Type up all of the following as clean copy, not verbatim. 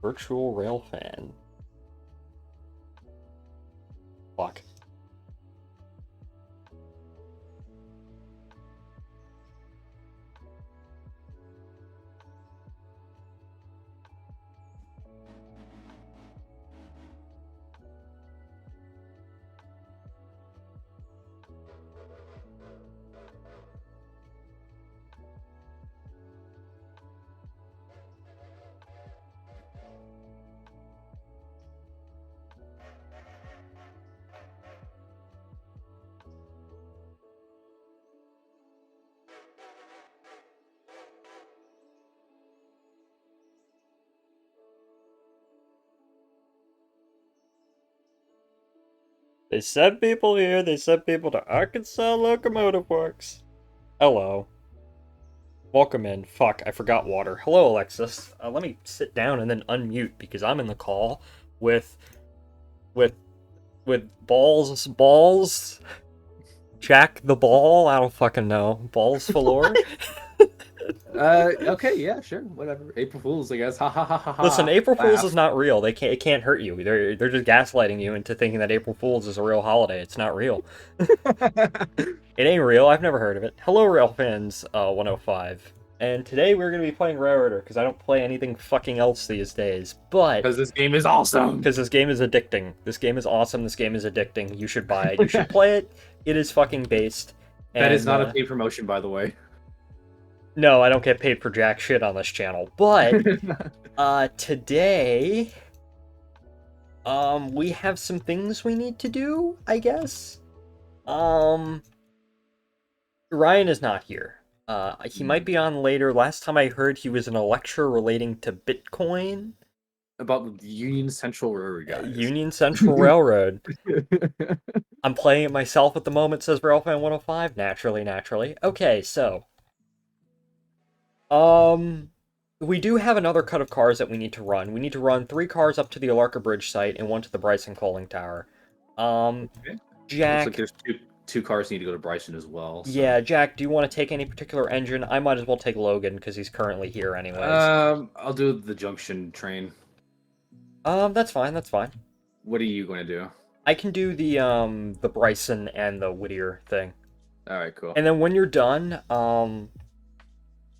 Virtual rail fan. Fuck. They sent people here, they sent people to Arkansas Locomotive Works. Hello. Welcome in. Fuck, I forgot water. Hello, Alexis. Let me sit down and then unmute because I'm in the call with with balls. Jack the Ball. I don't fucking know. Balls Falor. Okay, yeah, sure, whatever. April Fools, I guess. Ha ha ha ha ha. Listen, April Fools Laugh. is not real. It can't hurt you. They're just gaslighting you into thinking that April Fools is a real holiday. It's not real. It ain't real. I've never heard of it. Hello, Rail Fans 105. And today we're going to be playing Railroader, because I don't play anything fucking else these days. But... Because this game is awesome. Because this game is addicting. This game is awesome. This game is addicting. You should buy it. You should play it. It is fucking based. That is not a paid promotion, by the way. No, I don't get paid for jack shit on this channel. But, today... we have some things we need to do, I guess. Ryan is not here. He might be on later. Last time I heard he was in a lecture relating to Bitcoin. About the Union Central Railroad, guys. Union Central Railroad. I'm playing it myself at the moment, says Railfan105. Naturally. Okay, so... we do have another cut of cars that we need to run. We need to run 3 cars up to the Alarka Bridge site and 1 to the Bryson Coaling Tower. Okay. Jack... Looks like there's two cars need to go to Bryson as well. So. Yeah, Jack, do you want to take any particular engine? I might as well take Logan, because he's currently here anyways. I'll do the junction train. That's fine. What are you going to do? I can do the Bryson and the Whittier thing. Alright, cool. And then when you're done,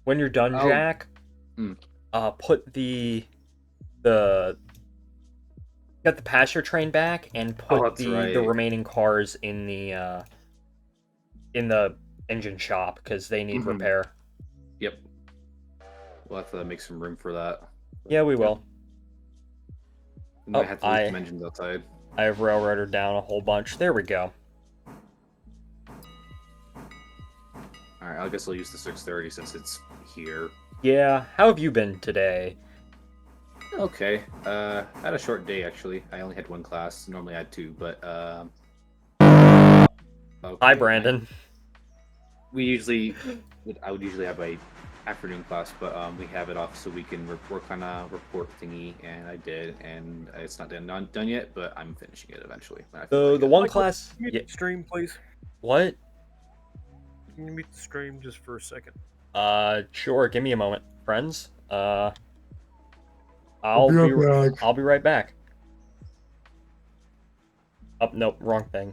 Jack, put get the passenger train back and put the remaining cars in the engine shop, because they need repair. Yep. We'll have to make some room for that. Yeah, we will. We might have to leave some engines outside. I have Railroader down a whole bunch. There we go. Alright, I guess I'll use the 630 since it's here. Yeah, how have you been today? Okay. I had a short day, actually. I only had 1 class. Normally I had 2, but... Okay. Hi, Brandon. I would usually have a afternoon class, but we have it off so we can work on a report thingy, and I did, and it's not done yet, but I'm finishing it eventually. The one class... Yeah. Stream, please. What? Can you mute the stream just for a second? Sure. Give me a moment, friends. I'll be right back. Oh, nope, wrong thing.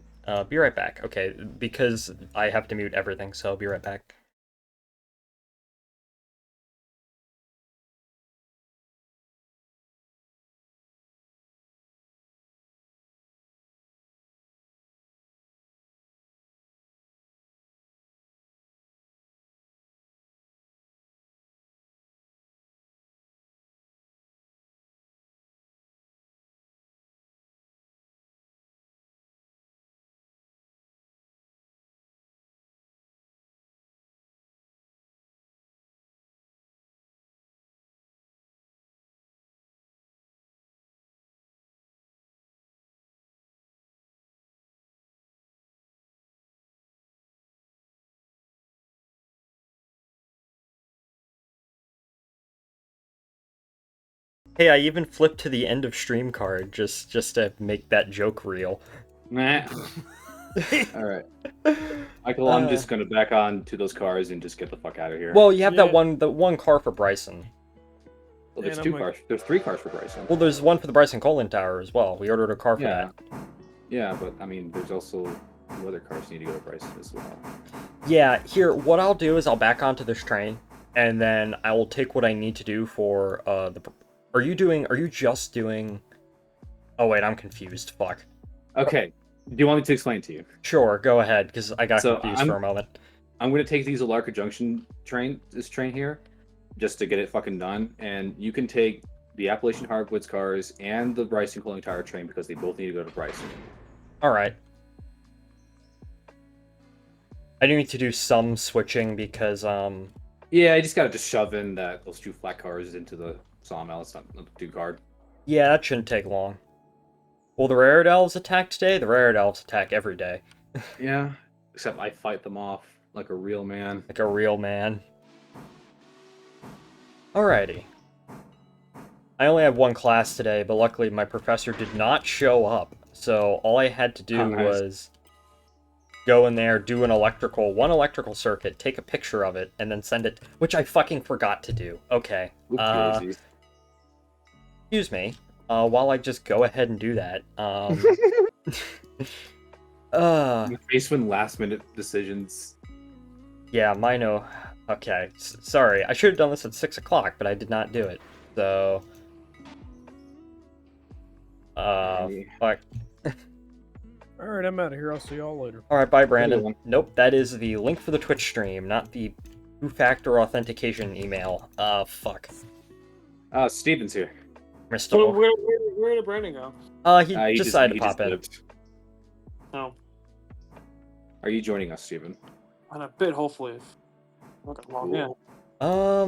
Be right back. Okay, because I have to mute everything, so I'll be right back. Hey, I even flipped to the end of stream card just to make that joke real. Nah. Alright. Michael, I'm just gonna back on to those cars and just get the fuck out of here. Well, you have the one car for Bryson. Well, there's And two I'm cars. There's 3 cars for Bryson. Well, there's one for the Bryson Colin Tower as well. We ordered a car for Yeah. that. Yeah, but I mean, there's also 2 other cars need to go to Bryson as well. Yeah, here, what I'll do is I'll back onto this train, and then I will take what I need to do for, the... Are you just doing... Oh, wait, I'm confused. Fuck. Okay. Do you want me to explain to you? Sure, go ahead, because I got So, confused for a moment. I'm gonna take these Alarka Junction this train here, just to get it fucking done. And you can take the Appalachian Hardwoods cars and the Bryson Cooling Tower train because they both need to go to Bryson. Alright. I do need to do some switching because, Yeah, I just gotta shove in those 2 flat cars into the sawmill. It's not too hard. yeah, that shouldn't take long. Will the Rared Elves attack today? The Rared Elves attack every day. Yeah, except I fight them off like a real man. Like a real man. Alrighty. I only have one class today, but luckily my professor did not show up. So all I had to do was go in there, do one electrical circuit, take a picture of it, and then send it, which I fucking forgot to do. Okay. Excuse me. While I just go ahead and do that. Basement last minute decisions. Yeah, okay. Sorry, I should have done this at 6 o'clock, but I did not do it. So... fuck. Alright, I'm out of here. I'll see y'all later. Alright, bye, Brandon. Nope, that is the link for the Twitch stream, not the two-factor authentication email. Fuck. Steven's here. Missed So him. where did Brandon go? He decided to pop in. Lived. No, Are you joining us, Steven? on a bit, hopefully. Not that long, yeah. Are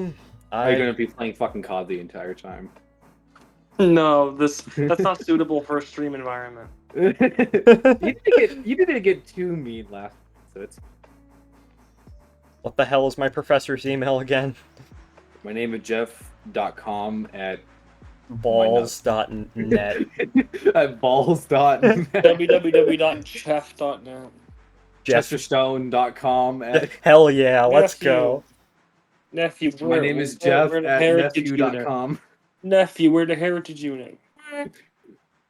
you gonna be playing fucking COD the entire time? No, that's not suitable for a stream environment. You didn't get too mean last, so it's. What the hell is my professor's email again? My name is Jeff.com at balls.net. at balls.net. www.chef.net. Chesterstone.com at. Hell yeah, let's go. Nephew, My name is Jeff at nephew.com. Nephew, we're the Heritage Unit. Fuck.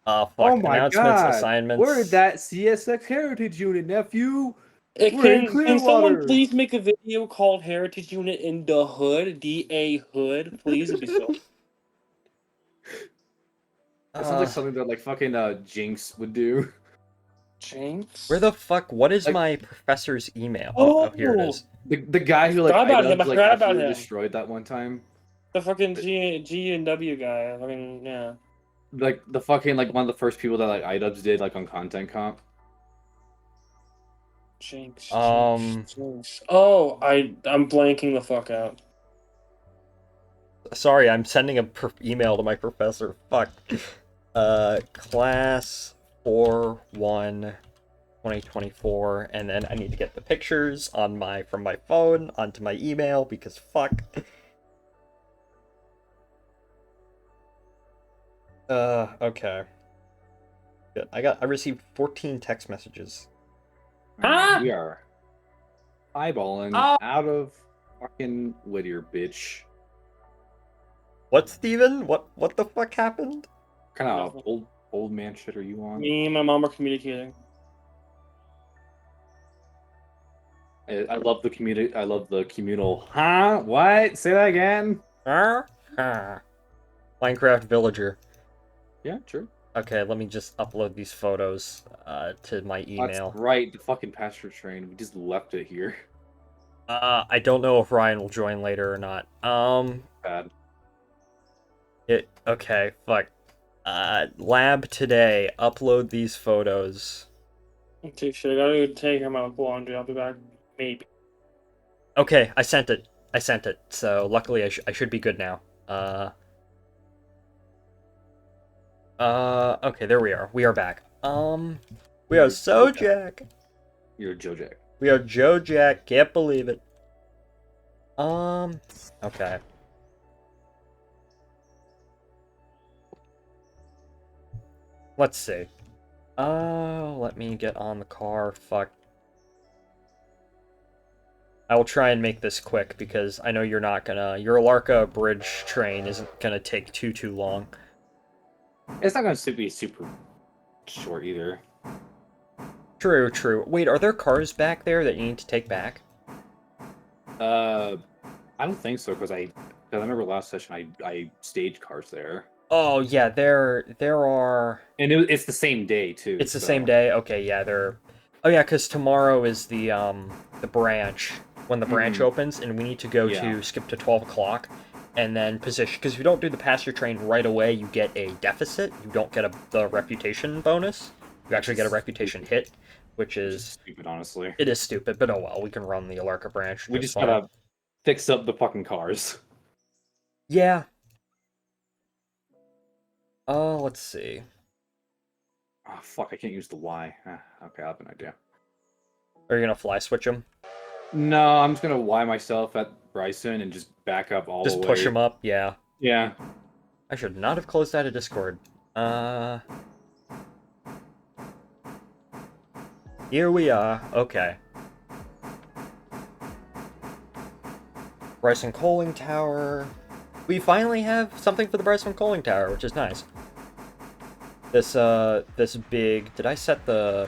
Oh my Announcements, god. assignments. We're that CSX Heritage Unit, nephew. Can someone please make a video called Heritage Unit in the Hood? DA Hood, please. It'd be so. That sounds like something that like fucking Jinx would do. Jinx? Where the fuck? What is Like- my professor's email? Oh! Here it is. The guy who like Forgot about him, I like forgot about absolutely him. destroyed that one time. The fucking G and W guy. I mean, yeah. Like the fucking like one of the first people that like iDubbbz did like on Content Comp. Jinx. Jinx. Oh, I'm blanking the fuck out. Sorry, I'm sending a email to my professor. Fuck. Class 4-1 2024, and then I need to get the pictures from my phone onto my email because fuck. Okay. Good. I received 14 text messages. Huh? We are eyeballing Oh. out of fucking Whittier, bitch. What, Steven? What the fuck happened? Kind of old man shit are you on? Me and my mom are communicating. I love the community. I love the communal. Huh? What? Say that again. Minecraft Villager. Yeah, true. Okay, let me just upload these photos to my email. That's right. The fucking pasture train. We just left it here. I don't know if Ryan will join later or not. Bad. Okay, fuck. Lab today. Upload these photos. Okay, shit, I gotta take him out of laundry. I'll be back, maybe. Okay, I sent it. So luckily I should be good now. Okay, there we are. We are back. We are so Jack. You're Joe Jack. We are Joe Jack. Can't believe it. Okay. Let's see. Let me get on the car. Fuck. I will try and make this quick because I know you're not gonna. Your Alarka bridge train isn't gonna take too long. It's not going to be super short either. True, true. Wait, are there cars back there that you need to take back? I don't think so because I remember last session I staged cars there. Oh yeah, there are. And it's the same day too. It's the same day. Okay, yeah, they're. Oh yeah, because tomorrow is the branch when the branch opens, and we need to go to skip to 12 o'clock, and then position. Because if you don't do the passenger train right away, you get a deficit. You don't get the reputation bonus. You actually get a reputation hit, which is stupid, honestly. It is stupid, but oh well. We can run the Alarka branch. We just gotta fix up the fucking cars. Yeah. Oh, let's see. Oh, fuck, I can't use the Y. Okay, I have an idea. Are you gonna fly switch him? No, I'm just gonna Y myself at Bryson and just back up all the way. Just push him up, yeah. Yeah. I should not have closed out of Discord. Here we are. Okay. Bryson Coaling Tower. We finally have something for the Bryson Coaling Tower, which is nice. This big... Did I set the...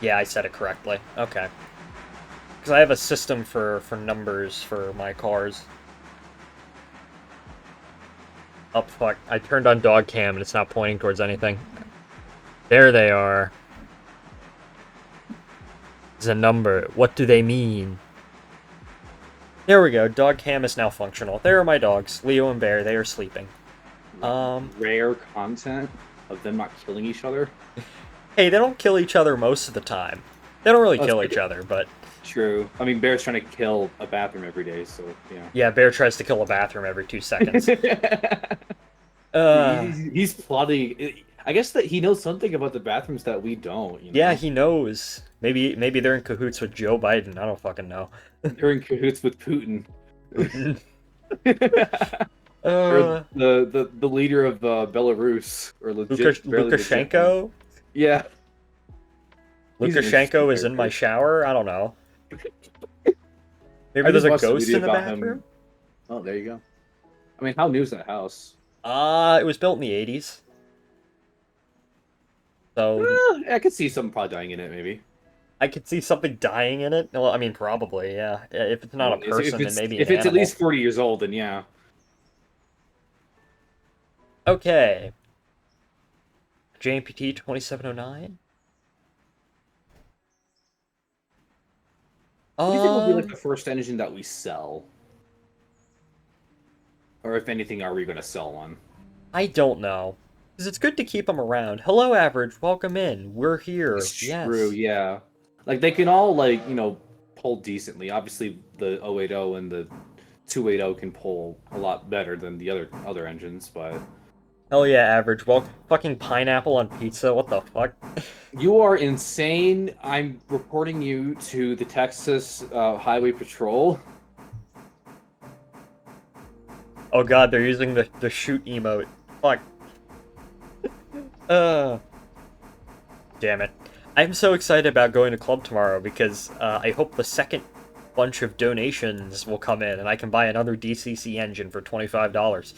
Yeah, I set it correctly. Okay. Because I have a system for numbers for my cars. Oh, fuck. I turned on dog cam and it's not pointing towards anything. There they are. It's a number. What do they mean? There we go. Dog cam is now functional. There are my dogs. Leo and Bear. They are sleeping. Rare content of them not killing each other. Hey, they don't kill each other most of the time. They don't really kill each other, but... True. I mean, Bear's trying to kill a bathroom every day, so, yeah. Yeah, Bear tries to kill a bathroom every 2 seconds. He's plotting... I guess that he knows something about the bathrooms that we don't, you know? Yeah, he knows. Maybe they're in cahoots with Joe Biden. I don't fucking know. They're in cahoots with Putin. Or the leader of Belarus, or Lukashenko? Yeah. Lukashenko is in my shower? I don't know. Maybe there's a ghost in the bathroom? Oh, there you go. I mean, how new is that house? It was built in the 80s. So... I could see something probably dying in it, maybe. I could see something dying in it? Well, I mean, probably, yeah. If it's not a person, then maybe if it's at least 40 years old, then yeah. Okay. JNPT 2709? What do you think will be like the first engine that we sell? Or if anything, are we going to sell one? I don't know. Because it's good to keep them around. Hello, Average. Welcome in. We're here. It's yes. True, yeah. Like, they can all, like, you know, pull decently. Obviously, the 080 and the 280 can pull a lot better than the other engines, but... Hell yeah, Average. Well, fucking pineapple on pizza. What the fuck? You are insane. I'm reporting you to the Texas Highway Patrol. Oh god, they're using the shoot emote. Fuck. Damn it. I'm so excited about going to club tomorrow because I hope the second bunch of donations will come in and I can buy another DCC engine for $25.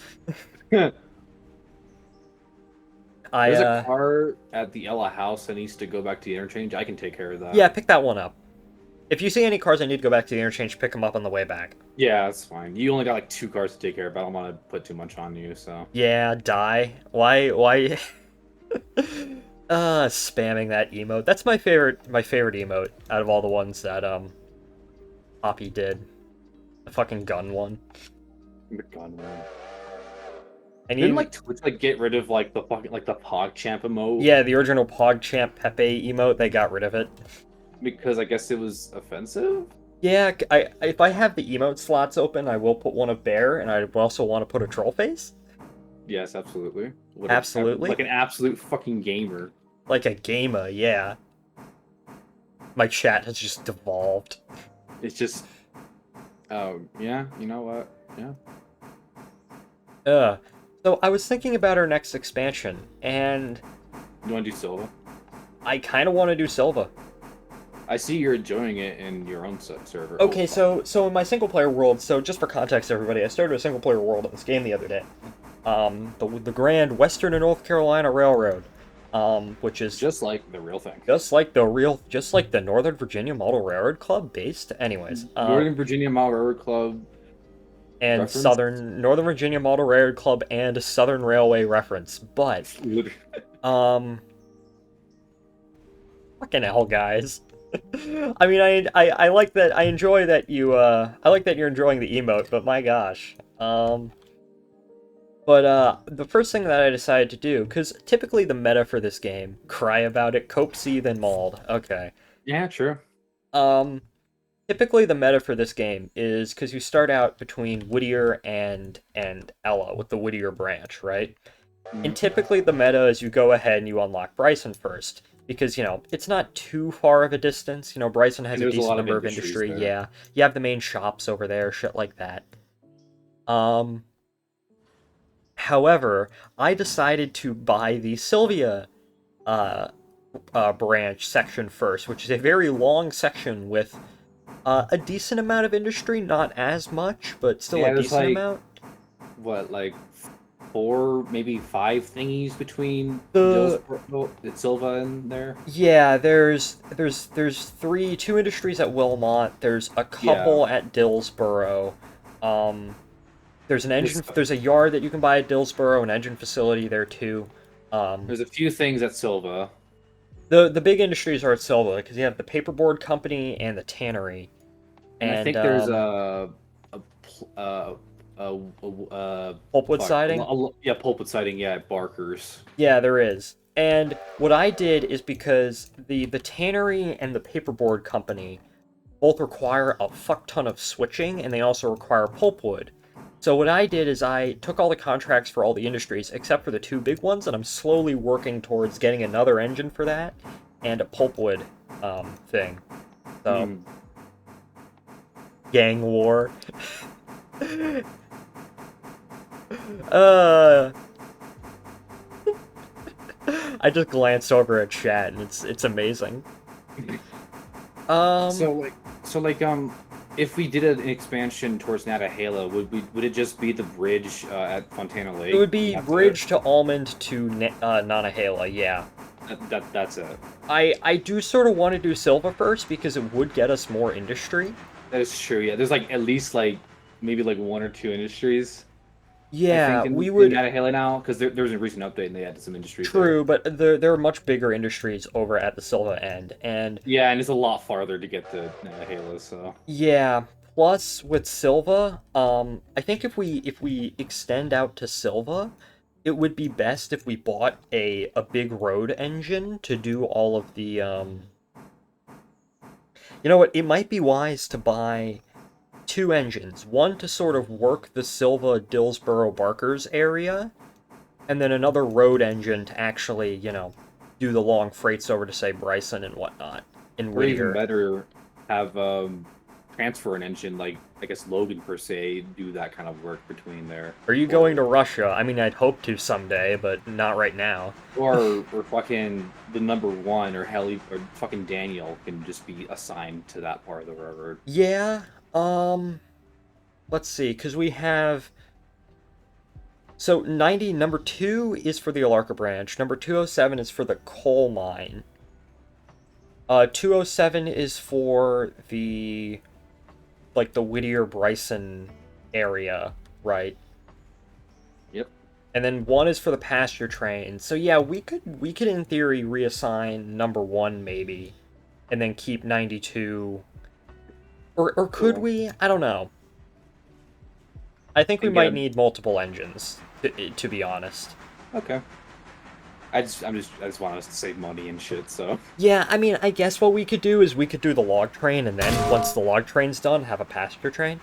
There's a car at the Ella house that needs to go back to the interchange. I can take care of that. Yeah, pick that one up. If you see any cars I need to go back to the interchange, pick them up on the way back. Yeah, that's fine. You only got like 2 cars to take care of, but I don't want to put too much on you, so... Yeah, die. Why? Spamming that emote. That's my favorite emote out of all the ones that, Poppy did. The fucking gun one. The gun one. And didn't like Twitch like get rid of like the fucking like the PogChamp emote? Yeah, the original PogChamp Pepe emote, they got rid of it. Because I guess it was offensive? Yeah, if I have the emote slots open, I will put one of Bear, and I also want to put a troll face. Yes, absolutely. Absolutely. Like an absolute fucking gamer. Like a gamer, yeah. My chat has just devolved. It's just... Oh, yeah, you know what? Yeah. So I was thinking about our next expansion, and... You want to do Silva? I kind of want to do Silva. I see you're enjoying it in your own server. Okay, Oh, so in my single player world, so just for context, everybody, I started a single player world in this game the other day. The Grand Western and North Carolina Railroad, which is just like the real thing. just like the Northern Virginia Model Railroad Club based. Anyways, Northern Virginia Model Railroad Club and reference? Northern Virginia Model Railroad Club and Southern Railway reference, but fucking hell, guys. I mean, I like that. I enjoy that you. I like that you're enjoying the emote, but my gosh. The first thing that I decided to do, because typically the meta for this game, cry about it, cope, seethe, and mauled. Okay. Yeah, true. Typically the meta for this game is because you start out between Whittier and Ella with the Whittier branch, right? And typically the meta is you go ahead and you unlock Bryson first. Because, you know, it's not too far of a distance. You know, Bryson has a decent number of industry. there. Yeah. You have the main shops over there, shit like that. However, I decided to buy the Sylvia branch section first, which is a very long section with a decent amount of industry, not as much, but still a decent amount. What, like 4, maybe 5 thingies between Dillsboro and Silva in there? Yeah, there's 2 industries at Wilmot. There's a couple at Dillsboro. There's an engine. There's a yard that you can buy at Dillsboro, an engine facility there too. There's a few things at Silva. The big industries are at Silva because you have the paperboard company and the tannery. And I think there's pulpwood siding. Pulpwood siding. Yeah, at Barker's. Yeah, there is. And what I did is because the tannery and the paperboard company both require a fuck ton of switching, and they also require pulpwood. So what I did is I took all the contracts for all the industries, except for the 2 big ones, and I'm slowly working towards getting another engine for that, and a pulpwood thing. So, gang war. I just glanced over at chat, and it's amazing. If we did an expansion towards Nantahala, would it just be the bridge at Fontana Lake? It would be bridge to Almond to Nantahala, yeah. That's it. I do sort of want to do Silva first because it would get us more industry. That is true, yeah. There's like at least like maybe like 1 or 2 industries. Yeah, we would. In Nantahala now, because there was a recent update and they added some industry. True, but there are much bigger industries over at the Silva end, and yeah, and it's a lot farther to get to Nantahala, so yeah. Plus, with Silva, I think if we extend out to Silva, it would be best if we bought a big road engine to do all of the You know what? It might be wise to buy 2 engines. One to sort of work the Silva, Dillsboro, Barkers area, and then another road engine to actually, you know, do the long freights over to, say, Bryson and whatnot. Or even better, have transfer an engine, like, I guess Logan, per se, do that kind of work between there. Are you going to Russia? I mean, I'd hope to someday, but not right now. Or fucking the number 1, or Helly, or fucking Daniel can just be assigned to that part of the railroad. Yeah, let's see, because we have... So, 90, number 2 is for the Alarka branch, number 207 is for the coal mine. 207 is for the, like, the Whittier-Bryson area, right? Yep. And then 1 is for the pasture train. So yeah, we could in theory reassign number 1 maybe, and then keep 92... Or could we? I don't know. I think we might need multiple engines, to be honest. Okay. I just want us to save money and shit, so... Yeah, I mean, I guess what we could do is we could do the log train, and then, once the log train's done, have a passenger train.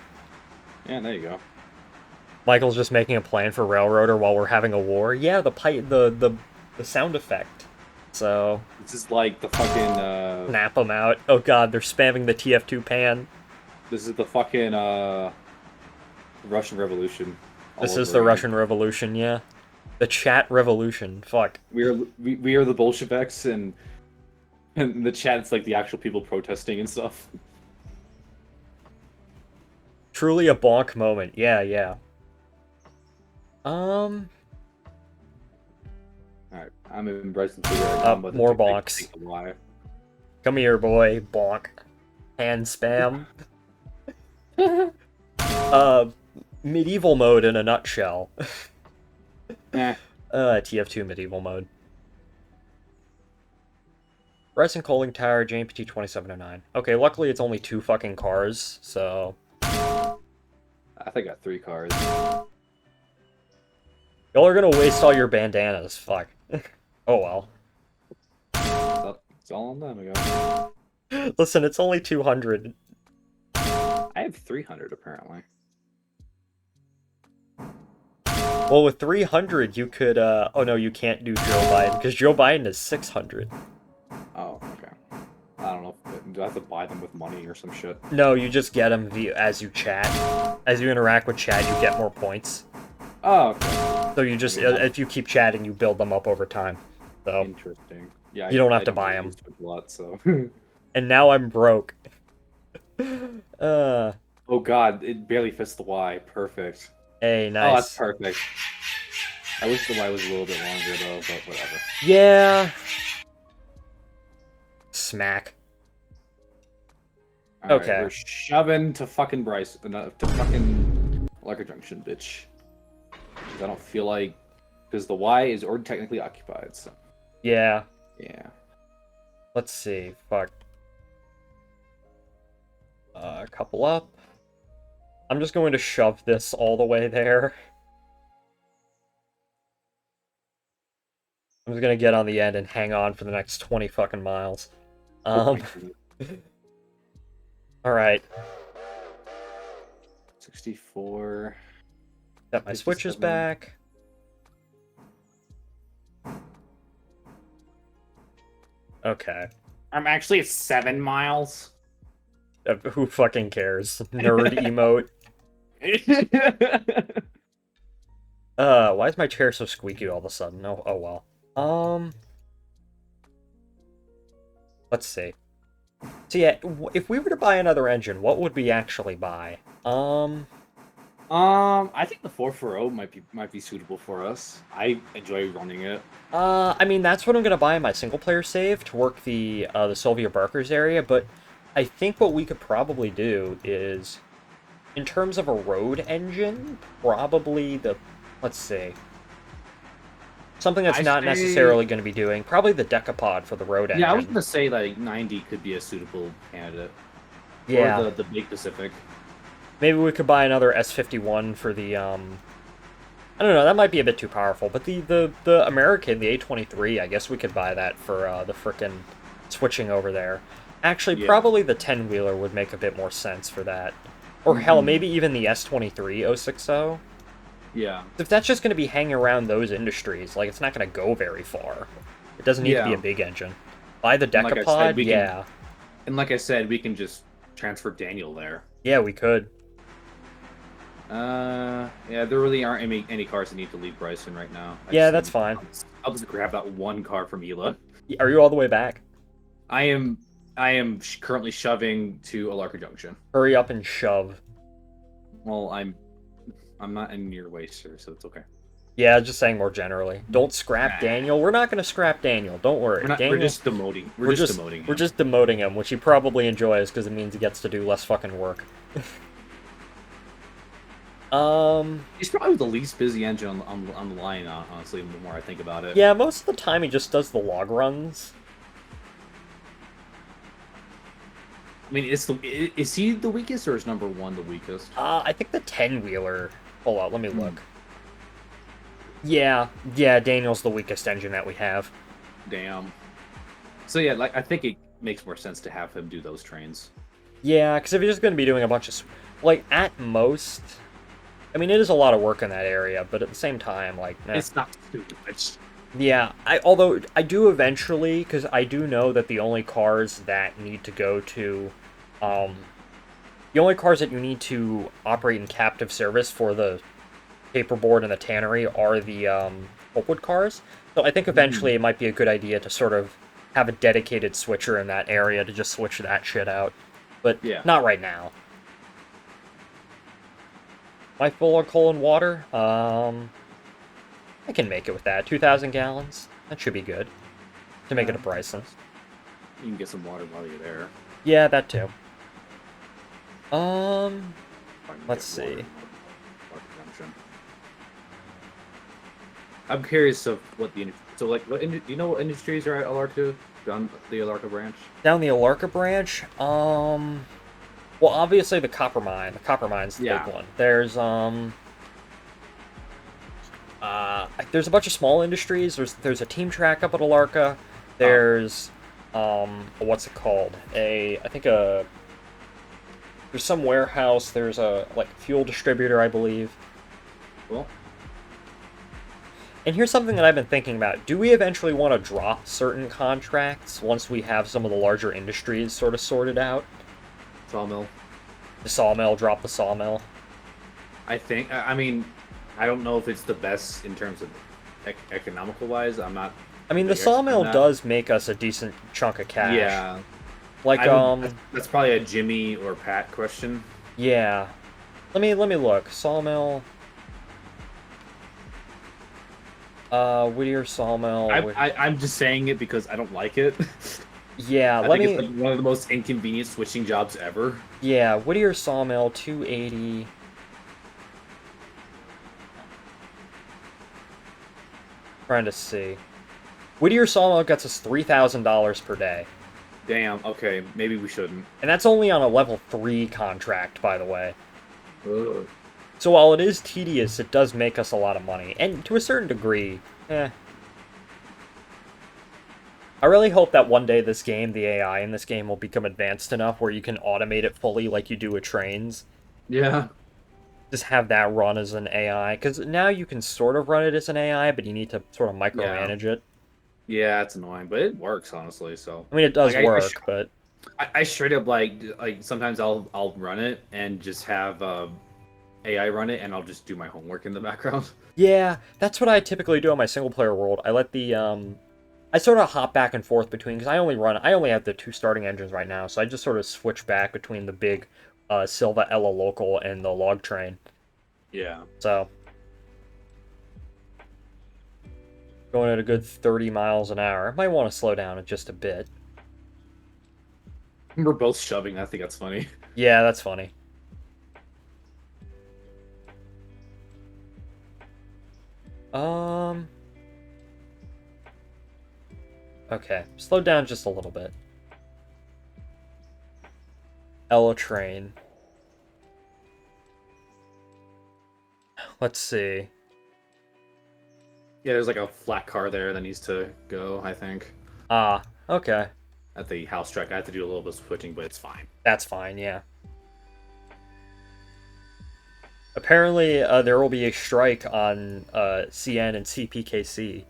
Yeah, there you go. Michael's just making a plan for Railroader while we're having a war. Yeah, the sound effect. So... This is like the fucking, Nap them out. Oh god, they're spamming the TF2 pan. This is the fucking, Russian Revolution. This is the Russian Revolution, yeah. The chat revolution. Fuck. We are the Bolsheviks, and And in the chat, it's like the actual people protesting and stuff. Truly a bonk moment. Yeah, yeah. All right, I'm in Bryson City right now. But More bonks. Come here, boy. Bonk. Hand spam. Medieval mode in a nutshell. TF2 medieval mode. Rising Coaling Tower, JNPT 2709. Okay, luckily it's only 2 fucking cars, so... I think I got 3 cars. Y'all are gonna waste all your bandanas, fuck. Oh well. It's all on them, I guess. Listen, it's only 200. I have 300, apparently. Well, with 300, you could, oh no, you can't do Joe Biden, because Joe Biden is 600. Oh, okay. I don't know. Do I have to buy them with money or some shit? No, you just get them as you chat. As you interact with chat, you get more points. Oh, okay. So you just, if you keep chatting, you build them up over time. So interesting. Yeah, you don't have to buy them. A lot, so. And now I'm broke. Oh god, it barely fits the Y. Perfect. Hey, nice. Oh, that's perfect. I wish the Y was a little bit longer though, but whatever. Yeah. Smack. All okay. Right, we're shoving to fucking Bryce, to fucking Larker Junction, bitch. Because I don't feel like, because the Y is already technically occupied. So. Yeah. Yeah. Let's see. Fuck. Couple up. I'm just going to shove this all the way there. I'm just gonna get on the end and hang on for the next 20 fucking miles. Alright. 64. Got my switches back. Okay. I'm actually at 7 miles. Who fucking cares? Nerd emote. Why is my chair so squeaky all of a sudden? Oh well. Let's see. So yeah, if we were to buy another engine, what would we actually buy? I think the 440 might be suitable for us. I enjoy running it. I mean, that's what I'm gonna buy in my single player save to work the Sylvia Barker's area, but I think what we could probably do is, in terms of a road engine, probably let's see. Something that's not necessarily going to be doing, probably the Decapod for the road engine. Yeah, I was going to say, like, 90 could be a suitable candidate. Yeah. Or the Big Pacific. Maybe we could buy another S51 for the, I don't know, that might be a bit too powerful, but the American, the A23, I guess we could buy that for the frickin' switching over there. Actually, yeah. Probably the 10-wheeler would make a bit more sense for that. Or hell, maybe even the S23 060. Yeah. If that's just going to be hanging around those industries, like, it's not going to go very far. It doesn't need to be a big engine. Buy the Decapod, yeah. And like I said, we can just transfer Daniel there. Yeah, we could. Yeah, there really aren't any cars that need to leave Bryson right now. Yeah, that's fine. I'll just grab that one car from Hila. Are you all the way back? I am currently shoving to Alarka Junction. Hurry up and shove. Well, I'm not in your way, sir, so it's okay. Yeah, just saying more generally. Don't scrap Daniel. We're not going to scrap Daniel. Don't worry. We're just demoting. We're just demoting him. We're just demoting him, which he probably enjoys because it means he gets to do less fucking work. He's probably the least busy engine on the line, honestly, the more I think about it. Yeah, most of the time he just does the log runs. I mean, is he the weakest, or is number 1 the weakest? I think the 10-wheeler... Hold on, let me look. Yeah, Daniel's the weakest engine that we have. Damn. So yeah, like, I think it makes more sense to have him do those trains. Yeah, because if you're just going to be doing a bunch of... Like, at most... I mean, it is a lot of work in that area, but at the same time, like... It's not stupid. Yeah, although I do eventually, because I do know that the only cars that need to go to... the only cars that you need to operate in captive service for the paperboard and the tannery are the pulpwood cars. So I think eventually it might be a good idea to sort of have a dedicated switcher in that area to just switch that shit out. But Yeah. not right now. Am I full of coal and water? I can make it with that. 2,000 gallons. That should be good. To make it a Bryson. You can get some water while you're there. Yeah, that too. Let's Get see. water consumption. I'm curious of what the do you know what industries are at Alarka down the Alarka branch? Down the Alarka branch, well, obviously the copper mine. The copper mine's the big one. There's there's a bunch of small industries. There's a team track up at Alarka. There's what's it called? I think there's some warehouse. There's a fuel distributor, I believe. Cool. And here's something that I've been thinking about. Do we eventually want to drop certain contracts once we have some of the larger industries sort of sorted out? Sawmill. The sawmill, drop the sawmill. I think. I mean, I don't know if it's the best in terms of economical wise. I'm not. I mean, the sawmill does make us a decent chunk of cash. Yeah. Like that's probably a Jimmy or Pat question. Yeah. Let me look. Sawmill. Whittier Sawmill. I'm just saying it because I don't like it. Yeah, I think it's like one of the most inconvenient switching jobs ever. Yeah, Whittier Sawmill, 280. Trying to see. Whittier Sawmill gets us $3,000 per day. Damn, okay, maybe we shouldn't. And that's only on a level 3 contract, by the way. Ugh. So while it is tedious, it does make us a lot of money. And to a certain degree, I really hope that one day this game, the AI in this game, will become advanced enough where you can automate it fully like you do with trains. Yeah. Just have that run as an AI. Because now you can sort of run it as an AI, but you need to sort of micromanage it. Yeah, it's annoying, but it works, honestly, so... I mean, it does work, but... I straight up, like sometimes I'll run it and just have AI run it, and I'll just do my homework in the background. Yeah, that's what I typically do on my single-player world. I let the, I sort of hop back and forth between, because I only have the 2 starting engines right now, so I just sort of switch back between the big Silva Ella Local and the log train. Yeah. So, going at a good 30 miles an hour. Might want to slow down just a bit. We're both shoving. I think that's funny. Yeah, that's funny. Okay, slow down just a little bit. Ella train. Let's see. Yeah, there's like a flat car there that needs to go, I think. Ah, okay. At the house track, I have to do a little bit of switching, but it's fine. That's fine, yeah. Apparently, there will be a strike on CN and CPKC.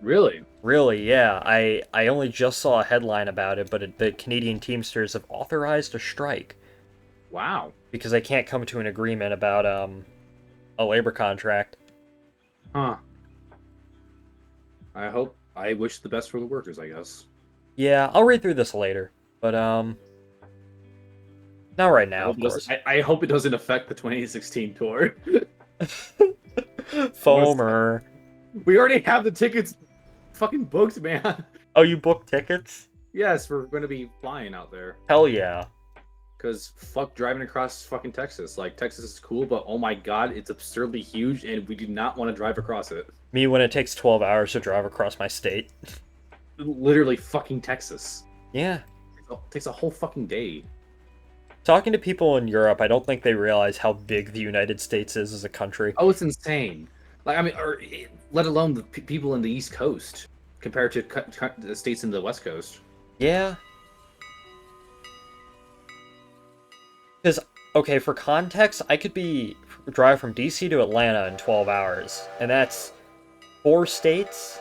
Really? Really, yeah. I only just saw a headline about it, but the Canadian Teamsters have authorized a strike. Wow. Because they can't come to an agreement about a labor contract. Huh. I wish the best for the workers, I guess. Yeah, I'll read through this later, but not right now, of course. I hope it doesn't affect the 2016 tour. Foamer. We already have the tickets fucking booked, man. Oh, you booked tickets? Yes, we're going to be flying out there. Hell yeah. Because fuck driving across fucking Texas. Like, Texas is cool, but oh my god, it's absurdly huge, and we do not want to drive across it. Me when it takes 12 hours to drive across my state. Literally fucking Texas. Yeah. It takes a whole fucking day. Talking to people in Europe, I don't think they realize how big the United States is as a country. Oh, it's insane. Like, I mean, or let alone the people in the East Coast compared to the states in the West Coast. Yeah. Because, okay, for context, I could drive from DC to Atlanta in 12 hours, and that's 4 states.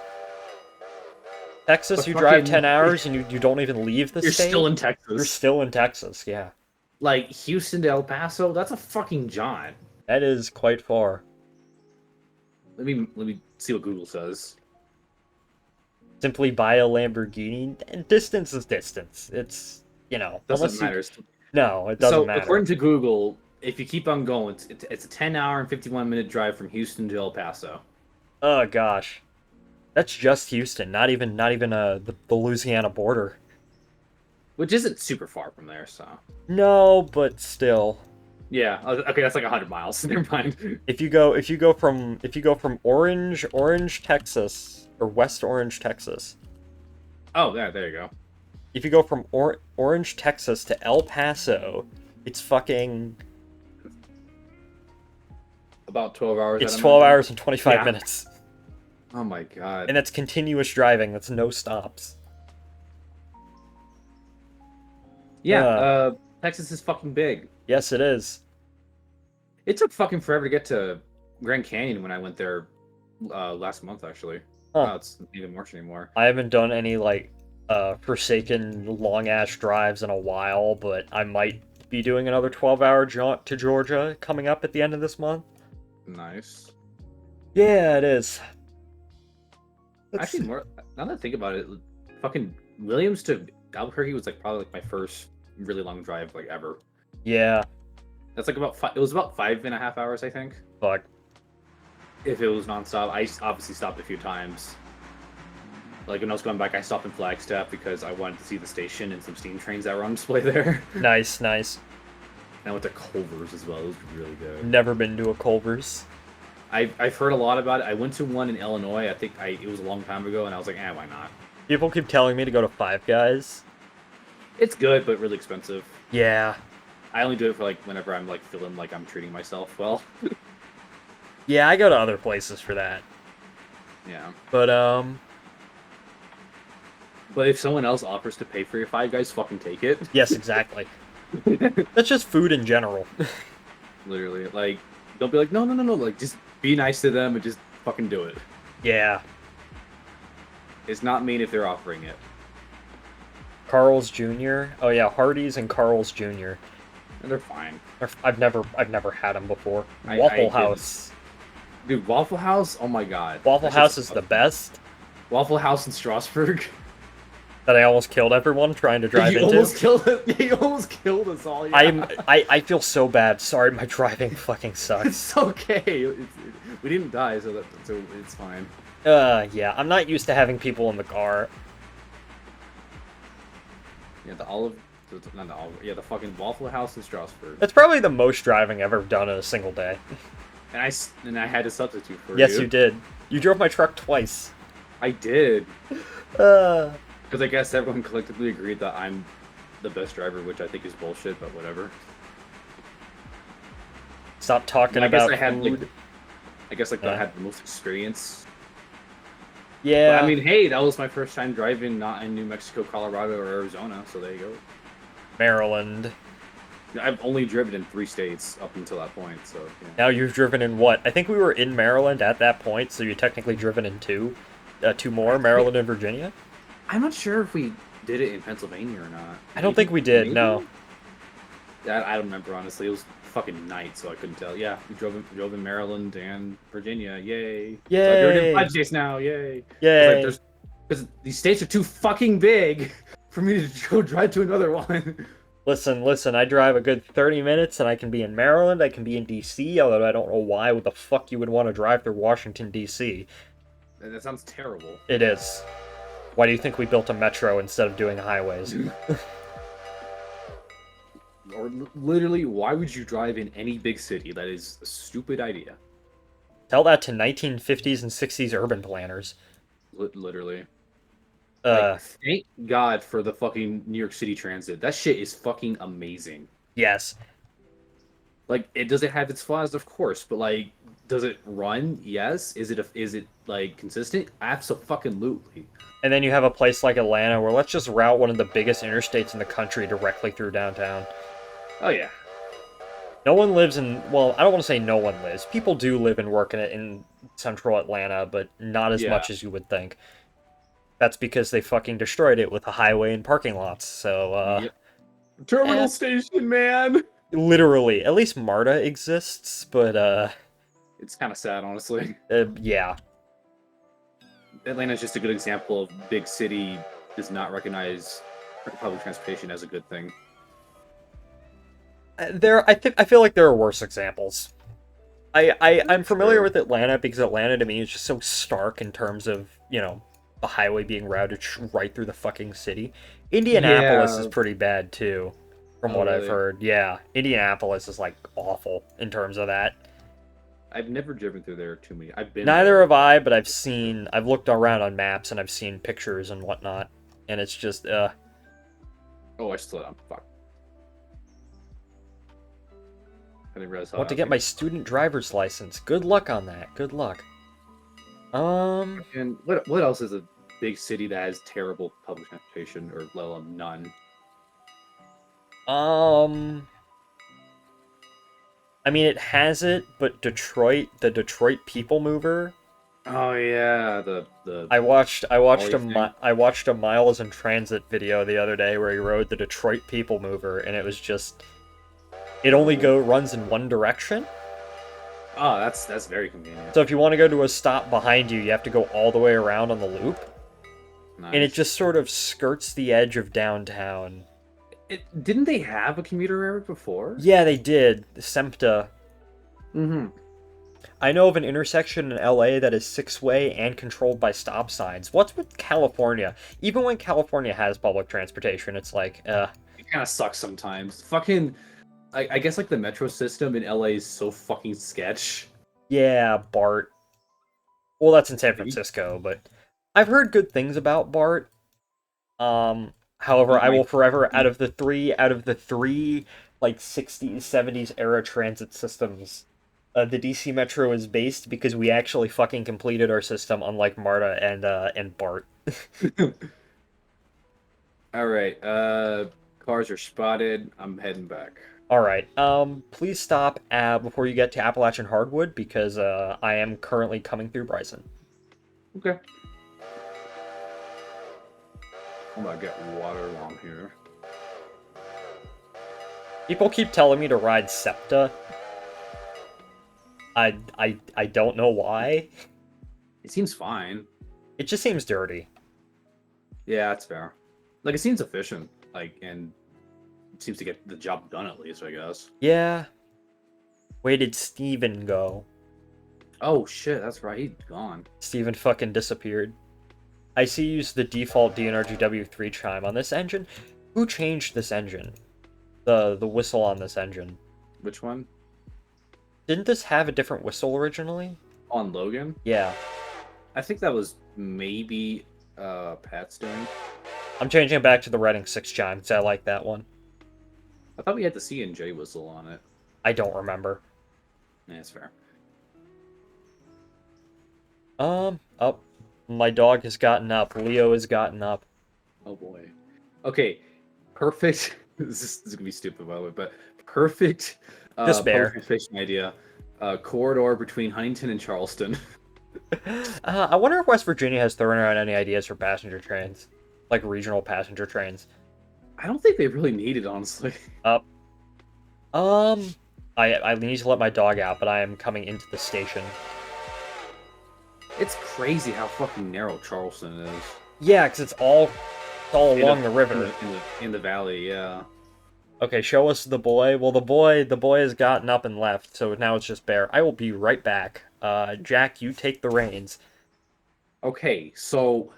Texas, But you fucking, drive 10 hours and you don't even leave the You're state. still in Texas. You're still in Texas, yeah. Like, Houston to El Paso, that's a fucking jaunt. That is quite far. Let me see what Google says. simply buy a Lamborghini. And distance is distance. It's, you know, Doesn't matter. No, it doesn't So matter. according to Google, if you keep on going, it's a 10-hour and 51-minute drive from Houston to El Paso. Oh gosh, that's just Houston, not even the Louisiana border. Which isn't super far from there, so. No, but still. Yeah, okay, that's like 100 miles. Never mind. If you go from Orange, Texas, or West Orange, Texas. Oh, yeah, there you go. If you go from Orange, Texas to El Paso, it's fucking About 12 hours. it's 12 hours and 25 Yeah. minutes. Oh my god. And that's continuous driving. That's no stops. Yeah, Texas is fucking big. Yes, it is. It took fucking forever to get to Grand Canyon when I went there last month, actually. Huh. Oh, it's not even March anymore. I haven't done any like forsaken long ass drives in a while, but I might be doing another 12-hour jaunt to Georgia coming up at the end of this month. Nice. Yeah, it is. Actually, more now that I think about it, fucking Williams to Albuquerque was like probably like my first really long drive like ever. Yeah, That's like about it was about 5.5 hours, I think. fuck. If it was nonstop, I obviously stopped a few times. Like when I was going back, I stopped in Flagstaff because I wanted to see the station and some steam trains that were on display there. Nice, nice. And I went to Culver's as well. It was really good. Never been to a Culver's. I've heard a lot about it. I went to one in Illinois. I think it was a long time ago, and I was like, why not? People keep telling me to go to Five Guys. It's good, but really expensive. Yeah. I only do it for like whenever I'm like feeling like I'm treating myself well. Yeah, I go to other places for that. Yeah. But But if someone else offers to pay for your Five Guys, fucking take it. yes, exactly. That's just food in general. Literally, like, don't be like, no. Like, just be nice to them and just fucking do it. Yeah. It's not mean if they're offering it. Carl's Jr. Oh yeah, Hardee's and Carl's Jr. And they're fine. I've never had them before. I Waffle didn't. House. Dude, Waffle House? Oh my god. Waffle That House shit's is the best. Waffle House in Strasbourg. That I almost killed everyone trying to drive you into. almost killed it. You almost killed us all. Yeah. I feel so bad. Sorry, my driving fucking sucks. It's okay. We didn't die, so it's fine. Yeah, I'm not used to having people in the car. Yeah, the fucking Waffle House in Strasbourg. That's probably the most driving I've ever done in a single day. And I had to substitute for Yes, you did. You drove my truck twice. I did. Uh, Because I guess everyone collectively agreed that I'm the best driver, which I think is bullshit, but whatever. Stop talking I guess about I had food. I had the most experience. Yeah. But, I mean, hey, that was my first time driving not in New Mexico, Colorado, or Arizona, so there you go. Maryland. I've only driven in 3 states up until that point, so yeah. Now you've driven in what? I think we were in Maryland at that point, so you technically driven in two more, Maryland and Virginia. I'm not sure if we did it in Pennsylvania or not. I don't think we did. Maybe? No. I don't remember honestly. It was fucking night, so I couldn't tell. Yeah, we drove in Maryland and Virginia. Yay! Yay! So I've driven in 5 states now. Yay! Yay! Because these states are too fucking big for me to go drive to another one. Listen, I drive a good 30 minutes and I can be in Maryland, I can be in DC, although I don't know why the fuck you would want to drive through Washington, DC. That sounds terrible. It is. Why do you think we built a metro instead of doing highways? Or literally, why would you drive in any big city? That is a stupid idea. Tell that to 1950s and 60s urban planners. Literally. Uh, Thank God for the fucking New York City Transit. That shit is fucking amazing. yes. Like, does it have its flaws? Of course, but like, does it run? Yes. Is it like consistent? Absolutely. And then you have a place like Atlanta where let's just route one of the biggest interstates in the country directly through downtown. Oh yeah. No one lives in, well, I don't want to say no one lives. People do live and work in central Atlanta, but not as much as you would think. That's because they fucking destroyed it with a highway and parking lots, so, Yep. Terminal station, man! literally. At least MARTA exists, but, It's kind of sad, honestly. yeah. Atlanta's just a good example of big city does not recognize public transportation as a good thing. I feel like there are worse examples. I'm familiar True. with Atlanta because Atlanta to me is just so stark in terms of, the highway being routed right through the fucking city. Indianapolis is Yeah. pretty bad too, from Oh, what I've really? heard. Yeah, Indianapolis is like awful in terms of that. I've never driven through there too many. I've been Neither there. have I, but I've looked around on maps and I've seen pictures and whatnot, and it's just, Oh, I slowed down. Fuck. I didn't realize I how want to out get here. my student driver's license. Good luck on that. Good luck. And what else is a big city that has terrible public transportation, or let alone none? I mean, it has it, but the Detroit People Mover. Oh yeah, the I watched trolley thing. I watched a Miles in Transit video the other day where he rode the Detroit People Mover, and it was just it only runs in one direction. Oh, that's very convenient. So if you want to go to a stop behind you, you have to go all the way around on the loop, and it Nice. just sort of skirts the edge of downtown. Didn't they have a commuter railroad before? Yeah, they did. SEMPTA. Mm-hmm. I know of an intersection in LA that is six-way and controlled by stop signs. What's with California? Even when California has public transportation, it's like, It kind of sucks sometimes. Fucking, I guess like the metro system in LA is so fucking sketch. yeah, BART. Well, that's in San Francisco, but I've heard good things about BART. However, I will forever, out of the three like 60s, 70s era transit systems, the DC Metro is based because we actually fucking completed our system, unlike MARTA and BART. All right, cars are spotted. I'm heading back. All right. Please stop before you get to Appalachian Hardwood because I am currently coming through Bryson. Okay. I'm gonna get water while I'm here. People keep telling me to ride SEPTA. I don't know why. It seems fine. It just seems dirty. Yeah, that's fair. Like it seems efficient. Like and it seems to get the job done at least. I guess. Yeah. Where did Steven go? Oh shit, that's right. He's gone. Steven fucking disappeared. I see you use the default DNRGW3 chime on this engine. Who changed this engine? The whistle on this engine. Which one? Didn't this have a different whistle originally? On Logan? Yeah. I think that was maybe Pat's doing. I'm changing it back to the Reading 6 chime because I like that one. I thought we had the C and J whistle on it. I don't remember. Yeah, that's fair. Oh, my dog has gotten up. Leo has gotten up. Oh boy. Okay, perfect. This is gonna be stupid by the way, but perfect Despair. public transportation idea. Corridor between Huntington and Charleston. I wonder if West Virginia has thrown around any ideas for passenger trains, like regional passenger trains. I don't think they really need it, honestly. I need to let my dog out, but I am coming into the station. It's crazy how fucking narrow Charleston is. Yeah, because it's all along the river. In the valley, yeah. Okay, show us the boy. Well, the boy has gotten up and left, so now it's just Bear. I will be right back. Jack, you take the reins. Okay, so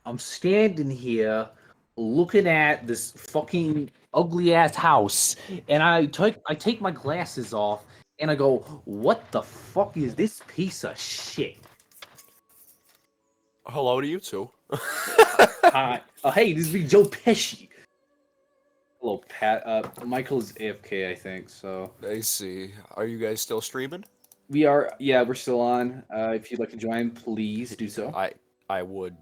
I'm standing here looking at this fucking ugly ass house, and I take my glasses off, and I go, "What the fuck is this piece of shit?" Hello to you too. Hi, hey, this is me, Joe Pesci. Hello, Pat. Michael is AFK, I think. So I see. Are you guys still streaming? we are. Yeah, we're still on. If you'd like to join, please do so. I would.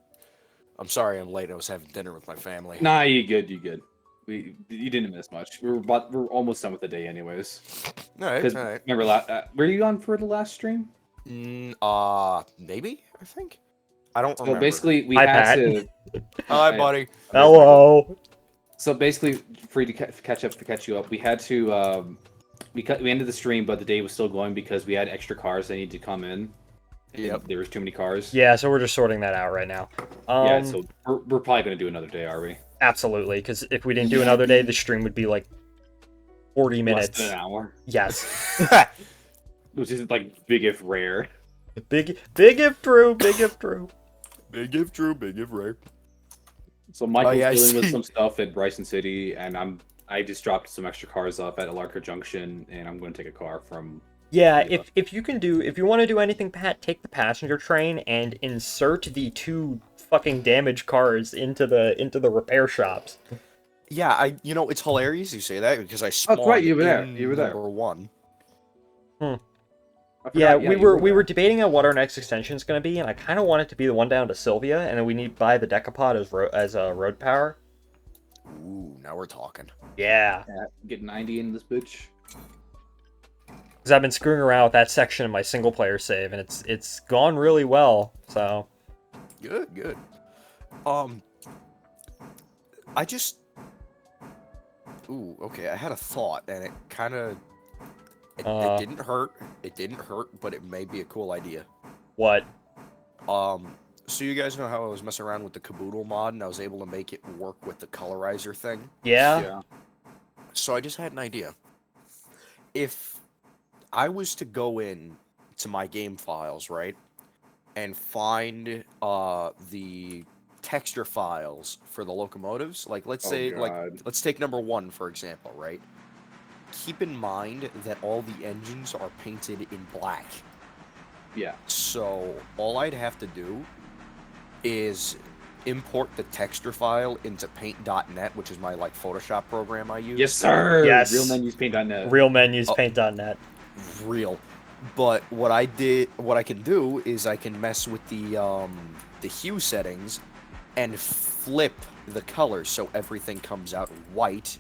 I'm sorry I'm late. I was having dinner with my family. Nah, you good. You good. You didn't miss much. We're almost done with the day, anyways. All right. Because All right. remember, were you on for the last stream? Maybe. I think. I don't remember. So basically, we Hi, had Pat. to. Hi, buddy. Hello. So basically, for you to catch you up, we had to. We ended the stream, but the day was still going because we had extra cars that needed to come in. Yep. There was too many cars. Yeah, so we're just sorting that out right now. Yeah, so we're probably gonna do another day, are we? Absolutely, because if we didn't do another day, the stream would be like 40 minutes. Less than an hour. Yes. Which is like big if rare. Big if true, big if true. Big if true, big if rare. So Michael's I dealing with see. some stuff at Bryson City, and I just dropped some extra cars off at Alarka Junction, and I'm going to take a car from. Yeah, if you want to do anything, Pat, take the passenger train and insert the 2 fucking damaged cars into the repair shops. Yeah, it's hilarious you say that because I spawned right, you were there. in You were there. number 1. Yeah, we were debating on what our next extension is going to be, and I kind of want it to be the one down to Sylvia, and then we need to buy the Decapod as road power. Ooh, now we're talking. Yeah, Get 90 in this bitch. because I've been screwing around with that section of my single player save, and it's gone really well. So Good. I just. Ooh, okay. I had a thought, and it kind of. It didn't hurt. It didn't hurt, but it may be a cool idea. what? So you guys know how I was messing around with the Caboodle mod, and I was able to make it work with the colorizer thing? Yeah. So I just had an idea. If I was to go in to my game files, right, and find the texture files for the locomotives, like let's let's take number 1 for example, right? Keep in mind that all the engines are painted in black. Yeah. So all I'd have to do is import the texture file into paint.net, which is my Photoshop program I use. Yes, sir. Yes. Real men use paint.net. Real men use paint.net. Real. But what I can do is I can mess with the hue settings and flip the colors so everything comes out white,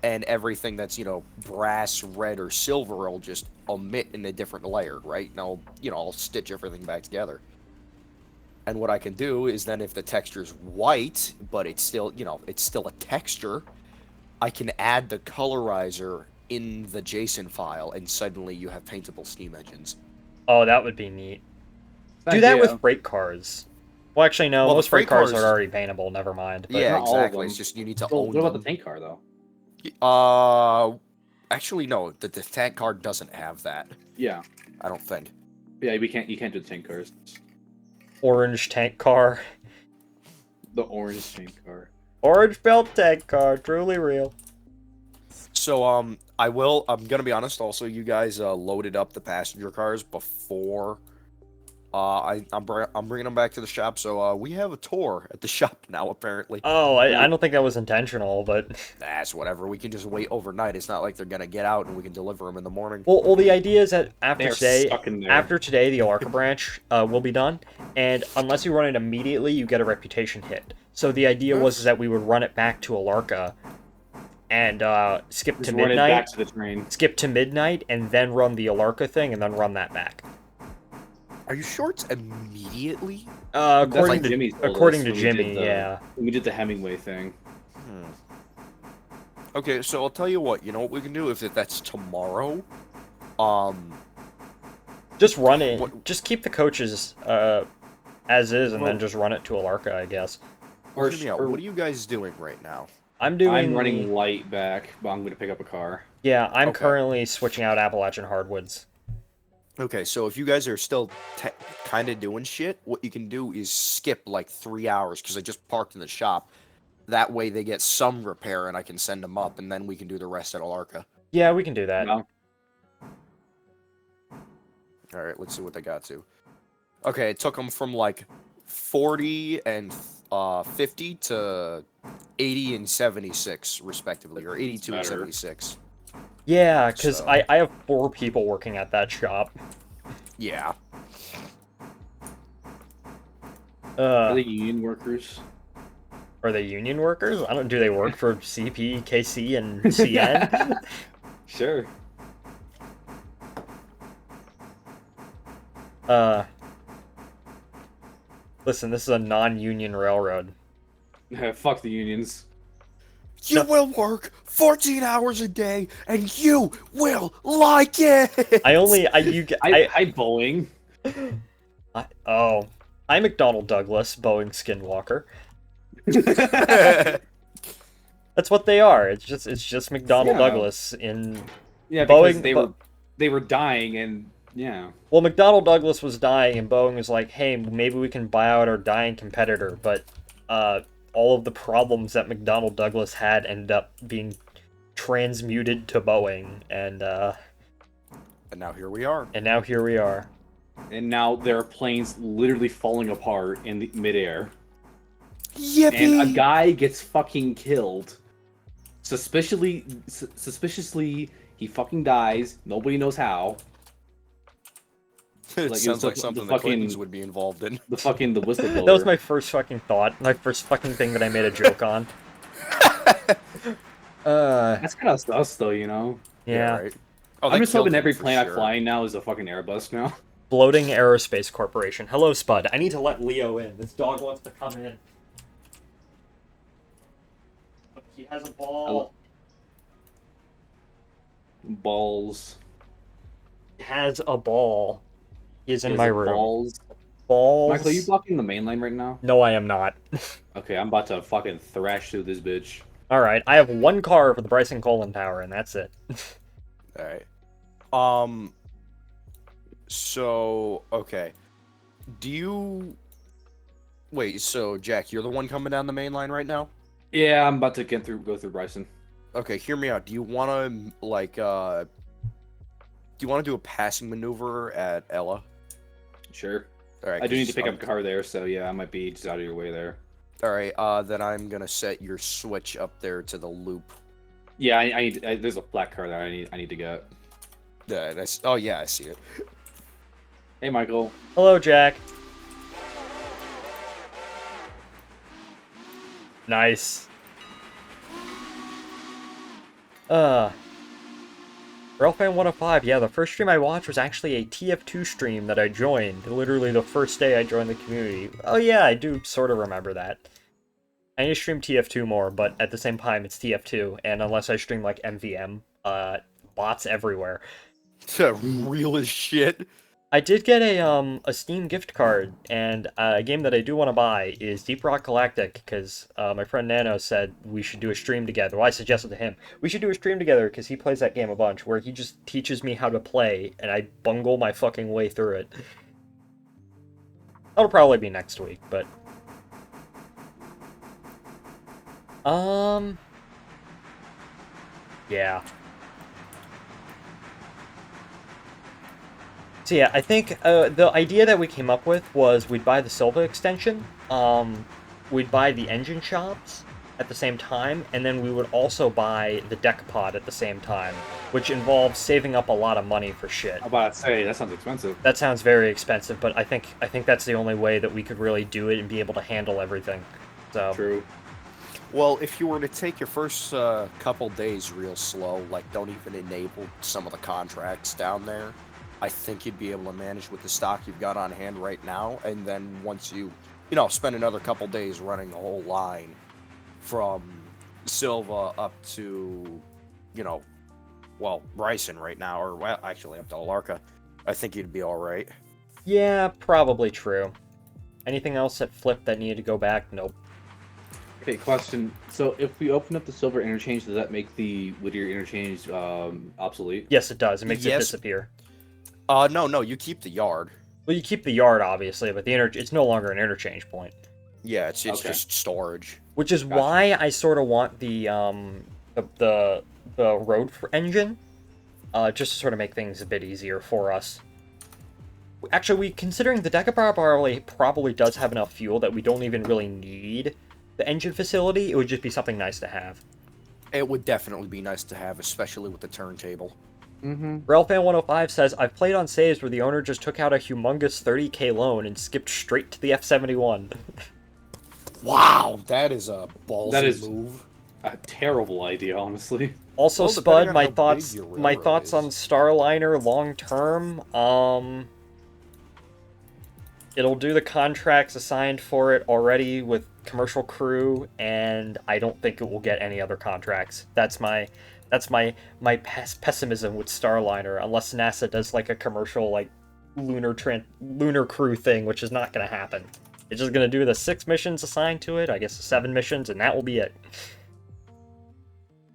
and everything that's brass, red, or silver I'll just omit in a different layer, right? Now I'll stitch everything back together. And what I can do is then if the texture's white, but it's still it's still a texture, I can add the colorizer in the JSON file, and suddenly you have paintable steam engines. Oh, that would be neat. Do that with freight cars. Well, actually, no. Well, most the freight freight cars cars- are already paintable. Never mind. But Yeah, not all of exactly. them. It's just you need to So own what about the them. tank car though? Actually, no. The tank car doesn't have that. Yeah. I don't think. Yeah, you can't do the tank cars. Orange tank car. The orange tank car. Orange belt tank car. Truly real. So, I'm gonna be honest. Also, you guys loaded up the passenger cars before. I'm bringing them back to the shop. So, we have a tour at the shop now. Apparently. Oh, I don't think that was intentional, but... That's whatever. We can just wait overnight. It's not like they're gonna get out and we can deliver them in the morning. Well, the idea is that after They're today, stuck in there. the Alarka branch will be done, and unless you run it immediately, you get a reputation hit. So the idea was that we would run it back to Alarka, and skip Just to run it back midnight, to the train. skip to midnight, and then run the Alarka thing, and then run that back. Are you sure it's immediately? According to Jimmy's told according us to when we did Jimmy, the- yeah. We did the Hemingway thing. Okay, so I'll tell you what. You know what we can do if that's tomorrow. Just run it. What- Just keep the coaches as is, and then Well- just run it to Alarka, I guess. Or, Hear me out. What are you guys doing right now? I'm doing. I'm running light back, but I'm going to pick up a car. Yeah, I'm Okay. currently switching out Appalachian hardwoods. Okay, so if you guys are still kind of doing shit, what you can do is skip like 3 hours because I just parked in the shop. That way they get some repair and I can send them up, and then we can do the rest at Alarka. Yeah, we can do that. No? All right, let's see what they got to. Okay, it took them from like 40 and 50 to 80 and 76 respectively, or 82 and Better. 76. Yeah, because So- I have 4 people working at that shop. Yeah. Are they union workers? Are they union workers? I don't. Do they work for CP, KC, and CN? Sure. Listen, this is a non-union railroad. Fuck the unions. You will work 14 hours a day, and you will like it. I Hi, Boeing. I'm McDonnell Douglas, Boeing Skinwalker. That's what they are. It's just McDonnell Yeah. Douglas in Yeah, because Boeing. they were dying, and yeah. Well, McDonnell Douglas was dying, and Boeing was like, "Hey, maybe we can buy out our dying competitor." But all of the problems that McDonnell Douglas had ended up being transmuted to Boeing, and now here we are. And now here we are. And now there are planes literally falling apart in the midair. Yippee! And a guy gets fucking killed. Suspiciously, he fucking dies. Nobody knows how. It Like, sounds like the something the fucking- Clintons would be involved in. The whistleblower. That was my first fucking thought. My first fucking thing that I made a joke on. That's kind of sus, though, you know? Yeah. Right. Oh, I'm they just killed hoping him every for plane sure. I fly now is a fucking Airbus now. Floating Aerospace Corporation. Hello, Spud. I need to let Leo in. This dog wants to come in. He has a ball. Balls. He has a ball. He is in Is my it room. Balls. Balls. Michael, are you blocking the main line right now? No, I am not. Okay, I'm about to fucking thrash through this bitch. Alright, I have one car for the Bryson Colin Tower, and that's it. Alright. So, okay. Do you... Wait, so, Jack, you're the one coming down the main line right now? Yeah, I'm about to go through Bryson. Okay, hear me out. Do you want to, like, do you want to do a passing maneuver at Ella? Sure. Alright. I do need to pick up a car there, so yeah, I might be just out of your way there. Alright, then I'm gonna set your switch up there to the loop. Yeah, I need. There's a black car that I need to get. Yeah, oh yeah, I see it. Hey, Michael. Hello, Jack. Nice. Railfan105, yeah, the first stream I watched was actually a TF2 stream that I joined, literally the first day I joined the community. Oh yeah, I do sort of remember that. I need to stream TF2 more, but at the same time, it's TF2, and unless I stream, like, MVM, bots everywhere. Real as shit. I did get a Steam gift card, and a game that I do want to buy is Deep Rock Galactic, because my friend Nano said we should do a stream together. Well, I suggested to him, we should do a stream together, because he plays that game a bunch, where he just teaches me how to play, and I bungle my fucking way through it. That'll probably be next week, but... Yeah. So yeah, I think the idea that we came up with was we'd buy the Silva extension, we'd buy the engine shops at the same time, and then we would also buy the deck pod at the same time, which involves saving up a lot of money for shit. I'm about to say that sounds expensive. That sounds very expensive, but I think that's the only way that we could really do it and be able to handle everything. So True. Well, if you were to take your first couple days real slow, like don't even enable some of the contracts down there, I think you'd be able to manage with the stock you've got on hand right now, and then once you spend another couple days running the whole line from Silva up to, Bryson right now, or well, actually up to Alarka, I think you'd be all right. yeah, probably true. Anything else that flipped that needed to go back? Nope. Okay, question. So if we open up the silver interchange, does that make the Whittier interchange obsolete? Yes, it does. It makes it Yes. disappear. No, you keep the yard. Well, you keep the yard, obviously, but it's no longer an interchange point. Yeah, it's Okay. just storage. Which is Gotcha. why I sort of want the road engine, just to sort of make things a bit easier for us. Actually, considering the Deca probably does have enough fuel that we don't even really need the engine facility, it would just be something nice to have. It would definitely be nice to have, especially with the turntable. Mm-hmm. Railfan105 says, I've played on saves where the owner just took out a humongous 30k loan and skipped straight to the F-71. Wow, that is a ballsy That is- move. A terrible idea, honestly. Also, Well, depending Spud, on my how big thoughts your my railroad thoughts is. on Starliner long term, it'll do the contracts assigned for it already with commercial crew, and I don't think it will get any other contracts. That's my pessimism with Starliner, unless NASA does like a commercial lunar crew thing, which is not gonna happen. It's just gonna do the 6 missions assigned to it, I guess 7 missions, and that will be it.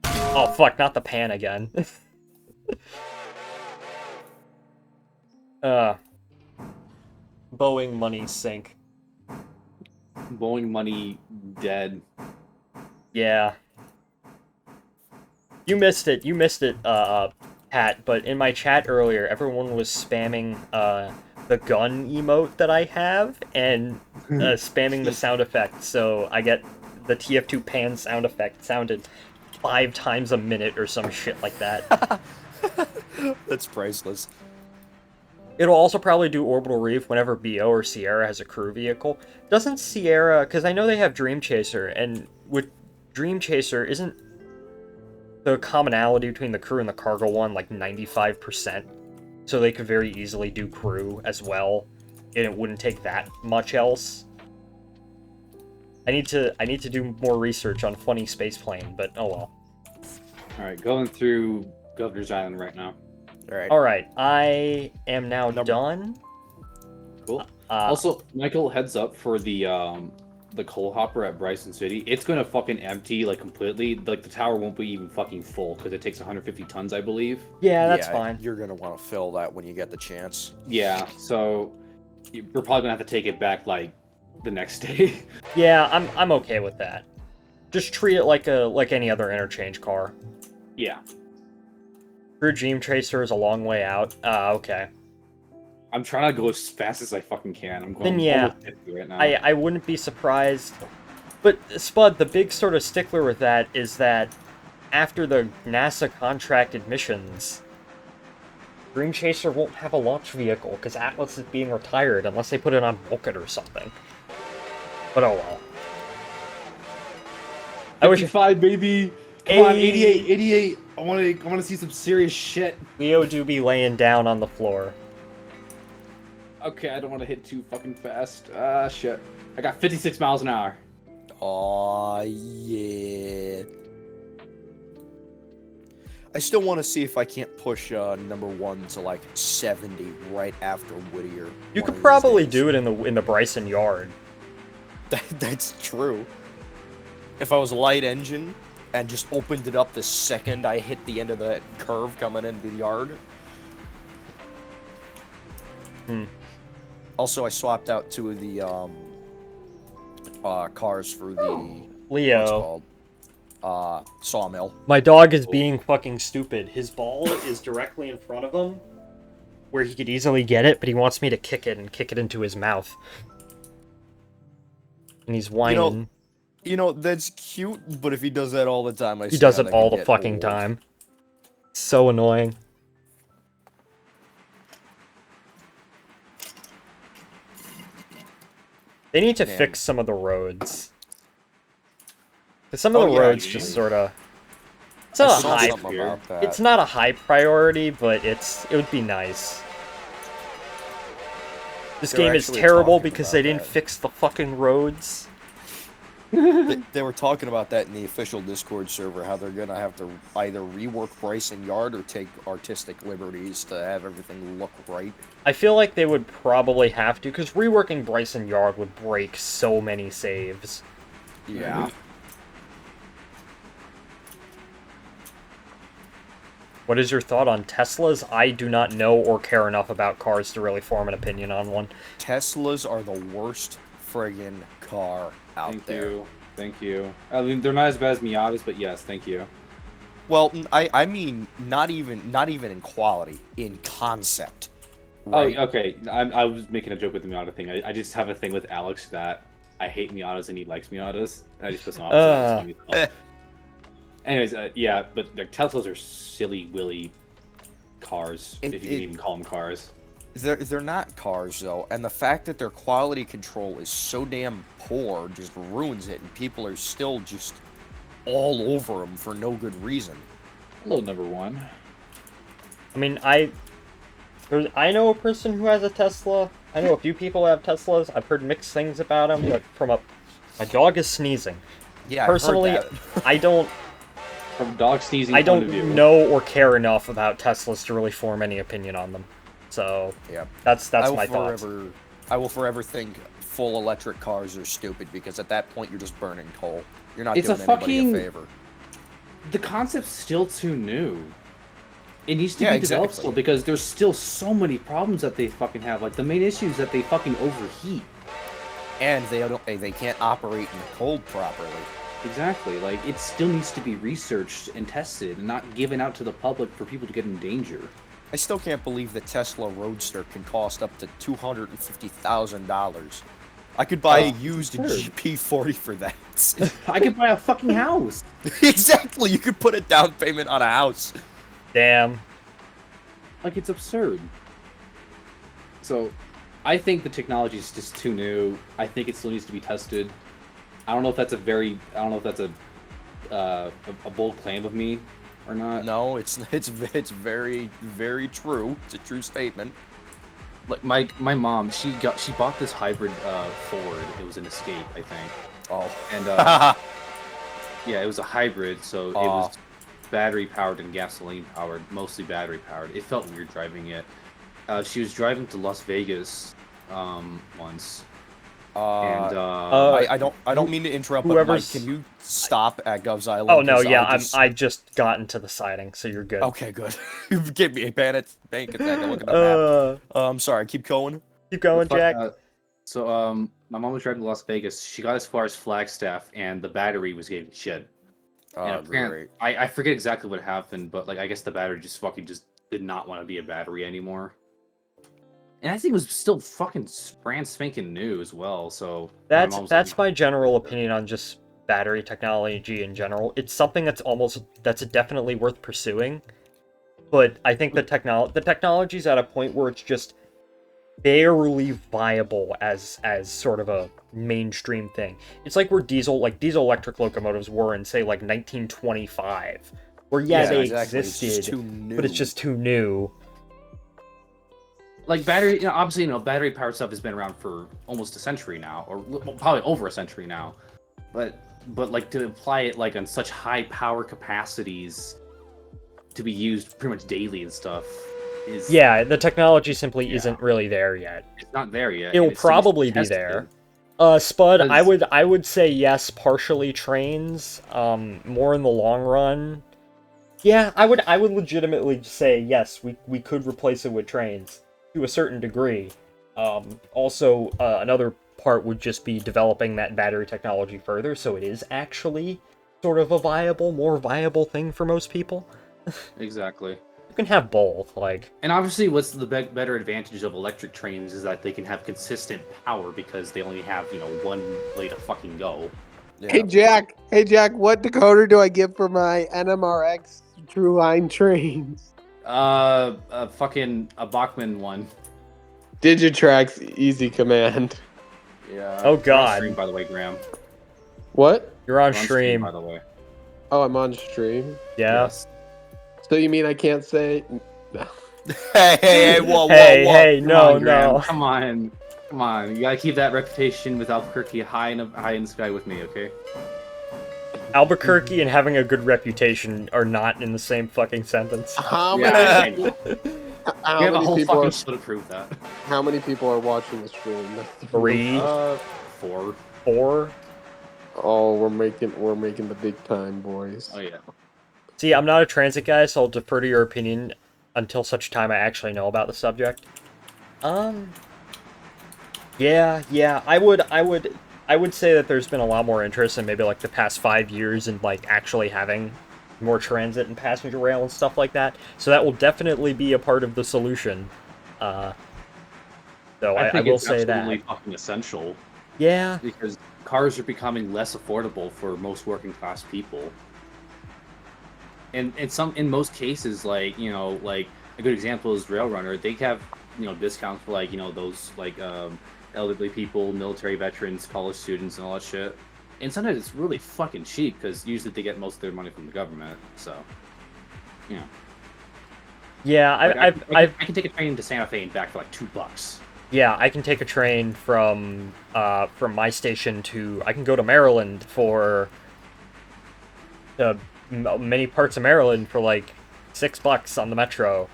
Oh fuck, not the pan again. Boeing money sink. Boeing money dead. Yeah. You missed it, Pat, but in my chat earlier, everyone was spamming, the gun emote that I have, and, spamming the sound effect, so I get the TF2 pan sound effect sounded 5 times a minute or some shit like that. That's priceless. It'll also probably do Orbital Reef whenever BO or Sierra has a crew vehicle. Doesn't Sierra, because I know they have Dream Chaser, and with Dream Chaser, isn't the commonality between the crew and the cargo one like 95%? So they could very easily do crew as well, and it wouldn't take that much else. I need to do more research on Funny Spaceplane, but oh well. Alright, going through Governor's Island right now. Alright, I am now done. Cool. Also, Michael, heads up for the coal hopper at Bryson City. It's gonna fucking empty like completely. Like the tower won't be even fucking full because it takes 150 tons, I believe. Yeah, that's fine. You're gonna want to fill that when you get the chance. Yeah, so we're probably gonna have to take it back like the next day. Yeah, I'm okay with that. Just treat it like any other interchange car. Yeah. Crew Dream Tracer is a long way out. Okay. I'm trying to go as fast as I fucking can. I'm going Then yeah, almost 50 right now. I wouldn't be surprised. But Spud, the big sort of stickler with that is that after the NASA contracted missions, Dream Chaser won't have a launch vehicle because Atlas is being retired unless they put it on Vulcan or something. But oh well. I wish 55, baby. Come on, 88. I want to see some serious shit. Leo do be laying down on the floor. Okay, I don't want to hit too fucking fast. Shit. I got 56 miles an hour. Aw, yeah. I still want to see if I can't push number 1 to like 70 right after Whittier. You could probably do it in the Bryson yard. That's true. If I was light engine and just opened it up the second I hit the end of that curve coming into the yard. Also, I swapped out 2 of the cars for the Leo. Sawmill. My dog is being fucking stupid. His ball is directly in front of him, where he could easily get it, but he wants me to kick it and kick it into his mouth. And he's whining. You know, that's cute, but if he does that all the time, He does it all the fucking time. So annoying. They need to fix some of the roads. 'Cause some of the roads just sort of... It's not a high... It's not a high priority, but it would be nice. This game is terrible because they didn't fix the fucking roads. They were talking about that in the official Discord server, how they're gonna have to either rework Bryson Yard or take artistic liberties to have everything look right. I feel like they would probably have to, because reworking Bryson Yard would break so many saves. Yeah. What is your thought on Teslas? I do not know or care enough about cars to really form an opinion on one. Teslas are the worst friggin' car out there. Thank you. I mean, they're not as bad as Miatas, but yes, thank you. Well, I mean, not even in quality, in concept. Right? Oh, okay. I was making a joke with the Miata thing. I just have a thing with Alex that I hate Miatas and he likes Miatas. And I just piss him off. Anyways, yeah, but like, Teslas are silly willy cars, if you can even call them cars. They're not cars, though, and the fact that their quality control is so damn poor just ruins it, and people are still just all over them for no good reason. Hello, number 1. I mean, I know a person who has a Tesla. I know a few people who have Teslas. I've heard mixed things about them, but my dog is sneezing. Yeah, personally, I don't... From dog sneezing I don't know or care enough about Teslas to really form any opinion on them. So Yeah. that's my thoughts. I will forever think full electric cars are stupid because at that point you're just burning coal. You're not It's doing a anybody fucking- a favor. The concept's still too new. It needs to Yeah, be developed exactly. still because there's still so many problems that they fucking have. Like the main issue is that they fucking overheat. And they can't operate in the cold properly. Exactly. Like it still needs to be researched and tested and not given out to the public for people to get in danger. I still can't believe the Tesla Roadster can cost up to $250,000. I could buy a used absurd. GP40 for that. I could buy a fucking house. Exactly, you could put a down payment on a house. Damn. Like it's absurd. So, I think the technology is just too new. I think it still needs to be tested. I don't know if that's a bold claim of me or not. No, it's very, very true. It's a true statement. Like my mom, she bought this hybrid Ford. It was an Escape, I think. Oh. And yeah, it was a hybrid, so it was battery powered and gasoline powered, mostly battery powered. It felt weird driving it. She was driving to Las Vegas once. And I don't mean to interrupt, but Mike, whoever's- can you stop at Gov's Island? Oh no, 'Cause yeah, I just got into the siding, so you're good. Okay, good. You gave me a panic attack. Look at the map. I'm sorry. Keep going. Keep going, Jack. So my mom was driving to Las Vegas. She got as far as Flagstaff, and the battery was getting shit. And Oh, apparently- great. I forget exactly what happened, but like I guess the battery just did not want to be a battery anymore. And I think it was still fucking brand spanking new as well. So my mom was That's like, my general opinion on just battery technology in general. It's something that's definitely worth pursuing. But I think the technology's at a point where it's just barely viable as sort of a mainstream thing. It's like where diesel electric locomotives were in say like 1925, where they exactly. It's just existed, too new. but it's just too new. like battery, obviously, battery powered stuff has been around for almost a century now, or probably over a century now. But like to apply it like on such high power capacities to be used pretty much daily and stuff is The technology simply isn't really there yet. it's not there yet. It will and it still needs to probably be tested. there. Spud, I Because- would say yes, partially trains. More in the long run. Yeah, I would legitimately say yes. We could replace it with trains to a certain degree. Also, another part would just be developing that battery technology further, so it is actually sort of a more viable thing for most people. Exactly. You can have both, like. And obviously, what's the better advantage of electric trains is that they can have consistent power because they only have one way to fucking go. Yeah. Hey Jack, what decoder do I get for my NMRX True Line trains? Fucking a Bachmann one. Digitrax Easy Command. Yeah. Oh, We're on God. stream, by the way, Graham. What? You're on We're stream. by the way. Oh, I'm on stream. Yeah. Yes. So you mean I can't say? Hey, whoa, whoa, Hey, whoa. hey, Come no, on, Graham, no. Come on. You gotta keep that reputation with Albuquerque high in the sky with me, okay? Albuquerque and having a good reputation are not in the same fucking sentence. How Yeah, many? I know. How We have a many whole people fucking are? show to prove that. How many people are watching the stream? 3, 4. 4. Oh, we're making the big time, boys. Oh yeah. See, I'm not a transit guy, so I'll defer to your opinion until such time I actually know about the subject. Yeah, I would say that there's been a lot more interest in maybe like the past 5 years in like actually having more transit and passenger rail and stuff like that. So that will definitely be a part of the solution. So I think will it's say that. absolutely fucking essential Yeah, because cars are becoming less affordable for most working class people. And in most cases, like like a good example is Railrunner. They have discounts for like those like elderly people, military veterans, college students, and all that shit. And sometimes it's really fucking cheap because usually they get most of their money from the government. So, yeah, like, I can take a train to Santa Fe and back for like $2. yeah, I can take a train from my station to. I can go to Maryland for many parts of Maryland for like $6 on the metro.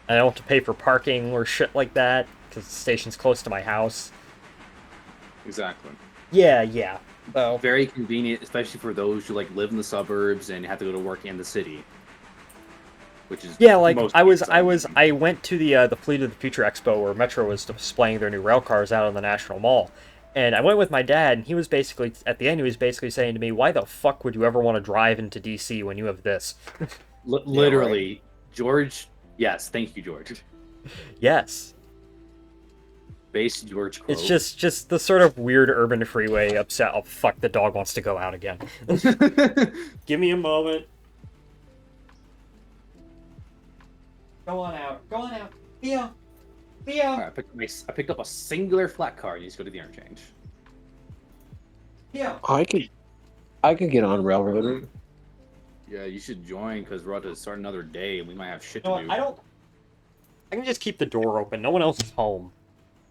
I don't have to pay for parking or shit like that because the station's close to my house. Exactly. Yeah. So Very convenient, especially for those who like live in the suburbs and have to go to work in the city. Which is yeah, like most I people. went to the Fleet of the Future Expo where Metro was displaying their new rail cars out on the National Mall. And I went with my dad, and he was basically, at the end, he was basically saying to me, why the fuck would you ever want to drive into DC when you have this? Literally, George. Yes, thank you, George. Yes. Base George quote. It's just the sort of weird urban freeway upset, oh fuck, the dog wants to go out again. Give me a moment. Go on out. Theo. All right, I picked up a singular flat car. You just go to the interchange. Theo. I could get on Railroader. Yeah, you should join because we're about to start another day and we might have shit You know to what, do. I can just keep the door open. No one else is home.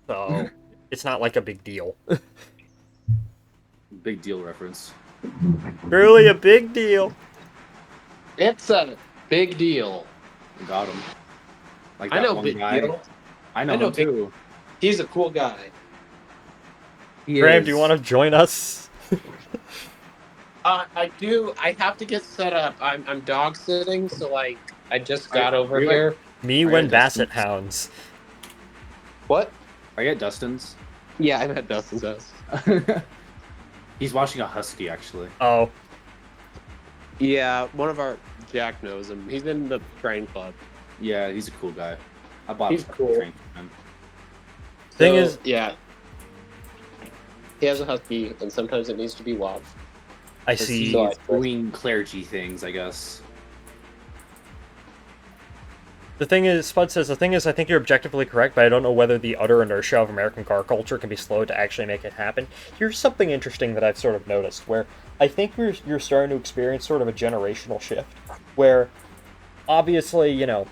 So, it's not like a big deal. Big deal reference. Really a big deal. It's a big deal. We got him. Like I that know one Big guy. Deal. I know I know him too. He's a cool guy. He Graham, is. do you want to join us? I do. I have to get set up. I'm dog sitting, so like I just got over are you at- here. Me Are when you at Basset Dustin's? Hounds. What? Are you at Dustin's? Yeah, I'm at Dustin's house. He's watching a husky, actually. Oh, Yeah, one of our Jack knows him. He's in the train club. Yeah, he's a cool guy. I bought He's a cool. train from him. Thing So, is- yeah, he has a husky, and sometimes it needs to be walked. I Because see. he's So doing clergy things, I guess. The thing is, Spud says, I think you're objectively correct, but I don't know whether the utter inertia of American car culture can be slowed to actually make it happen. Here's something interesting that I've sort of noticed, where I think you're starting to experience sort of a generational shift, where obviously, you know,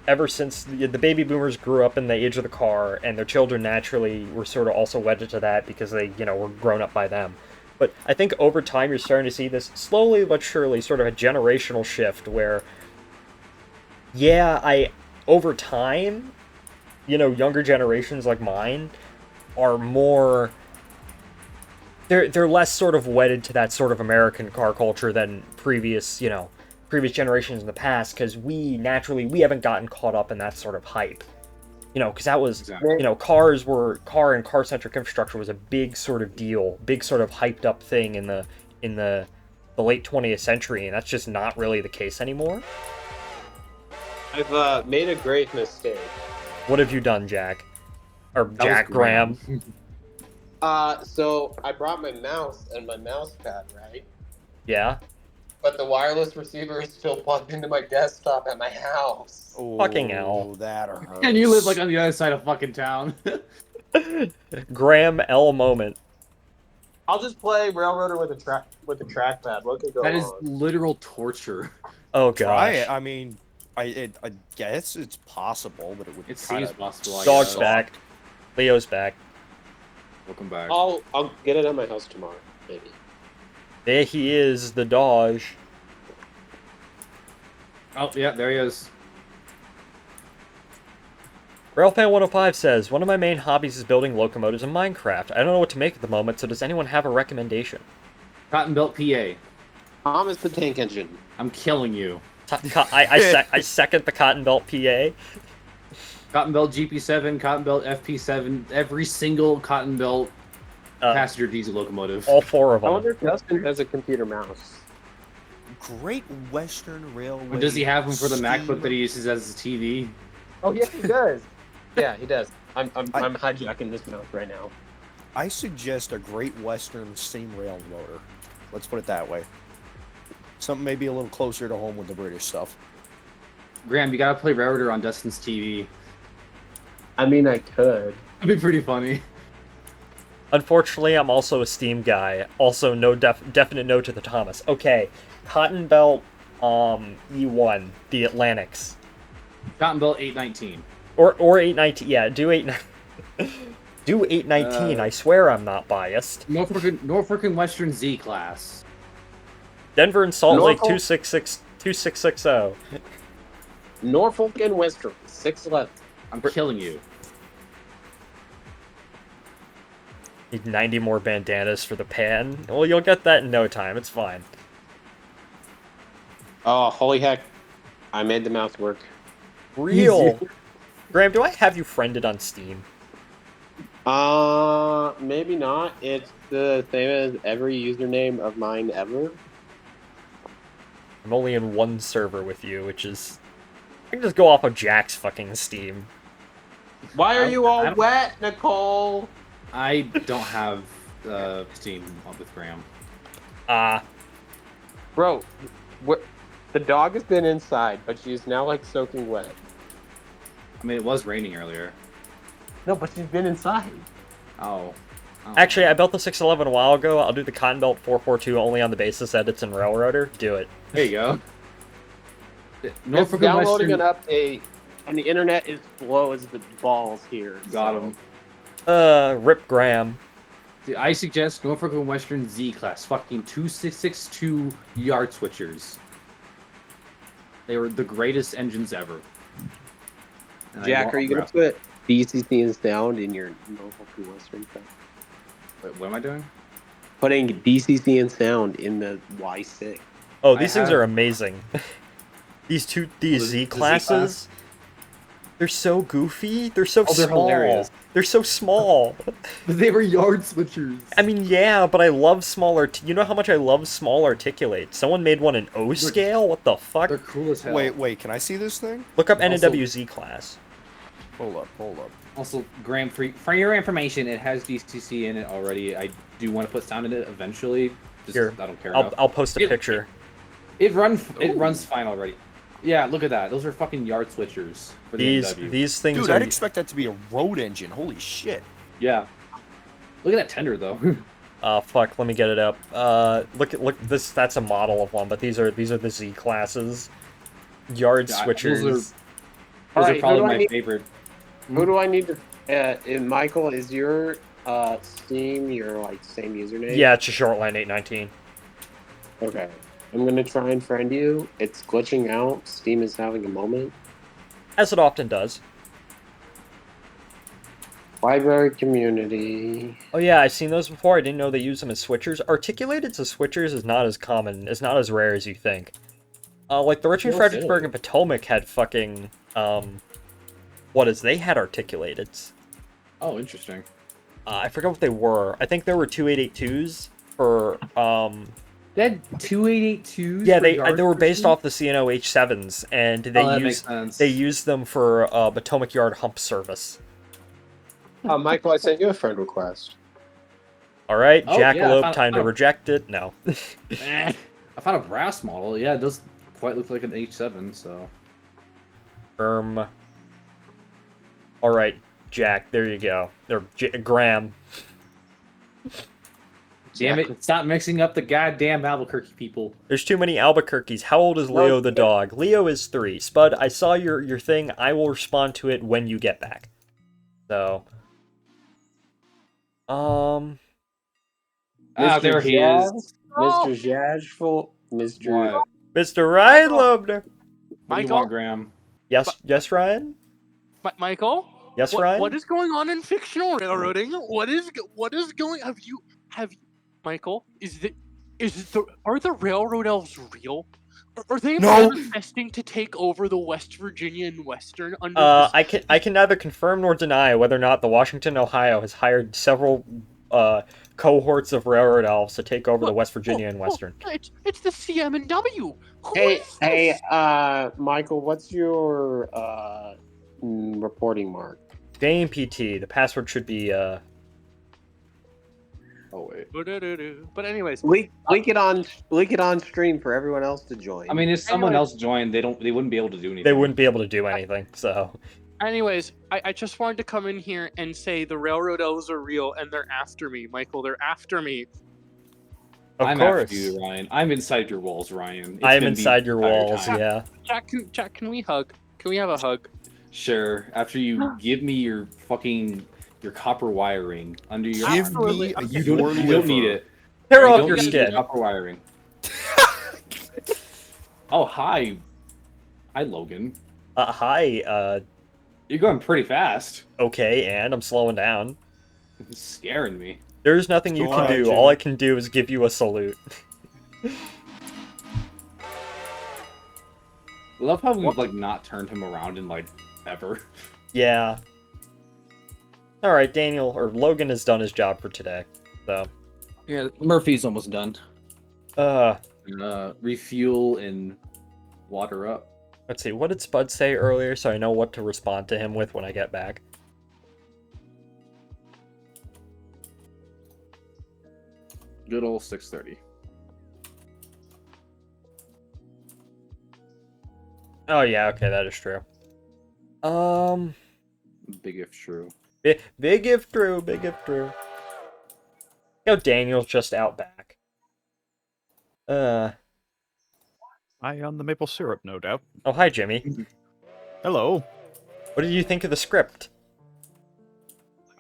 ever since the baby boomers grew up in the age of the car, and their children naturally were sort of also wedded to that because they, you know, were grown up by them. But I think over time you're starting to see this slowly but surely sort of a generational shift where, yeah, over time, you know, younger generations like mine are more, they're less sort of wedded to that sort of American car culture than previous generations in the past, because we haven't gotten caught up in that sort of hype. You know, because that was, Exactly. you know, car and car-centric infrastructure was a big sort of deal, big sort of hyped up thing in the late 20th century, and that's just not really the case anymore. I've made a great mistake. What have you done, Jack? Or That was Jack Graham? So I brought my mouse and my mouse pad, right? Yeah? But the wireless receiver is still plugged into my desktop at my house. Fucking hell. Oh, that hurts. And you live like on the other side of fucking town. Graham L. moment. I'll just play Railroader with a trackpad. What could go That is wrong? literal torture. Oh, Try gosh. it. I mean, I guess it's possible, but it would It kinda seems possible. I Dog's guess. back. Leo's back. Welcome back. I'll get it at my house tomorrow, maybe. There he is, the dog. Oh, yeah, there he is. Railfan105 says, one of my main hobbies is building locomotives in Minecraft. I don't know what to make at the moment, so does anyone have a recommendation? Cotton Belt, PA. Tom is the tank engine. I'm killing you. I second the Cotton Belt PA. Cotton Belt GP7, Cotton Belt FP7, every single Cotton Belt passenger diesel locomotive. All four of I them. wonder if Dustin has a computer mouse. Great Western Railway. Or does he have one for the steam- MacBook that he uses as his TV? Oh yeah, he does. Yeah, he does. I'm hijacking this mouse right now. I suggest a Great Western steam rail motor. Let's put it that way. Something maybe a little closer to home with the British stuff. Graham, you gotta play Railroader on Dustin's TV. I mean, I could. That'd be pretty funny. Unfortunately, I'm also a Steam guy. Also, no definite no to the Thomas. Okay, Cotton Belt E1, the Atlantics. Cotton Belt 819. Or 819, yeah, do 819. Do 819, I swear I'm not biased. Norfolk and Western Z class. Denver and Salt Lake Norfolk- 2660. Norfolk and Western, 611. I'm killing you. Need 90 more bandanas for the pan. Well, you'll get that in no time. It's fine. Oh, holy heck. I made the mouse work. Real. Graham, do I have you friended on Steam? Maybe not. It's the same as every username of mine ever. I'm only in one server with you, which is... I can just go off of Jack's fucking Steam. Why are you all I don't- wet, Nicole? I don't have Steam with Graham. Bro, the dog has been inside, but she's now like soaking wet. I mean, it was raining earlier. No, but she's been inside. Oh. Actually, I built the 611 a while ago. I'll do the Cotton Belt 442 only on the basis that it's in Railroader. Do it. There you go. It's Norfolk and downloading Western. an update, and the internet is slow as the balls here. Got so- him. Rip Graham. I suggest Norfolk and Western Z-Class, fucking 2662 yard switchers. They were the greatest engines ever. And I Jack, want are you going to put BCC and sound in your Norfolk and Western stuff? Wait, what am I doing? Putting BCC and sound in the Y6. Oh, these things have- are amazing. these The Z Z-Class? classes, they're so goofy. They're so they're small. hilarious. They're so small. But they were yard switchers. I mean, yeah, but I love small you know how much I love small articulate? Someone made one in O scale? What the fuck? They're cool as hell. Wait, can I see this thing? Look up Also- NWZ class. Hold up. Also, Graham, for your information, it has DCC in it already. I do want to put sound in it eventually. Just, Here, I don't care enough. I'll post a picture. It runs fine already. Yeah, look at that. Those are fucking yard switchers for the NW. These things Dude, are... I'd expect that to be a road engine. Holy shit. Yeah. Look at that tender though. fuck, let me get it up. Look, that's a model of one, but these are the Z classes. Yard Yeah, switchers. Those Alright, are who probably do I my need- favorite. Who do I need to... Michael, is your Steam your like same username? Yeah, it's a shortline 819. Okay. I'm going to try and friend you. It's glitching out. Steam is having a moment. As it often does. Library community. Oh yeah, I've seen those before. I didn't know they use them as switchers. Articulated to switchers is not as common, is not as rare as you think. Like the Richmond, No Fredericksburg, kidding. and Potomac had fucking, they had articulateds. Oh, interesting. I forgot what they were. I think there were 2882s for, They had 2882s. yeah, for they yard were based switching? off the CNO H7s, and Oh, that makes sense. they used them for Potomac Yard hump service. Michael, I sent you a friend request. All right, Oh, yeah, I Jackalope, found- time to oh. reject it. No. I found a brass model. Yeah, it does quite look like an H7. So All right, Jack. There you go. Or Graham. damn it! Stop mixing up the goddamn Albuquerque people. There's too many Albuquerques. How old is Leo the dog? Leo is 3. Spud, I saw your thing. I will respond to it when you get back. So, There he is. Mr. Jashful. Mr. What? Mr. Ryan Lobner. What do you Michael? want, Graham? Yes, Ryan. Michael? Yes, What- Ryan. What is going on in fictional railroading? What is going? Have you? Michael? Are the railroad elves real? Are they No. manifesting to take over the West Virginia and Western under? this- I can neither confirm nor deny whether or not the Washington, Ohio has hired several cohorts of railroad elves to take over the West Virginia and Western. It's the CM&W. Who Hey, is this? Michael, what's your reporting mark? JNPT. The password should be Oh wait. But anyways, Leak it on stream for everyone else to join. I mean, if someone Anyways. else joined, they wouldn't be able to do anything. they wouldn't be able to do anything. So I just wanted to come in here and say the railroad elves are real and they're after me, Michael. They're after me. of I'm course after you, Ryan. I'm inside your walls, Ryan. It's I am been the inside your entire walls. time. Yeah. Jack, can we hug? Can we have a hug? Sure. After you give me your copper wiring under your Give Absolutely. me a you your don't need liver. it. Tear You off don't your need skin. Copper wiring. Oh hi. Hi, Logan. Hi, You're going pretty fast. okay, and I'm slowing down. It's scaring me. There's nothing you Go can on, do. Jimmy. All I can do is give you a salute. I love how we've like not turned him around in like ever. Yeah. Alright, Daniel, or Logan has done his job for today. So, Yeah, Murphy's almost done. uh, Refuel and water up. let's see, what did Spud say earlier so I know what to respond to him with when I get back? Good old 6:30. Oh yeah, okay, that is true. Big if true. Big if true, big if true. Yo, Daniel's just out back. I on the maple syrup, no doubt. Oh, hi, Jimmy. Hello. What did you think of the script?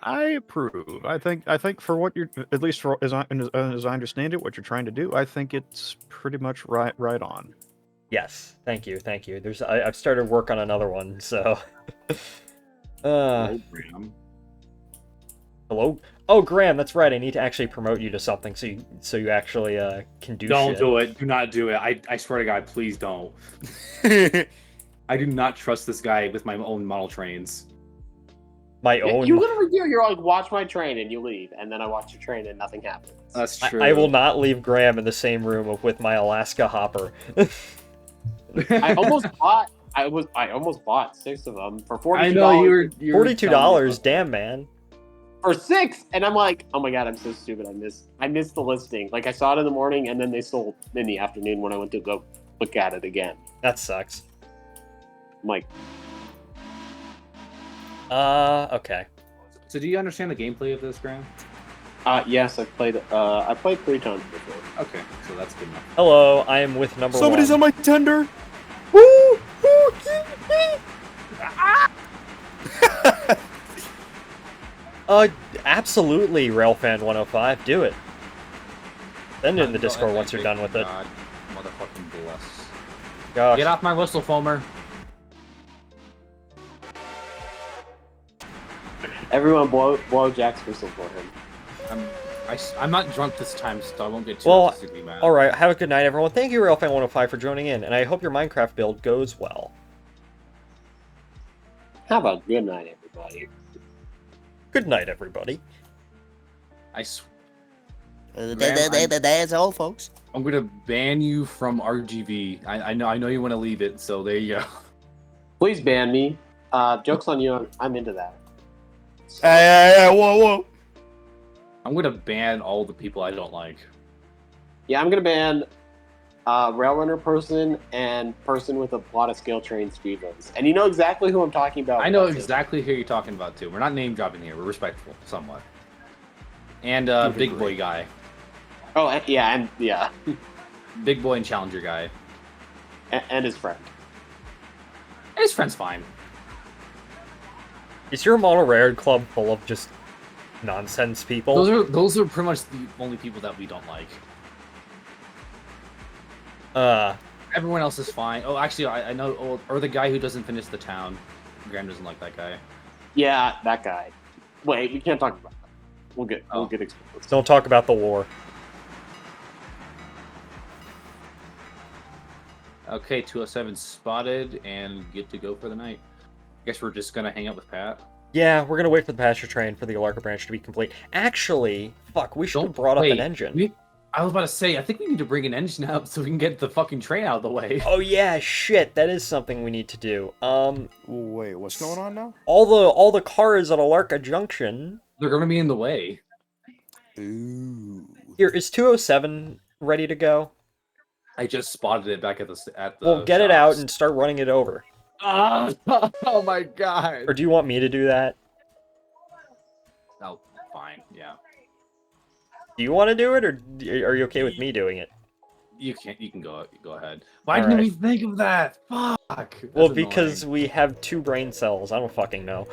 I approve. I think for what you're, at least for as I understand it, what you're trying to do, I think it's pretty much right on. Yes, thank you, thank you. I've started work on another one, so. Graham. Hello? Oh, Graham, that's right. I need to actually promote you to something so you actually can do Don't shit. do it. Do not do it. I swear to God, please don't. I do not trust this guy with my own model trains. My own. You literally do. You're like, watch my train, and you leave, and then I watch your train, and nothing happens. That's true. I will not leave Graham in the same room with my Alaska hopper. I almost bought. I almost bought 6 of them for $42. I know you're $42. Damn, man. For 6, and I'm like, oh my God, I'm so stupid. I missed the listing. Like I saw it in the morning, and then they sold in the afternoon when I went to go look at it again. That sucks. I'm like, Okay. So do you understand the gameplay of this, Graham? yes, I've played. I played 3 times before. Okay, so that's good enough. Hello, I am with number Somebody's on one. my tender. Woo! Absolutely, Railfan105, do it. Send it in the Discord once you're done with it. God, motherfucking bless. Gosh. Get off my whistle, Foamer. Everyone, blow Jack's whistle for him. I'm not drunk this time, so I won't get too Well, artistically mad. alright, have a good night, everyone. Thank you, Railfan105, for joining in, and I hope your Minecraft build goes well. Have a good night, everybody. Good night, everybody. That's all, folks. I'm gonna ban you from RGV. I know you want to leave it, so there you go. Please ban me. Joke's on you. I'm into that. Hey, whoa. I'm gonna ban all the people I don't like. Yeah, I'm gonna ban Railrunner person and person with a lot of scale train speedruns. And you know exactly who I'm talking about. I know exactly who you're talking about too. We're not name dropping here. We're respectful, somewhat. And big boy guy, Oh, and big boy and challenger guy, and his friend. his friend's fine. Is your model rare club full of just nonsense people? Those are pretty much the only people that we don't like. Everyone else is fine. Oh, actually, I know. Or the guy who doesn't finish the town. Graham doesn't like that guy. Yeah, that guy. Wait, we can't talk about that. We'll get exposed. Don't talk about the war. Okay, 207 spotted and good to go for the night. Guess we're just gonna hang out with Pat. Yeah, we're gonna wait for the pasture train for the Alarka branch to be complete. Actually, fuck, we should have brought up an engine. I was about to say, I think we need to bring an engine up so we can get the fucking train out of the way. Oh yeah, shit, that is something we need to do. Wait, what's going on now? All the cars at Alarka Junction. They're gonna be in the way. Ooh. Here, is 207 ready to go? I just spotted it back at the Well, get it out and start running it over. Oh my god. Or do you want me to do that? Oh, fine, yeah. Do you want to do it, or are you okay with me doing it? You can go ahead. Why didn't we think of that? Fuck. Well, because we have 2 brain cells. I don't fucking know.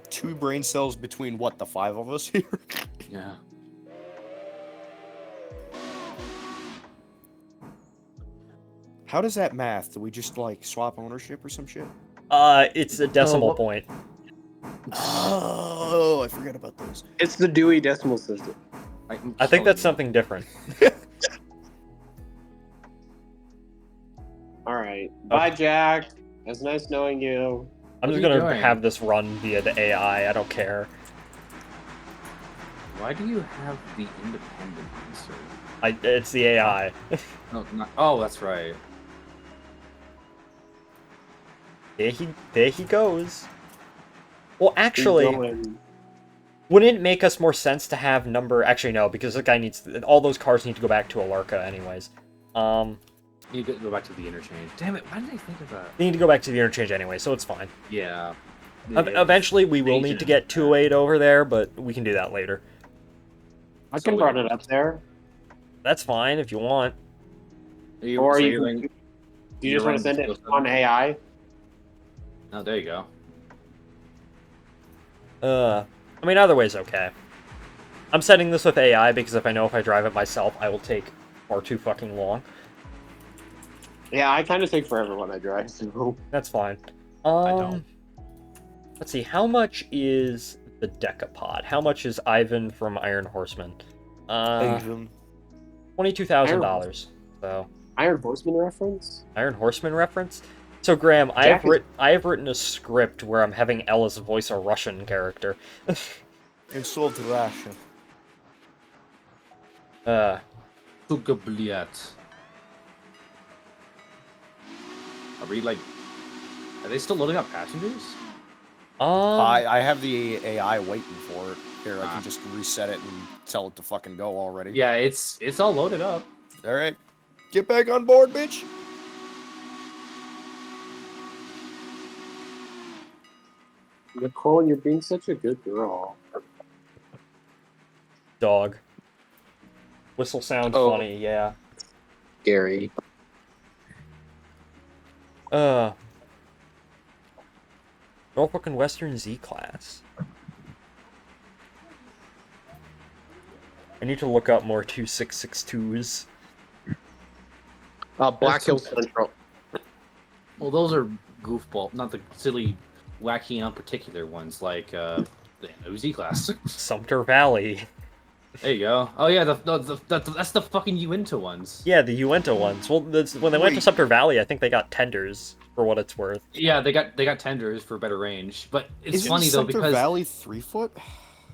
2 brain cells between what, the 5 of us here? Yeah. How does that math? Do we just like swap ownership or some shit? It's a decimal what- point. Oh, I forgot about those. It's the Dewey Decimal System. I think that's something different. All right. Bye, Jack. It's nice knowing you. I'm What just are you gonna doing? have this run via the AI. I don't care. Why do you have the independent insert? It's the AI. No, not. Oh, that's right. There he goes. Well, Keep actually, going. wouldn't it make us more sense to have number? Actually, no, because this guy needs all those cars need to go back to Alarka anyways. You go back to the interchange. Damn it! Why did I think of that? They need to go back to the interchange anyway, so it's fine. Yeah. Eventually, we will need to get 208 over there, but we can do that later. I can run it up there. That's fine if you want. Or you just want to send it on AI? Oh, there you go. I mean, either way's okay. I'm setting this with AI because if I drive it myself, I will take far too fucking long. Yeah, I kind of take forever when I drive, so... That's fine. I don't. Let's see, how much is the Decapod? How much is Ivan from Iron Horseman? $22,000. So Iron Horseman reference? Iron Horseman reference? So Graham, I have written a script where I'm having Ellis voice a Russian character. Insult Russia. Suka bliat. Are we like? Are they still loading up passengers? I have the AI waiting for it. Here, I can just reset it and tell it to fucking go already. Yeah, it's all loaded up. All right, get back on board, bitch. Nicole, you're being such a good girl. Dog. Whistle sounds Oh. funny, yeah. Gary. Norfolk and Western Z-Class. I need to look up more 2662s. Black Hill Central. Well, those are goofball, not the silly, wacky, and unparticular ones like the Z class. Sumter Valley. There you go. Oh yeah, that's the fucking Uinta ones. Yeah, the Uinta ones. Well, when they went to Sumter Valley, I think they got tenders for what it's worth. Yeah, they got tenders for better range, but it's Isn't funny though Sumter because Valley 3-foot?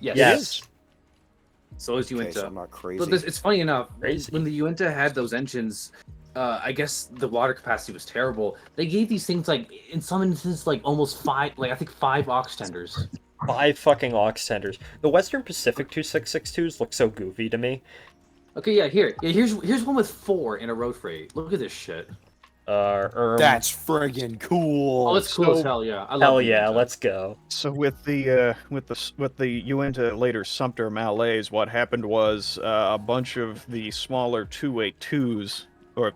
Yes. So is Okay, Uinta. so I'm not crazy. But it's funny enough. Crazy. When the Uinta had those engines, I guess the water capacity was terrible. They gave these things like in some instances like almost 5, like I think 5 aux tenders. 5 fucking aux tenders. The Western Pacific 2662s look so goofy to me. Okay, yeah, here's one with 4 in a road freight. Look at this shit. That's friggin' cool. Oh, it's cool as hell. Yeah, I love Hell the yeah, Uinta. let's go. So with the Uinta later Sumter Malays, what happened was a bunch of the smaller 282s, or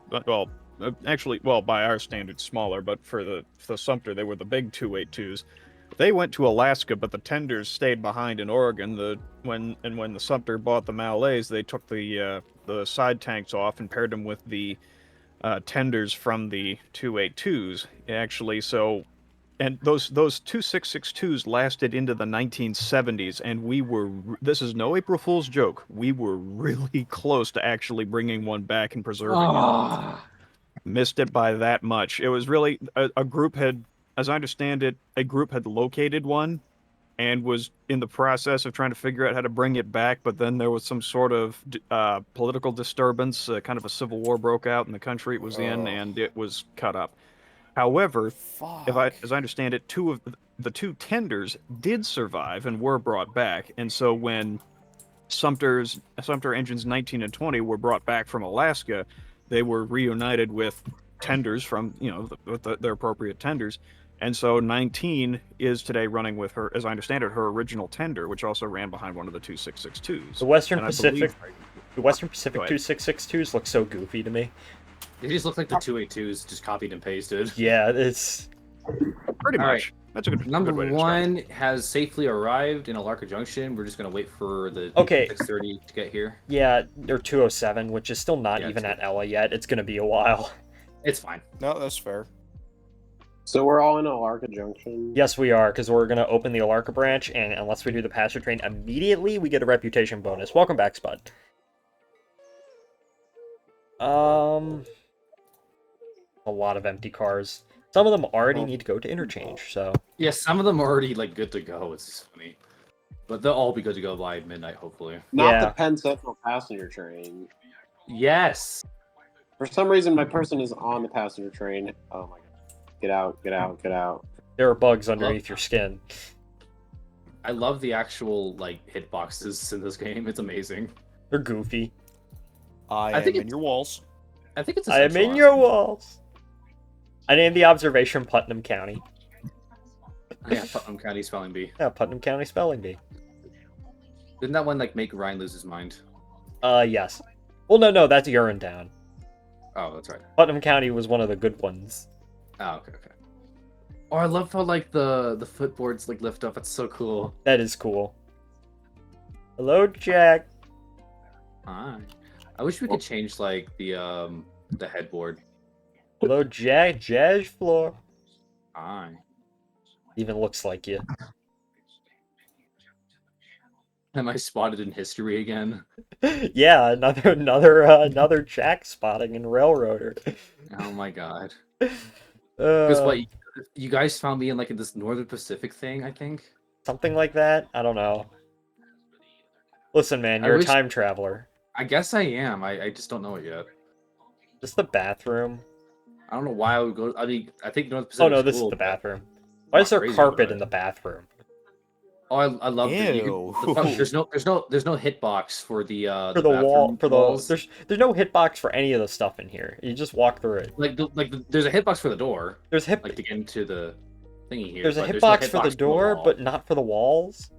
by our standards smaller, but for the Sumter they were the big 282s. They went to Alaska, but the tenders stayed behind in Oregon. When the Sumter bought the Malays, they took the side tanks off and paired them with the tenders from the 282s. Actually, and those 2662s lasted into the 1970s, and this is no April Fool's joke. We were really close to actually bringing one back and preserving it. Missed it by that much. It was really a group had. As I understand it, a group had located one and was in the process of trying to figure out how to bring it back, but then there was some sort of political disturbance, kind of a civil war broke out in the country it was in, and it was cut up. However, as I understand it, the two tenders did survive and were brought back, and so when Sumter engines 19 and 20 were brought back from Alaska, they were reunited with tenders from, their appropriate tenders. And so 19 is today running with her, as I understand it, her original tender, which also ran behind one of the 2662s. The Western And I Pacific believe- 2662s look so goofy to me. They just look like the 282s, just copied and pasted. Yeah, it's Pretty All much. That's a good Number good way to describe it. 1 has safely arrived in Alarka Junction. We're just gonna wait for the Okay. 630 to get here. yeah, or 207, which is still not Yeah, even two- at Ella yet. It's gonna be a while. It's fine. No, that's fair. So we're all in Alarka Junction. Yes, we are, because we're gonna open the Alarka branch, and unless we do the passenger train immediately, we get a reputation bonus. Welcome back, Spud. A lot of empty cars. Some of them already need to go to interchange, so... Yeah, some of them are already like good to go. It's just funny, but they'll all be good to go by midnight, hopefully. Not the Yeah. Penn Central passenger train. Yes. For some reason, my person is on the passenger train. Oh my god. Get out, get out, get out. There are bugs underneath your skin. I love the actual like hitboxes in this game. It's amazing. They're goofy. I think am in it's- your walls. I think it's. I am in your walls. I named the observation Putnam County. Yeah, Putnam County Spelling Bee. Yeah, Putnam County Spelling Bee. Didn't that one like make Ryan lose his mind? Yes. Well, no, that's Urinetown. Oh, that's right. Putnam County was one of the good ones. Oh, okay. Oh, I love how like the footboards like lift up. It's so cool. That is cool. Hello, Jack. Hi. I wish we could change like the headboard. Hello, Jack. Jazz floor. Hi. Even looks like you. Am I spotted in history again? Yeah, another Jack spotting in Railroader. Oh my god. Because what you guys found me in like in this Northern Pacific thing, I think. Something like that? I don't know. Listen, man, I you're wish- a time traveler. I guess I am. I just don't know it yet. Just the bathroom. I don't know why I would go. I mean, I think North Oh Pacific. no, this is the bathroom. Why is there crazy carpet about in the bathroom? Oh, I love that. Ew. There's no hitbox for the For the wall, bathroom for the walls. there's no hitbox for any of the stuff in here. You just walk through it. There's a hitbox for the door, There's like to get into the thingy here. there's a but hitbox no for the the door, wall. but not for the walls.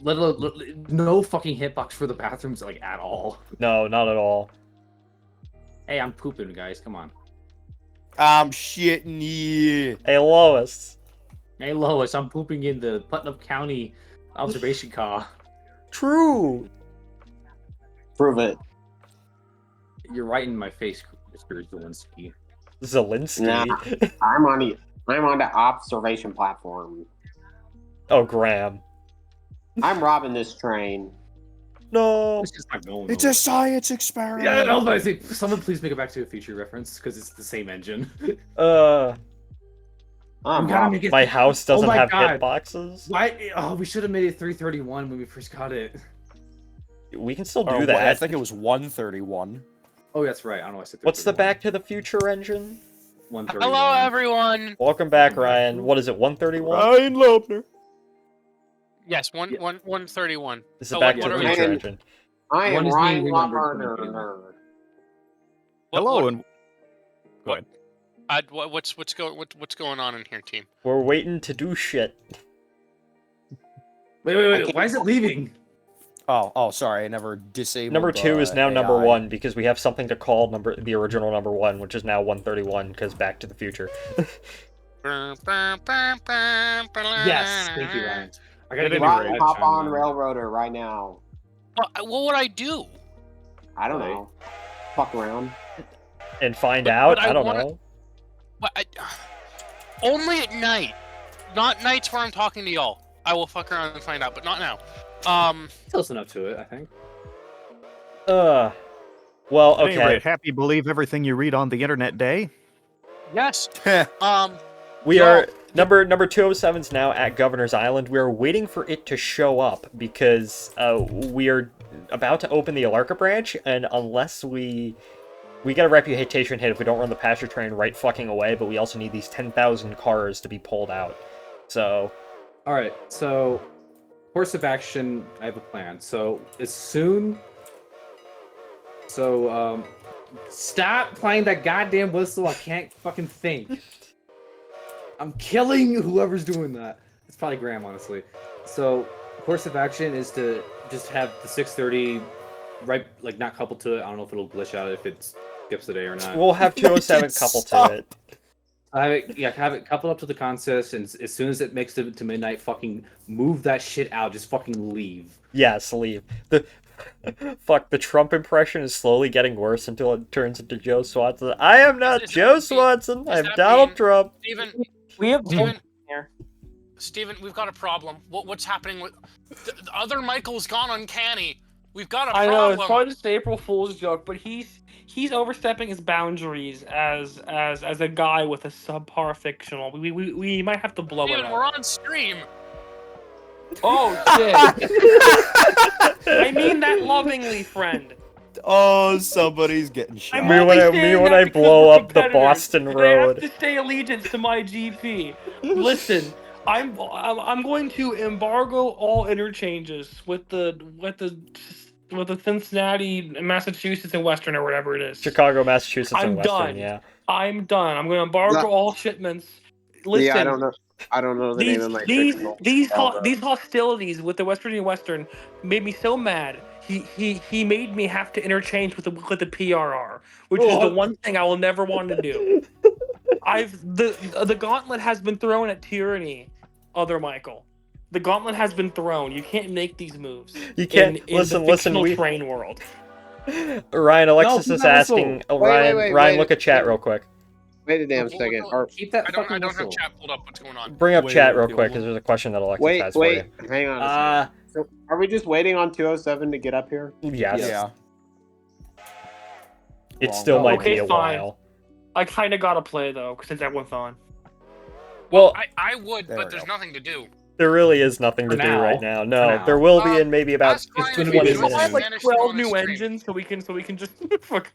No fucking hitbox for the bathrooms like at all. No, not at all. Hey, I'm pooping, guys. Come on. I'm shitting you. Hey, Lois. Hey, Lois, I'm pooping in the Putnam County observation car. True. Prove it. You're right in my face, Mr. Zelensky. Zelensky. Nah. I'm on the observation platform. Oh, Graham. I'm robbing this train. No. It's just not going. It's nowhere. a science experiment. Yeah, no, but I think someone please make it back to a Future reference because it's the same engine. I'm We gotta robbing. make it. My house doesn't my have God. hitboxes. Why? Oh, we should have made it 331 when we first got it. We can still do Or, that. I think it was 131. Oh, that's right. I don't know. Why I said What's the 331. Back to the Future engine? 131. Hello, everyone. Welcome back, Ryan. What is it, 131? Ryan Lobner. Yes, Yeah. 131. This is the Oh, Back what to the are we Future doing? engine. I One am is Ryan being remembered Lumber from the Nerd. Hello, and go ahead. What's going on in here, team? We're waiting to do shit. Wait. Why is it leaving? Oh, sorry, I never disabled. Number 2 is now number AI. 1 because we have something to call the original number 1, which is now 131 because Back to the Future. Yes, thank you, Ryan. I gotta At get any Ryan, rate, hop on Railroader right now. What would I do? I don't Right. know. Fuck around. And find But out? I I don't wanna- know. Only at night, not nights where I'm talking to y'all. I will fuck around and find out, but not now. Close enough to it, I think. Well, At any okay. rate, happy believe everything you read on the internet day. Yes. We Y'all- are number 207 is now at Governor's Island. We are waiting for it to show up because we are about to open the Alarka branch, and unless we get a reputation hit if we don't run the passenger train right fucking away, but we also need these 10,000 cars to be pulled out. So, All right, so course of action. I have a plan. So as soon. So stop playing that goddamn whistle. I can't fucking think. I'm killing whoever's doing that. It's probably Graham, honestly. So course of action is to just have the 6:30 right, like not coupled to it. I don't know if it'll glitch out if it skips the day or not. we'll have 207 It's coupled so- to it. have it coupled up to the consist, and as soon as it makes it to midnight, fucking move that shit out. Just fucking leave. Yes, leave. The Fuck, the Trump impression is slowly getting worse until it turns into Joe Swanson. I am not Is Joe that- Swanson. is I'm that Donald being- Trump. Steven, We have Steven, here. Steven, we've got a problem. What's happening with the other Michael's gone uncanny. We've got a I know problem. it's probably just an April Fool's joke, but he's overstepping his boundaries as a guy with a subpar fictional. We might have to blow it Steven, up. we're on stream. Oh shit! I mean that lovingly, friend. Oh, somebody's getting shot. I'm Me only when I- saying me when that I because blow we're up the competitors. Boston They Road. have to stay allegiance to my GP. Listen, I'm going to embargo all interchanges with the Cincinnati, Massachusetts, and Western or whatever it is. Chicago, Massachusetts, I'm and Western, done. yeah. I'm done. I'm going to embargo No. all shipments. Listen, Yeah, I don't know the name of my fictional. these hostilities with the West Virginia Western made me so mad. He made me have to interchange with the PRR, which is the one thing I will never want to do. The gauntlet has been thrown at tyranny, other Michael. The gauntlet has been thrown. You can't make these moves. You can't in listen. the Listen, fictional we train world. Ryan Alexis No, is keep that asking. whistle. Oh, Wait, Ryan, wait, look at chat real quick. Wait a damn second. Or keep that I don't fucking have whistle. chat pulled up. What's going on? Bring up Wait, chat wait, real wait, quick wait. because there's a question that Alexis wait, has for wait. Hang on. A second. So are we just waiting on 207 to get up here? you. Yes. Yeah. It still might Okay, be a fine. while. I kind of gotta play though, since everyone's on. Well, I would, There but we there's go. nothing to do. there really is nothing to For do now. right now. For No, now. there will be in maybe about Ask Ryan gonna if be he busy knows I have soon. like Spanish 12 on his new stream. engines, so we can just fuck.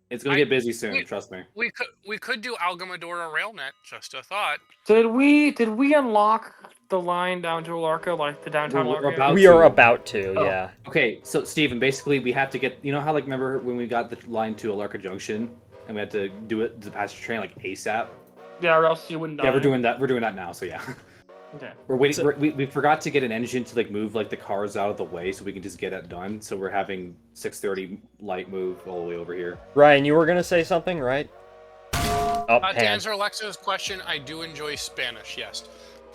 It's gonna I- get busy soon. we- Trust me. We could do Algamadora Railnet. Just a thought. Did we unlock the line down to Alarka, like the downtown We're Alarka? about we are to. about to. Oh. Yeah. Okay, so Steven, basically we have to get. You know how like remember when we got the line to Alarka Junction and we had to do it the passenger train like ASAP. Yeah, or else you wouldn't die. Yeah, we're doing that. We're doing that now. So yeah. Okay. We're waiting. So- We forgot to get an engine to like move like the cars out of the way so we can just get that done. So we're having 6:30 light move all the way over here. Ryan, you were gonna say something, right? Oh, To hand. answer Alexa's question, I do enjoy Spanish. Yes.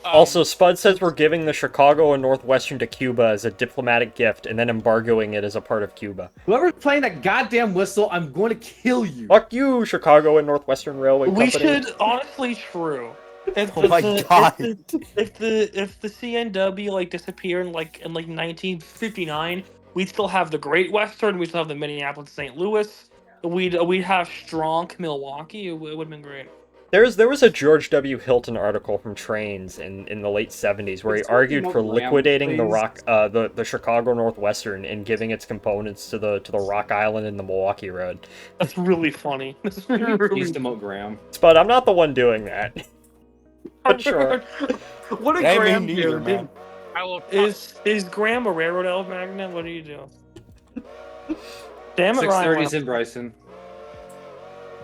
Also, Spud says we're giving the Chicago and Northwestern to Cuba as a diplomatic gift and then embargoing it as a part of Cuba. Whoever's playing that goddamn whistle, I'm going to kill you. Fuck you, Chicago and Northwestern Railway We Company. should honestly true. If Oh my God. If the CNW like disappeared in like 1959, we'd still have the Great Western. We still have the Minneapolis St. Louis. We'd have strong Milwaukee. It would have been great. There was a George W. Hilton article from Trains in the late 70s where he Let's argued talk for about liquidating the please. the Chicago Northwestern and giving its components to the Rock Island and the Milwaukee Road. That's really funny. That's Please really demote Graham. But I'm not the one doing that. But sure. What did Hey, me Graham neither, do? man. I will. Is Graham a railroad elf magnet? What do you do? Damn it, 6:30's Ryan. in Bryson.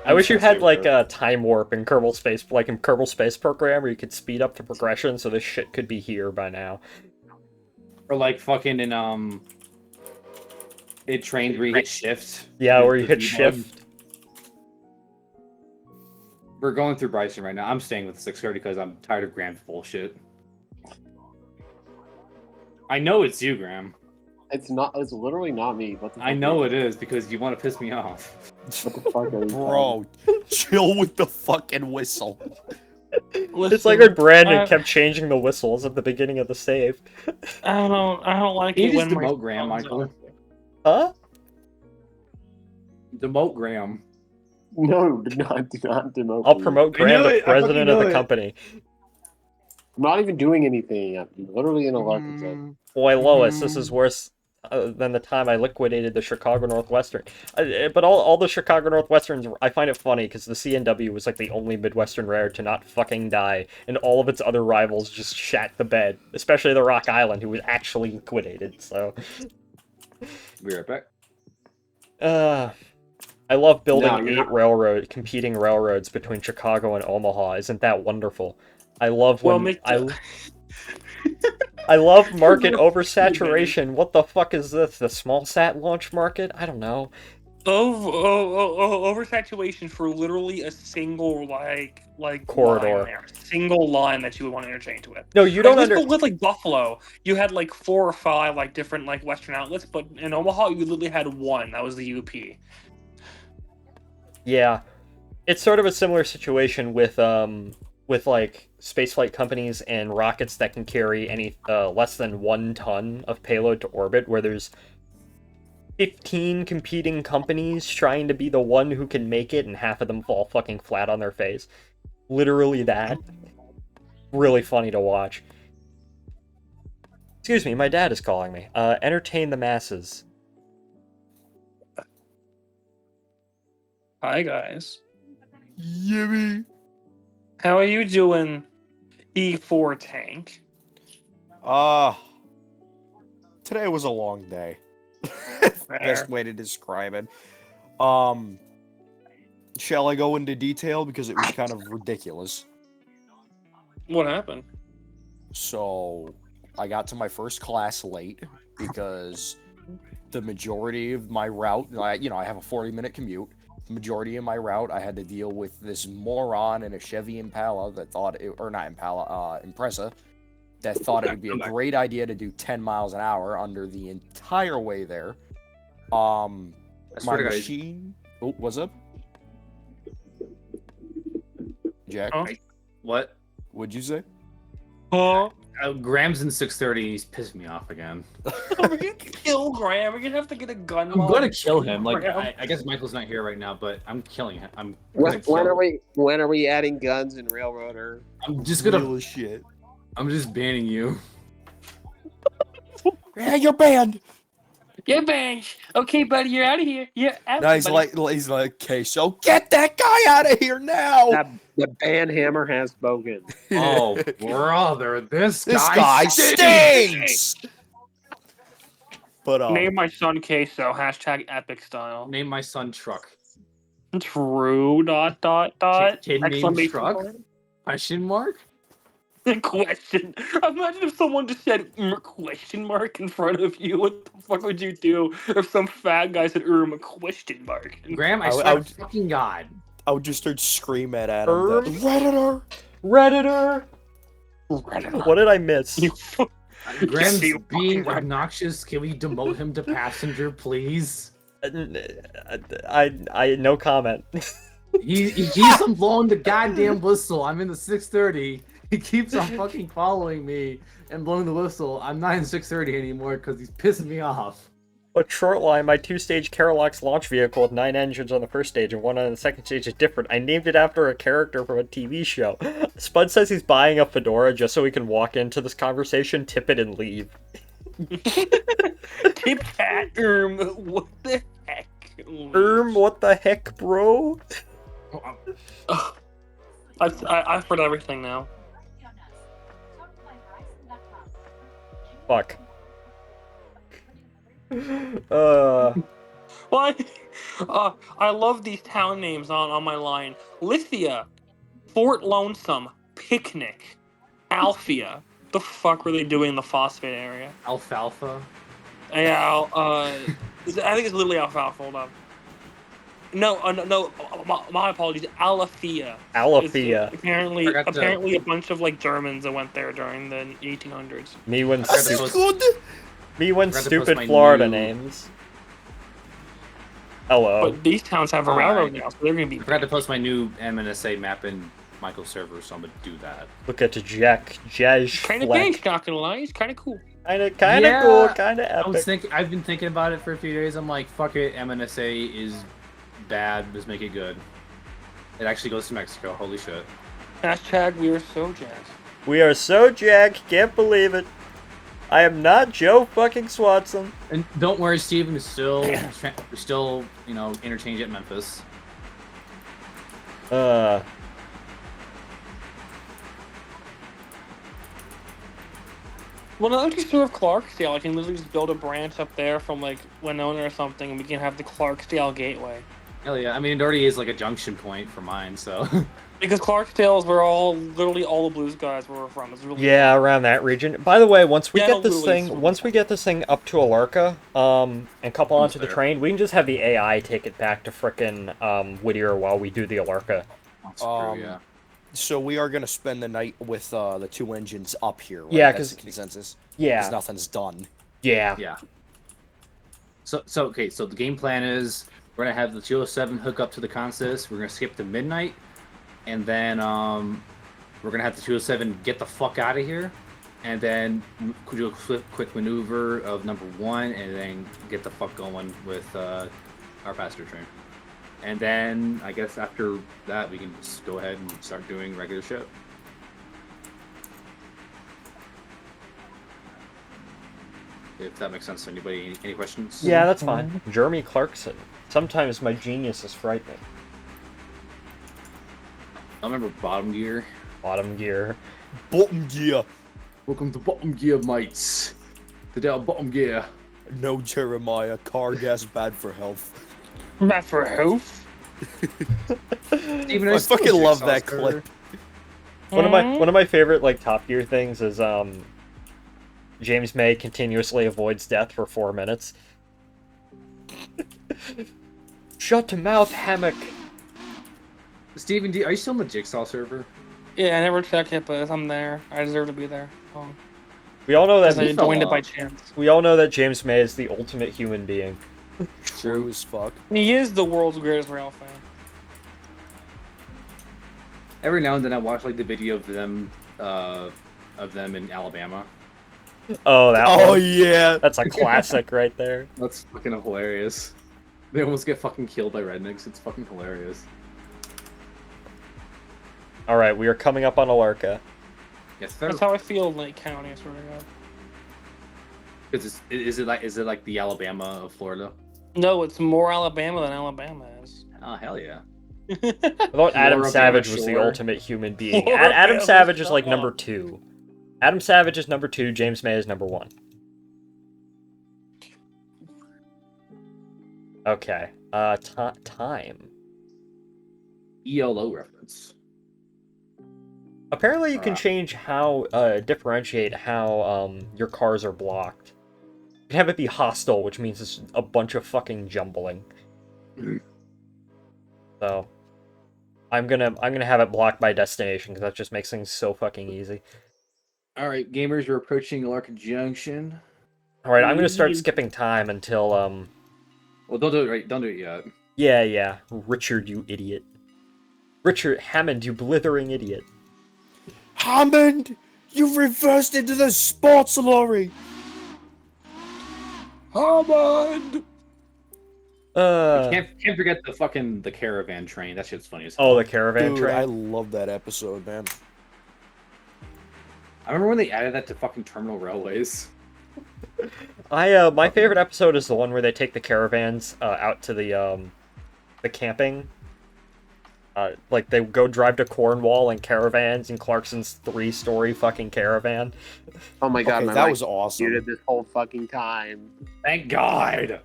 I wish you I'm had so like stupid. a time warp in Kerbal Space, like in Kerbal Space Program, where you could speed up the progression, so this shit could be here by now. Or like fucking in it trained where you hit shift. Yeah, with where you the hit V-bug. shift. We're going through Bryson right now. I'm staying with 6:30 because I'm tired of Graham's bullshit. I know it's you, Graham. It's not. It's literally not me. What the I fuck know are it is because you want to piss me off. What the fuck are you Bro, chill with the fucking whistle. It's like when Brandon I- kept changing the whistles at the beginning of the save. I don't like Can it you when just my demote Graham, phone's Michael? on. Huh? Demote Graham. No, do not demote. I'll me. promote I Graham knew to it, I fucking president of knew the it. company. I'm not even doing anything. I'm literally in a Larkin zone. Boy, Lois, this is worse than the time I liquidated the Chicago Northwestern. But all the Chicago Northwesterns, I find it funny because the CNW was like the only Midwestern railroad to not fucking die, and all of its other rivals just shat the bed, especially the Rock Island, who was actually liquidated. So, Be right back. I love building No, you're competing railroads between Chicago and Omaha. Isn't that wonderful? I love Well, when make I love market oversaturation. What the fuck is this? The small sat launch market? I don't know. Oversaturation for literally a single like Corridor. line there, single line that you would want to interchange with. No, you Like don't with like Buffalo, you had like 4 or 5 like different like Western outlets, but in Omaha you literally had one. That was the UP. Yeah, it's sort of a similar situation with like spaceflight companies and rockets that can carry any less than 1 ton of payload to orbit, where there's 15 competing companies trying to be the one who can make it, and half of them fall fucking flat on their face. Literally that. Really funny to watch. Excuse me, my dad is calling me. Entertain the masses. Hi guys, Yimmy. how are you doing, E4 tank? Today was a long day. Best way to describe it. Shall I go into detail because it was kind of ridiculous? What happened? So, I got to my first class late because the majority of my route, I have a 40-minute commute. The majority of my route, I had to deal with this moron in a Chevy Impala that thought it, or not Impala, Impreza, that thought it would be a great idea to do 10 miles an hour under the entire way there. My machine. Oh, what's up? Jack? Huh? What? What'd you say? Huh? Graham's in 630. He's pissed me off again. We're gonna kill Graham. We're gonna have to get a gun. I'm gonna kill him. Like Graham. I guess Michael's not here right now, but I'm killing him. When are we adding guns in Railroader? I'm just gonna. Real as shit. I'm just banning you. Yeah, you're banned. Yeah, bang. Okay, buddy, you're out of here. Yeah, No, he's like, okay, so get that guy out of here now. The band hammer has spoken. Oh, brother, this This guy guy stinks. stinks. But Name my son Queso. Hashtag epic style. Name my son Truck. True. ... Kid named Exclamation Truck? point. Question mark? Question. Imagine if someone just said question mark in front of you. What the fuck would you do if some fat guy said question mark? Graham, I I swear would- to fucking God. I would just start screaming at him. Redditor. Redditor. What did I miss? You Graham's You being fucking- obnoxious. Can we demote him to passenger, please? I no comment. He keeps on blowing the goddamn whistle. I'm in the 630. He keeps on fucking following me and blowing the whistle. I'm not in 630 anymore because he's pissing me off. A short line, my 2-stage Carolox launch vehicle with 9 engines on the first stage and 1 on the second stage is different. I named it after a character from a TV show. Spud says he's buying a fedora just so he can walk into this conversation, tip it, and leave. Tip hat. What the heck? What the heck, bro? I've heard everything now. Fuck. What? I love these town names on my line. Lithia, Fort Lonesome, Picnic, Alphia. The fuck were they doing in the phosphate area? Alfalfa. Yeah, I think it's literally Alfalfa. Hold on. No, my apologies. Alafia. Alafia. It's apparently Forgot to- a bunch of like Germans that went there during the 1800s. Me when Forgot to stupid, post- me when forgot to post stupid my Florida new- names. Hello. But these towns have a railroad now, so they're gonna be. I forgot to post my new MNSA map in Michael's server, so I'm gonna do that. Look at Jack Jaj Kind of Fleck. thanks, not gonna lie. It's kind of cool. Kinda Yeah, cool, kinda epic. I've been thinking about it for a few days. I'm like, fuck it, MNSA is bad. Let's make it good. It actually goes to Mexico. Holy shit. Hashtag we are so jazzed. We are so jacked, can't believe it. I am not Joe fucking Swatson. And don't worry, Steven is still, interchange at Memphis. Well, now that you serve Clarksdale, I can literally just build a branch up there from like Winona or something, and we can have the Clarksdale Gateway. Hell yeah! I mean, it already is like a junction point for mine, so. Because Clarksdale is where literally all the blues guys were from. It's really Yeah, around that region. By the way, once we Yeah, get this literally thing, sort of once we get this thing up to Alarka, and couple Almost onto the there. train, we can just have the AI take it back to frickin' Whittier while we do the Alarka. That's true, yeah. So we are gonna spend the night with the 2 engines up here, right? Yeah, That's 'cause- the consensus. Yeah. Because nothing's done. Yeah. Yeah. So okay. So the game plan is we're gonna have the 207 hook up to the Consist. We're gonna skip to midnight, and then we're gonna have the 207 get the fuck out of here, and then do a quick maneuver of number 1, and then get the fuck going with our passenger train. And then I guess after that we can just go ahead and start doing regular shit. If that makes sense to anybody. Any questions? Yeah, that's fine. Jeremy Clarkson. Sometimes my genius is frightening. I remember Bottom Gear. Bottom gear. Bottom gear. Welcome to Bottom Gear, mates. Today on Bottom Gear. No, Jeremiah. Car gas bad for health. Not for health. Steven, I fucking love that clip. One of my favorite like Top Gear things is James May continuously avoids death for 4 minutes. Shut to mouth, hammock. Steven, are you still on the Jigsaw server? Yeah, I never checked it, but I'm there. I deserve to be there. We all know that. I joined it by chance. We all know that James May is the ultimate human being. True as fuck. He is the world's greatest rail fan. Every now and then I watch like the video of them in Alabama. Oh, that Oh one. yeah. That's a classic right there. That's fucking hilarious. They almost get fucking killed by rednecks. It's fucking hilarious. All right, we are coming up on Alarka. Yes, sir. That's how I feel in Lake County, I swear to God. Is it like the Alabama of Florida? No, it's more Alabama than Alabama is. Oh hell yeah! I thought Adam Laura Savage Bama was the Shore. ultimate human being. Laura Adam Bama Savage is like Shore. number 2. Adam Savage is number 2. James May is number 1. Okay. Time. ELO reference. Apparently, you can change how differentiate how your cars are blocked. You can have it be hostile, which means it's a bunch of fucking jumbling. So, I'm gonna have it blocked by destination because that just makes things so fucking easy. All right, gamers, you're approaching Alarka Junction. All right, I'm gonna start skipping time until Well, don't do it right. Don't do it yet. Yeah, Richard, you idiot. Richard Hammond, you blithering idiot. Hammond, you reversed into the sports lorry. Hammond. Can't forget the caravan train. That shit's funny as hell. Oh, the caravan Dude, train. I love that episode, man. I remember when they added that to fucking terminal railways. My favorite episode is the one where they take the caravans out to the camping. Like they go drive to Cornwall in caravans in Clarkson's 3-story fucking caravan. Oh my god, Okay, my that mic was awesome. muted this whole fucking time. Thank God.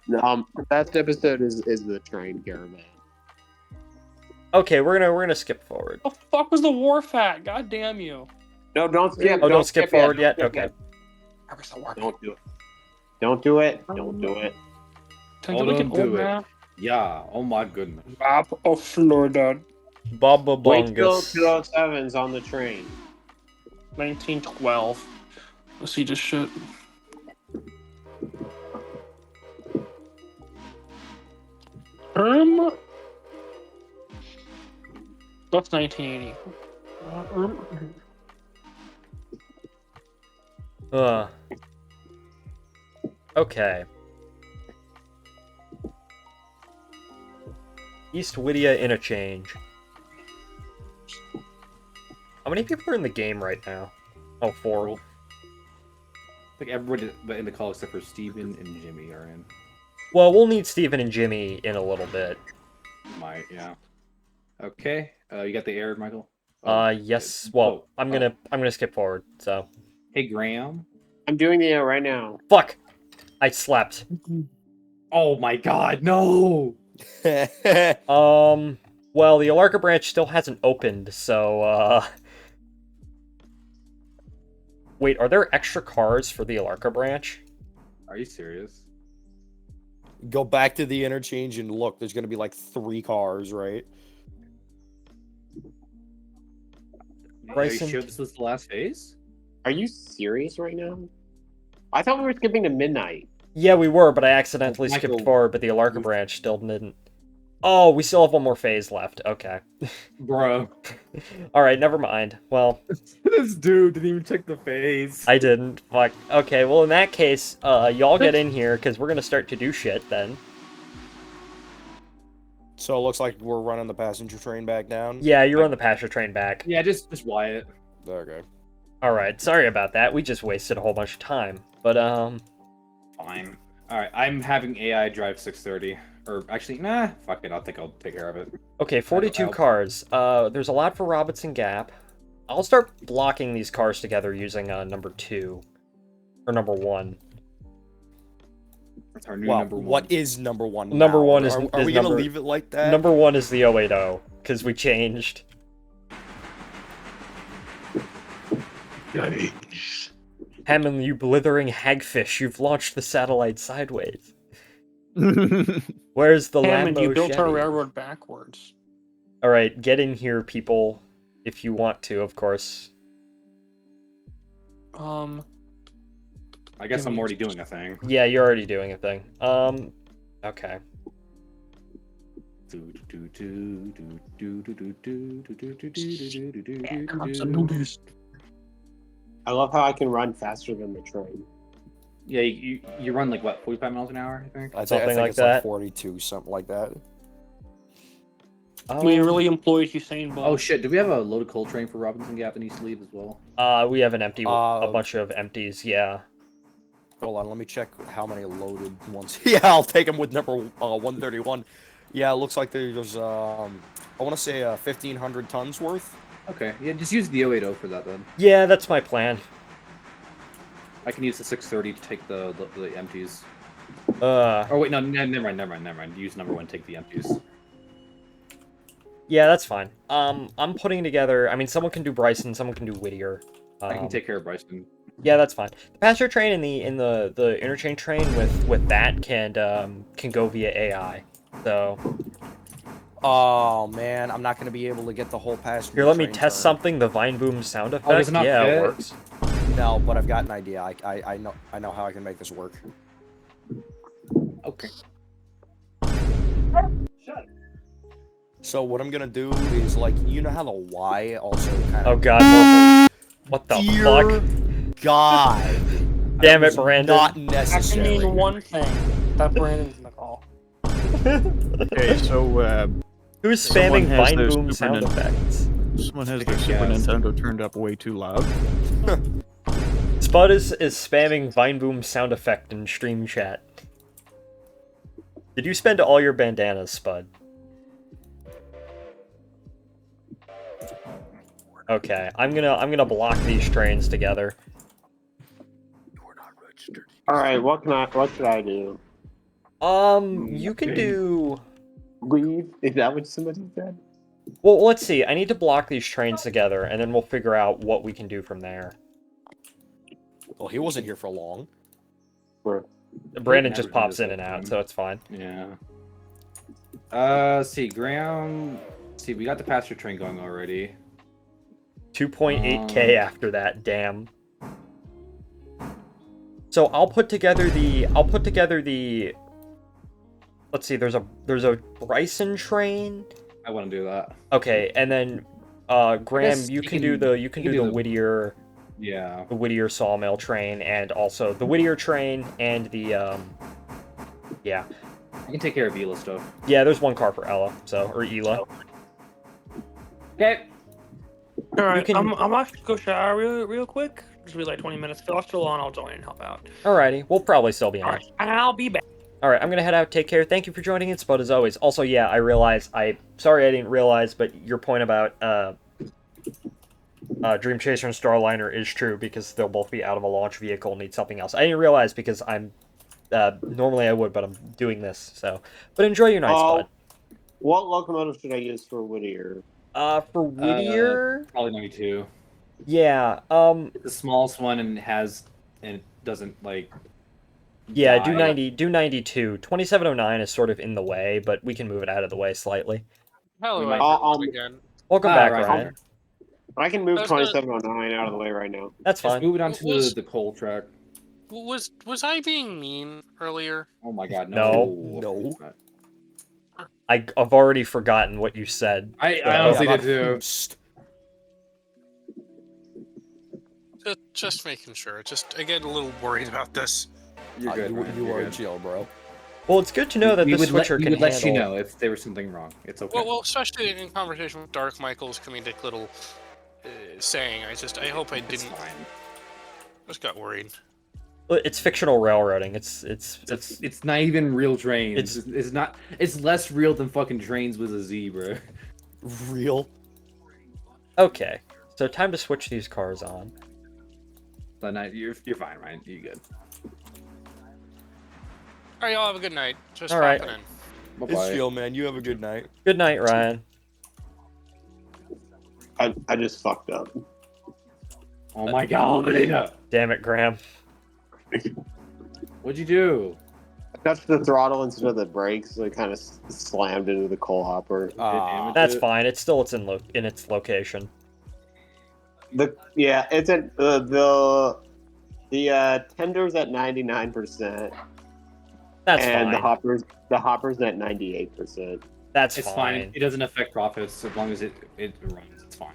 The best episode is the train caravan. Okay, we're gonna skip forward. The fuck was the wharf at? God damn you. No, don't skip. Oh, don't skip forward yet? Don't Okay. skip yet. Don't do it. Don't do it. Don't do it. Can Oh, we get don't do old it. map? Yeah. Oh my goodness. Map of Florida, Baba Wait till Bungus. 207's on the train. 1912. Let's see this shit. That's 1980. Okay. East Whittier interchange. How many people are in the game right now? Oh, 4. I think everybody but in the call except for Steven and Jimmy are in. Well, we'll need Steven and Jimmy in a little bit. Might, yeah. Okay. You got the air, Michael? Yes. Well, I'm gonna skip forward. So. Hey, Graham. I'm doing the right now. Fuck. I slept. Oh my god, no! Well, the Alarka branch still hasn't opened, so, Wait, are there extra cars for the Alarka branch? Are you serious? Go back to the interchange and look. There's gonna be like 3 cars, right? Are you Bryson? sure this was the last phase? Are you serious right now? I thought we were skipping to midnight. Yeah, we were, but I accidentally Michael, skipped forward, but the Alarka branch still didn't. Oh, we still have one more phase left. Okay. Bro. Alright, never mind. Well, This dude didn't even check the phase. I didn't. Fuck. Okay, well, in that case, y'all get in here, because we're gonna start to do shit, then. So it looks like we're running the passenger train back down. Yeah, you run the passenger train back. Yeah, just Wyatt. Okay. Alright, sorry about that. We just wasted a whole bunch of time. But, Fine. Alright, I'm having AI drive 630. Or actually, nah, fuck it, I'll take care of it. okay, 42 I'll- cars. There's a lot for Robinson Gap. I'll start blocking these cars together using, number 2. Or number 1. That's our new Well, number 1. what is number 1? Number now? 1 is- Are is we gonna number- leave it like that? Number 1 is the 080, because we changed. Yikes. Hammond, you blithering hagfish, you've launched the satellite sideways. Where's the Hammond, Lambo you built our Chevy? railroad backwards. Alright, get in here, people. If you want to, of course. I guess I'm already doing a thing. Yeah, you're already doing a thing. Okay. I love how I can run faster than the train. Yeah, you run like what, 45 miles an hour, I think? I Something think like it's that. like 42, something like that. We really employed Usain Bolt. Oh shit, do we have a loaded coal train for Robinson Gap that needs to leave as well? We have an empty, a bunch of empties, yeah. Hold on, let me check how many loaded ones. Yeah, I'll take them with number 131. Yeah, it looks like there's I want to say 1,500 tons worth. Okay, yeah, just use the 080 for that then. Yeah, that's my plan. I can use the 630 to take the empties. Oh wait, no, never mind. Use number 1, take the empties. Yeah, that's fine. I'm putting together, I mean, someone can do Bryson, someone can do Whittier. I can take care of Bryson. Yeah, that's fine. The passenger train and the interchange train with that can go via AI. So Oh man, I'm not gonna be able to get the whole passenger. here, let me train test turned. something. The Vine Boom sound effect. does it not Yeah, it fit? works. No, but I've got an idea. I know how I can make this work. Okay. So what I'm gonna do is like, you know how the Y also kind Oh of. god, more... what the Dear fuck? God. Damn it, Brandon. Not I can necessary. mean one thing. That Brandon's in the call. Okay, so Who's Someone spamming has Vine their Boom Super sound Nin- effects? someone has their Super Yes. Nintendo turned up way too loud. Spud is spamming Vine Boom sound effect in stream chat. Did you spend all your bandanas, Spud? Okay, I'm gonna block these trains together. All right, what should I do? You can do. Leave? Is that what somebody said? Well, let's see. I need to block these trains together, and then we'll figure out what we can do from there. Well, he wasn't here for long. Brandon Never just did pops this in and whole out, time. so it's fine. Yeah. See, Graham. See, we got the passenger train going already. 2.8k after that. Damn. So I'll put together the. Let's see. There's a Bryson train. I want to do that. Okay, and then Graham, guess you you can can- do the you can do the- Whittier. Yeah. The Whittier sawmill train, and also the Whittier train, and the yeah, I can take care of Ela stuff. yeah. There's one car for Ella, so or Ela. Okay. All right, can- I'm actually go shower real quick. Just be like 20 minutes. If it's still on, I'll join and help out. Alrighty, we'll probably still be All on. right, and I'll be back. Alright, I'm gonna head out. Take care. Thank you for joining in, Spud, as always. Also, yeah, I realize sorry I didn't realize, but your point about Dream Chaser and Starliner is true because they'll both be out of a launch vehicle and need something else. I didn't realize because I'm Normally I would, but I'm doing this, so. But enjoy your nights, bud. What locomotive should I use for Whittier? For Whittier, Probably 92. yeah, It's the smallest one and it doesn't like. yeah, die. do 92. 2709 is sort of in the way, but we can move it out of the way slightly. Hello, might- everyone, again. Welcome back, right, Ryan. I can move That's good. 2709 out of the way right now. That's Just fine. move it onto Was- the coal track. Was I being mean earlier? Oh my god, No. No. I've already forgotten what you said. I so- honestly Yeah, did too. Hoost. Just making sure. I get a little worried about this. You're good. You, Ryan, you you're are good. chill, bro. Well, it's good to know that we the would switcher we can would let handle. you know if there was something wrong. It's okay. Well, especially in conversation with Dark Michael's comedic little saying. I hope I it's didn't. fine. Just got worried. It's fictional railroading. It's It's not even real trains. It's- It's not. It's less real than fucking trains with a Z, bro. Real. okay. So time to switch these cars on. But no, you're fine, Ryan. You're good. All right, y'all have a good night. Just All right. popping in. Bye It's bye. chill, man. You have a good night. Good night, Ryan. I just fucked up. Oh my god. Damn it, Graham. What'd you do? I touched the throttle instead of the brakes, so it kind of slammed into the coal hopper. That's fine. It's still in its location. It's at the tender's at 99%, That's and fine. the hopper's at 98%. That's It's fine. fine. It doesn't affect profits as long as it runs. It's fine.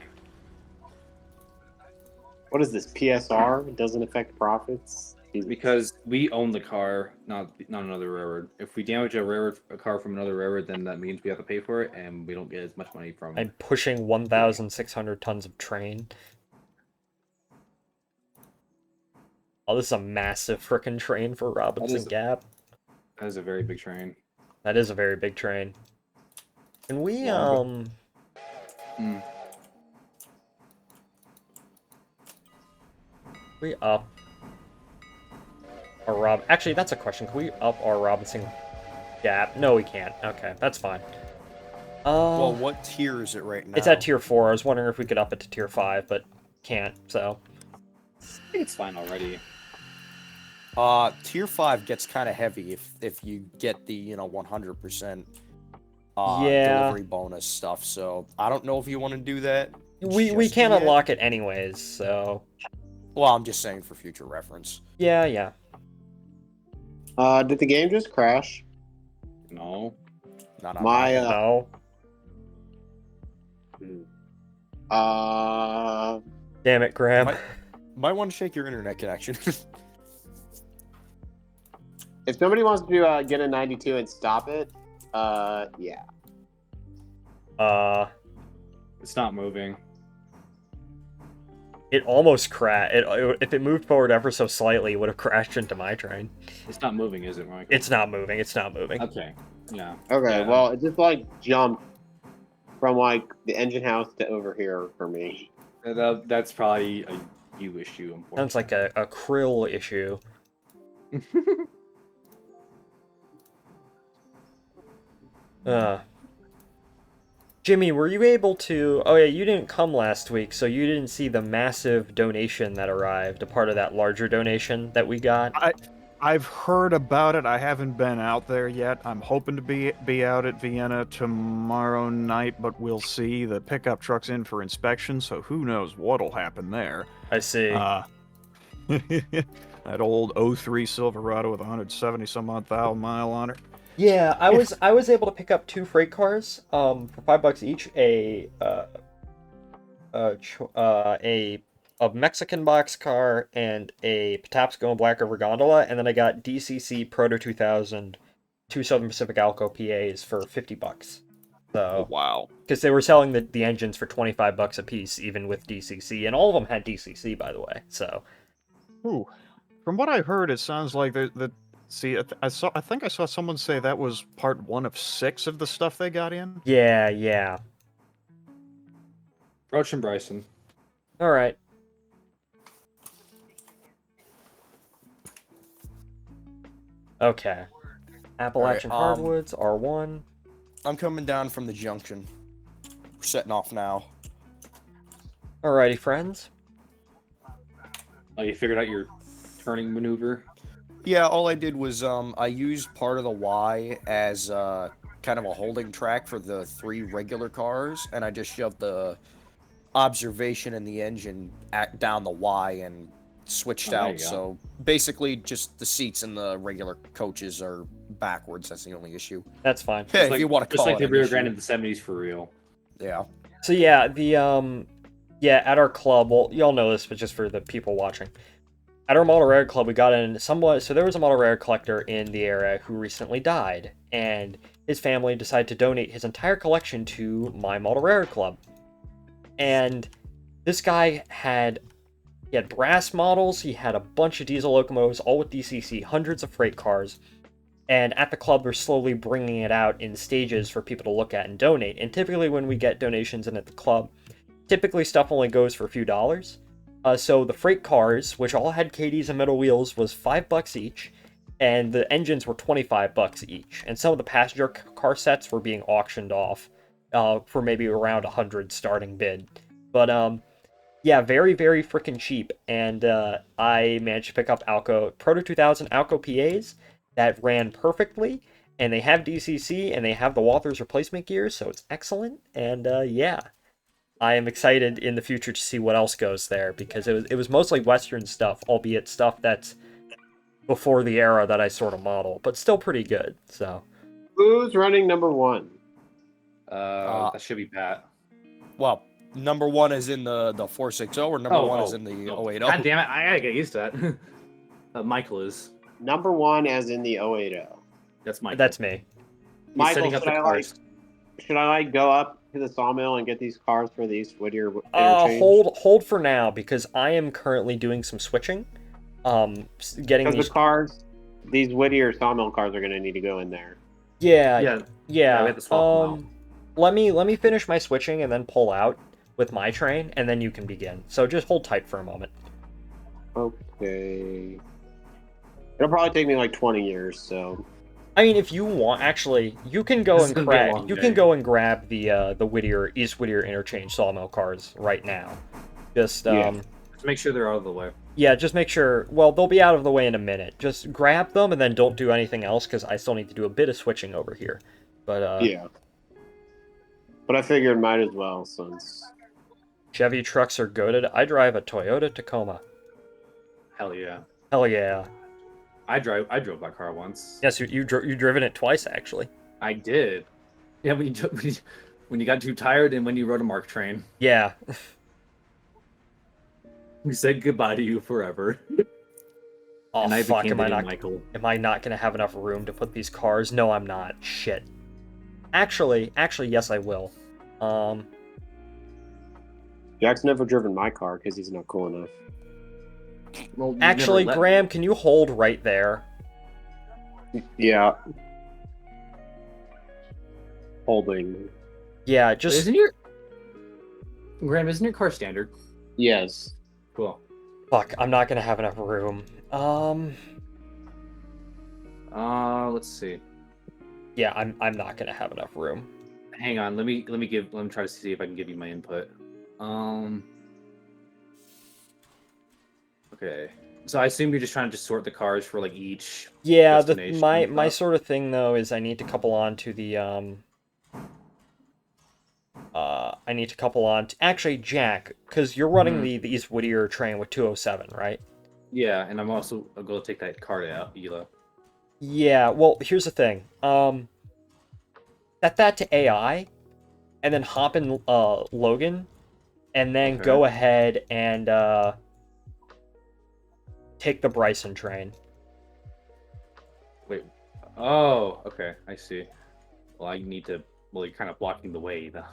What is this PSR? It doesn't affect profits. Jesus. Because we own the car, not another railroad. If we damage a car from another railroad, then that means we have to pay for it, and we don't get as much money from. I'm pushing 1,600 tons of train. Oh, this is a massive frickin' train for Robinson Gap. That is a very big train. That is a very big train. Can we, we up our Actually, that's a question. Can we up our Robinson Gap? No, we can't. Okay, that's fine. Well, what tier is it right now? It's at tier 4. I was wondering if we could up it to tier 5, but can't, so. I think it's fine already. Tier 5 gets kind of heavy if you get the 100% Yeah. delivery bonus stuff. So I don't know if you want to do that. We just can't yet. unlock it anyways, so. Well, I'm just saying for future reference. Yeah. Did the game just crash? No. Not on My No. Damn it, Graham. Might want to check your internet connection. if somebody wants to get a 92 and stop it, yeah. It's not moving. It almost crashed. If it moved forward ever so slightly, it would have crashed into my train. It's not moving, is it, Mike? It's not moving. It's not moving. Okay. Yeah. Okay, Yeah. well, it just like jumped from like the engine house to over here for me. That's probably a you issue. Sounds like a krill issue. Jimmy, were you able to... Oh yeah, you didn't come last week, so you didn't see the massive donation that arrived, a part of that larger donation that we got. I've heard about it. I haven't been out there yet. I'm hoping to be out at Vienna tomorrow night, but we'll see. The pickup truck's in for inspection, so who knows what'll happen there. I see. That old 03 Silverado with 170 some odd thousand mile on it. Yeah, I was able to pick up 2 freight cars for $5 each, a Mexican box car and a Patapsco and Black River gondola, and then I got DCC Proto 2000 2 Southern Pacific Alco PAs for $50. So wow, because they were selling the engines for $25 a piece, even with DCC, and all of them had DCC, by the way. So, ooh, from what I heard, it sounds like See, I think I saw someone say that was part 1 of 6 of the stuff they got in. yeah. Roach and Bryson. All right. Okay. Appalachian Alright, hardwoods, R1. I'm coming down from the junction. We're setting off now. Alrighty, friends. Oh, you figured out your turning maneuver? Yeah, all I did was I used part of the Y as kind of a holding track for the 3 regular cars, and I just shoved the observation and the engine down the Y and switched there you out. go. So basically, just the seats in the regular coaches are backwards. That's the only issue. That's fine. Hey, if you want to Just call like it the an Rio issue. Grande in the 70s for real. Yeah. So yeah, at our club, well, y'all know this, but just for the people watching. At our model rare club, we got in somewhat. So there was a model rare collector in the area who recently died, and his family decided to donate his entire collection to my model rare club. And this guy had brass models, he had a bunch of diesel locomotives, all with DCC, hundreds of freight cars. And at the club, we're slowly bringing it out in stages for people to look at and donate. And typically, when we get donations in at the club, typically stuff only goes for a few dollars. So the freight cars, which all had KDs and metal wheels, was $5 each, and the engines were $25 each. And some of the passenger car sets were being auctioned off for maybe around 100 starting bid. But yeah, very, very freaking cheap. And I managed to pick up Alco Proto 2000 Alco PAs that ran perfectly, and they have DCC, and they have the Walthers replacement gears, so it's excellent. And yeah, I am excited in the future to see what else goes there, because it was mostly Western stuff, albeit stuff that's before the era that I sort of model, but still pretty good. So Who's running number 1? That should be Pat. Well, number 1 is in the 460, or number 1 is in the 080. God damn it, I gotta get used to that. Michael is. Number 1 as in the 080. That's Michael. that's me. He's Michael, setting up the cars. should I go up to the sawmill and get these cars for the East Whittier interchange? Hold for now, because I am currently doing some switching. Getting Because these the cars, these Whittier sawmill cars are going to need to go in there. Yeah. we have to swap them out. Let me finish my switching and then pull out with my train, and then you can begin. So just hold tight for a moment. Okay. It'll probably take me like 20 years, so. I mean, if you want, actually, you can go This is and gonna be a grab. long You day. can go and grab the East Whittier interchange sawmill cars right now. Just Yeah. Just make sure they're out of the way. yeah, just make sure. Well, they'll be out of the way in a minute. Just grab them and then don't do anything else, because I still need to do a bit of switching over here. But Yeah. But I figured might as well, since. Chevy trucks are goated. I drive a Toyota Tacoma. Hell yeah. Hell yeah. I drove that car once. Yes, you've driven it twice, actually. I did. Yeah, when you got too tired and when you rode a Mark train. Yeah. We said goodbye to you forever. Oh, and I fuck, became am I the new not Michael. Am I not gonna have enough room to put these cars? No, I'm not. Shit. Actually, yes, I will. Jack's never driven my car because he's not cool enough. Well, you Actually, never let Graham, can you hold right there? Yeah. Holding. Yeah, me. just Isn't your Graham? Isn't your car standard? Yes. Cool. fuck. I'm not gonna have enough room. Let's see. Yeah, I'm not gonna have enough room. Hang on. Let me try to see if I can give you my input. Okay. So I assume you're just trying to just sort the cars for like each. Yeah, destination my and stuff. sort of thing though is I need to couple on to the I need to couple on to, actually, Jack, because you're running the East Whittier train with 207, right? Yeah, and I'm also going to take that card out, Ela. Yeah, well, here's the thing. Set that to AI, and then hop in Logan, and then Okay. go ahead and take the Bryson train. Wait. Oh, okay. I see. Well, I need to. Well, you're kind of blocking the way, though.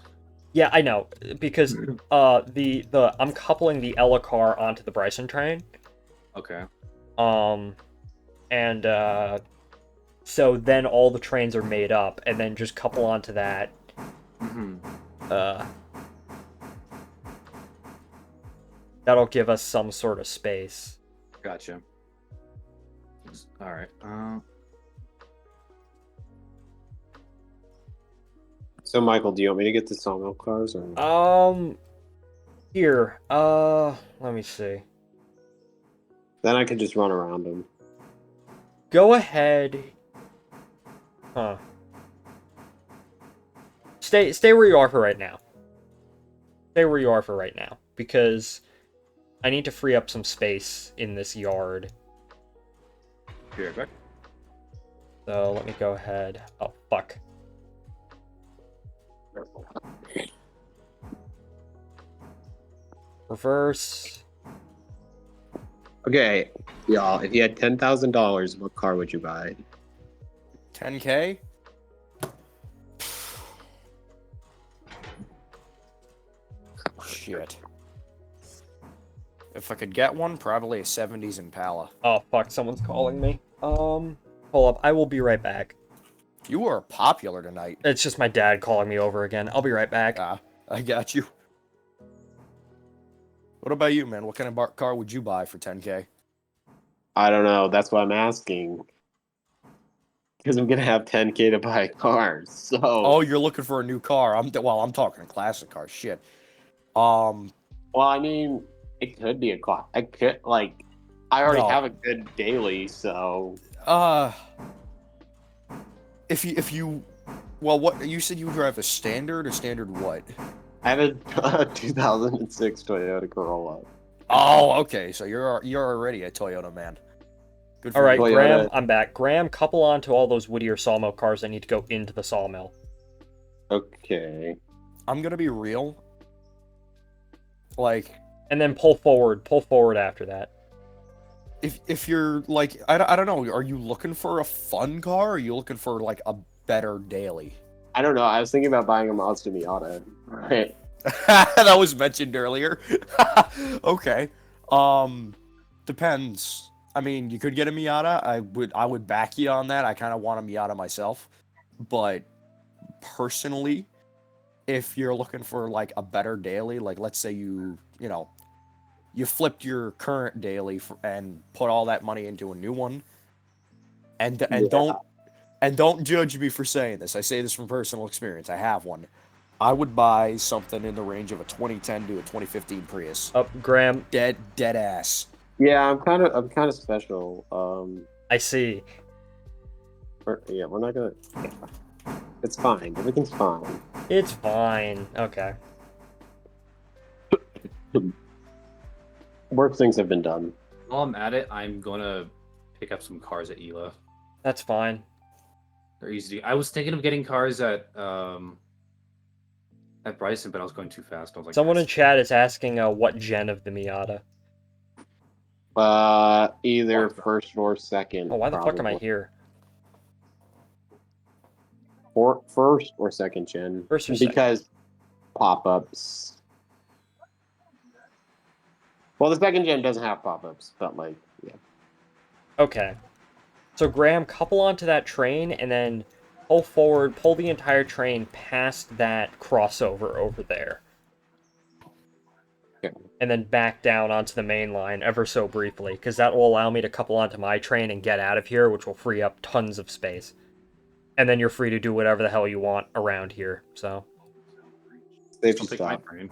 Yeah, I know, because I'm coupling the Ella car onto the Bryson train. Okay. And so then all the trains are made up, and then just couple onto that. That'll give us some sort of space. Gotcha. All right. So, Michael, do you want me to get the sawmill cars or? Here. Let me see. Then I could just run around them. Go ahead. Huh. Stay where you are for right now. Stay where you are for right now, because I need to free up some space in this yard. Yeah, So let me go ahead. Oh, fuck. Reverse. Okay, y'all. If you had $10,000, what car would you buy? 10K? Shit. If I could get one, probably a 70s Impala. Oh, fuck. Someone's calling me. Hold up. I will be right back. You are popular tonight. It's just my dad calling me over again. I'll be right back. Ah, I got you. What about you, man? What kind of car would you buy for 10K? I don't know. That's why I'm asking. Because I'm gonna have 10K to buy a car. So. Oh, you're looking for a new car. I'm talking a classic car. Shit. Well, I mean, it could be a car. I could I already No. have a good daily, so. If you, well, what you said you drive a standard or standard what? I have a 2006 Toyota Corolla. Oh, okay. So you're already a Toyota man. Good for All right, you. Toyota. Graham, I'm back. Graham, couple on to all those Whittier sawmill cars that need to go into the sawmill. Okay. I'm gonna be real. Like, And then pull forward after that. if you're like, I don't know, are you looking for a fun car or are you looking for like a better daily? I don't know. I was thinking about buying a Mazda Miata. Right. That was mentioned earlier. Okay. Depends. I mean, you could get a Miata. I would back you on that. I kind of want a Miata myself. But personally, if you're looking for like a better daily, like let's say you flipped your current daily and put all that money into a new one, and don't judge me for saying this. I say this from personal experience. I have one. I would buy something in the range of a 2010 to a 2015 Prius. Graham. Dead ass. Yeah, I'm kind of special. I see. We're not gonna. It's fine. Everything's fine. It's fine. Okay. Worse things have been done. While I'm at it, I'm gonna pick up some cars at Ela. That's fine. They're easy. I was thinking of getting cars at Bryson, but I was going too fast. I was like, Someone in chat is asking what gen of the Miata. Either first or second. Oh, why the fuck am I probably. here? First or second gen. First or second. Because pop-ups. Well, the second gen doesn't have pop-ups, but yeah. Okay. So Graham, couple onto that train and then pull forward, pull the entire train past that crossover over there. Okay. And then back down onto the main line ever so briefly, because that will allow me to couple onto my train and get out of here, which will free up tons of space. And then you're free to do whatever the hell you want around here, so. Safe Don't to take my stop. train.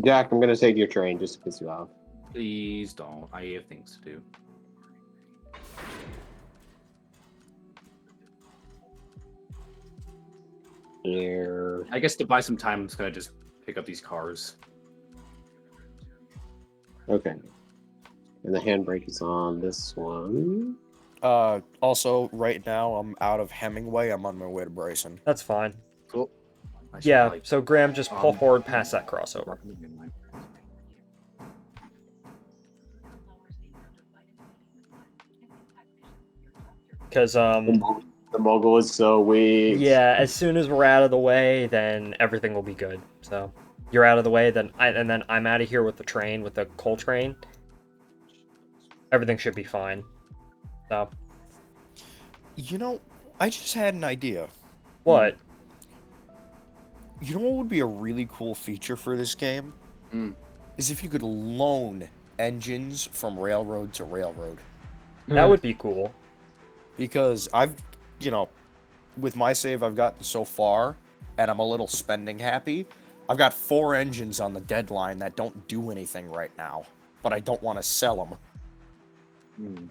Jack, I'm gonna take your train just to piss you off. Please don't. I have things to do. Here. I guess to buy some time, I'm just gonna just pick up these cars. Okay. And the handbrake is on this one. Also, right now, I'm out of Hemingway. I'm on my way to Bryson. That's fine. Cool. I should Yeah, probably- so Graham, just pull forward past that crossover. Because, The mogul is so weak. yeah, as soon as we're out of the way, then everything will be good. So, you're out of the way, then I'm out of here with the train, with the coal train. Everything should be fine. So, You know, I just had an idea. what? You know what would be a really cool feature for this game? Is if you could loan engines from railroad to railroad. That would be cool. Because I've with my save I've gotten so far, and I'm a little spending happy. I've got 4 engines on the deadline that don't do anything right now, but I don't want to sell them.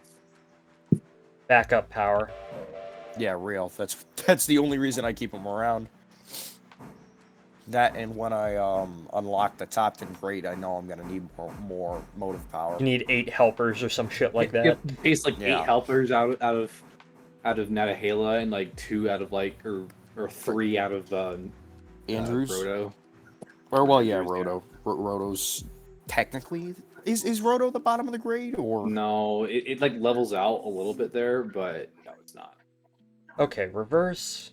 Backup power. Yeah, real. That's the only reason I keep them around. That and when I unlock the top 10 grade, I know I'm gonna need more motive power. You need 8 helpers or some shit like that. Base like 8 helpers out of Natahala and like 2 out of like or 3 out of Andrews. Roto. Or well, yeah, Roto. Roto's technically is Roto the bottom of the grade or no? It like levels out a little bit there, but no, it's not. Okay, reverse.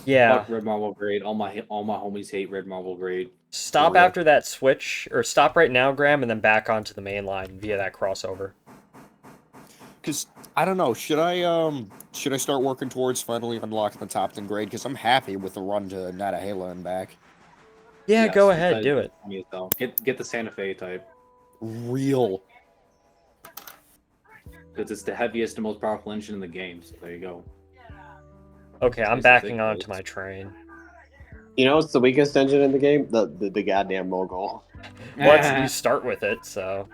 Yeah. Fuck red marble grade. All my homies hate red marble grade. Stop after that switch, or stop right now, Graham, and then back onto the main line via that crossover. Because I don't know, should I start working towards finally unlocking the top 10 grade? Because I'm happy with the run to Natahala and back. Yeah, Yes, go ahead, do it. Get the Santa Fe type. Real. Because it's the heaviest and most powerful engine in the game. So there you go. Okay, I'm backing onto my train. You know what's the weakest engine in the game? The goddamn mogul. Well, you start with it, so.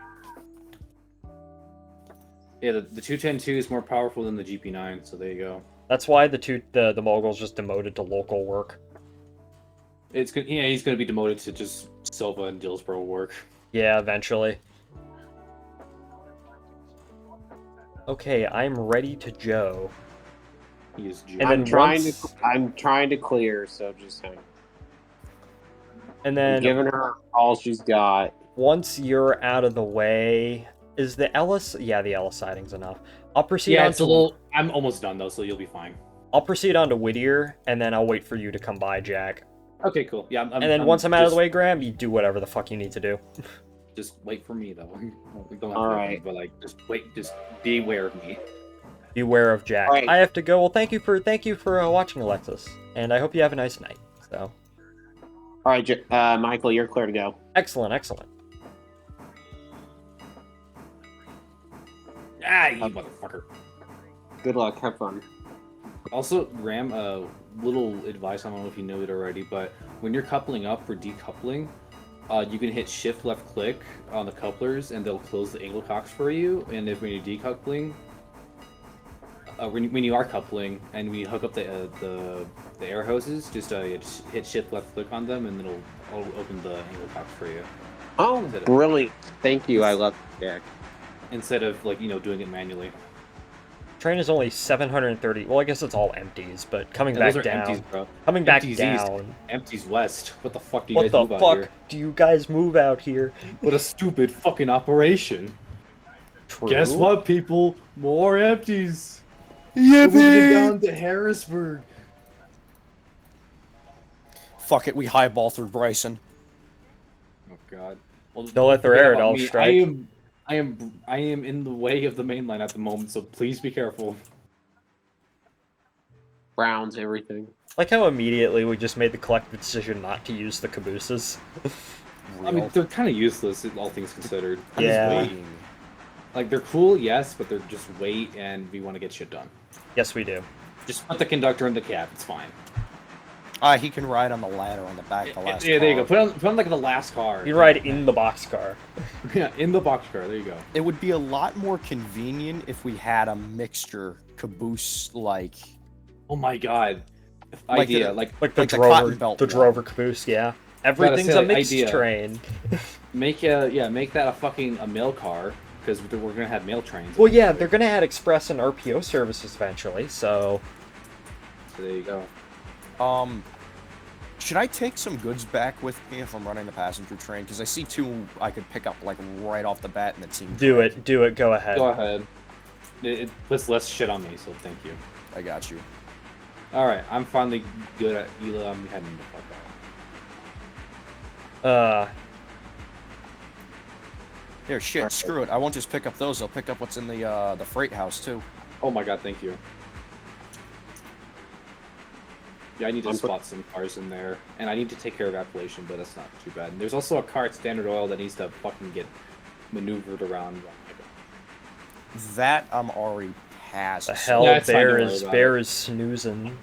Yeah, the 210-2 is more powerful than the GP9, so there you go. That's why the mogul's just demoted to local work. He's gonna be demoted to just Silva and Dillsboro work. Yeah, eventually. Okay, I'm ready to Joe. He is Joe. And I'm then trying to clear, so just hang. And then I'm giving her all she's got. Once you're out of the way, is the Ellis? Yeah, the Ellis siding's enough. I'll proceed. Yeah, on it's a little. I'm almost done though, so you'll be fine. I'll proceed on to Whittier, and then I'll wait for you to come by, Jack. Okay, cool. Yeah, and then once I'm out of the way, Graham, you do whatever the fuck you need to do. Just wait for me, though. We don't have All to right. but like, just wait. Just be aware of me. Beware of Jack. Right. I have to go. Well, thank you for watching, Alexis, and I hope you have a nice night. So. All right, Michael, you're clear to go. Excellent, excellent. Ah, you motherfucker. Good luck. Have fun. Also, Ram, little advice. I don't know if you know it already, but when you're coupling up for decoupling, you can hit Shift left click on the couplers, and they'll close the angle cocks for you. And if when you're decoupling, when you are coupling and we hook up the air hoses, just hit Shift left click on them, and it'll open the angle cocks for you. Oh, brilliant! Thank you. I love Jack. Instead of doing it manually. Train is only 730. Well, I guess it's all empties, but coming Yeah, back those are down. empties, bro. Coming back Empties down. East, empties west. What the fuck do you What guys the move out fuck here? do you guys move out here? What a stupid fucking operation. True. Guess what, people? More empties. We're moving it down to Harrisburg. Fuck it, we highball through Bryson. Oh god. Well, They'll let their forget air about all me. strike. I am in the way of the main line at the moment, so please be careful. Browns, everything. Like how immediately we just made the collective decision not to use the cabooses. I mean, they're kind of useless, all things considered. I'm just Yeah. waiting. Like, they're cool, yes, but they're just weight, and we want to get shit done. Yes, we do. Just put the conductor in the cab, it's fine. He can ride on the ladder on the back of the last Yeah, there you go. car. Put on like the last car. You ride in the boxcar. Yeah, in the boxcar. There you go. It would be a lot more convenient if we had a mixture caboose like Oh my god. Like Idea. the- Like Like the Like the cotton Drover, belt the one. Drover caboose, yeah. Everything's a like, mixed idea. train. make that a fucking mail car because we're gonna have mail trains. Well, yeah, they're gonna add express and RPO services eventually, so So there you go. should I take some goods back with me if I'm running the passenger train? Because I see 2 I could pick up like right off the bat, and it seems do it, go ahead. Go ahead. It puts less shit on me, so thank you. I got you. All right, I'm finally good at Ela. I'm heading the fuck out. Here, shit, screw it. I won't just pick up those. I'll pick up what's in the freight house too. Oh my god, thank you. Yeah, I need to spot some cars in there, and I need to take care of Appalachian, but that's not too bad. And there's also a car at Standard Oil that needs to fucking get maneuvered around. That I'm already past. The hell, Yeah, it's fine, don't Bear worry is about Bear is snoozing.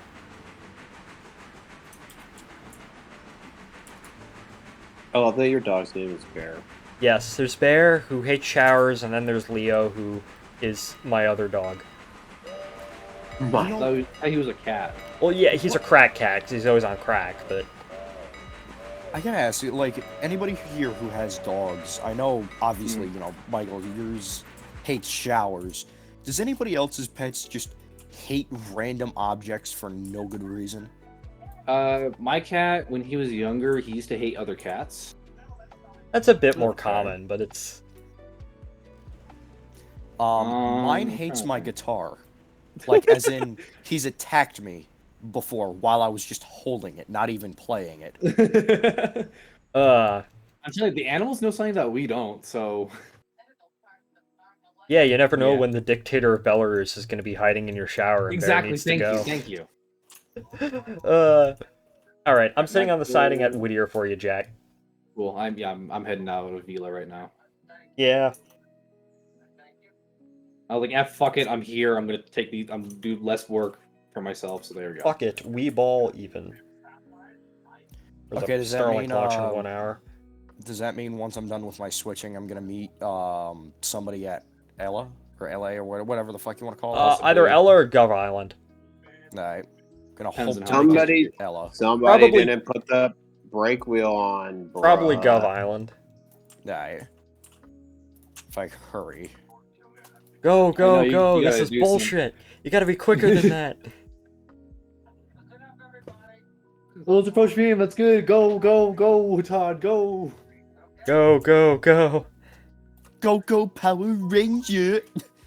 I love that your dog's name is Bear. Yes, there's Bear, who hates showers, and then there's Leo, who is my other dog. I thought he was a cat. Well, yeah, he's a crack cat, 'cause he's always on crack, but... I gotta ask you, like, anybody here who has dogs, I know, obviously, you know, Michael, yours hates showers. Does anybody else's pets just hate random objects for no good reason? My cat, when he was younger, he used to hate other cats. That's a bit more common, but it's... Mine hates my guitar. Like, as in, he's attacked me before while I was just holding it, not even playing it. I'm telling you, the animals know something that we don't, so... Yeah, you never know when the dictator of Belarus is going to be hiding in your shower and Bear needs to go. Thank you. Alright, I'm sitting on the siding at Whittier for you, Jack. Cool, I'm heading out of Vila right now. Yeah. I was like, fuck it, I'm here, I'm gonna take these, I'm do less work for myself, so there we go. Fuck it, we ball even. Okay, does that mean, 1 hour. Does that mean once I'm done with my switching, I'm gonna meet somebody at Ella or LA or whatever the fuck you want to call it? Either Ella or Gov Island. Alright. Gonna hope to Somebody, meet Ella. somebody Probably- didn't put the brake wheel on. Bruh. Probably Gov Island. Alright. If I hurry. Go, go, you go! This gotta is do bullshit! You gotta be quicker than that! Well, it's approach me, that's good. Go, go, go, Todd, go. Go, go, go! Go, go, Power Ranger!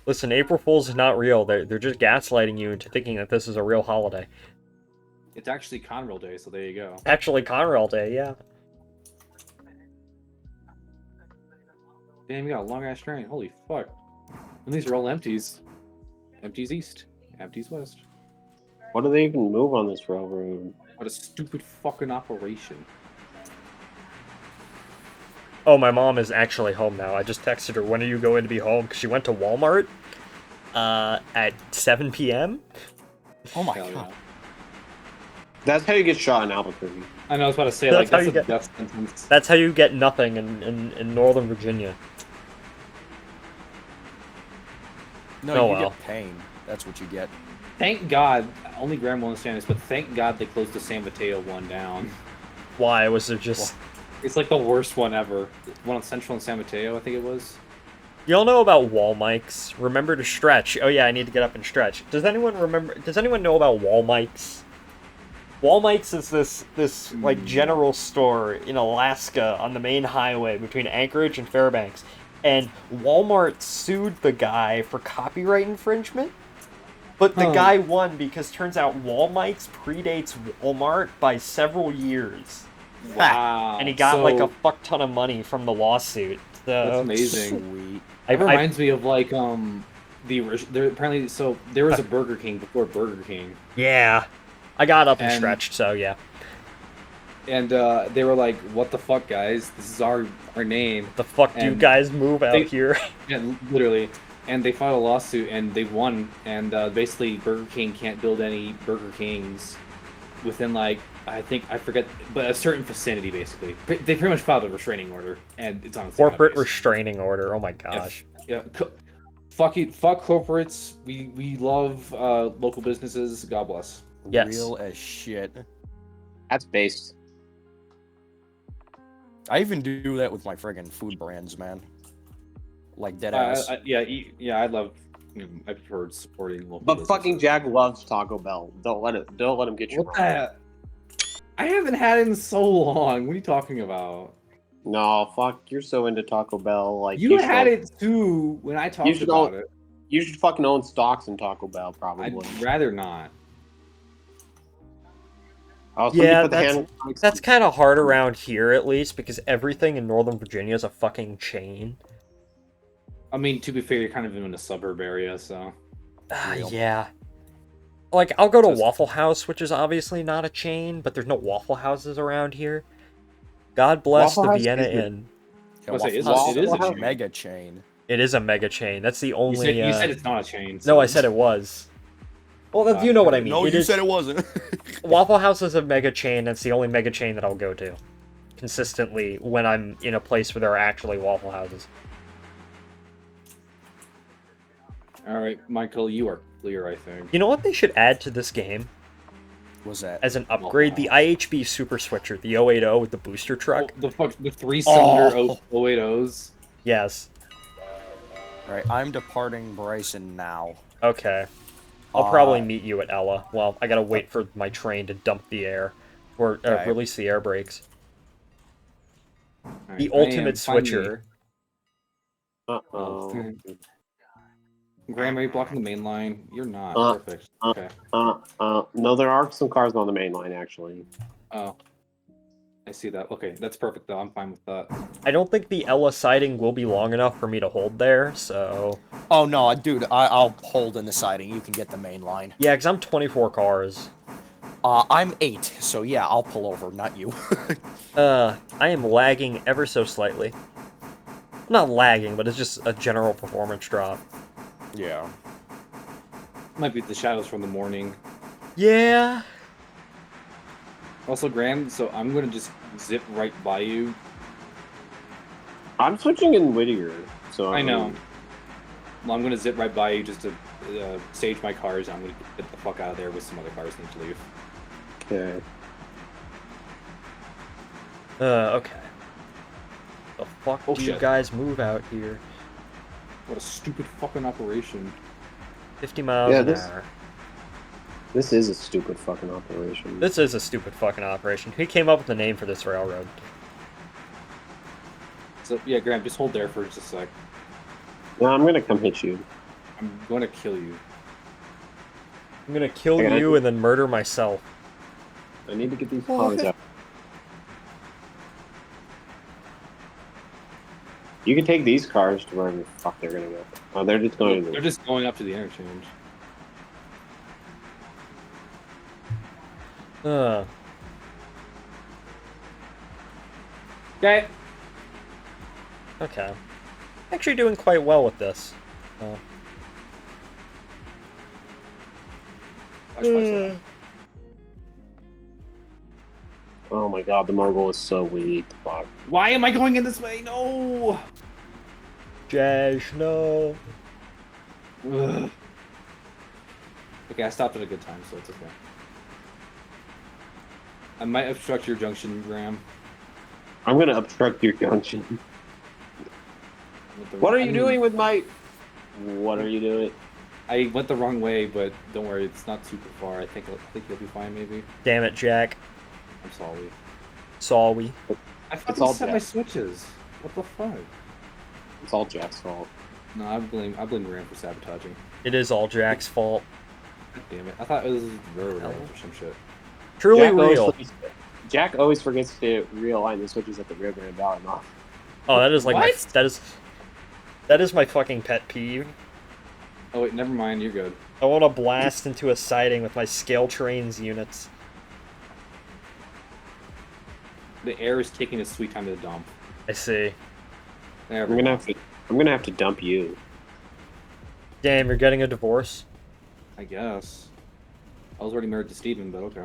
Listen, April Fools is not real. They're just gaslighting you into thinking that this is a real holiday. It's actually Conrail Day, so there you go. Actually, Conrail Day, yeah. Damn, you got a long ass train. Holy fuck. And these are all empties. Empties east. Empties west. What do they even move on this railroad? What a stupid fucking operation. Oh, my mom is actually home now. I just texted her, when are you going to be home? Because she went to Walmart at 7 p.m. Oh my Hell god. yeah. That's how you get shot in Albuquerque. I know, I was about to say, That's like, how that's you a get- death sentence. That's how you get nothing in Northern Virginia. No, Oh, you well. get pain. That's what you get. Thank God, only Graham will understand this, but thank God they closed the San Mateo one down. Why? Was there just... It's like the worst one ever. One on Central and San Mateo, I think it was. Y'all know about wall mics? Remember to stretch. Oh yeah, I need to get up and stretch. Does anyone remember... Does anyone know about wall mics? Wall mics is this like general store in Alaska on the main highway between Anchorage and Fairbanks. And Walmart sued the guy for copyright infringement. But the guy won because turns out wall mics predates Walmart by several years. Wow. And he got So, like a fuck ton of money from the lawsuit. So, That's amazing. Sweet. It reminds me of like there apparently there was a Burger King before Burger King, yeah. I got up and And- stretched, so yeah. and they were like, "What the fuck, guys? This is our name." The fuck do you And guys move out they- here? Yeah, literally. And they filed a lawsuit, and they won. And basically, Burger King can't build any Burger Kings within like I forget, but a certain vicinity. Basically, they pretty much filed a restraining order, and it's on its Corporate database. restraining order. Oh my gosh. Yeah, fuck corporates. We love local businesses. God bless. Yes. Real as shit. That's based. I even do that with my friggin' food brands, man. Like dead ass. I love. I prefer supporting local. But businesses. fucking Jack loves Taco Bell. Don't let him get you What wrong. I haven't had it in so long. What are you talking about? No, fuck. You're so into Taco Bell. Like You should had own- it too when I You talked should about own- it. You should fucking own stocks in Taco Bell, probably. I'd rather not. Oh, somebody Yeah, put the hand- that's kind of hard around here, at least, because everything in Northern Virginia is a fucking chain. I mean, to be fair, you're kind of in a suburb area, so. Real. Yeah. Like, I'll go to Just- Waffle House, which is obviously not a chain, but there's no Waffle Houses around here. God bless Waffle the House Vienna is the- Inn. Yeah, I was like, Waffle it is House a chain. mega chain. It is a mega chain. That's the You only... said it's not a chain. No, so- I said it was. Well, that's, you know what I mean. No, It you is- said it wasn't. Waffle House is a mega chain. That's the only mega chain that I'll go to. consistently when I'm in a place where there are actually Waffle Houses. All right, Michael, you are clear, I think. You know what they should add to this game Was that? as an upgrade? The IHB Super Switcher, the 080 with the booster truck. The 3-cylinder Oh. 080s. Yes. All right, I'm departing Bryson now. Okay. I'll probably meet you at Ella. Well, I gotta wait for my train to dump the air. Or Okay. release the air brakes. All The right, I am ultimate finally- switcher. Uh-oh. Graham, are you blocking the main line? You're not. Perfect. Okay. No, there are some cars on the main line, actually. Oh. I see that. Okay, that's perfect, though. I'm fine with that. I don't think the Ella siding will be long enough for me to hold there, so... Oh, no, dude, I'll hold in the siding. You can get the main line. Yeah, because I'm 24 cars. I'm 8, so yeah, I'll pull over, not you. I am lagging ever so slightly. Not lagging, but it's just a general performance drop. Yeah. Might be the shadows from the morning. Yeah. Also, Graham, so I'm going to just zip right by you. I'm switching in Whittier, so... I know. Well, I'm going to zip right by you just to stage my cars, and I'm going to get the fuck out of there with some other cars that need to leave. Okay. Okay. The fuck Oh, do you shit. guys move out here? What a stupid fucking operation. 50 miles an hour. This is a stupid fucking operation. This is a stupid fucking operation. Who came up with the name for this railroad? So, yeah, Graham, just hold there for just a sec. No, I'm gonna come hit you. I'm going to kill you. I'm gonna kill Okay, you and then murder myself. I need to get these cars out. You can take these cars to wherever the fuck they're gonna go. Oh, they're just going to They're just going up to the interchange. Okay. Okay. Actually doing quite well with this. Oh my god, the Mogul is so weak. Fuck. Why am I going in this way? No! Jazz, no. Ugh. Okay, I stopped at a good time, so it's okay. I might obstruct your junction, Graham. I'm gonna obstruct your junction. What are you doing with my... What are you doing? I went the wrong way, but don't worry, it's not super far. I think you'll be fine, maybe. Damn it, Jack. I'm sorry. Sorry. I It's fucking all set Jack. my switches. What the fuck? It's all Jack's fault. No, I blame Graham for sabotaging. It is all Jack's fault. God damn it! I thought it was railroad or some shit. Truly Jack always real. forgets- Jack always forgets to realign the switches at the Rio Grande Valley Mall. Oh, that is like my, What? that is my fucking pet peeve. Oh wait, never mind. You're good. I want to blast into a siding with my scale trains units. The air is taking a sweet time to dump. I see. There I'm we gonna go. have to dump you. Damn, you're getting a divorce? I guess. I was already married to Steven, but okay.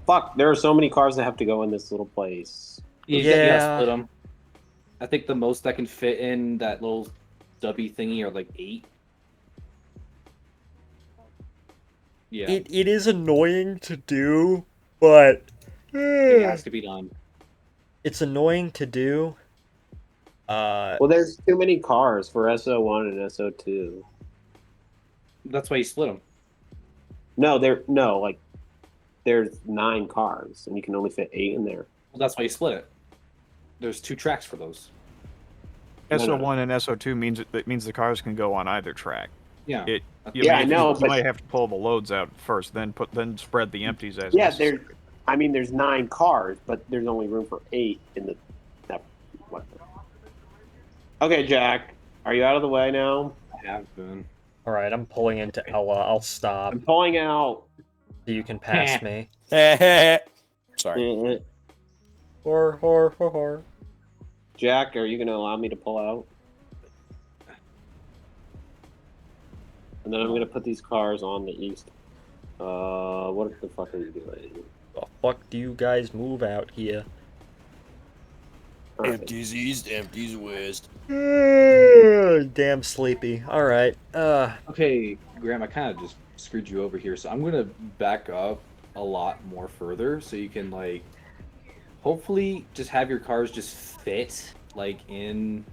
Fuck, there are so many cars that have to go in this little place. You gotta Yeah. split them. I think the most that can fit in that little stubby thingy are like 8. Yeah, It is annoying to do, but it has to be done. it's annoying to do. Well, there's too many cars for SO1 and SO2. That's why you split them. No, there's 9 cars, and you can only fit 8 in there. Well, that's why you split it. There's 2 tracks for those. SO1 and SO2 means the cars can go on either track. Yeah. Yeah, I know, You but- might have to pull the loads out first, then spread the empties as Yeah, necessary. there's 9 cars, but there's only room for 8 in the. Whatever. Okay, Jack, are you out of the way now? I have been. Alright, I'm pulling into Ella. I'll stop I'm pulling out. so you can pass me. Sorry. Hor. Jack, are you gonna allow me to pull out? And then I'm gonna put these cars on the east. What the fuck are you doing? The fuck do you guys move out here? Alright. Empties east, empties west. Damn sleepy. All right. Okay, Graham, I kind of just screwed you over here, so I'm gonna back up a lot more further so you can like hopefully just have your cars just fit like in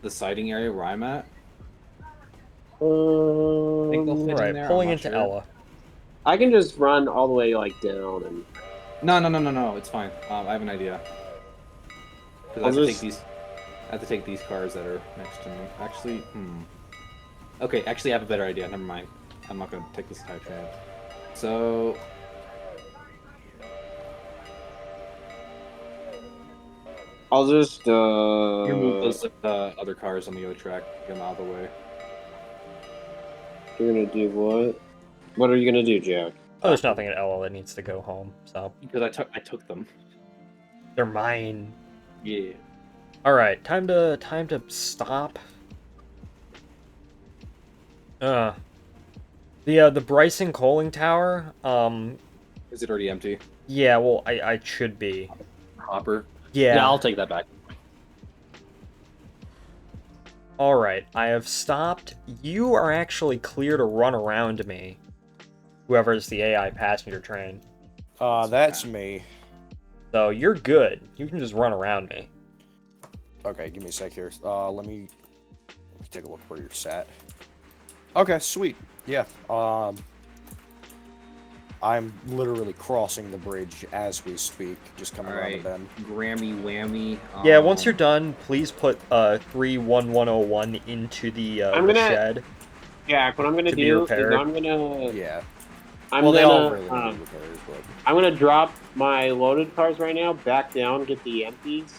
the sighting area where I'm at. I think they'll fit All in right. there. Pulling I'm into not sure. Ella. I can just run all the way like down and No. It's fine. I have an idea. Because I I'll have to just- take these. I have to take these cars that are next to me. Actually, Okay, actually, I have a better idea. Never mind. I'm not gonna take this entire train. So. I'll just You move those other cars on the other track. Get them out of the way. You're gonna do what? What are you gonna do, Jack? Oh, there's nothing at Ella that needs to go home. So Because I took them. they're mine. Yeah. All right. Time to stop. The Bryson coaling tower. Is it already empty? Yeah. Well, I should be. Hopper. Yeah. I'll take that back. All right. I have stopped. You are actually clear to run around me. Whoever is the AI passenger train. That's me. So you're good. You can just run around me. Okay, give me a sec here. Let me take a look where you're sat. Okay, sweet. Yeah. I'm literally crossing the bridge as we speak, just coming around the bend. Grammy whammy. Yeah, once you're done, please put 31101 into the shed. Jack, what I'm gonna To be do is repaired. I'm gonna Yeah. I'm Well, they all gonna really need repairs, but I'm gonna drop my loaded cars right now, back down, get the empties,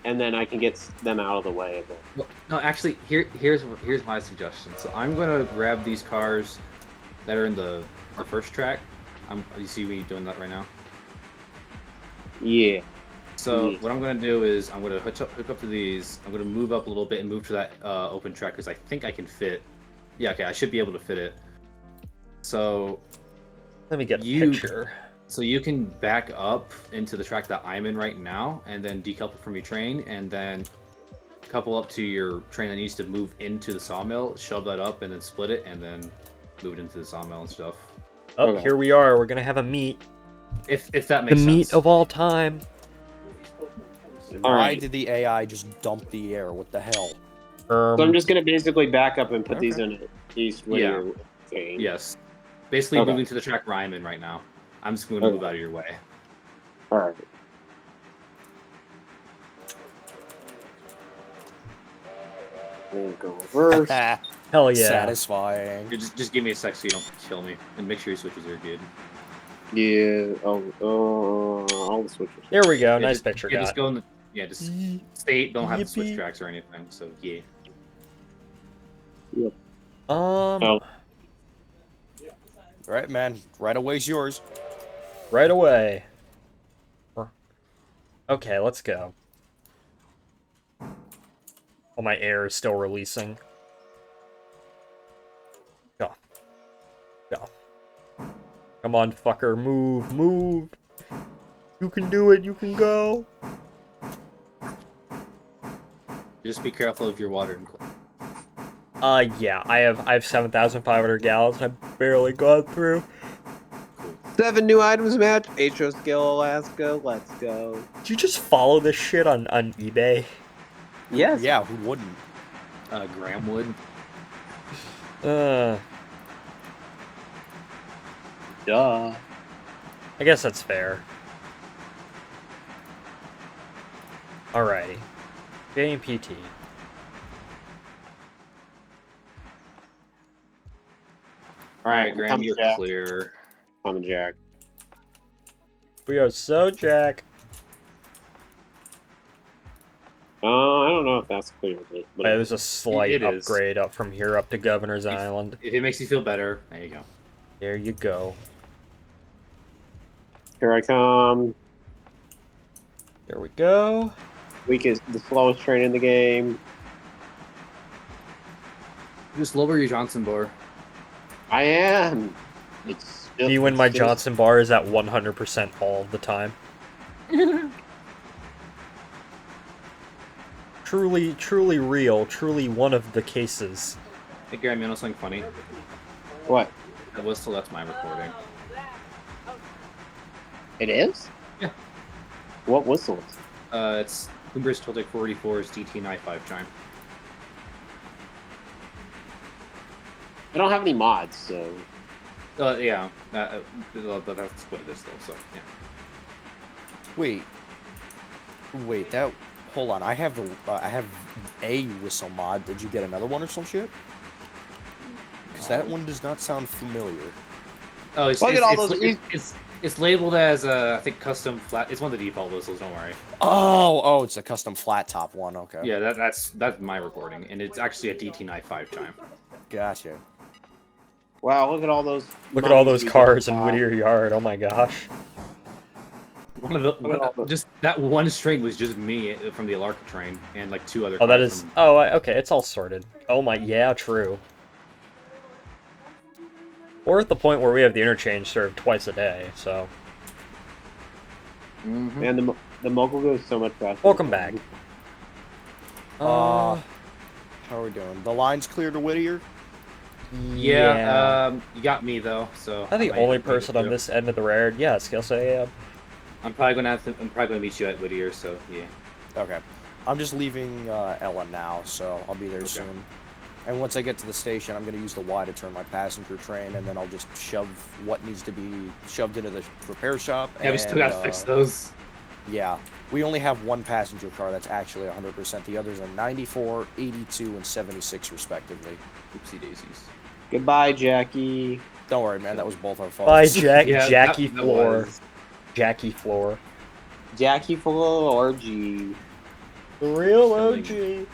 and then I can get them out of the way of it. Well, no, actually, here's my suggestion. So I'm gonna grab these cars that are in the first track. You see me doing that right now? Yeah. So Yeah. what I'm gonna do is I'm gonna hook up to these. I'm gonna move up a little bit and move to that open track because I think I can fit. Yeah, okay, I should be able to fit it. So Let me get a picture. So you can back up into the track that I'm in right now, and then decouple from your train, and then couple up to your train that needs to move into the sawmill, shove that up, and then split it, and then move it into the sawmill and stuff. Oh, here we are. We're gonna have a meet. If that The makes sense. meet of all time. why did the AI just dump the air? What the hell? So I'm just gonna basically back up and put these in east where Yeah. you're saying. Yes. Basically Okay. moving to the track where I'm in right now. I'm just going to move out of your way. All right. We'll go reverse. Hell yeah. Satisfying. Just give me a sec so you don't kill me, and make sure your switches are good. Yeah. All the switches. There we go. Yeah, Nice just, picture, yeah, guy. just go in the, just stay. Don't have to switch Yippee. tracks or anything. So yeah. Yep. All right, man. Right away's yours. Right away. Okay, let's go. Oh, my air is still releasing. Go. Go. Come on, fucker. Move. Move. You can do it. You can go. Just be careful of your water. Yeah. I have 7,500 gallons. I've barely gone through. 7 new items match. HO skill Alaska. Let's go. Did you just follow this shit on eBay? Yes. Yeah, who wouldn't? Graham would. Duh. I guess that's fair. Alrighty. JNPT. All right, Graham, Come you're Jack. clear. I'm Jack. We are so Jack. I don't know if that's clear, but There's a slight It is. upgrade up from here up to Governor's Island. If it makes you feel better, there you go. There you go. here I come. There we go. Weakest, the slowest train in the game. Just lower your Johnson bar. I am. It's Do you win my it's Johnson bar is at 100% all the time. Truly, truly real. Truly one of the cases. Hey, Gary, you know something funny? What? That whistle, that's my recording. It is? Yeah. What whistles? It's Coombers Toltec 484's DT95 chime. I don't have any mods, so. Yeah. That's what it is, though, so, yeah. Wait, that. Hold on, I have a whistle mod. Did you get another one or some shit? Because that one does not sound familiar. Oh, it's, Look it's, at all it's, those it's labeled as, I think, custom flat. It's one of the default whistles, don't worry. Oh, it's a custom flat top one. Okay. Yeah, that's my recording, and it's actually a DT95 chime. Gotcha. Wow, look at all those. Look at all monies those we cars just in bought. Whittier Yard. Oh my gosh. Just that one string was just me from the Alarka train, and like 2 other. Oh, that cars is. from- Oh, okay. It's all sorted. Oh my. Yeah, true. We're at the point where we have the interchange served twice a day, so. Man, the mogul goes so much faster. Welcome back. How are we doing? The line's clear to Whittier? Yeah, you got me though. So I'm the I might only have to make it person on through. this end of the railroad. Yes, I'll say. I'm probably gonna meet you at Whittier. So yeah. Okay. I'm just leaving Ella now, so I'll be there soon. And once I get to the station, I'm going to use the Y to turn my passenger train, and then I'll just shove what needs to be shoved into the repair shop. Yeah, we still gotta fix those. Yeah. We only have one passenger car that's actually 100%. The others are 94, 82, and 76, respectively. Oopsie daisies. Goodbye, Jackie. Don't worry, man. That was both our faults. Bye, Yeah, Jackie that Floor. was- Jackie Floor. Jackie full of orgy. The real Selling- OG.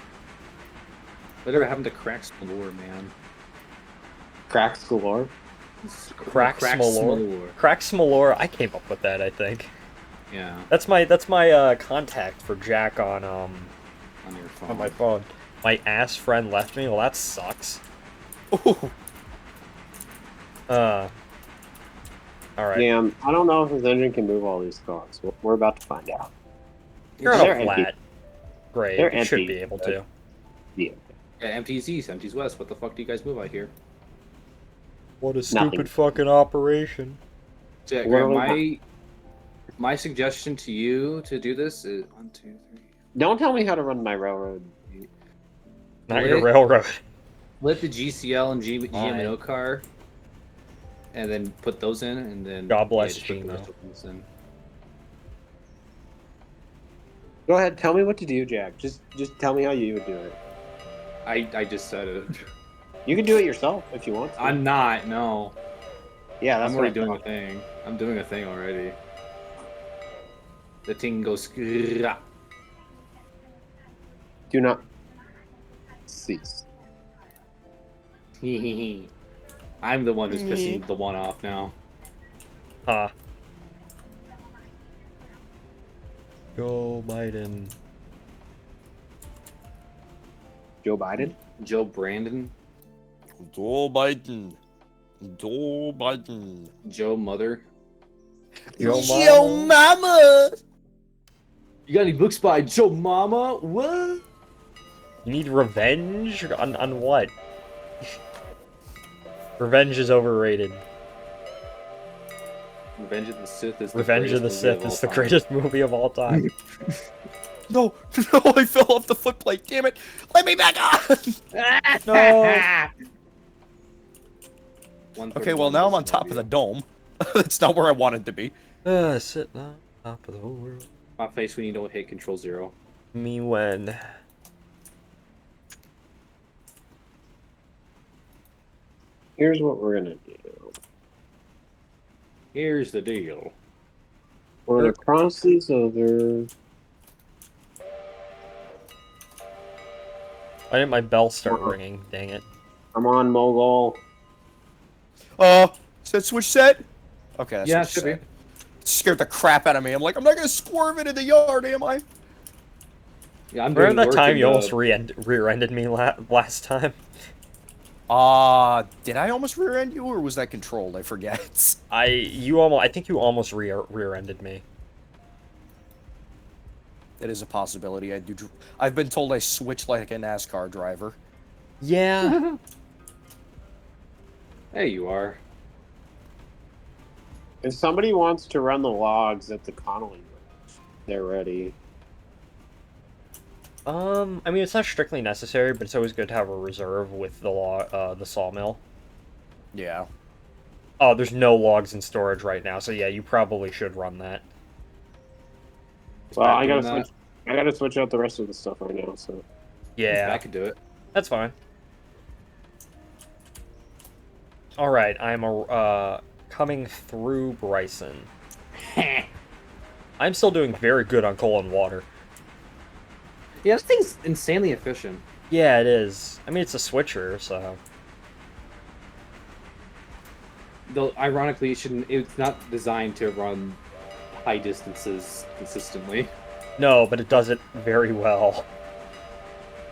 Whatever happened to Cracks Galore, man? Cracks galore. Cracks Malore. Cracks Malore. I came up with that, I think. Yeah, That's my contact for Jack on on your phone. on my phone. My ass friend left me. Well, that sucks. Ooh. All right. Damn, I don't know if his engine can move all these cars. We're about to find out. You're on They're a empty. flat. Great. They're You should empty. be able to. Yeah. Yeah, empties east, empties west. What the fuck do you guys move out here? What a Nothing. stupid fucking operation. Yeah, What Graham, are my suggestion to you to do this is 1, 2, 3. Don't tell me how to run my railroad. Not your railroad. Let the GCL and GMO Fine. car, and then put those in, and then God bless just put the Gino. rest of those in. Go ahead, tell me what to do, Jack. Just tell me how you would do it. I just said it. You can do it yourself if you want to. I'm not. No, Yeah, that's I'm what already I doing a thought. thing. I'm doing a thing already. The thing goes. Skrrrah. Do not cease. I'm the one who's pissing the one off now. Huh. Joe Biden. Joe Biden? Joe Brandon, Joe Biden. Joe Biden. Joe Mother. Joe Yo, mama! You got any books by Joe Mama? What? You need revenge? On what? Revenge is overrated. Revenge of the Sith is the Revenge of the greatest movie Sith all is the time. greatest movie of all time. No, no, I fell off the footplate. Damn it! Let me back on. No. Okay, well now I'm on top of the dome. That's not where I wanted to be. Sitting on top of the world. My face when you don't hit Control 0. Me when. Here's what we're gonna do. Here's the deal. We're gonna cross these over. Why didn't my bell start ringing? Dang it. I'm on mogul. Is that switch set? Okay, that's Yeah, switch it should be. set. Scared the crap out of me. I'm like, I'm not gonna swerve into the yard, am I? Yeah, I'm Remember doing that work time in you the- almost rear-ended me last time? Did I almost rear end you, or was that controlled? I forget. I think you almost rear-ended me. It is a possibility. I've been told I switch like a NASCAR driver. Yeah. There you are. If somebody wants to run the logs at the Connolly Ranch, they're ready. I mean, it's not strictly necessary, but it's always good to have a reserve with the sawmill. Yeah. Oh, there's no logs in storage right now, so yeah, you probably should run that. Well, I gotta switch out the rest of the stuff right now. So Yeah, I could do it. that's fine. All right, I'm coming through Bryson. I'm still doing very good on coal and water. Yeah, this thing's insanely efficient. Yeah, it is. I mean, it's a switcher, so. Though, ironically, it's not designed to run high distances consistently, No, but it does it very well.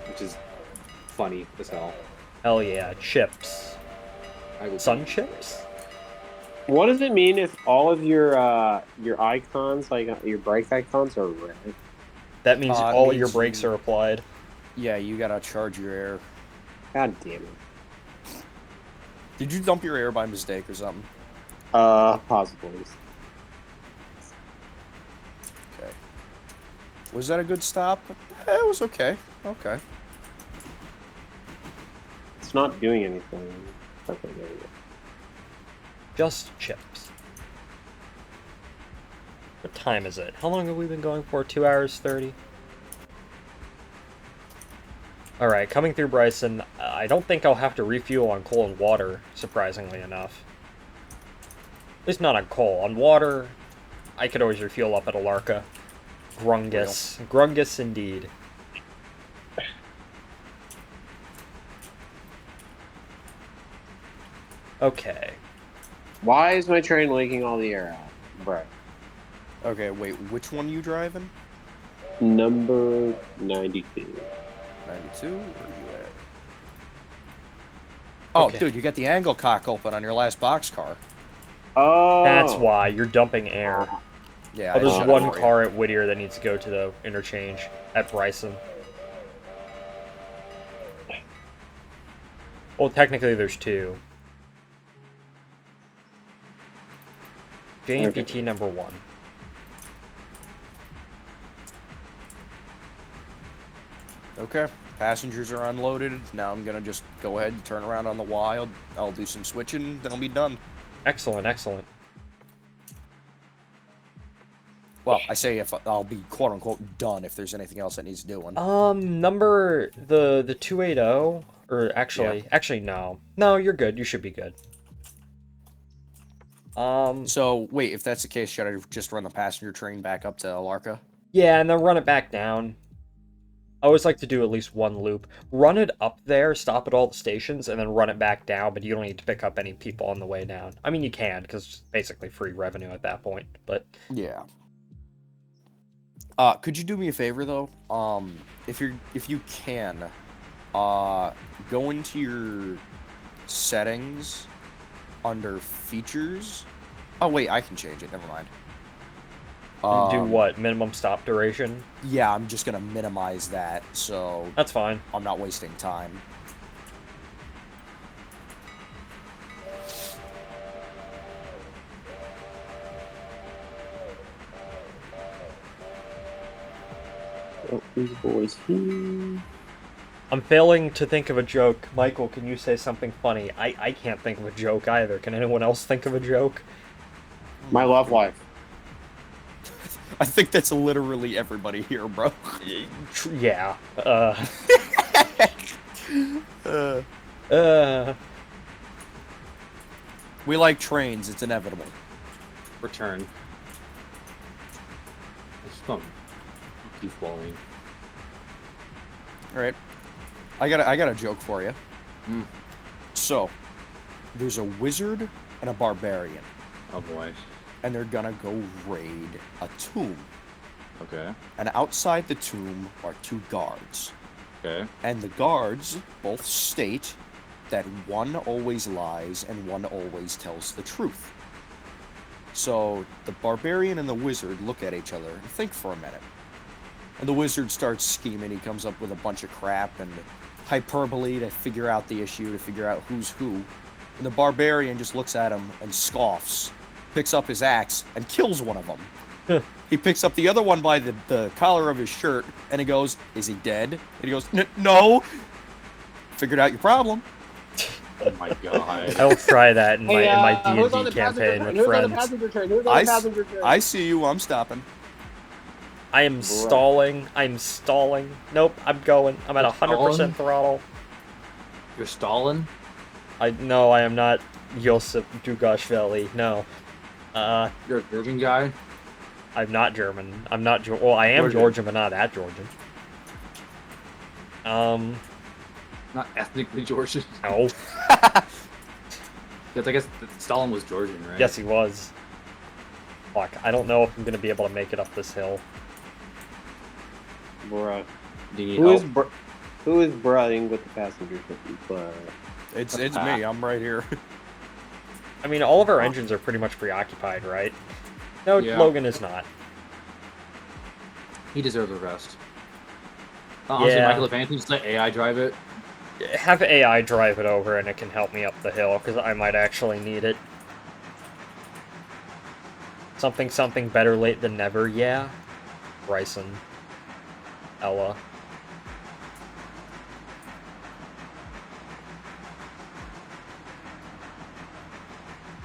which is funny as hell. Hell yeah, chips. I would Sun chips? what does it mean if all of your icons, like your brake icons, are red? That means It all means your brakes are applied. Yeah, you gotta charge your air. God damn it. Did you dump your air by mistake or something? Possibly. Okay. Was that a good stop? It was okay. Okay. It's not doing anything. Okay, there we go. Just chips. What time is it? How long have we been going for? 2 hours 30? Alright, coming through Bryson. I don't think I'll have to refuel on coal and water, surprisingly enough. At least not on coal. On water, I could always refuel up at Alarka. Grungus. Grungus indeed. Okay. Why is my train leaking all the air out? Right. Okay, wait, which one you driving? Number 92. 92? Where are you at? Oh, Okay. dude, you got the angle cock open on your last boxcar. Oh. That's why. You're dumping air. Yeah, Oh, I there's shut it one for you. car at Whittier that needs to go to the interchange at Bryson. Well, technically there's two. JNPT number 1. Okay, passengers are unloaded. Now I'm gonna just go ahead and turn around on the Y. I'll do some switching, then I'll be done. Excellent, excellent. Well, I say if I'll be quote unquote done if there's anything else that needs doing. Number the 280, or actually no. No, you're good. You should be good. So wait, if that's the case, should I just run the passenger train back up to Alarka? Yeah, and then run it back down. I always like to do at least one loop. Run it up there, stop at all the stations, and then run it back down, but you don't need to pick up any people on the way down. I mean, you can, because it's basically free revenue at that point, but... Yeah. Could you do me a favor, though? If you can, go into your settings under features. Oh, wait, I can change it. Never mind. Do what? Minimum stop duration? Yeah, I'm just gonna minimize that, so That's fine. I'm not wasting time. Oh, these boys here. I'm failing to think of a joke. Michael, can you say something funny? I can't think of a joke either. Can anyone else think of a joke? My love life. I think that's literally everybody here, bro. Yeah. We like trains. It's inevitable. Return. It's fun. Keep flowing. All right. I got a joke for you. Mm. So, there's a wizard and a barbarian, Oh boy. and they're gonna go raid a tomb. Okay. And outside the tomb are two guards. Okay. And the guards both state that one always lies and one always tells the truth. So the barbarian and the wizard look at each other and think for a minute. And the wizard starts scheming. He comes up with a bunch of crap and hyperbole to figure out the issue, to figure out who's who. And the barbarian just looks at him and scoffs, picks up his axe, and kills one of them. He picks up the other one by the collar of his shirt, and he goes, "Is he dead?" And he goes, "No." Figured out your problem. Oh my god. I'll try that in my who's on D&D the passenger campaign train? with Who's on the friends. passenger train? Who's on the passenger train? I see you. I'm stopping. I am stalling. I'm stalling. Nope, I'm going. I'm at 100% throttle. You're stalling? No, I am not Josip Dugashvili. No. You're a Georgian guy? I'm not German. I'm not well, I am Georgian, but not that Georgian. Not ethnically Georgian. No. Because I guess Stalin was Georgian, right? Yes, he was. Fuck, I don't know if I'm gonna be able to make it up this hill. Bruh. Do you need Who help? who is bruhing with the passenger train? It's me. I'm right here. I mean, all of our engines are pretty much preoccupied, right? No, Yeah. Logan is not. He deserves a rest. Honestly, Yeah. Michael, if anything, just let AI drive it. Have AI drive it over and it can help me up the hill, because I might actually need it. Something better late than never, yeah. Bryson. Ella.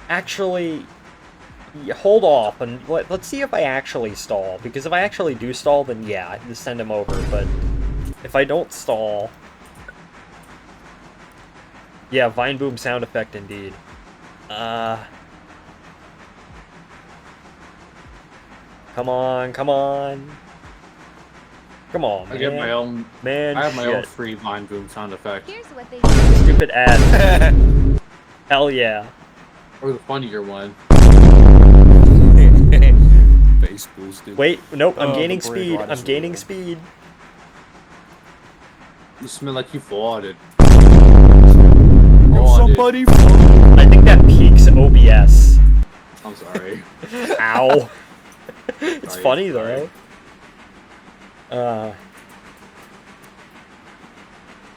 Actually, hold off and let's see if I actually stall, because if I actually do stall, then yeah, just send him over, but if I don't stall... Yeah, Vine Boom sound effect indeed. Come on, come on. Come on, man. I get my own. Man, I have my own shit. free Vine Boom sound effect. Here's what they Stupid ad. Hell yeah. Or the funnier one. Base boosted. Wait, nope, I'm Oh, gaining the brake speed. rod I'm is gaining real. speed. You smell like you farted. Yo, somebody. I think that peaks OBS. I'm sorry. Ow. It's Sorry, funny sorry. though.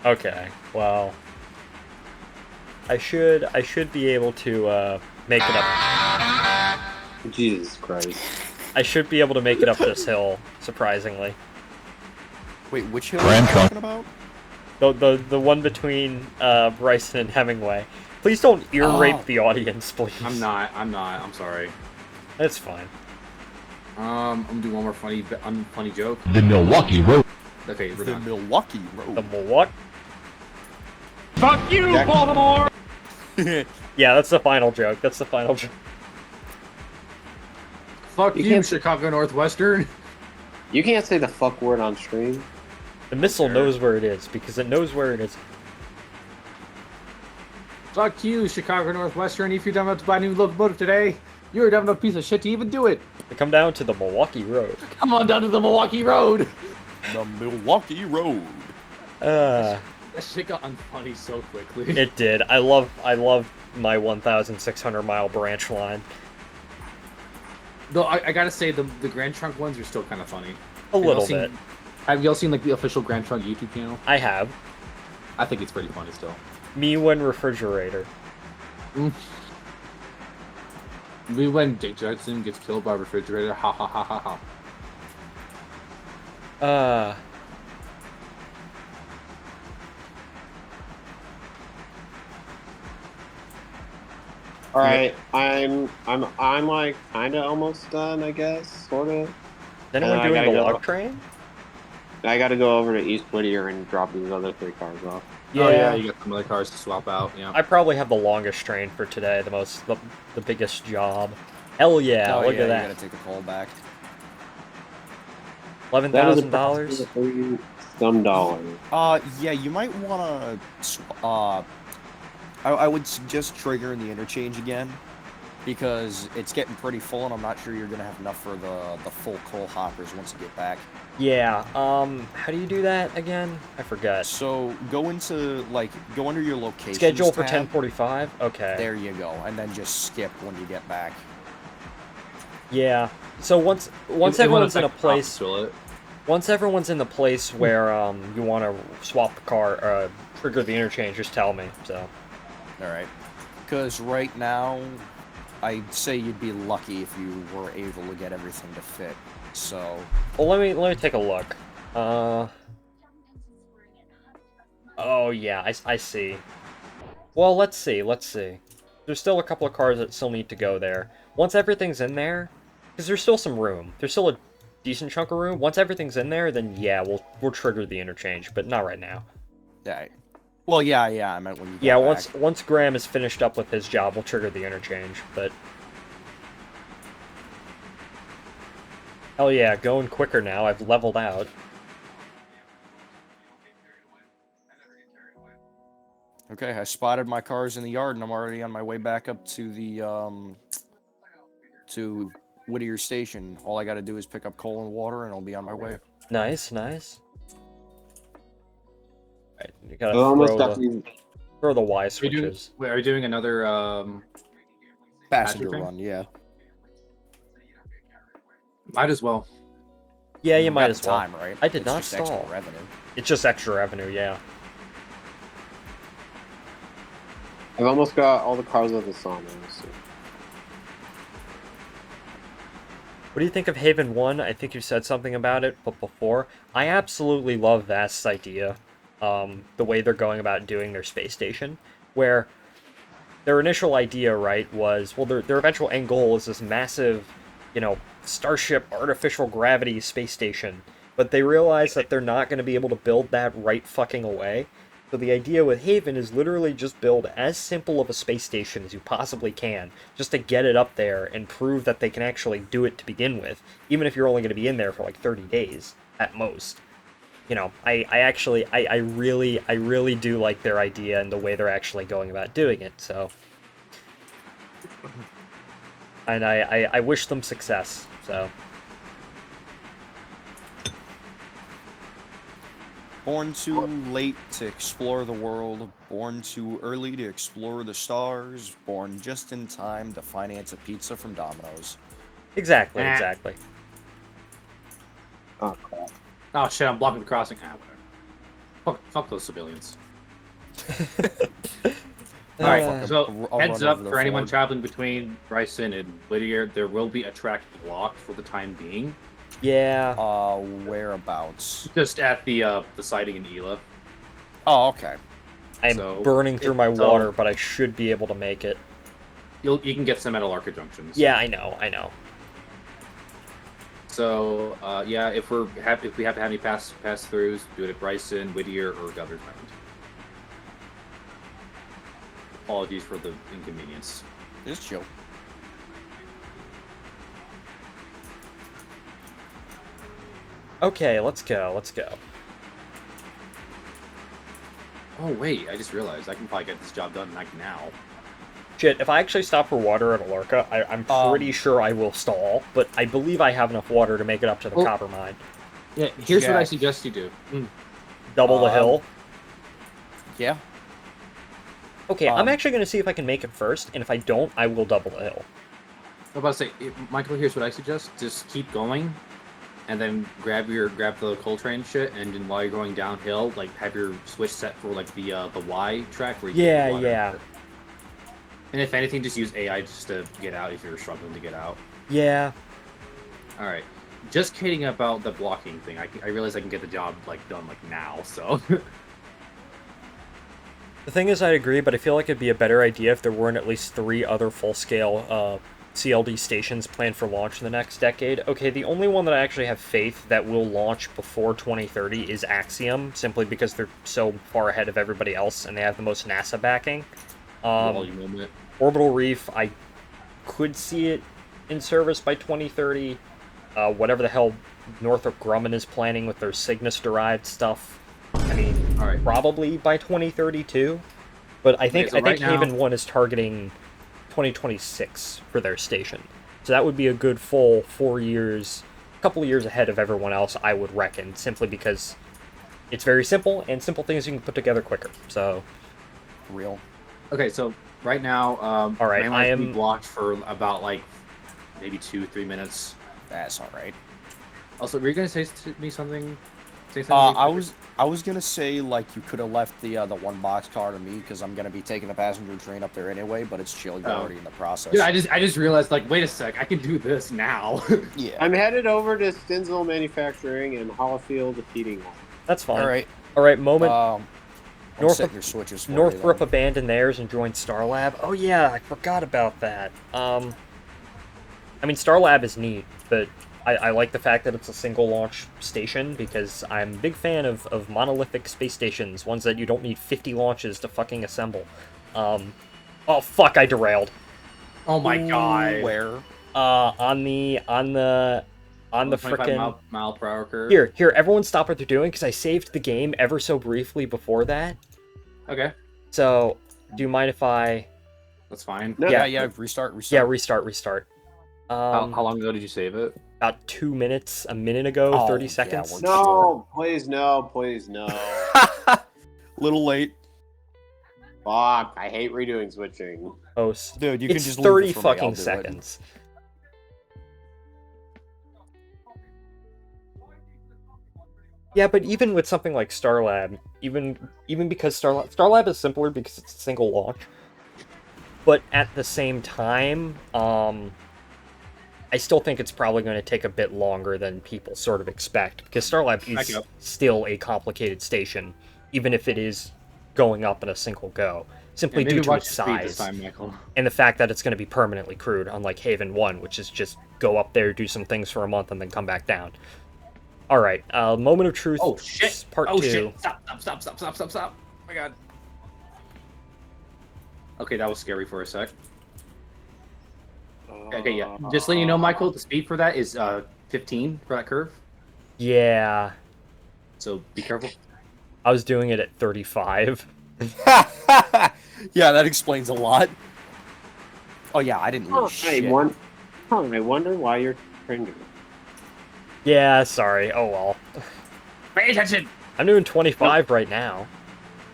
Okay, well, I should be able to make it up. Jesus Christ. I should be able to make it up this hill, surprisingly. Wait, which hill are you talking about? The one between Bryson and Hemingway. Please don't ear rape the audience, please. I'm not. I'm sorry. That's fine. I'm gonna do one more funny joke. The Milwaukee Road. Okay, we're The done. Milwaukee Road. The Milwaukee. Fuck you, Baltimore! Yeah, that's the final joke. That's the final joke. Fuck You you, can't- Chicago Northwestern. You can't say the fuck word on stream. The missile knows where it is because it knows where it is. Fuck you, Chicago Northwestern. If you're dumb enough to buy a new locomotive today, you're a dumb enough piece of shit to even do it. They come down to the Milwaukee Road. Come on down to the Milwaukee Road. The Milwaukee Road. That shit got unfunny so quickly. It did. I love my 1,600 mile branch line. Though I gotta say, the Grand Trunk ones are still kind of funny. A little bit. Have y'all seen like the official Grand Trunk YouTube channel? I have. I think it's pretty funny still. Me when refrigerator. Me when Dick Jackson gets killed by a refrigerator. Ha ha ha ha ha. All right, I'm like kind of almost done, I guess, sort of. Is anyone I doing gotta the go. log train? I got to go over to East Whittier and drop these other 3 cars off. Oh yeah, you got some other cars to swap out. Yeah. I probably have the longest train for today. The biggest job. Hell yeah! Oh, Look yeah, at that. You gotta take the call back. $11,000. Some dollars. Yeah, you might wanna. I would suggest triggering the interchange again, because it's getting pretty full, and I'm not sure you're gonna have enough for the full coal hoppers once you get back. Yeah. How do you do that again? I forgot. So go under your location. Schedule for 10:45. Okay. There you go, and then just skip when you get back. Yeah. So once everyone's in a place, Once everyone's in the place where you want to swap the car, trigger the interchange, just tell me. So. All right. Because right now, I'd say you'd be lucky if you were able to get everything to fit. So. Well, let me take a look. Oh yeah, I see. Well, let's see. There's still a couple of cars that still need to go there. Once everything's in there, because there's still some room. There's still a decent chunk of room. Once everything's in there, then yeah, we'll trigger the interchange, but not right now. Yeah. Well, yeah. I meant when you. Yeah, back. once Graham is finished up with his job, we'll trigger the interchange. But hell yeah, going quicker now. I've leveled out. Okay, I spotted my cars in the yard, and I'm already on my way back up to the to Whittier Station. All I got to do is pick up coal and water, and I'll be on my way. Nice. Right, you gotta throw the Y switches. Are you doing another passenger run? Yeah. Might as well. Yeah, you might as well. Time, right? I did not just extra stall. revenue. It's just extra revenue, yeah. I've almost got all the cars of the sawmill. So. What do you think of Haven 1? I think you said something about it, but before. I absolutely love Vast's idea. The way they're going about doing their space station, where their initial idea, right, was, well, their eventual end goal is this massive, Starship artificial gravity space station, but they realize that they're not going to be able to build that right fucking away. So the idea with Haven is literally just build as simple of a space station as you possibly can, just to get it up there and prove that they can actually do it to begin with, even if you're only going to be in there for like 30 days at most. I really do like their idea and the way they're actually going about doing it, so. And I wish them success, so. Born too late to explore the world, born too early to explore the stars, born just in time to finance a pizza from Domino's. Exactly. Oh, crap. Oh, shit, I'm blocking the crossing. Whatever. Fuck those civilians. Alright, so heads up for anyone traveling between Bryson and Whittier, there will be a track blocked for the time being. Yeah. Whereabouts? Just at the sighting in Ela. Oh, okay. I'm burning through my water, but I should be able to make it. You can get some at Alarka junctions. Yeah, I know. So, yeah, if we have to have any pass-throughs, do it at Bryson, Whittier, or Governor's Mound. Apologies for the inconvenience. Just chill. Okay, let's go. Oh, wait, I just realized I can probably get this job done like now. Shit, if I actually stop for water at Alarka, I'm pretty sure I will stall, but I believe I have enough water to make it up to the copper mine. Yeah, here's what I suggest you do. Double the hill? Yeah. Okay, I'm actually going to see if I can make it first, and if I don't, I will double the hill. I was about to say, Michael, here's what I suggest. Just keep going, and then grab the coal train shit, and then while you're going downhill, like, have your switch set for, like, the Y track where you get the water. Yeah. And if anything, just use AI just to get out if you're struggling to get out. Yeah. Alright. Just kidding about the blocking thing. I realize I can get the job, like, done, like, now, so... The thing is, I'd agree, but I feel like it'd be a better idea if there weren't at least 3 other full-scale CLD stations planned for launch in the next decade. Okay, the only one that I actually have faith that will launch before 2030 is Axiom, simply because they're so far ahead of everybody else and they have the most NASA backing. Orbital Reef, I could see it in service by 2030. Whatever the hell Northrop Grumman is planning with their Cygnus-derived stuff, I mean, probably by 2032. But I think Haven 1 is targeting 2026 for their station. So that would be a good full 4 years, a couple of years ahead of everyone else, I would reckon, simply because it's very simple, and simple things you can put together quicker. So, real. Okay, so right now, all right, I am blocked for about like maybe 2-3 minutes. That's all right. Also, were you gonna say to me something? Say something? I was gonna say like you could have left the one boxcar to me because I'm gonna be taking the passenger train up there anyway, but it's chill. You're already in the process. Dude, I just realized like, wait a sec, I can do this now. Yeah. I'm headed over to Stinsel Manufacturing and Hollifield Heating. That's fine. All right. Moment. I'm setting your switches for you, Northrop then. abandoned theirs and joined Starlab. Oh yeah, I forgot about that. I mean, Starlab is neat, but I like the fact that it's a single launch station because I'm a big fan of monolithic space stations, ones that you don't need 50 launches to fucking assemble. Oh fuck, I derailed. Oh my god. Where? On the frickin' mile per hour curve. Here, everyone stop what they're doing because I saved the game ever so briefly before that. Okay. So, do you mind if I? That's fine. No, Yeah. Restart. Yeah, restart. How long ago did you save it? About 2 minutes, a minute ago, 30 seconds. we're No, please no, please no. Little late. Fuck, I hate redoing switching. Host. Dude, you can It's just 30 leave it for me, I'll fucking do it. seconds. Yeah, but even with something like Starlab, even because Starlab is simpler because it's a single launch, but at the same time, I still think it's probably going to take a bit longer than people sort of expect, because Starlab is still a complicated station, even if it is going up in a single go, simply due to its size, and the fact that it's going to be permanently crewed, unlike Haven 1, which is just go up there, do some things for a month, and then come back down. Alright, Moment of Truth, Oh shit! Part 2. Oh shit! Stop! Oh my god. Okay, that was scary for a sec. Okay, yeah. Just letting you know, Michael, the speed for that is 15 for that curve. Yeah. So be careful. I was doing it at 35. Yeah, that explains a lot. Oh yeah, I didn't lose I shit. wonder why you're cringing. Yeah, sorry. Oh well. Pay attention! I'm doing 25 right now.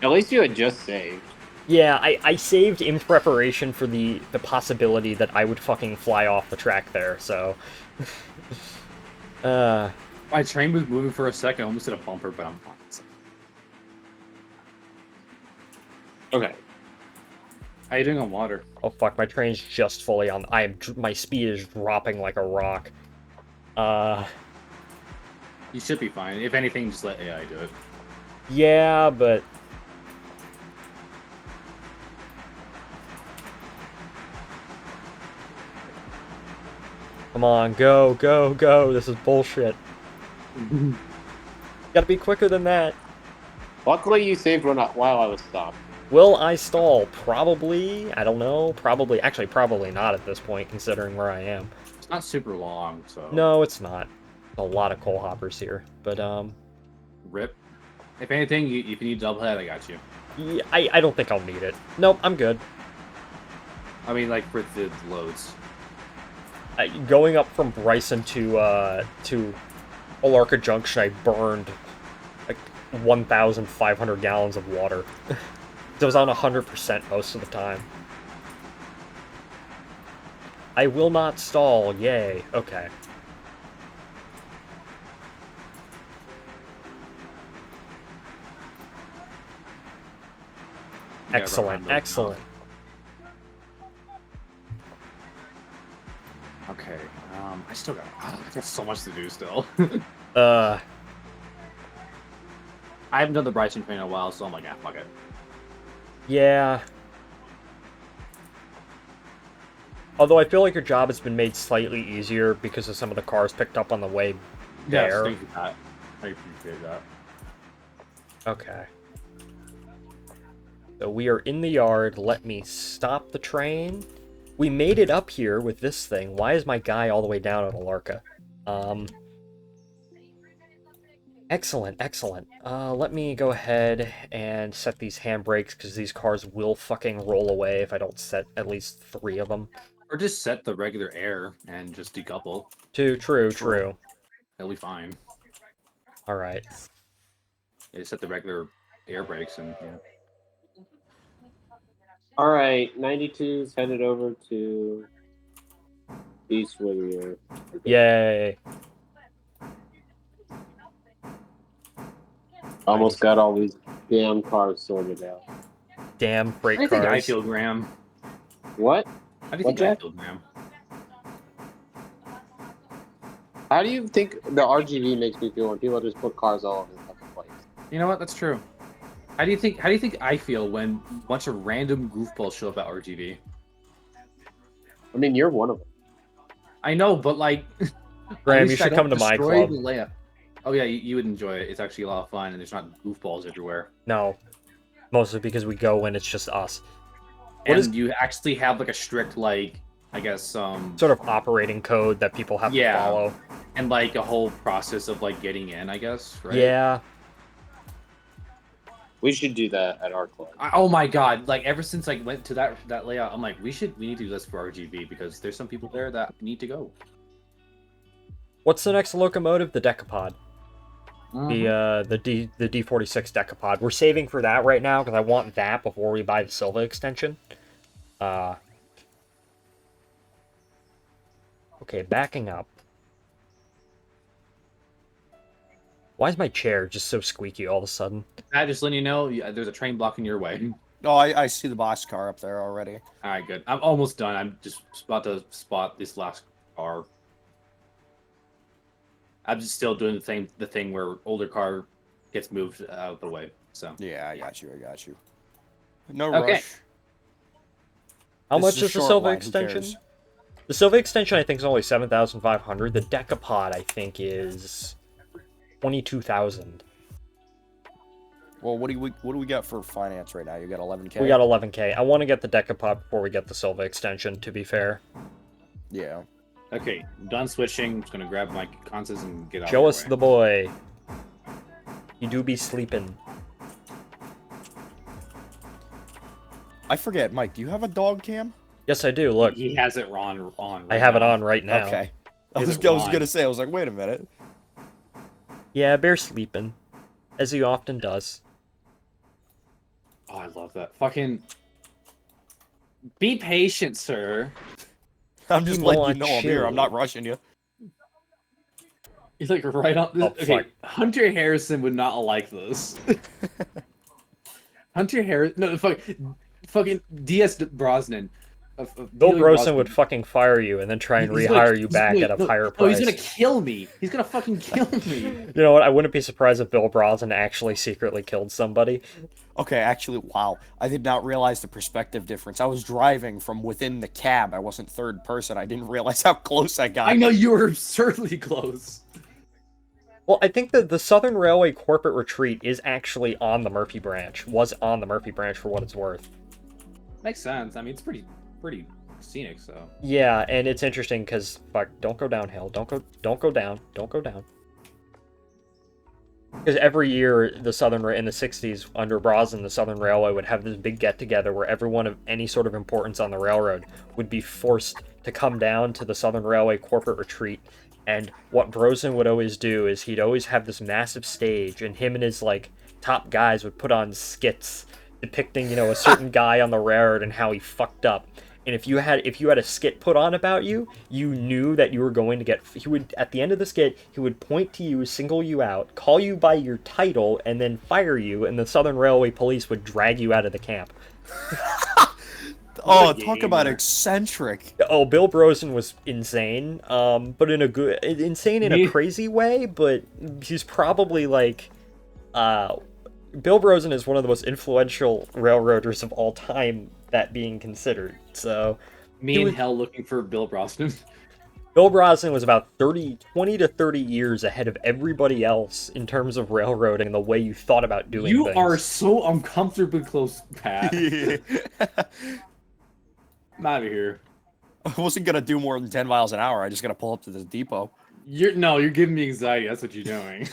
At least you had just saved. Yeah, I saved in preparation for the possibility that I would fucking fly off the track there, so... My train was moving for a second, I almost hit a bumper, but I'm fine. Okay. How you doing on water? Oh fuck, my train's just fully on... my speed is dropping like a rock. You should be fine. If anything, just let AI do it. Yeah, but... Come on, go, go, go. This is bullshit. Gotta be quicker than that. Luckily, you saved while I was stopped. Will I stall? Probably. I don't know. Probably. Actually, probably not at this point, considering where I am. It's not super long, so... No, it's not. A lot of coal hoppers here, but Rip. If anything, if you need double head, I got you. yeah, I don't think I'll need it. Nope, I'm good. I mean, like, for the loads. Going up from Bryson to Alarka Junction, I burned like 1,500 gallons of water. So I was on 100% most of the time. I will not stall. Yay. Okay. Excellent, excellent. Okay, I still got so much to do still. I haven't done the Bryson train in a while, so I'm like, fuck it. Yeah. Although I feel like your job has been made slightly easier because of some of the cars picked up on the way there. Yes, thank you, Pat. I appreciate that. Okay. So we are in the yard. Let me stop the train. We made it up here with this thing. Why is my guy all the way down at Alarka? Excellent, excellent. Let me go ahead and set these handbrakes, because these cars will fucking roll away if I don't set at least 3 of them. Or just set the regular air and just decouple. True. It'll be fine. Alright. Yeah, set the regular air brakes and, yeah. Alright, 92's headed over to East Whittier. Yay. Almost got all these damn cars sorted out. Damn freight I think I cars. feel, Graham. What? How do you What, think I Jack? feel, Graham? How do you think the RGB makes me feel when people just put cars all over the fucking place? You know what? That's true. How do you think I feel when a bunch of random goofballs show up at RGB? I mean, you're one of them. I know, but like, Graham, you should come to my club. Oh yeah, you would enjoy it. It's actually a lot of fun, and there's not goofballs everywhere. No, mostly because we go when it's just us. What And you actually have like a strict, like, I guess, sort of operating code that people have to follow, and like a whole process of like getting in, I guess, right? Yeah. We should do that at our club. Oh my god! Like ever since I went to that layout, I'm like, we need to do this for RGB because there's some people there that need to go. What's the next locomotive? The Decapod. The D46 Decapod. We're saving for that right now because I want that before we buy the Silva extension. Okay, backing up. Why is my chair just so squeaky all of a sudden? Just letting you know, there's a train blocking your way. Oh, I see the boxcar up there already. All right, good. I'm almost done. I'm just about to spot this last car. I'm just still doing the thing where older car gets moved out of the way. So yeah, I got you. No okay. rush. How much is the Silva extension? The Silva extension I think is only 7,500. The Decapod I think is 22,000. Well, what do we got for finance right now? You got 11K. We got 11K. I want to get the Decapod before we get the Silva extension. To be fair. Yeah. Okay, I'm done switching. I'm just gonna grab my consoles and get out. Show us the boy. You do be sleeping. I forget, Mike. Do you have a dog cam? Yes, I do. Look, he has it on. Right I have now. it on right now. Okay. I was gonna say. I was like, wait a minute. Yeah, Bear's sleeping, as he often does. Oh, I love that. Fucking. Be patient, sir. I'm just letting you know I'm here. I'm not rushing you. He's like right on. Oh, okay, fuck. Hunter Harrison would not like this. Hunter Harrison, no, fucking D.S. Brosnan. Bill Brosnan would fucking fire you and then try and rehire you back at a higher price. Oh, he's gonna kill me. He's gonna fucking kill me. You know what? I wouldn't be surprised if Bill Brosnan actually secretly killed somebody. Okay, actually, wow. I did not realize the perspective difference. I was driving from within the cab. I wasn't third person. I didn't realize how close I got. I know you were absurdly close. Well, I think that the Southern Railway corporate retreat is actually on the Murphy branch. Was on the Murphy branch for what it's worth. Makes sense. I mean, it's pretty scenic, so. Yeah, and it's interesting because fuck, don't go downhill. Don't go down. Don't go down. Because every year, in the '60s, under Brosnan, the Southern Railway would have this big get-together where everyone of any sort of importance on the railroad would be forced to come down to the Southern Railway corporate retreat. And what Brosnan would always do is he'd always have this massive stage, and him and his like top guys would put on skits depicting, you know, a certain guy on the railroad and how he fucked up. And if you had a skit put on about you, you knew that you were going to get. He would, at the end of the skit, he would point to you, single you out, call you by your title, and then fire you. And the Southern Railway Police would drag you out of the camp. Oh, talk about eccentric. Oh, Bill Brosnan was insane, but insane in a crazy way. But he's probably like, Bill Brosnan is one of the most influential railroaders of all time. That being considered, so me in hell looking for Bill Brosnan. Bill Brosnan was about 20 to 30 years ahead of everybody else in terms of railroading and the way you thought about doing things. You are so uncomfortably close, Pat. I'm out of here. I wasn't gonna do more than 10 miles an hour. I just gotta pull up to this depot. You're giving me anxiety. That's what you're doing.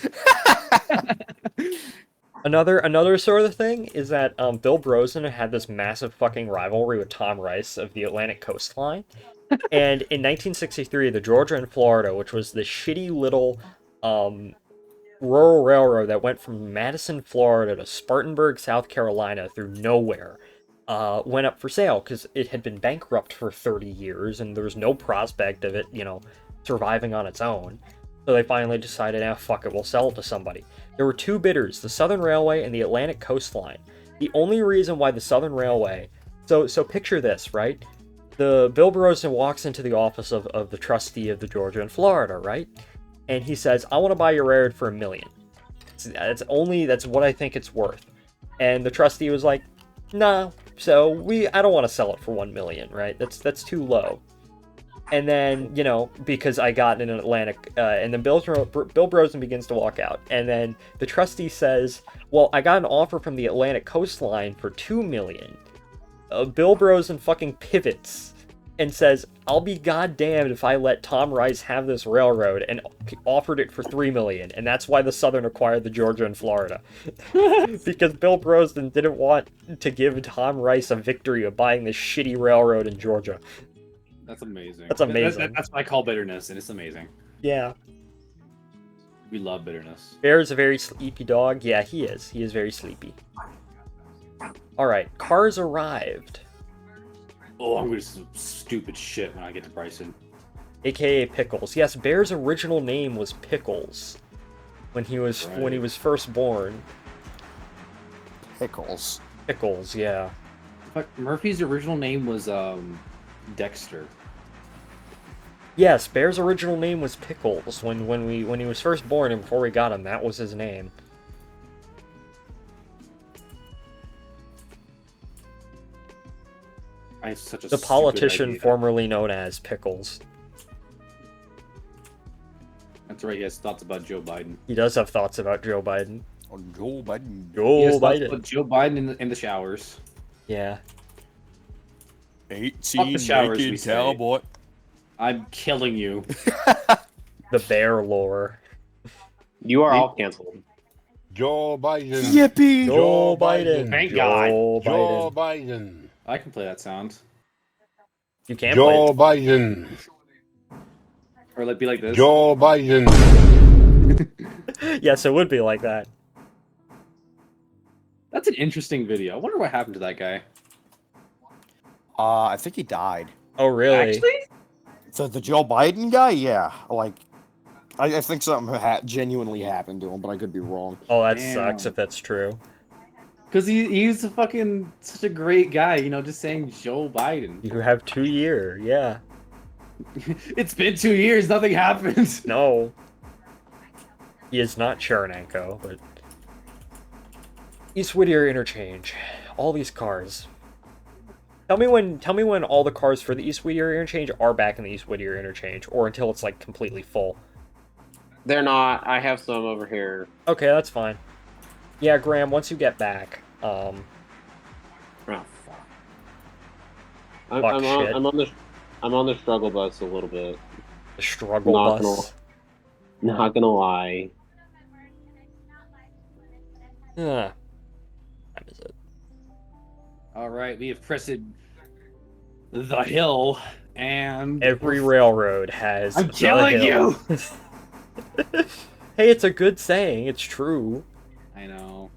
Another sort of thing is that Bill Brosnan had this massive fucking rivalry with Tom Rice of the Atlantic Coastline. And in 1963, the Georgia and Florida, which was the shitty little rural railroad that went from Madison, Florida to Spartanburg, South Carolina through nowhere, went up for sale because it had been bankrupt for 30 years and there was no prospect of it, you know, surviving on its own. So they finally decided, fuck it, we'll sell it to somebody. There were two bidders, the Southern Railway and the Atlantic Coastline. The only reason why the Southern Railway... So picture this, right? The Bill Rosen walks into the office of the trustee of the Georgia and Florida, right? And he says, I want to buy your railroad for $1 million. That's what I think it's worth. And the trustee was like, no, I don't want to sell it for $1 million, right? That's too low. And then, because I got an Atlantic, and then Bill Brosen begins to walk out. And then the trustee says, well, I got an offer from the Atlantic Coastline for $2 million. Bill Brosen fucking pivots and says, I'll be goddamned if I let Tom Rice have this railroad, and offered it for $3 million. And that's why the Southern acquired the Georgia and Florida. Because Bill Brosen didn't want to give Tom Rice a victory of buying this shitty railroad in Georgia. That's amazing. That's amazing. That's what I call bitterness, and it's amazing. Yeah. We love bitterness. Bear's a very sleepy dog. Yeah, he is. He is very sleepy. Alright, cars arrived. Oh, I'm gonna do some stupid shit when I get to Bryson. AKA Pickles. Yes, Bear's original name was Pickles when he was first born. Pickles. Pickles, yeah. But Murphy's original name was Dexter. Yes, Bear's original name was Pickles when he was first born, and before we got him, that was his name. Such a the politician formerly known as Pickles. That's right, he has thoughts about Joe Biden. He does have thoughts about Joe Biden. Oh, Joe Biden. Joe Biden. Joe Biden in the showers. Yeah. 18 the showers, naked cowboy. I'm killing you. The bear lore. You are all canceled. Joe Biden. Yippee! Joe Biden. Thank Joe God. Biden. Joe Biden. I can play that sound. You can't Joe play Biden. Or like be like this. Joe Biden. Yes, it would be like that. That's an interesting video. I wonder what happened to that guy. I think he died. Oh, really? Actually? The Joe Biden guy? Yeah. I think something genuinely happened to him, but I could be wrong. Oh, that Damn. sucks if that's true. Because he's such a great guy, just saying Joe Biden. You have 2 years, yeah. It's been 2 years, nothing happened. No. He is not Cherenenko, but... East Whittier Interchange. All these cars. Tell me when all the cars for the East Whittier Interchange are back in the East Whittier Interchange, or until it's, completely full. They're not. I have some over here. Okay, that's fine. Yeah, Graham, once you get back, Oh, fuck. I'm shit. on the struggle bus a little bit. The struggle Not bus. Not gonna lie. Yeah. What is it? All right, we have crested the hill, and Every railroad has I'm the killing hill. you. Hey, it's a good saying. It's true. I know.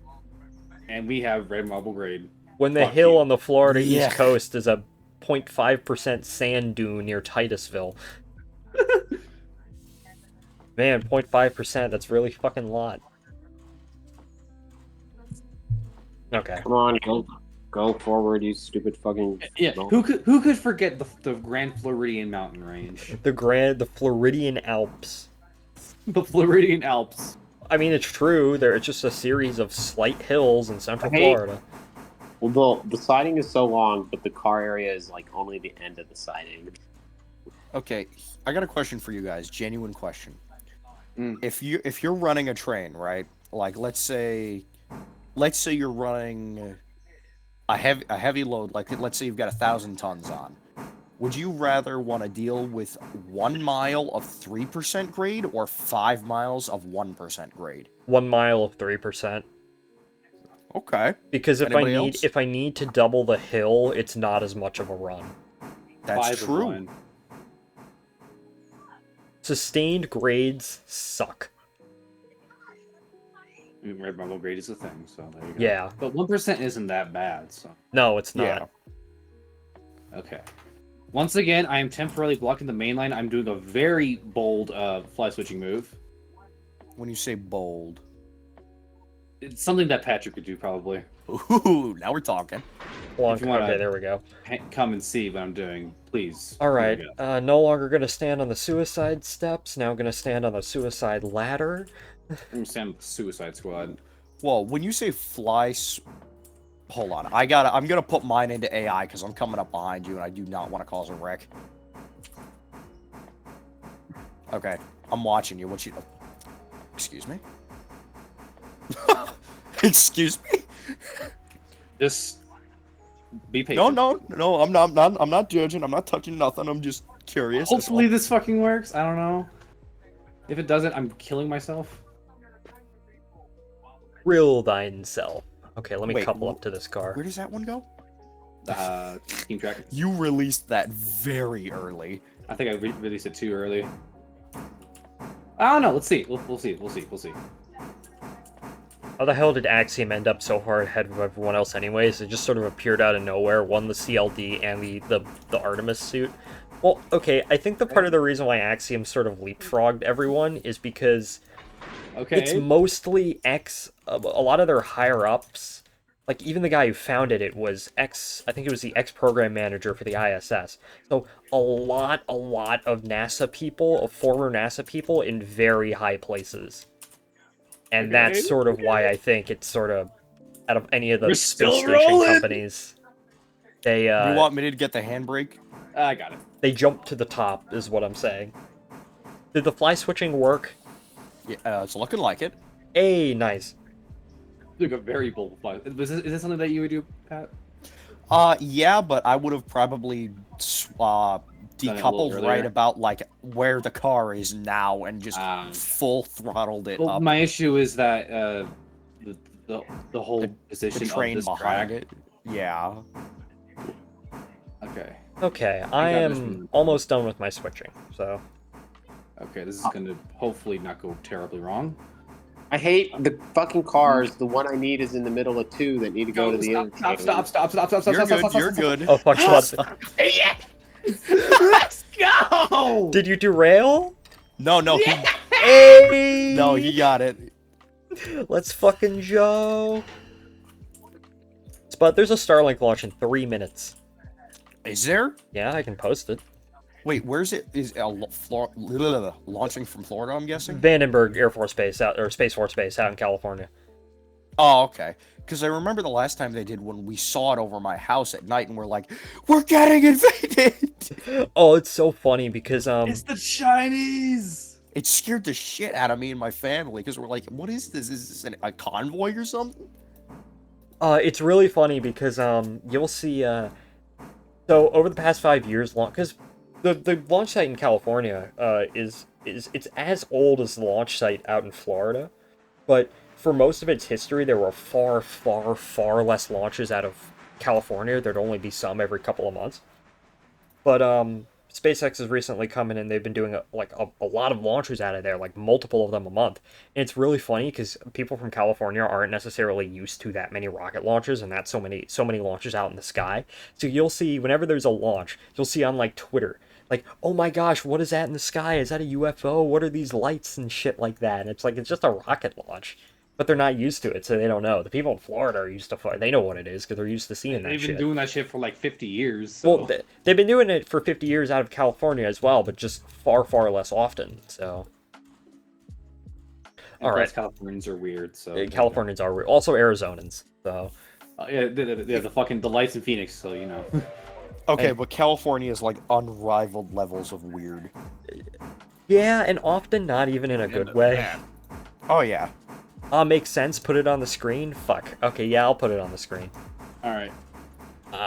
And we have red marble grade. When the Fuck hill you. on the Florida Yeah. East Coast is a 0.5% sand dune near Titusville. Man, 0.5%, that's really fucking a lot. Okay. Come on, go forward, you stupid fucking. Yeah, who could forget the Grand Floridian mountain range? The Floridian Alps. The Floridian Alps. I mean, it's true. It's just a series of slight hills in central Florida. Well, the siding is so long, but the car area is only the end of the siding. Okay, I got a question for you guys. Genuine question. Mm. If you're running a train, right? Let's say you're running a heavy load. Let's say you've got 1,000 tons on. Would you rather want to deal with 1 mile of 3% grade or 5 miles of 1% grade? 1 mile of 3%. Okay. Because Anybody else? if I need to double the hill, it's not as much of a run. That's 5 of true. 1. Sustained grades suck. I mean, red marble grade is a thing, so there you go. Yeah. But 1% isn't that bad, so. No, it's not. Yeah. Okay. Once again, I am temporarily blocking the main line. I'm doing a very bold fly switching move. When you say bold. It's something that Patrick could do probably. Ooh, now we're talking. Plonk. If you wanna- Okay, there we go. Come and see what I'm doing, please. All right. Here we go. No longer gonna stand on the suicide steps. Now gonna stand on the suicide ladder. I'm gonna stand with the Suicide Squad. Well, when you say hold on. I'm gonna put mine into AI because I'm coming up behind you and I do not want to cause a wreck. Okay, I'm watching you. What you? Excuse me. Excuse me. Just be patient. No. I'm not judging. I'm not touching nothing. I'm just curious. Hopefully this fucking works. I don't know. If it doesn't, I'm killing myself. Rill thine self. Okay, let me Wait, couple up to this car. Where does that one go? Team track. You released that very early. I think I released it too early. I don't know. Let's see. We'll see. How the hell did Axiom end up so far ahead of everyone else anyways? It just sort of appeared out of nowhere, won the CLD and the Artemis suit. Well, okay, I think the part of the reason why Axiom sort of leapfrogged everyone is because it's mostly a lot of their higher-ups, like even the guy who founded it was I think it was the ex-program manager for the ISS. So a lot of NASA people, of former NASA people in very high places. And that's sort of why I think it's sort of, out of any of the space station companies, they You want me to get the handbrake? I got it. They jumped to the top, is what I'm saying. Did the fly switching work? Yeah, it's looking like it. Hey, nice. Look, a very bold fly. Is this something that you would do, Pat? Yeah, but I would have probably decoupled right about like where the car is now and just full throttled it up. My issue is that the whole position the train of this behind track. it. Yeah. Okay. Okay, I am almost done with my switching, so. Okay, this is gonna hopefully not go terribly wrong. I hate the fucking cars. The one I need is in the middle of two that need to go to the interchange. Stop. You're good. Oh, fuck, Let's go! Did you derail? No, Hey! No, he got it. Let's fucking Joe. But there's a Starlink launch in 3 minutes. Is there? Yeah, I can post it. Wait, where's it? Is launching from Florida? I'm guessing. Vandenberg Air Force Base Space Force Base out in California. Oh, okay. Because I remember the last time they did when we saw it over my house at night, and we're like, "We're getting invaded!" Oh, it's so funny because It's the Chinese. It scared the shit out of me and my family because we're like, "What is this? Is this a convoy or something?" It's really funny because you'll see so over the past 5 years, because the launch site in California is it's as old as the launch site out in Florida, but for most of its history, there were far less launches out of California. There'd only be some every couple of months. But SpaceX has recently come in and they've been doing a lot of launches out of there, like multiple of them a month. And it's really funny because people from California aren't necessarily used to that many rocket launches and that so many launches out in the sky. So you'll see whenever there's a launch, you'll see on like Twitter, like, oh my gosh, what is that in the sky? Is that a UFO? What are these lights and shit like that? And it's like, it's just a rocket launch. But they're not used to it, so they don't know. The people in Florida are used to they know what it is because they're used to seeing that shit. They've been doing that shit for like 50 years. So. Well, they've been doing it for 50 years out of California as well, but just far less often. So, all right. Californians are weird. So Californians are weird. Also Arizonans. So, yeah, the lights in Phoenix. So you know. Okay, but California is like unrivaled levels of weird. Yeah, and often not even in a good way. Oh yeah. Makes sense. Put it on the screen. Fuck. Okay, yeah, I'll put it on the screen. All right.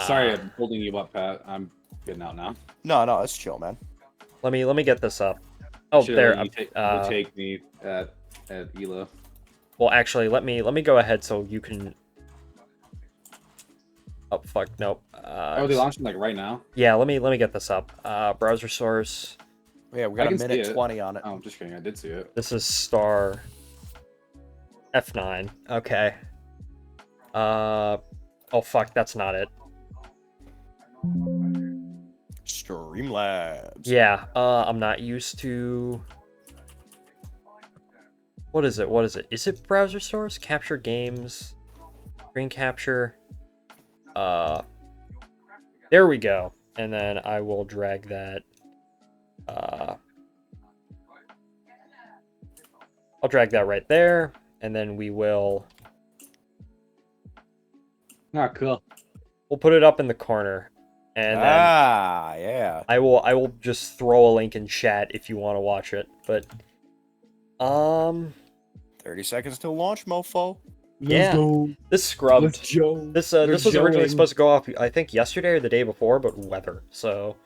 Sorry, I'm holding you up, Pat. I'm getting out now. No, it's chill, man. Let me get this up. Oh, Sure, there. You take me at Ela. Well, actually, let me go ahead so you can. Oh fuck, nope. Are they launching like right now? Yeah, let me get this up. Browser source. Yeah, we got a minute 20 on it. Oh, I'm just kidding. I did see it. This is star F9. Okay. Oh fuck, that's not it. Streamlabs. Yeah, I'm not used to. What is it? What is it? Is it browser source? Capture games, screen capture. There we go. And then I will drag that. I'll drag that right there, and then we will. Ah, cool. We'll put it up in the corner, and then yeah. I will just throw a link in chat if you want to watch it. But 30 seconds till launch, mofo. yeah, this scrubbed. Let's go. This was originally supposed to go off, I think, yesterday or the day before, but weather. So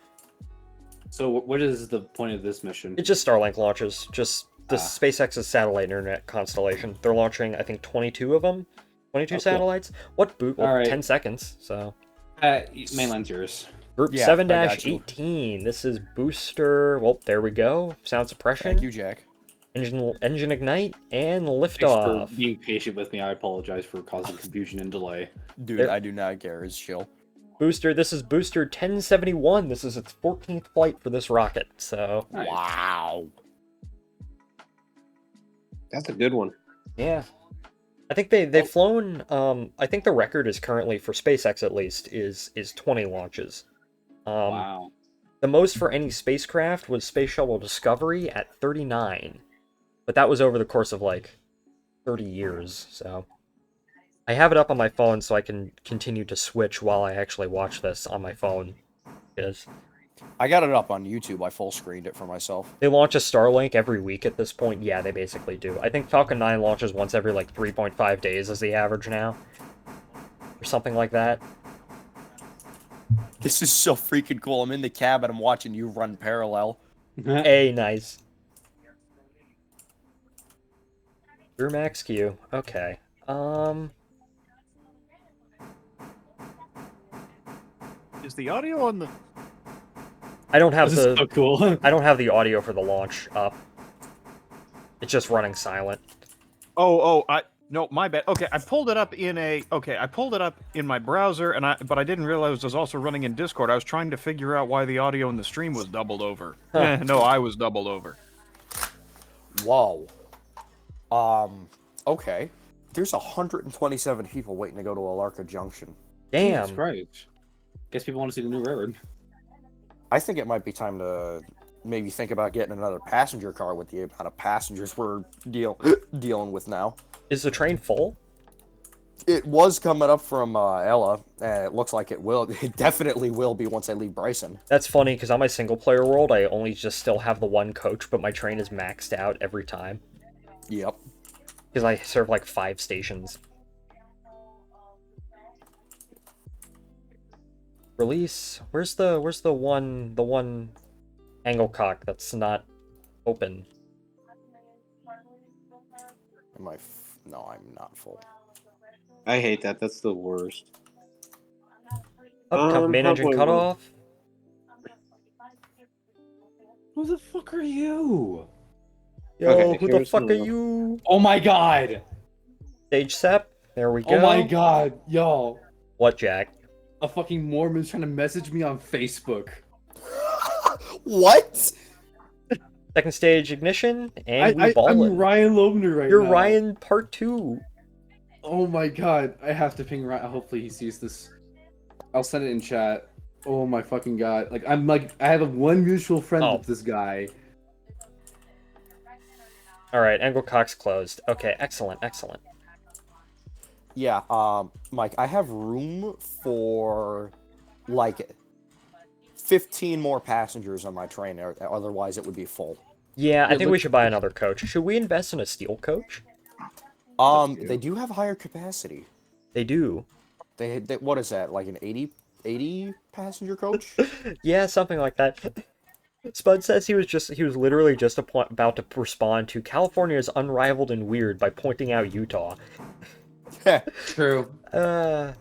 what is the point of this mission? it's just Starlink launches, just the SpaceX's satellite internet constellation. They're launching, I think, 22 of them, 22 cool. satellites. What boot? Well, All right. 10 seconds. So Mainland's yours. Group Yeah, I got 7-18. This is booster. Well, there we go. Sound suppression. Thank you, Jack. Engine ignite and Thanks liftoff. for being patient with me. I apologize for causing confusion and delay. Dude, There- I do not care. It's chill. Booster. This is booster 1071. This is its 14th flight for this rocket. So Nice. Wow. That's a good one. yeah, I think they've flown. I think the record is currently for SpaceX at least is 20 launches. Wow. The most for any spacecraft was Space Shuttle Discovery at 39, but that was over the course of like 30 years. So I have it up on my phone so I can continue to switch while I actually watch this on my phone. Because I got it up on YouTube. I full screened it for myself. they launch a Starlink every week at this point. Yeah, they basically do. I think Falcon 9 launches once every like 3.5 days is the average now. Or something like that. This is so freaking cool. I'm in the cab and I'm watching you run parallel. Hey, nice. Through max Q. Okay. Is the audio on the? I don't have This is the so cool. I don't have the audio for the launch up. It's just running silent. No, my bad. Okay, I pulled it up in my browser, but I didn't realize it was also running in Discord. I was trying to figure out why the audio in the stream was doubled over. No, I was doubled over. Whoa. Okay. There's 127 people waiting to go to Alarka Junction. Jesus Damn. Christ. Guess people want to see the new railroad. I think it might be time to maybe think about getting another passenger car with the amount of passengers we're dealing with now. Is the train full? It was coming up from Ella, and it looks like it will. It definitely will be once I leave Bryson. That's funny because on my single player world, I only just still have the one coach, but my train is maxed out every time. Yep. Because I serve like 5 stations. Release. Where's the one angle cock that's not open? No, I'm not full. I hate that. That's the worst. Main engine probably cutoff. Who the fuck are you? Yo, Okay, who the here's fuck are the- you? Oh my god. Stage sep. There we go. Oh my god. Yo. What, Jack? A fucking Mormon's trying to message me on Facebook. What? Second stage ignition, and we I'm ballin'. Ryan Lobner right You're now. Ryan part 2. Oh my god. I have to ping Ryan. Hopefully he sees this. I'll send it in chat. Oh my fucking god. I have one mutual friend Oh. with this guy. Alright, angle cock's closed. Okay, excellent, excellent. Yeah, Mike, I have room for like 15 more passengers on my train. Otherwise, it would be full. Yeah, I think we should buy another coach. Should we invest in a steel coach? They do have higher capacity. They do. They what is that? Like an 80 passenger coach? Yeah, something like that. Spud says he was literally just about to respond to California is unrivaled and weird by pointing out Utah. True. Uh,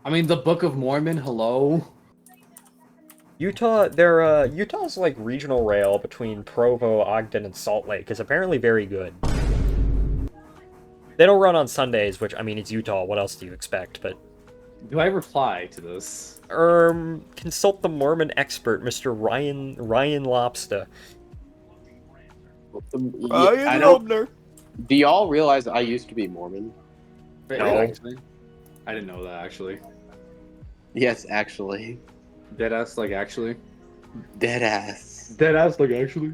I mean, the Book of Mormon, hello? Utah's like regional rail between Provo, Ogden, and Salt Lake is apparently very good. They don't run on Sundays, which, I mean, it's Utah, what else do you expect, but... Do I reply to this? Consult the Mormon expert, Mr. Ryan Lobster. I don't. Do y'all realize I used to be Mormon? Wait, No. actually, I didn't know that actually. Yes, actually. Deadass, like actually. Deadass. Deadass, like actually.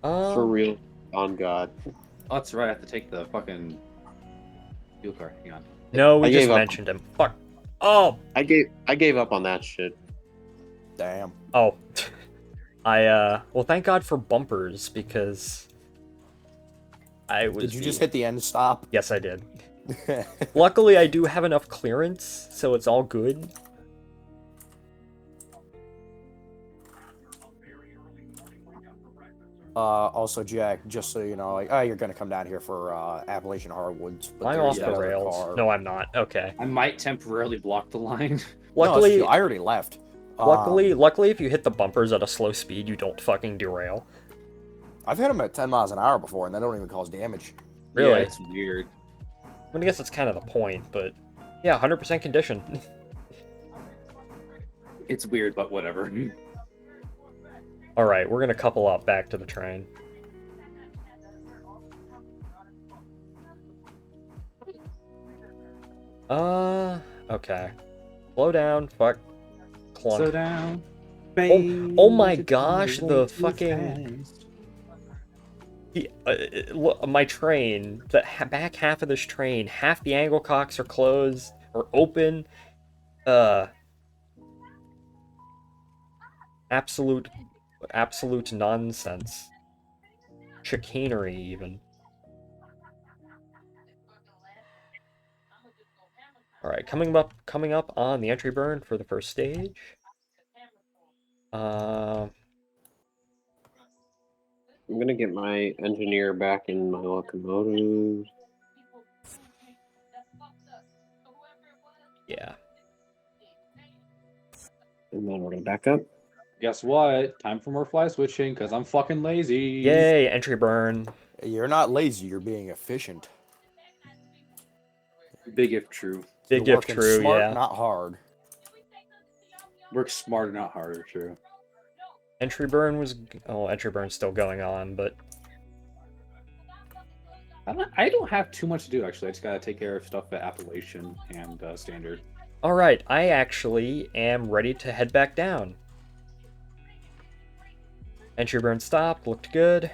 For real. On God. Oh, that's right. I have to take the fucking fuel car. Hang on. No, we I just gave up. mentioned him. Fuck. Oh. I gave up on that shit. Damn. Oh. Well, thank God for bumpers, because I was. Did you just hit the end stop? Yes, I did. Luckily, I do have enough clearance, so it's all good. Also, Jack, just so you know, like, oh, you're gonna come down here for Appalachian Hardwoods. But I'm there's off the another rails. car. No, I'm not. Okay. I might temporarily block the line. Luckily, no, I already left. luckily, if you hit the bumpers at a slow speed, you don't fucking derail. I've hit them at 10 miles an hour before, and they don't even cause damage. Really? Yeah, it's weird. I mean, I guess that's kind of the point, but yeah, 100% condition. It's weird, but whatever. All right, we're gonna couple up back to the train. Okay. Slow down. Fuck. Clunk. Slow down. Oh my gosh, the fucking... my train, the back half of this train, half the angle cocks are closed or open. Absolute nonsense. Chicanery, even. Alright, coming up on the entry burn for the first stage. I'm gonna get my engineer back in my locomotive. Yeah. And then we're gonna back up. Guess what? Time for more fly switching, because I'm fucking lazy. Yay, entry burn. You're not lazy, you're being efficient. Big if true. Big You're if working true, smart, yeah. not hard. Work smarter, not harder, true. Entry burn was... Oh, entry burn's still going on, but... I don't have too much to do, actually. I just gotta take care of stuff at Appalachian and Standard. Alright, I actually am ready to head back down. Entry burn stopped, looked good.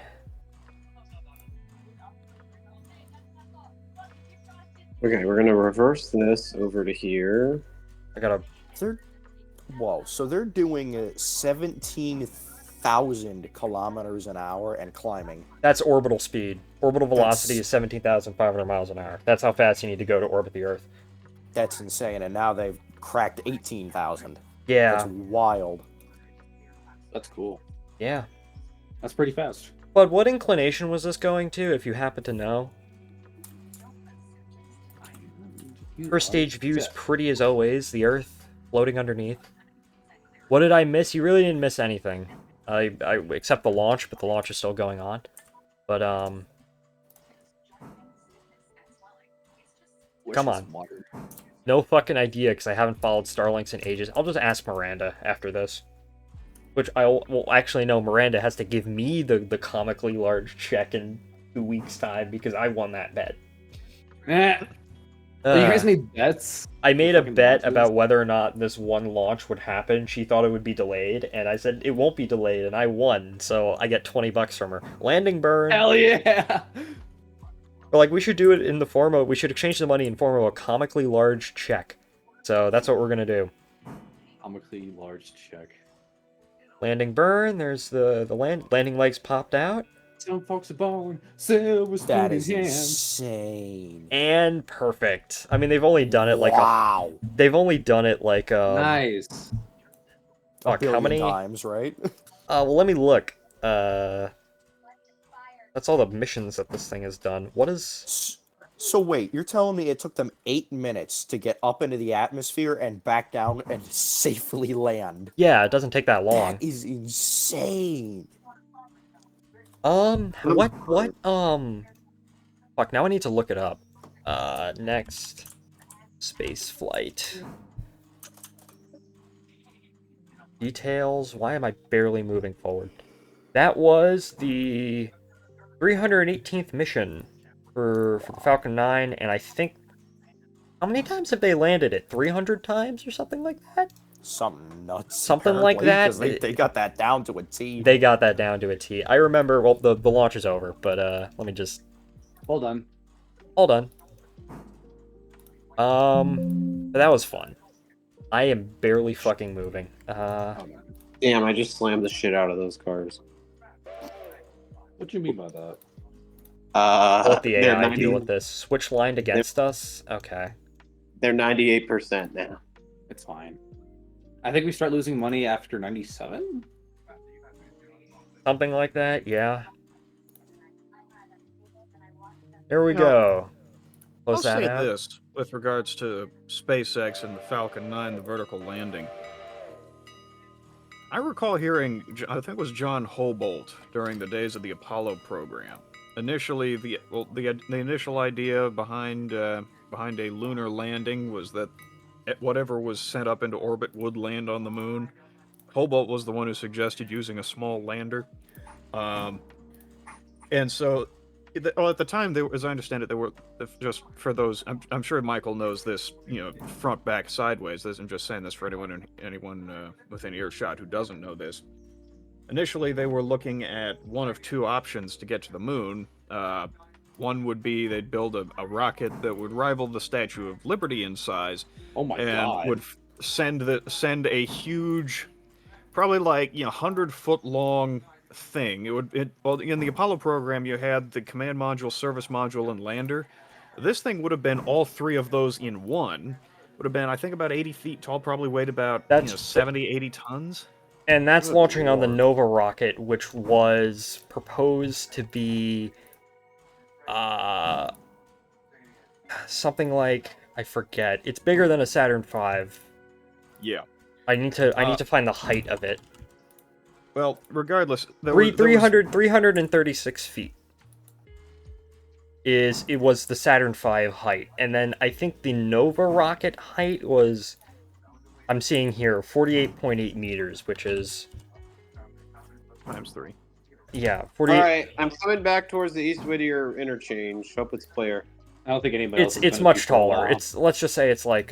Okay, we're gonna reverse this over to here. I gotta... Whoa, so they're doing 17,000 kilometers an hour and climbing. That's orbital speed. Orbital velocity is 17,500 miles an hour. That's how fast you need to go to orbit the Earth. That's insane, and now they've cracked 18,000. Yeah. That's wild. That's cool. Yeah. That's pretty fast. But what inclination was this going to, if you happen to know? First stage view's pretty as always, the Earth floating underneath. What did I miss? You really didn't miss anything. Except the launch, but the launch is still going on. But, come on. No fucking idea, because I haven't followed Starlinks in ages. I'll just ask Miranda after this. Which well, actually, no, Miranda has to give me the comically large check in 2 weeks' time, because I won that bet. You guys made bets? I made a bet about whether or not this one launch would happen. She thought it would be delayed, and I said it won't be delayed, and I won, so I get $20 from her. Landing burn. Hell yeah! But, like, we should do it in the form of... We should exchange the money in form of a comically large check. So that's what we're gonna do. Comically large check. Landing burn. There's the landing legs popped out. Some folks are born silver spoon That in is hand. insane. And perfect. I mean, they've only done it like they've only done it like Nice. Fuck, how many times, right? Well, let me look. That's all the missions that this thing has done. What is... So wait, you're telling me it took them 8 minutes to get up into the atmosphere and back down and safely land? Yeah, it doesn't take that long. That is insane. Fuck, now I need to look it up. Next. Space flight. Details. Why am I barely moving forward? That was the 318th mission for the Falcon 9, and I think... How many times have they landed it? 300 times or something like that? Something nuts. Something like that? 'Cause they got that down to a T. They got that down to a T. I remember, well, the launch is over, but let me just... Hold on. Hold on. But that was fun. I am barely fucking moving. Damn, I just slammed the shit out of those cars. What do you mean by that? Let the they're AI 90 deal with this. Switch lined against us? Okay. They're 98% now. It's fine. I think we start losing money after 97? Something like that, yeah. There we No. go. I'll Close that say out. this with regards to SpaceX and the Falcon 9, the vertical landing. I recall hearing, I think it was John Hobolt during the days of the Apollo program. Initially, the initial idea behind a lunar landing was that whatever was sent up into orbit would land on the moon. Hobolt was the one who suggested using a small lander, and so. Well, at the time, as I understand it, there were just for those. I'm sure Michael knows this. Front, back, sideways. I'm just saying this for anyone within earshot who doesn't know this. Initially, they were looking at one of two options to get to the moon. One would be they'd build a rocket that would rival the Statue of Liberty in size, God. would send a huge, probably like 100-foot long thing. Well, in the Apollo program you had the command module, service module, and lander. This thing would have been all three of those in one. Would have been, I think, about 80 feet tall, probably weighed about 70, 80 tons. And that's Good launching on the Lord. Nova rocket, which was proposed to be something like, I forget. It's bigger than a Saturn V. Yeah. I need to find the height of it. Well, regardless, 336 feet. It was the Saturn V height, and then I think the Nova rocket height was, I'm seeing here, 48.8 meters, which is times 3. Yeah, 48. All right, I'm coming back towards the East Whittier interchange. Hope it's clear. I don't think anybody else. It's much taller. Let's just say it's like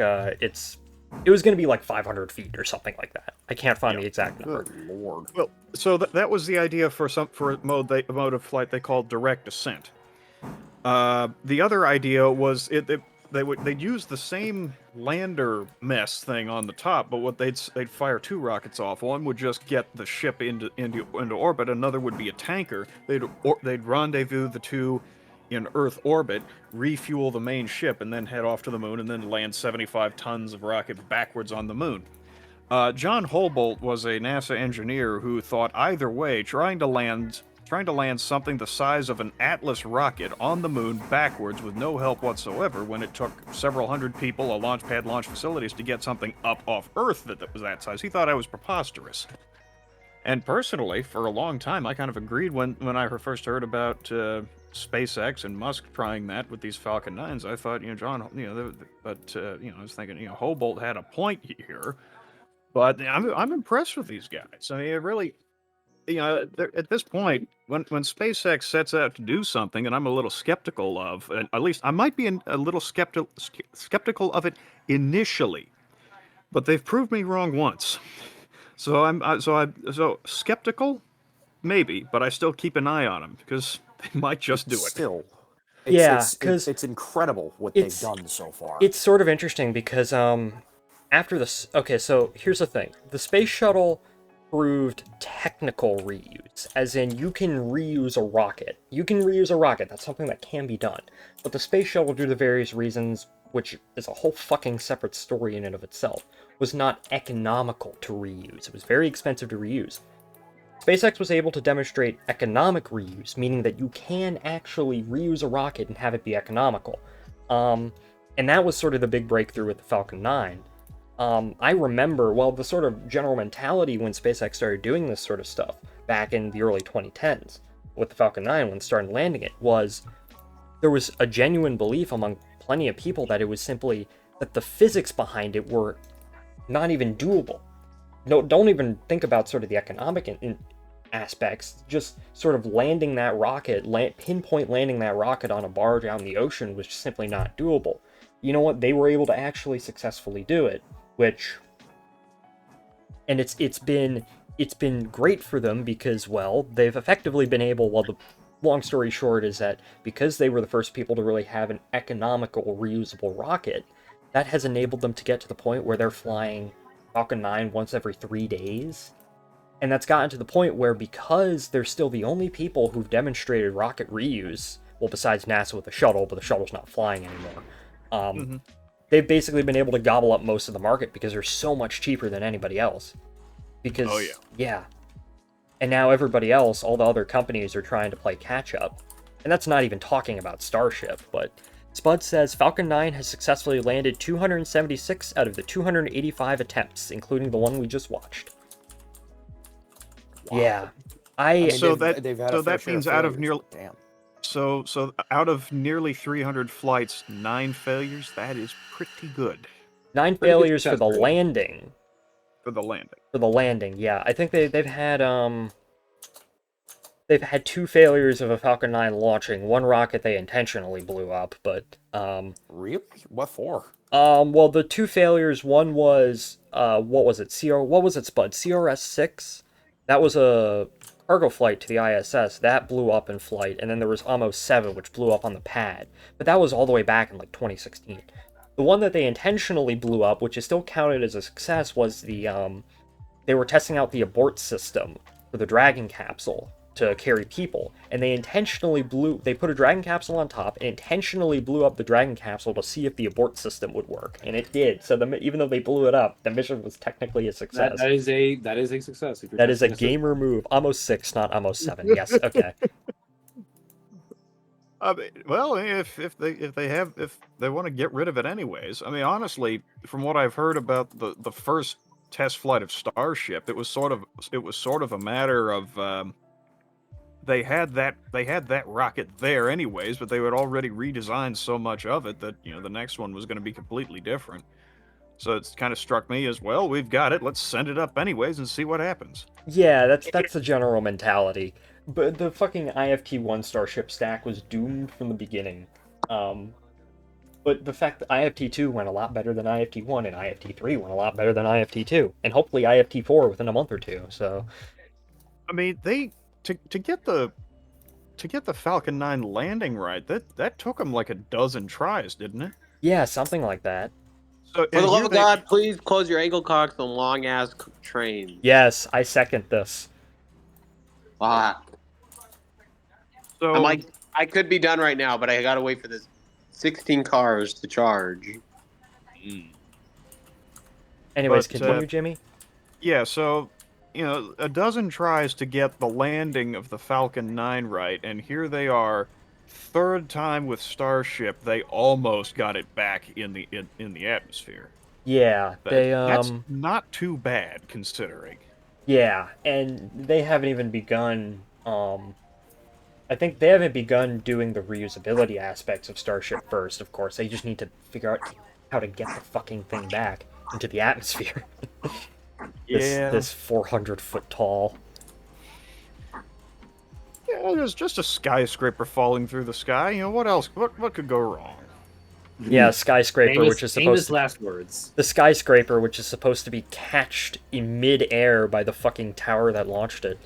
it was going to be like 500 feet or something like that. I can't find the exact number. Good Lord. Well, so that was the idea for a mode of flight they called direct descent. The other idea was they'd use the same lander mess thing on the top, but they'd fire two rockets off. One would just get the ship into orbit. Another would be a tanker. They'd rendezvous the two in Earth orbit, refuel the main ship, and then head off to the moon, and then land 75 tons of rockets backwards on the moon. John Hobolt was a NASA engineer who thought either way, trying to land something the size of an Atlas rocket on the moon backwards with no help whatsoever, when it took several hundred people, a launch pad, launch facilities, to get something up off Earth that was that size. He thought I was preposterous. And personally, for a long time, I kind of agreed when I first heard about SpaceX and Musk trying that with these Falcon 9s. I thought, John, I was thinking, Hobolt had a point here. But I'm impressed with these guys. I mean, it really, at this point, when SpaceX sets out to do something, and I'm a little skeptical of, and at least I might be a little skeptical of it initially, but they've proved me wrong once. So I'm skeptical, maybe, but I still keep an eye on them because they might just do it. Still, it's incredible what they've done so far. It's sort of interesting because after this, okay, so here's the thing: the space shuttle proved technical reuse, as in you can reuse a rocket. You can reuse a rocket. That's something that can be done. But the space shuttle, due to various reasons, which is a whole fucking separate story in and of itself, was not economical to reuse. It was very expensive to reuse. SpaceX was able to demonstrate economic reuse, meaning that you can actually reuse a rocket and have it be economical. And that was sort of the big breakthrough with the Falcon 9. I remember, the sort of general mentality when SpaceX started doing this sort of stuff back in the early 2010s with the Falcon 9 when it started landing it, was there was a genuine belief among plenty of people that it was simply that the physics behind it were not even doable. No, don't even think about sort of the economic aspects, just sort of landing that rocket, pinpoint landing that rocket on a barge out in the ocean was just simply not doable. You know what? They were able to actually successfully do it, which, and it's been great for them because, well, they've effectively been able, well, the long story short is that because they were the first people to really have an economical reusable rocket, that has enabled them to get to the point where they're flying Falcon 9 once every 3 days. And that's gotten to the point where, because they're still the only people who've demonstrated rocket reuse, well, besides NASA with the shuttle, but the shuttle's not flying anymore, they've basically been able to gobble up most of the market because they're so much cheaper than anybody else. Because, yeah. And now everybody else, all the other companies, are trying to play catch-up. And that's not even talking about Starship, but Spud says Falcon 9 has successfully landed 276 out of the 285 attempts, including the one we just watched. Wow. Yeah. So that means out of nearly so out of nearly 300 flights, 9 failures. That is pretty good. 9 failures for the landing. For the landing. For the landing, yeah. I think they've had 2 failures of a Falcon 9 launching. One rocket they intentionally blew up, but really? What for? Well, the 2 failures, one was what was it, Spud? CRS-6? That was a cargo flight to the ISS. That blew up in flight, and then there was almost 7, which blew up on the pad. But that was all the way back in, like, 2016. The one that they intentionally blew up, which is still counted as a success, was the, they were testing out the abort system for the Dragon capsule to carry people, and they put a Dragon capsule on top and intentionally blew up the Dragon capsule to see if the abort system would work, and it did. So even though they blew it up, the mission was technically a success. That is a success. That is a gamer move. Almost 6, not almost 7. Yes, okay. Well, if they want to get rid of it anyways. I mean, honestly, from what I've heard about the first test flight of Starship, it was sort of a matter of they had that rocket there anyways, but they had already redesigned so much of it that, you know, the next one was going to be completely different. So it's kind of struck me as, well, we've got it, let's send it up anyways and see what happens. Yeah, that's the general mentality. But the fucking IFT-1 Starship stack was doomed from the beginning. But the fact that IFT-2 went a lot better than IFT-1, and IFT-3 went a lot better than IFT-2, and hopefully IFT-4 within a month or two, so... I mean, to get the Falcon 9 landing right, that took them like a dozen tries, didn't it? Yeah, something like that. So, for the love of God, please close your ankle cocks on long-ass trains. Yes, I second this. Fuck. So, I'm like, I could be done right now, but I gotta wait for this 16 cars to charge. Anyways, continue, Jimmy. Yeah, so, you know, a dozen tries to get the landing of the Falcon 9 right, and here they are, third time with Starship, they almost got it back in the atmosphere. Yeah, that's not too bad, considering. Yeah, and they haven't even begun, I think they haven't begun doing the reusability aspects of Starship first, of course. They just need to figure out how to get the fucking thing back into the atmosphere. This 400-foot tall. Yeah, there's just a skyscraper falling through the sky. You know, what else? What could go wrong? Yeah, skyscraper, which is supposed to... last words. The skyscraper, which is supposed to be catched in mid-air by the fucking tower that launched it.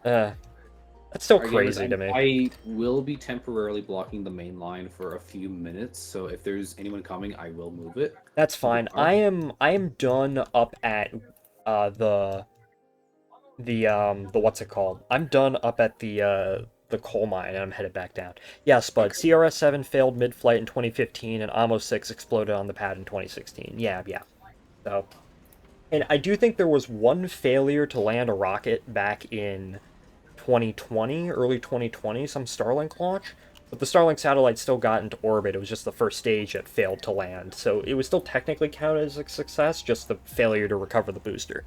That's still crazy to me. I will be temporarily blocking the main line for a few minutes, so if there's anyone coming, I will move it. That's fine. I am done up at the what's it called? I'm done up at the coal mine, and I'm headed back down. Yeah, Spud. Okay. CRS-7 failed mid-flight in 2015, and Amo 6 exploded on the pad in 2016. Yeah. So, and I do think there was one failure to land a rocket back in 2020, early 2020, some Starlink launch, but the Starlink satellite still got into orbit. It was just the first stage that failed to land, so it was still technically counted as a success, just the failure to recover the booster.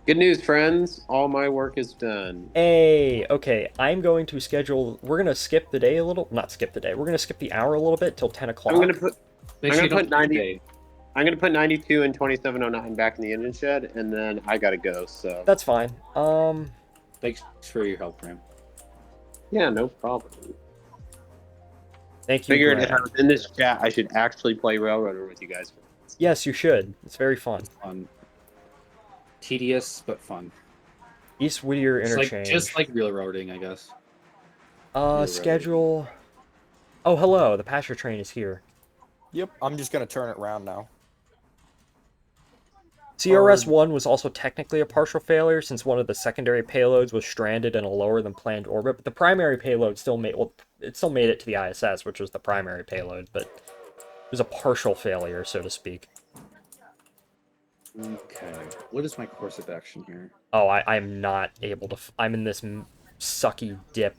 Good news, friends. All my work is done. Hey, okay, I'm going to schedule... We're going to skip the day a little... Not skip the day. We're going to skip the hour a little bit till 10 o'clock. I'm going to put 90... I'm gonna put 92 and 2709 back in the engine shed, and then I gotta go. So That's fine. Thanks for your help, Ram. yeah, no problem. Thank you, Figured if I Graham. was in this chat, I should actually play Railroader with you guys. Yes, you should. It's very fun. Fun. Tedious, but fun. East Whittier interchange. Just like railroading, I guess. Railroading. Schedule. Oh, hello. The passenger train is here. Yep, I'm just gonna turn it around now. CRS-1 was also technically a partial failure since one of the secondary payloads was stranded in a lower than planned orbit, but the primary payload still made it to the ISS, which was the primary payload, but it was a partial failure, so to speak. Okay. What is my course of action here? Oh, I'm not able to... I'm in this sucky dip.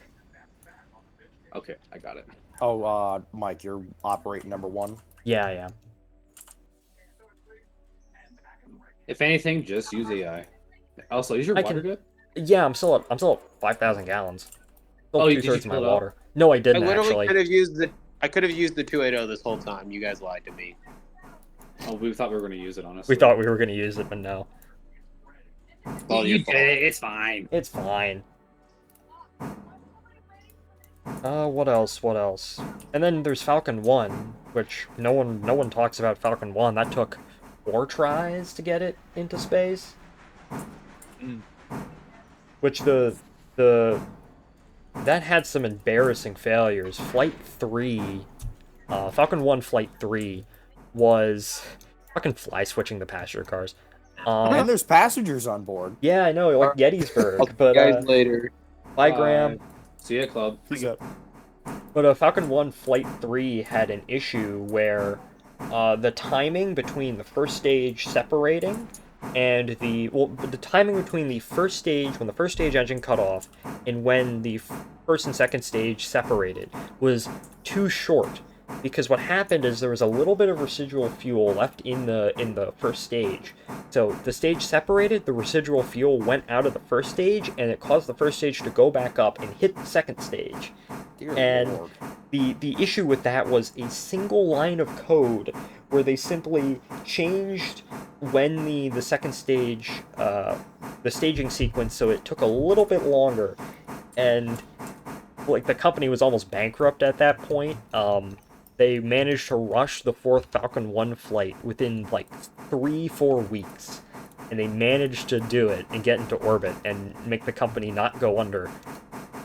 Okay, I got it. Oh, Mike, you're operating number 1. Yeah, I am. If anything, just use AI. Also, is your water good? Yeah, I'm still at 5,000 gallons. Still Did you 2/3 of my fill it up? water. No, I I didn't literally actually. could have used the. I could have used the 280 this whole time. You guys lied to me. Oh, we thought we were going to use it, honestly. We thought we were going to use it, but no. Well, you your did it. It's fine. It's fine. What else? What else? And then there's Falcon 1, which no one talks about Falcon 1. That took 4 tries to get it into space. Which that had some embarrassing failures. Flight 3, Falcon 1 Flight 3 was fucking fly switching the passenger cars. And there's passengers on board. Yeah, I know, like Gettysburg, but you guys later. bye, Graham. See ya, club. But Falcon 1 Flight 3 had an issue where the timing between the first stage separating and the timing between the first stage, when the first stage engine cut off, and when the first and second stage separated was too short. Because what happened is there was a little bit of residual fuel left in the first stage. So the stage separated, the residual fuel went out of the first stage, and it caused the first stage to go back up and hit the second stage. Dear And Lord. the issue with that was a single line of code where they simply changed when the second stage, the staging sequence, so it took a little bit longer. And like the company was almost bankrupt at that point. They managed to rush the 4th Falcon 1 flight within like 3-4 weeks. And they managed to do it and get into orbit and make the company not go under.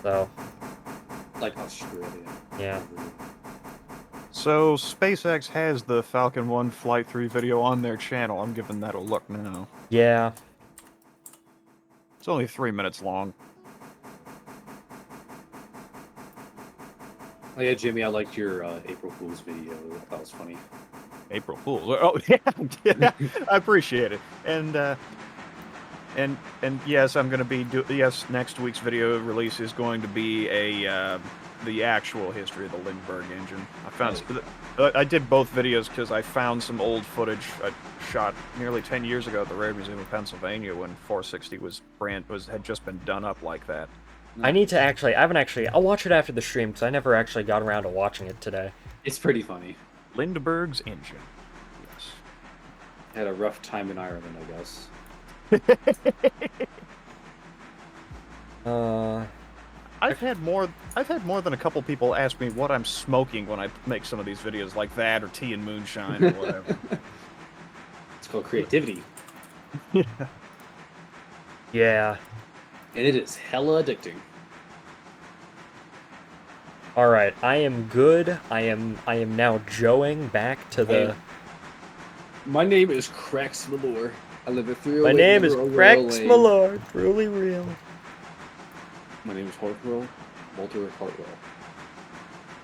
So, Like Australia. yeah. So SpaceX has the Falcon 1 Flight 3 video on their channel. I'm giving that a look now. Yeah. It's only 3 minutes long. Oh yeah, Jimmy, I liked your April Fool's video. That was funny. April Fool's. Oh yeah, I appreciate it. And yes, I'm going to be yes. Next week's video release is going to be a the actual history of the Lindbergh engine. I did both videos because I found some old footage I shot nearly 10 years ago at the Rail Museum of Pennsylvania when 460 had just been done up like that. I need to I'll watch it after the stream because I never actually got around to watching it today. It's pretty funny. Lindbergh's engine. Yes. Had a rough time in Ireland, I guess. I've had more than a couple people ask me what I'm smoking when I make some of these videos like that or tea and moonshine or whatever. It's called creativity. Yeah. And it is hella addicting. All right, I am good. I am now joeing back to the. My name is Crex Malore. I live at 308. My name is Monroe Rex Lane. Millard. Truly real. My name is Walter Hartwell.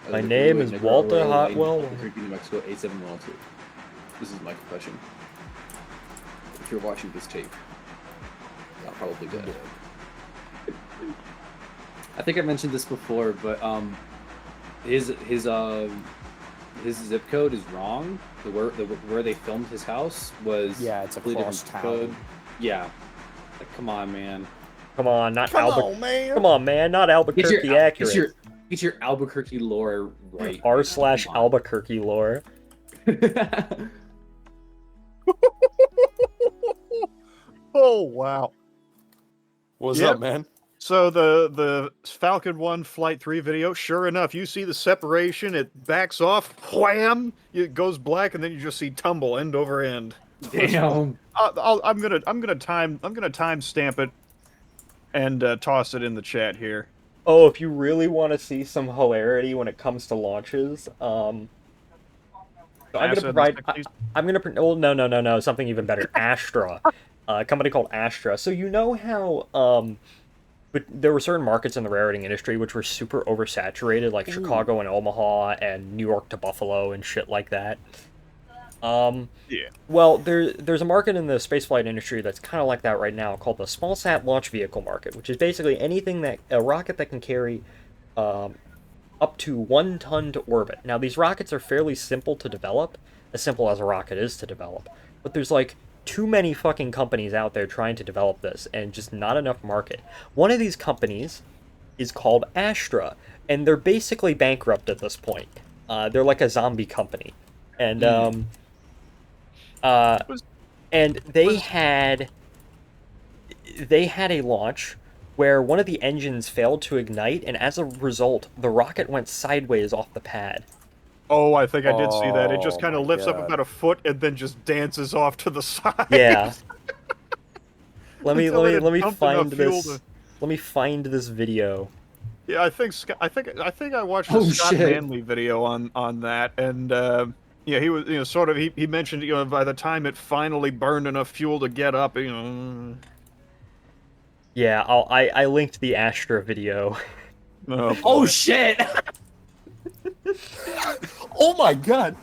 I My live at name 308 is Negro Walter Lane, Hartwell. Albuquerque, New Mexico 87102. This is my confession. If you're watching this tape, I'm probably dead. I think I mentioned this before, but his zip code is wrong. Where they filmed his house was it's completely across different town. code. Yeah, like, come on, man. Come on, not Come Albuquerque. on, man. Come on, man, not Albuquerque accurate. Get your Albuquerque lore right. R/Albuquerque lore. Oh wow. What's Yep. up, man? So the Falcon 1 Flight 3 video, sure enough, you see the separation, it backs off, wham, it goes black, and then you just see tumble end over end. Damn. I'm gonna time stamp it and toss it in the chat here. Oh, if you really want to see some hilarity when it comes to launches, so I'm gonna NASA in the provide. 60s. I'm gonna. Oh, no, something even better. Astra, a company called Astra. So you know how but there were certain markets in the rareting industry which were super oversaturated, like Chicago and Omaha and New York to Buffalo and shit like that. Yeah. Well, there's a market in the spaceflight industry that's kind of like that right now called the small sat launch vehicle market, which is basically anything that a rocket that can carry up to 1 ton to orbit. Now, these rockets are fairly simple to develop, as simple as a rocket is to develop, but there's like too many fucking companies out there trying to develop this and just not enough market. One of these companies is called Astra, and they're basically bankrupt at this point. They're like a zombie company. And and they had a launch where one of the engines failed to ignite, and as a result, the rocket went sideways off the pad. Oh, I think I did see that. It just Oh kind of my lifts up God. about a foot and then just dances off to the side. Yeah. Let me Until it had find pumped enough fuel this. to- Let me find this video. Yeah, I think I watched a Oh, Scott shit. Manley video on that, and yeah, he was sort of he mentioned by the time it finally burned enough fuel to get up, Yeah, I linked the Astra video. Oh, Oh boy. shit! Oh my God!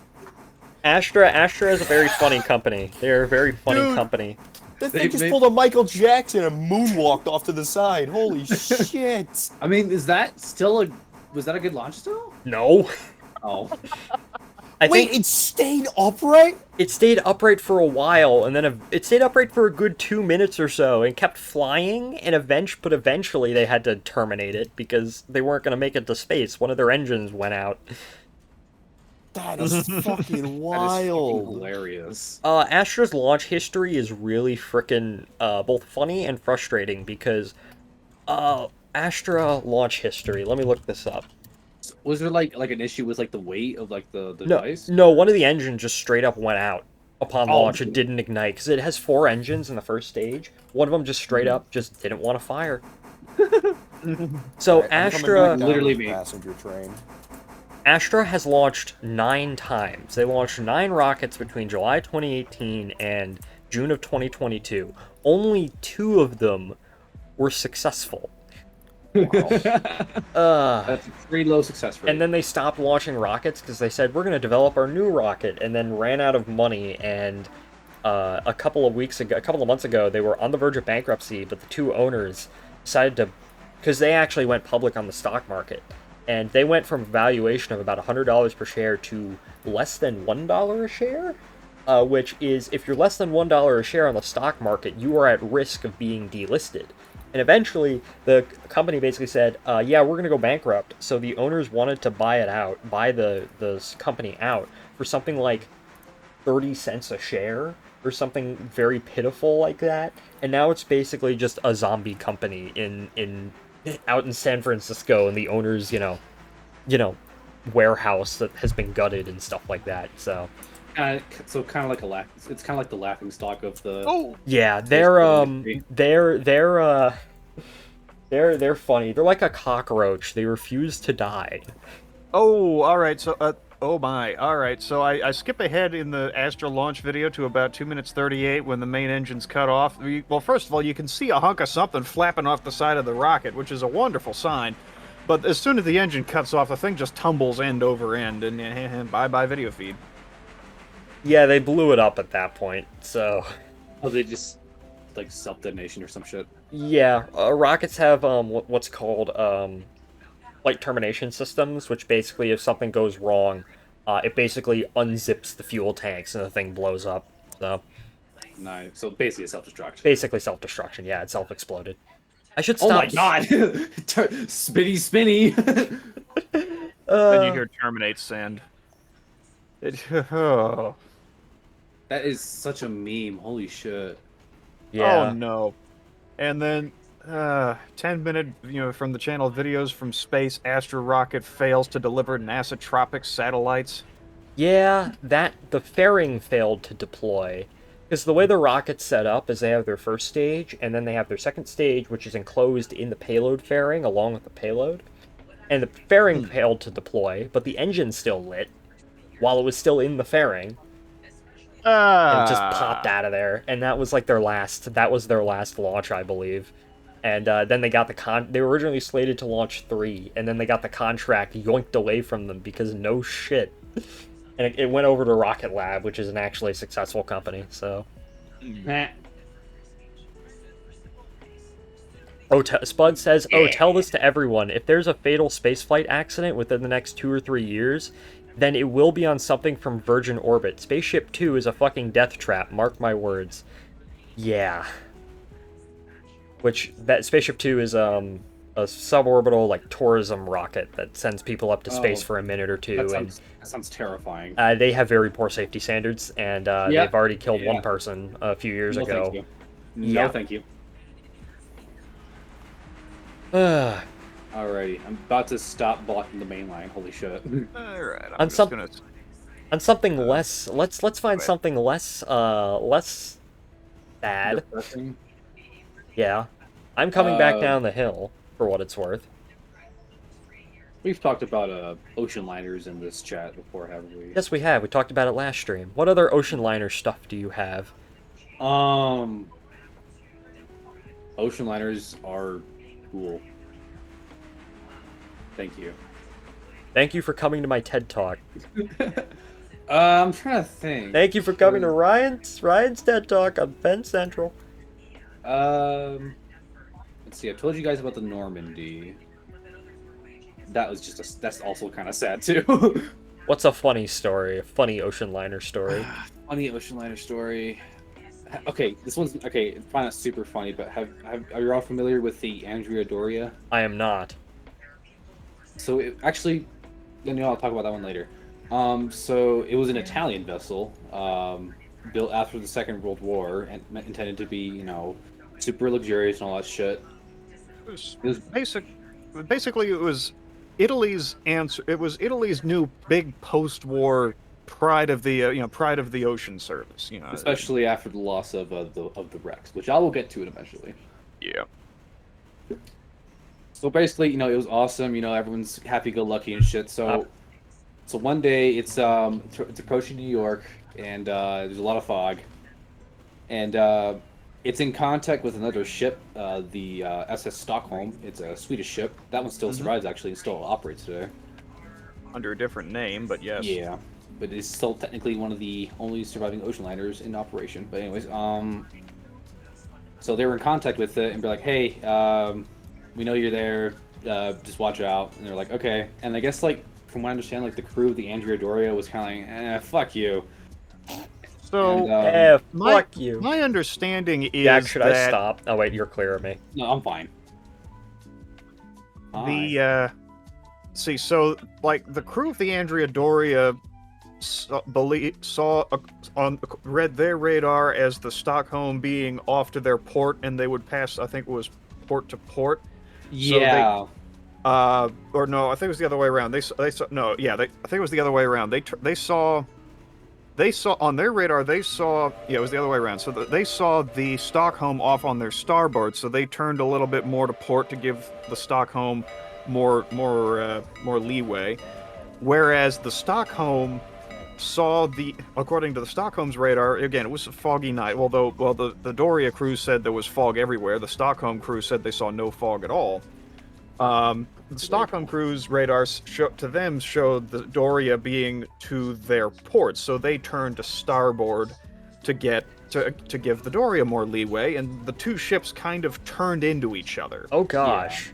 Astra is a very funny company. They're a very funny Dude. company. That They- thing just they- pulled a Michael Jackson and moonwalked off to the side. Holy shit! I mean, is that still a? Was that a good launch still? No. Oh. I Wait, think it stayed upright? it stayed upright for a while, and then it stayed upright for a good 2 minutes or so, and kept flying. And eventually they had to terminate it because they weren't going to make it to space. One of their engines went out. That is fucking That is fucking wild. hilarious. Astra's launch history is really freaking both funny and frustrating because Astra launch history. Let me look this up. Was there like an issue with like the weight of like the No, device? no, one of the engines just straight up went out upon Oh. launch. It didn't ignite because it has 4 engines in the first stage. One of them just straight up just didn't want to fire. So Alright, I'm coming Astra, back down Literally to the me. passenger train. Astra has launched 9 times. They launched 9 rockets between July 2018 and June of 2022. Only 2 of them were successful. That's a pretty low success rate. And then they stopped launching rockets because they said, we're going to develop our new rocket, and then ran out of money. And a couple of months ago, they were on the verge of bankruptcy, but the 2 owners decided to, because they actually went public on the stock market, and they went from a valuation of about $100 per share to less than $1 a share, which is, if you're less than $1 a share on the stock market, you are at risk of being delisted. And eventually, the company basically said, yeah, we're going to go bankrupt. So the owners wanted to buy the company out for something like 30 cents a share or something very pitiful like that. And now it's basically just a zombie company out in San Francisco, and the owners, warehouse that has been gutted and stuff like that. So so kind of like it's kind of like the laughing stock of the. Oh, yeah, they're funny. They're like a cockroach. They refuse to die. oh, all right. So, oh my, all right. So I skip ahead in the Astra launch video to about 2 minutes 38 when the main engine's cut off. Well, first of all, you can see a hunk of something flapping off the side of the rocket, which is a wonderful sign. But as soon as the engine cuts off, the thing just tumbles end over end, and bye-bye video feed. Yeah, they blew it up at that point. So Oh, they just like self-detonation or some shit. yeah, rockets have what's called flight termination systems, which basically, if something goes wrong, it basically unzips the fuel tanks and the thing blows up. So Nice. So basically, a self-destruct. basically self-destruction. Yeah, it self-exploded. I should Oh stop. my god! Spinny. Then you hear terminate send. Oh. That is such a meme. Holy shit. Yeah. Oh no. And then 10-minute, from the channel videos from space, Astro rocket fails to deliver NASA tropic satellites. Yeah, the fairing failed to deploy. Because the way the rocket's set up is they have their first stage, and then they have their second stage, which is enclosed in the payload fairing along with the payload. And the fairing failed to deploy, but the engine still lit while it was still in the fairing. And it just popped out of there. And that was like their last launch, I believe. And then they got they were originally slated to launch 3, and then they got the contract yoinked away from them because no shit. And it went over to Rocket Lab, which is an actually successful company, so... Spud says, tell this to everyone. If there's a fatal spaceflight accident within the next 2 or 3 years, then it will be on something from Virgin Orbit. Spaceship 2 is a fucking death trap, mark my words. Yeah. Which, that Spaceship 2 is, a suborbital, like, tourism rocket that sends people up to space for a minute or two. That sounds terrifying. They have very poor safety standards, and they've already killed one person a few years ago. Thank you. No, thank you. Alrighty, I'm about to stop blocking the main line. Holy shit! Alright, On something less, let's find something less bad. Depressing. Yeah, I'm coming back down the hill for what it's worth. We've talked about ocean liners in this chat before, haven't we? Yes, we have. We talked about it last stream. What other ocean liner stuff do you have? Ocean liners are cool. Thank you. Thank you for coming to my TED Talk. I'm trying to think. Thank you for coming to Ryan's TED Talk on Penn Central. Let's see. I told you guys about the Normandy. That was just that's also kind of sad too. What's a funny story? A funny ocean liner story? Funny ocean liner story. Okay, this one's okay. It's probably not super funny, but are you all familiar with the Andrea Doria? I am not. So actually, I'll talk about that one later. So it was an Italian vessel, built after the Second World War and intended to be, super luxurious and all that shit. Basically, it was Italy's answer. It was Italy's new big post-war pride of the ocean service. Especially after the loss of the Rex, which I will get to it eventually. Yeah. So basically, it was awesome. Everyone's happy-go-lucky and shit. So one day it's approaching New York, and there's a lot of fog, and it's in contact with another ship, the SS Stockholm. It's a Swedish ship. That one still survives, actually, and still operates today. Under a different name, but yes. Yeah, but it's still technically one of the only surviving ocean liners in operation. But anyways, so they were in contact with it and be like, hey, we know you're there, just watch out. And they're like, okay. And I guess, from what I understand, the crew of the Andrea Doria was kind of like, fuck you. So, fuck you. My understanding is Jack, should that I stop? Oh wait, you're clear of me. No, I'm fine. The the crew of the Andrea Doria read their radar as the Stockholm being off to their port, and they would pass, I think it was port to port. Yeah. So or no, I think it was the other way around. I think it was the other way around. They saw on their radar. It was the other way around. So they saw the Stockholm off on their starboard. So they turned a little bit more to port to give the Stockholm more leeway. Whereas the Stockholm saw according to the Stockholm's radar, again, it was a foggy night. The Doria crew said there was fog everywhere. The Stockholm crew said they saw no fog at all. The Stockholm crew's radars showed the Doria being to their port, so they turned to starboard to give the Doria more leeway, and the two ships kind of turned into each other. Oh gosh.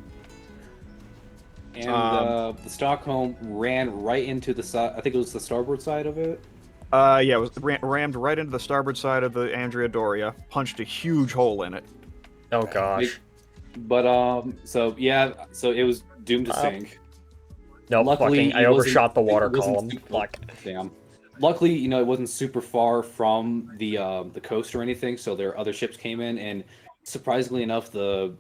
Yeah. And the Stockholm ran right into I think it was the starboard side of it. It was rammed right into the starboard side of the Andrea Doria, punched a huge hole in it. Oh gosh. But so it was doomed to sink. No, Luckily, I overshot the water column. Fuck. Damn. luckily, you know, it wasn't super far from the coast or anything, so there other ships came in, and surprisingly enough, the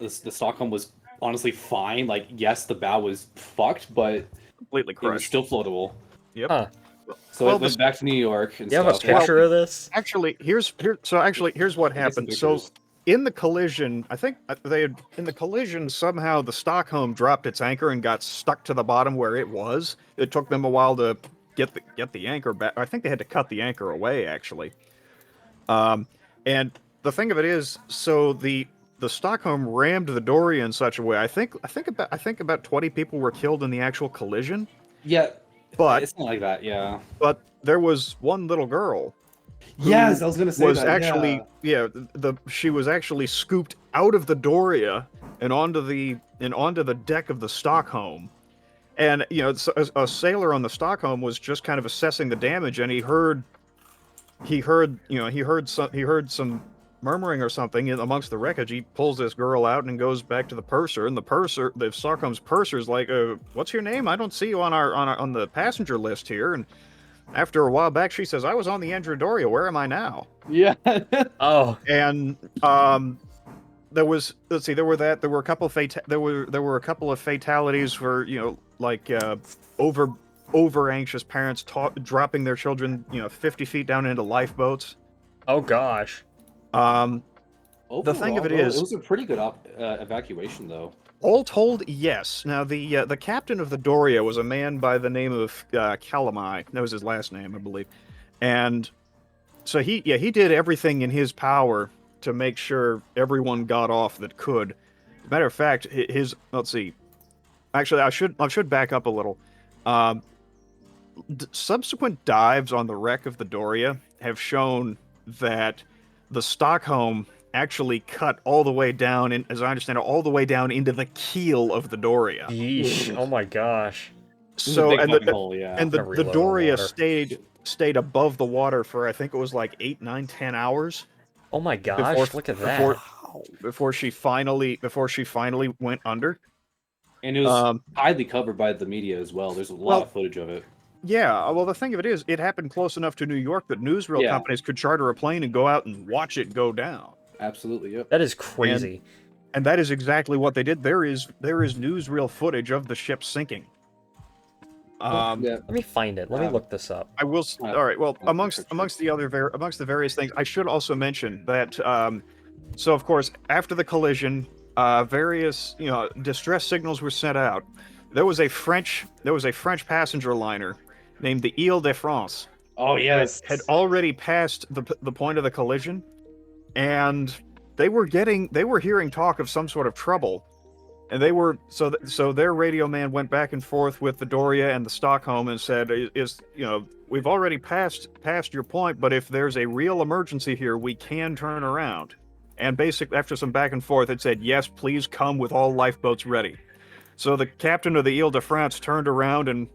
Stockholm was honestly fine. Like, yes, the bow was fucked, but Completely it was crushed. still floatable. Yep. Huh. So Well, it went back to New York and You have a stuff. picture of this? Actually, here's what I get some happened. So pictures. in the collision, I think they had in the collision somehow the Stockholm dropped its anchor and got stuck to the bottom where it was. It took them a while to get the anchor back. I think they had to cut the anchor away actually. And the thing of it is, so the Stockholm rammed the dory in such a way. I think about 20 people were killed in the actual collision. Yeah, But it's not like that. Yeah. but there was one little girl. Yes, I was gonna say was that. actually she was actually scooped out of the Doria and onto the deck of the Stockholm. And you know, a sailor on the Stockholm was just kind of assessing the damage, and he heard some murmuring or something amongst the wreckage. He pulls this girl out and goes back to the purser, and the Stockholm's purser's like, "What's your name? I don't see you on the passenger list here." And after a while back, she says, "I was on the Androdoria. Where am I now?" Yeah. Oh. And there was there were a couple of a couple of fatalities for like over anxious parents dropping their children 50 feet down into lifeboats. Oh gosh. The thing of it is, it was a pretty good evacuation though. All told, yes. Now the captain of the Doria was a man by the name of Calamai. That was his last name, I believe. And so he did everything in his power to make sure everyone got off that could. As a matter of fact, let's see. Actually, I should back up a little. Subsequent dives on the wreck of the Doria have shown that the Stockholm actually cut all the way down, as I understand it, all the way down into the keel of the Doria. Yeesh. Oh my gosh. So the Doria water. stayed above the water for I think it was like 8, 9, 10 hours. Oh my gosh! Look at that. Before she finally went under. And it was highly covered by the media as well. There's a lot of footage of it. Yeah, well, the thing of it is, it happened close enough to New York that newsreel companies could charter a plane and go out and watch it go down. Absolutely, yep. That is crazy. And that is exactly what they did. There is newsreel footage of the ship sinking. Let me find it. Let me look this up. I will. All right. Well, amongst the various things, I should also mention that. So of course, after the collision, various distress signals were sent out. There was a French passenger liner named the Ile-de-France. Oh yes. Had already passed the point of the collision, and they were hearing talk of some sort of trouble. And they were so their radio man went back and forth with the Doria and the Stockholm and said, we've already passed your point, but if there's a real emergency here, we can turn around. And basically, after some back and forth, it said, yes, please come with all lifeboats ready. So the captain of the Ile-de-France turned around and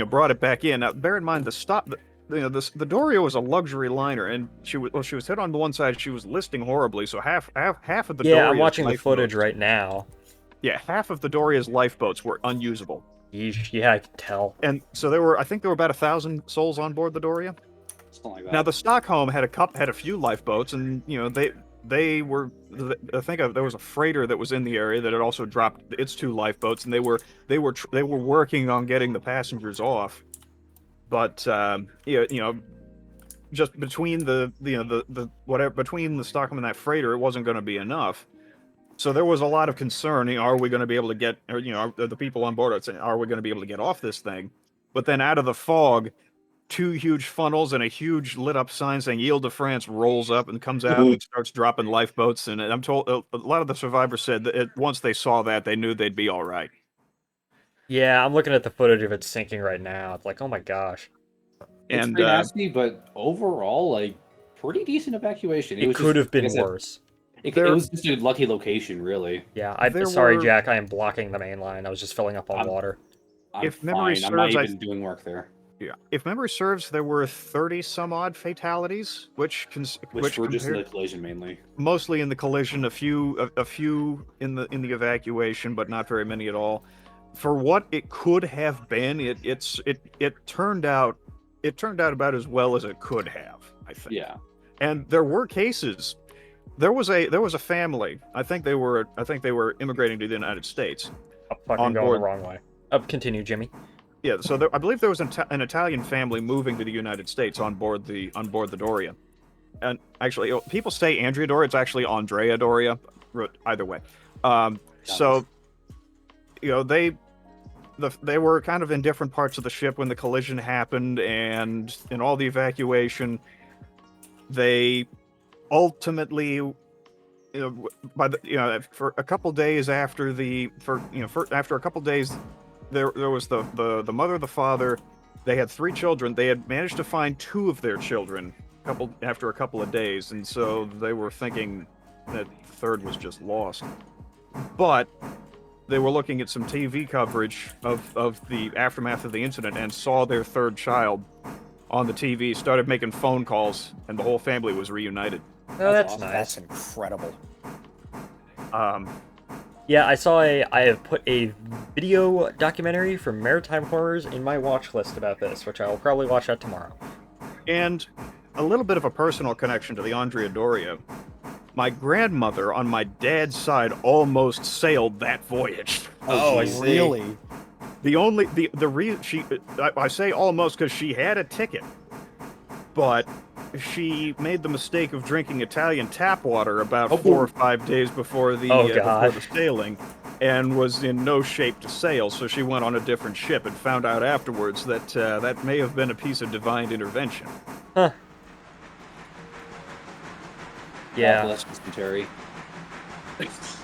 brought it back in. Now, bear in mind the Doria was a luxury liner, and she was hit on the one side. She was listing horribly, so half of the Doria's I'm watching the footage right now. Yeah, half of the Doria's lifeboats were unusable. Yeesh, yeah, I can tell. And so I think there were about 1,000 souls on board the Doria. Something like that. Now the Stockholm had a few lifeboats, and they were. I think there was a freighter that was in the area that had also dropped its 2 lifeboats, and they were working on getting the passengers off. But just between between the Stockholm and that freighter, it wasn't going to be enough. So there was a lot of concern. Are we going to be able to get? The people on board are saying, are we going to be able to get off this thing? But then out of the fog, 2 huge funnels and a huge lit up sign saying Ile-de-France rolls up and comes out and starts dropping lifeboats. And I'm told a lot of the survivors said that once they saw that, they knew they'd be all right. Yeah, I'm looking at the footage of it sinking right now. It's like, oh my gosh. It's pretty nasty, but overall, like, pretty decent evacuation. It could have been worse. It was just a lucky location, really. Yeah, sorry, Jack. I am blocking the main line. I was just filling up on water. If memory serves, I'm not even doing work there. Yeah, if memory serves, there were 30 some odd fatalities, which were just in the collision mainly. Mostly in the collision, a few in the evacuation, but not very many at all. For what it could have been, it turned out it turned out about as well as it could have, I think. Yeah. And there were cases. There was a family. I think they were immigrating to the United States. I'm fucking On going board. the wrong way. Continue, Jimmy. Yeah, so I believe there was an Italian family moving to the United States on board the Doria. And actually, people say Andrea Doria. It's actually Andrea Doria. Either way. So, they were kind of in different parts of the ship when the collision happened, and in all the evacuation, they ultimately, for a couple days after after a couple days, there was the mother, the father. They had 3 children. They had managed to find 2 of their children after a couple of days, and so they were thinking that the third was just lost. But they were looking at some TV coverage of the aftermath of the incident and saw their third child on the TV, started making phone calls, and the whole family was reunited. Oh, that's awesome. nice. That's incredible. Yeah, I have put a video documentary from Maritime Horrors in my watch list about this, which I will probably watch out tomorrow. And a little bit of a personal connection to the Andrea Doria. My grandmother on my dad's side almost sailed that voyage. Oh, I see. Really? I say almost because she had a ticket, but she made the mistake of drinking Italian tap water about 4 or 5 days before the sailing, and was in no shape to sail. So she went on a different ship and found out afterwards that that may have been a piece of divine intervention. Huh. Yeah. God bless Mr. Terry. Yes.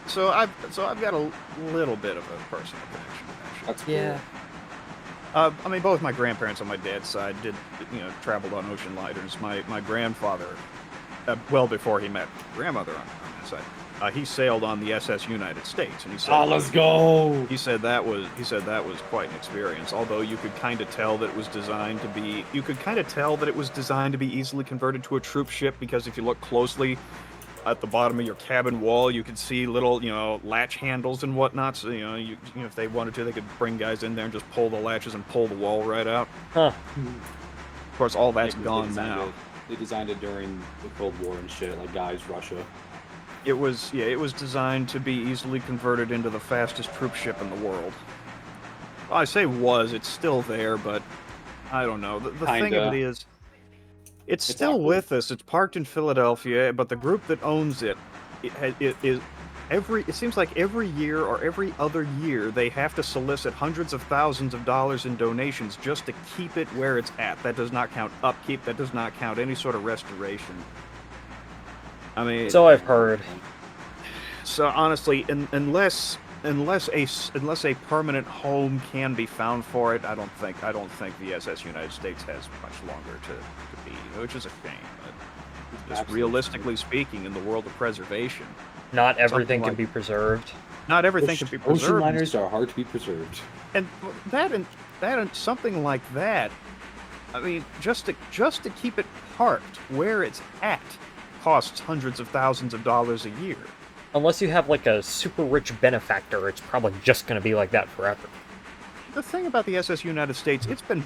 So I've got a little bit of a personal connection. Actually. That's cool. Yeah. I mean, both my grandparents on my dad's side traveled on ocean liners. My grandfather, well before he met grandmother on his side, he sailed on the SS United States, and he said, let's go. He said that was quite an experience. Although you could kind of tell that it was designed to be, easily converted to a troop ship, because if you look closely at the bottom of your cabin wall, you could see little, latch handles and whatnot. So, if they wanted to, they could bring guys in there and just pull the latches and pull the wall right out. Huh. Of course, all that's gone now. They designed it during the Cold War and shit, like Russia. It was designed to be easily converted into the fastest troop ship in the world. Well, I say was, it's still there, but I don't know. The thing of it is, it's still awkward. with us. It's parked in Philadelphia, but the group that owns it, it seems like every year or every other year they have to solicit hundreds of thousands of dollars in donations just to keep it where it's at. That does not count upkeep. That does not count any sort of restoration. I mean, So I've heard. So honestly, unless a permanent home can be found for it, I don't think the SS United States has much longer to be, which is a shame. But just realistically speaking, in the world of preservation, Not everything can be preserved. not everything can be Ocean preserved. liners are hard to be preserved. And that and something like that, I mean, just to keep it parked where it's at costs hundreds of thousands of dollars a year. Unless you have like a super rich benefactor, it's probably just going to be like that forever. The thing about the SS United States, it's been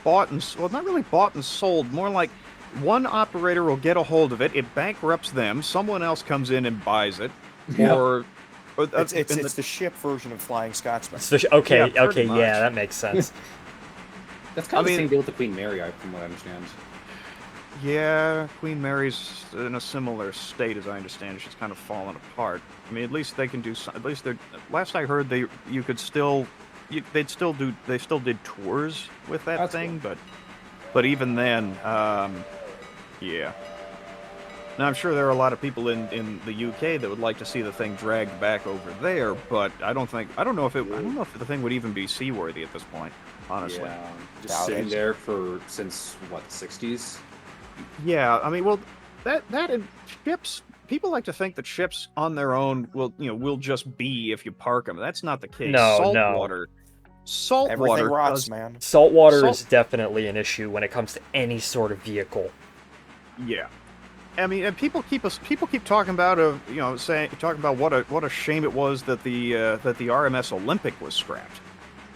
bought and, well, not really bought and sold, more like one operator will get a hold of it, it bankrupts them, someone else comes in and buys it, or It's the ship version of Flying Scotsman. Okay, Yeah, pretty much. yeah, that makes sense. That's kind of the same deal with the Queen Mary, from what I understand. Yeah, Queen Mary's in a similar state, as I understand it. She's kind of fallen apart. I mean, at least they can do. At least they're. Last I heard, they still did tours with that That's thing, but even then, yeah. Now I'm sure there are a lot of people in the UK that would like to see the thing dragged back over there, but I don't know if the thing would even be seaworthy at this point, honestly. Yeah, just sitting there since what, 60s? Yeah, I mean, well, that and ships. People like to think that ships on their own will just be if you park them. That's not the case. No. Salt Everything water rots, man. Saltwater is definitely an issue when it comes to any sort of vehicle. Yeah, I mean, and people keep talking about talking about what a shame it was that the RMS Olympic was scrapped.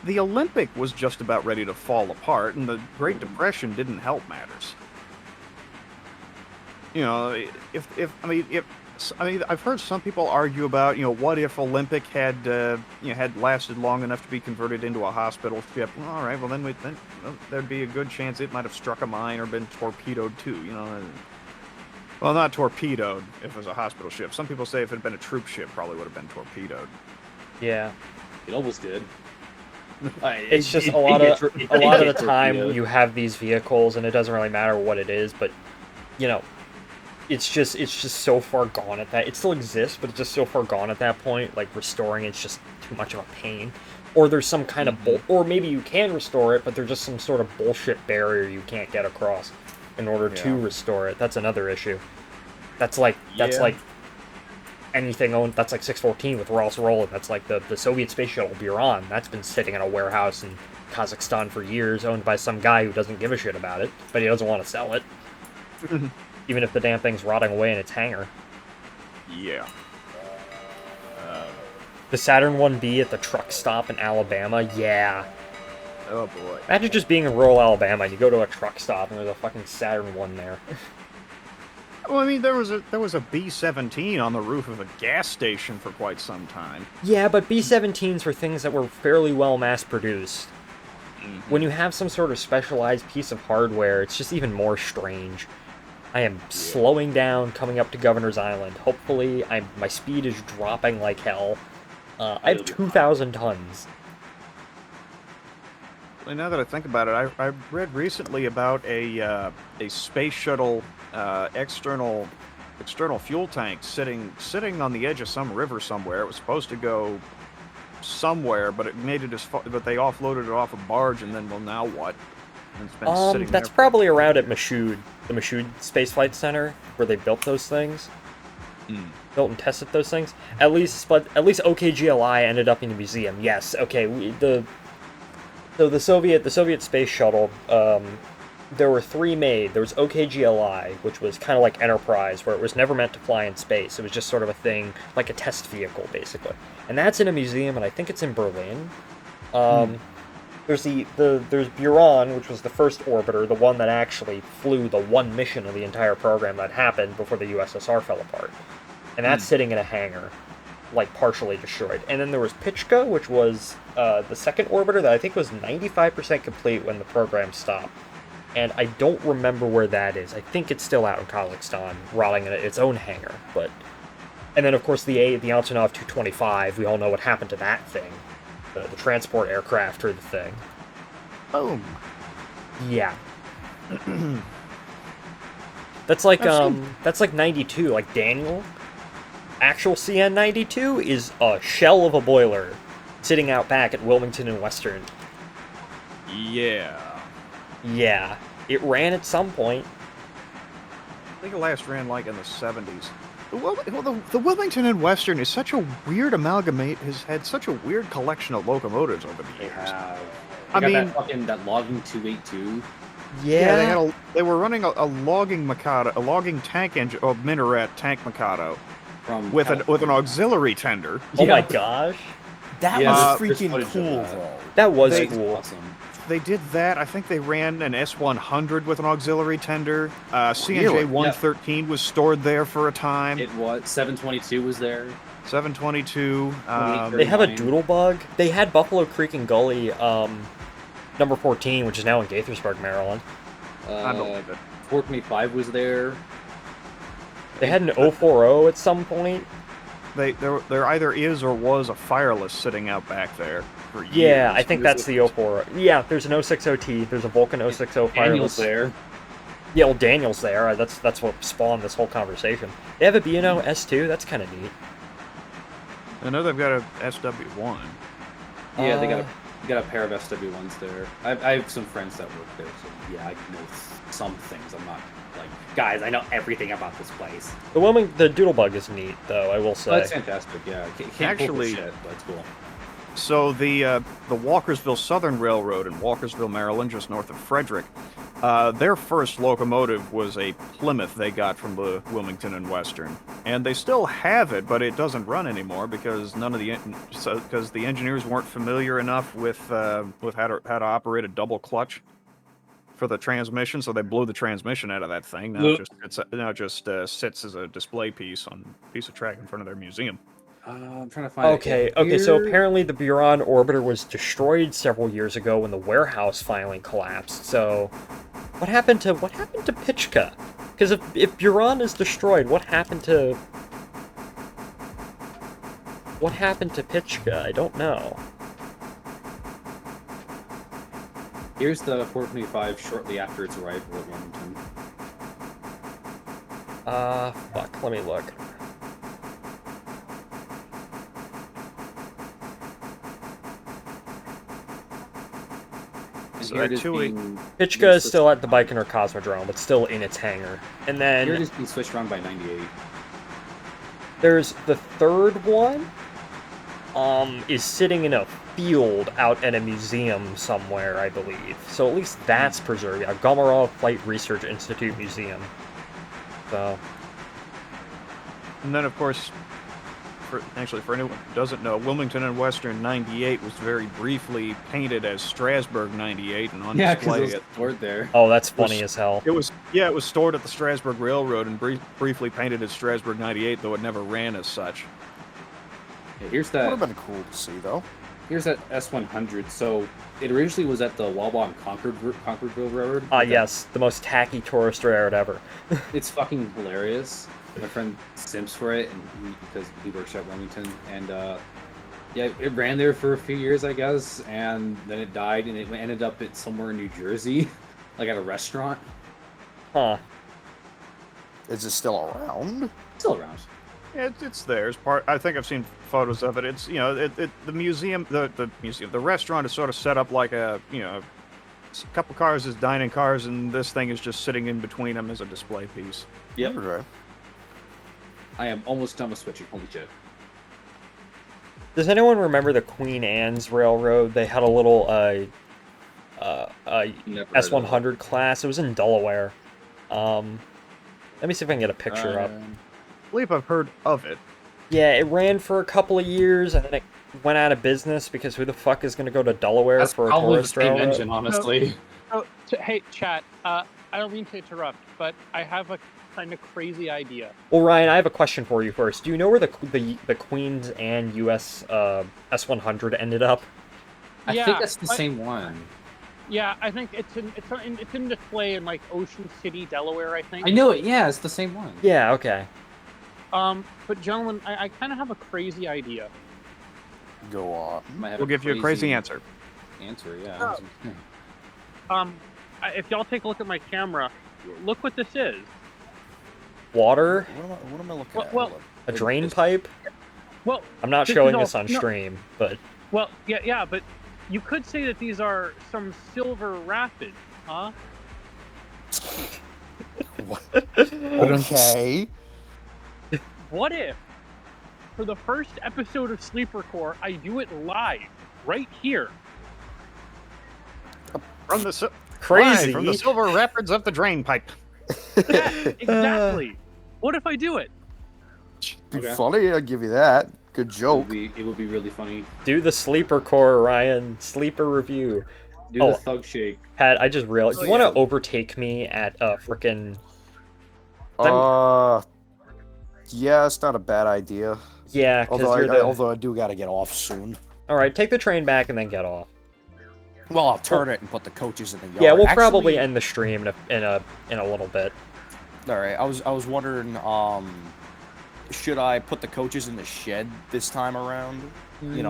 the Olympic was just about ready to fall apart, and the Great Depression didn't help matters. You know, I've heard some people argue about, what if Olympic had, had lasted long enough to be converted into a hospital ship? Well, all right, well then, there'd be a good chance it might have struck a mine or been torpedoed too. Well, not torpedoed if it was a hospital ship. Some people say if it had been a troop ship, probably would have been torpedoed. Yeah. It almost did. It's just a lot of the time you have these vehicles, and it doesn't really matter what it is, but it's just so far gone at that. It still exists, but it's just so far gone at that point. Like restoring it's just too much of a pain. Or there's some kind of or maybe you can restore it, but there's just some sort of bullshit barrier you can't get across in order to restore it. That's another issue. That's like anything owned. That's like 614 with Ross Roland. That's like the Soviet space shuttle Buran. That's been sitting in a warehouse in Kazakhstan for years, owned by some guy who doesn't give a shit about it, but he doesn't want to sell it. Even if the damn thing's rotting away in its hangar. Yeah. The Saturn 1B at the truck stop in Alabama, yeah. Oh boy. Imagine just being in rural Alabama and you go to a truck stop and there's a fucking Saturn 1 there. Well, I mean, there was a B-17 on the roof of a gas station for quite some time. Yeah, but B-17s were things that were fairly well mass-produced. When you have some sort of specialized piece of hardware, it's just even more strange. I am slowing down coming up to Governor's Island. Hopefully, my speed is dropping like hell. I have 2,000 tons. Well, now that I think about it, I read recently about a space shuttle external fuel tank sitting on the edge of some river somewhere. It was supposed to go somewhere, but it made it but they offloaded it off a barge, and then, well, now what? And it's been sitting that's there. probably around at Michoud, the Michoud Space Flight Center, where they built those things. Built and tested those things. At least OKGLI ended up in a museum. Yes, okay. The Soviet space shuttle. There were 3 made. There was OKGLI, which was kind of like Enterprise, where it was never meant to fly in space. It was just sort of a thing, like a test vehicle, basically. And that's in a museum, and I think it's in Berlin. There's Buran, which was the first orbiter, the one that actually flew the one mission of the entire program that happened before the USSR fell apart. And that's sitting in a hangar, like partially destroyed. And then there was Pichka, which was the second orbiter that I think was 95% complete when the program stopped. And I don't remember where that is. I think it's still out in Kazakhstan, rotting in its own hangar. And then, of course, the Antonov 225, we all know what happened to that thing. The transport aircraft or the thing. Boom. Yeah. That's like 92. Like Daniel, actual CN-92 is a shell of a boiler sitting out back at Wilmington and Western. Yeah. Yeah. It ran at some point. I think it last ran like in the 70s. The Wilmington and Western is such a weird amalgamate, has had such a weird collection of locomotives over the years. That logging 282. Yeah. They were running a logging Mikado, a logging tank engine, or Minaret tank Mikado, with an auxiliary tender. Oh my gosh. That was freaking cool, though. That was cool. Awesome. They did that. I think they ran an S-100 with an auxiliary tender. CNJ-113 was stored there for a time. It was. 722 was there. 722. They have a Doodlebug. They had Buffalo Creek and Gully, number 14, which is now in Gaithersburg, Maryland. I believe it. 425 was there. They had an 040 at some point. There either is or was a Fireless sitting out back there for years. Yeah, I think that's the 040. Yeah, there's an 060T. There's a Vulcan 060 Fireless. Daniel's there. Yeah, well, Daniel's there. That's what spawned this whole conversation. They have a B&O S2. That's kind of neat. I know they've got a SW1. Yeah, they got a pair of SW1s there. I have some friends that work there, so yeah, I know some things. I'm not like, guys, I know everything about this place. The Doodlebug is neat, though, I will say. Oh, that's fantastic, yeah. Can't Actually, shit, but it's cool. So the Walkersville Southern Railroad in Walkersville, Maryland, just north of Frederick, Their first locomotive was a Plymouth they got from the Wilmington and Western, and they still have it, but it doesn't run anymore because the engineers weren't familiar enough with how to operate a double clutch for the transmission, so they blew the transmission out of that thing. Now it just sits as a display piece on a piece of track in front of their museum. I'm trying to find. Okay, so apparently the Buran orbiter was destroyed several years ago when the warehouse finally collapsed. So, what happened to Pitchka? Because if Buran is destroyed, what happened to Pitchka? I don't know. Here's the 425 shortly after its arrival at Wilmington. Fuck. Let me look. So that Pitchka is still at the Baikonur Cosmodrome, but still in its hangar. And then You're just being switched around by 98. there's the third one. Is sitting in a field out at a museum somewhere, I believe. So at least that's preserved. Yeah, Gomarov Flight Research Institute Museum. So. And then, of course, for anyone who doesn't know, Wilmington and Western 98 was very briefly painted as Strasbourg 98 and on display. It was stored there. Oh, that's funny as hell. It was stored at the Strasbourg Railroad and briefly painted as Strasbourg 98, though it never ran as such. Yeah, here's that. Would have been cool to see, though. Here's that S100. So it originally was at the Wawa and Concordville Railroad. Yes, the most tacky tourist railroad ever. It's fucking hilarious. My friend simps for it, and because he works at Wilmington, and yeah, it ran there for a few years, I guess, and then it died, and it ended up at somewhere in New Jersey, like at a restaurant. Huh. Is it still around? Still around. Yeah, it's there. It's part. I think I've seen photos of it. It's the museum, the restaurant is sort of set up like a a couple cars as dining cars, and this thing is just sitting in between them as a display piece. Yep. Okay. I am almost done with switching. Holy shit. Does anyone remember the Queen Anne's Railroad? They had a little S100 class. It was in Delaware. Let me see if I can get a picture up. I believe I've heard of it. Yeah, it ran for a couple of years, and then it went out of business because who the fuck is going to go to Delaware for a tourist railroad? Engine, honestly. Hey, chat. I don't mean to interrupt, but I have a kind of crazy idea. Well, Ryan, I have a question for you first. Do you know where the Queen's Anne US S100 ended up? I think that's the same one. Yeah, I think it's in display in like Ocean City, Delaware. I think. I know it. Yeah, it's the same one. Yeah. Okay. But gentlemen, I kind of have a crazy idea. Go on. We'll give you a crazy answer. Yeah. If y'all take a look at my camera, look what this is. Water? What am I looking at? Well, a drain pipe? Well, I'm not showing this on stream, but... Well, yeah, but you could say that these are some silver rapids, huh? Okay. What if, for the first episode of Sleeper Core, I do it live, right here? From the crazy from the silver rapids of the drain pipe. Yeah, exactly. What if I do it? Be funny. I'll give you that. Good joke. It would be really funny. Do the Sleeper Core, Ryan. Sleeper review. Do the thug shake. Pat, I just realized. You want to overtake me at frickin'... Yeah, it's not a bad idea. Yeah, although I do gotta get off soon. All right, take the train back and then get off. Well, I'll turn it and put the coaches in the yard. Yeah, we'll probably end the stream in a little bit. All right, I was wondering, should I put the coaches in the shed this time around?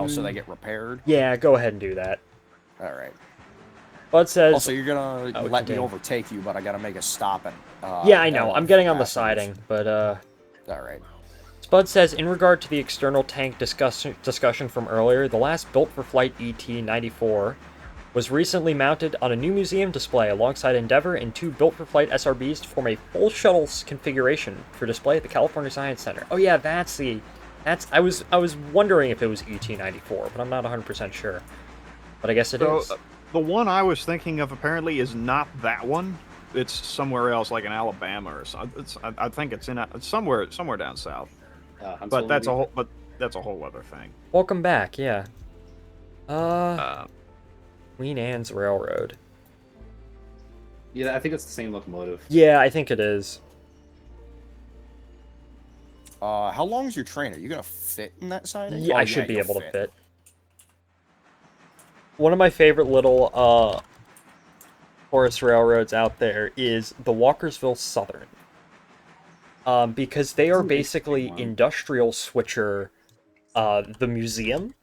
So they get repaired. Yeah, go ahead and do that. All right. Bud says. Also, you're gonna let me overtake you, but I gotta make a stop at. Yeah, I know. I'm getting on the siding, but All right. Spud says, in regard to the external tank discussion from earlier, the last built for flight ET-94 was recently mounted on a new museum display alongside Endeavour and 2 built for flight SRBs to form a full shuttle's configuration for display at the California Science Center. Oh yeah, I was wondering if it was ET-94, but I'm not 100% sure. But I guess it is. the one I was thinking of apparently is not that one. It's somewhere else, like in Alabama or something. I think it's somewhere down south. But that's a whole other thing. Welcome back. Yeah. Queen Anne's Railroad. Yeah, I think it's the same locomotive. Yeah, I think it is. How long is your train? Are you gonna fit in that siding? Yeah, Oh, I should be you'll able to fit. One of my favorite little forest railroads out there is the Walkersville Southern. Because they are basically industrial switcher, the museum.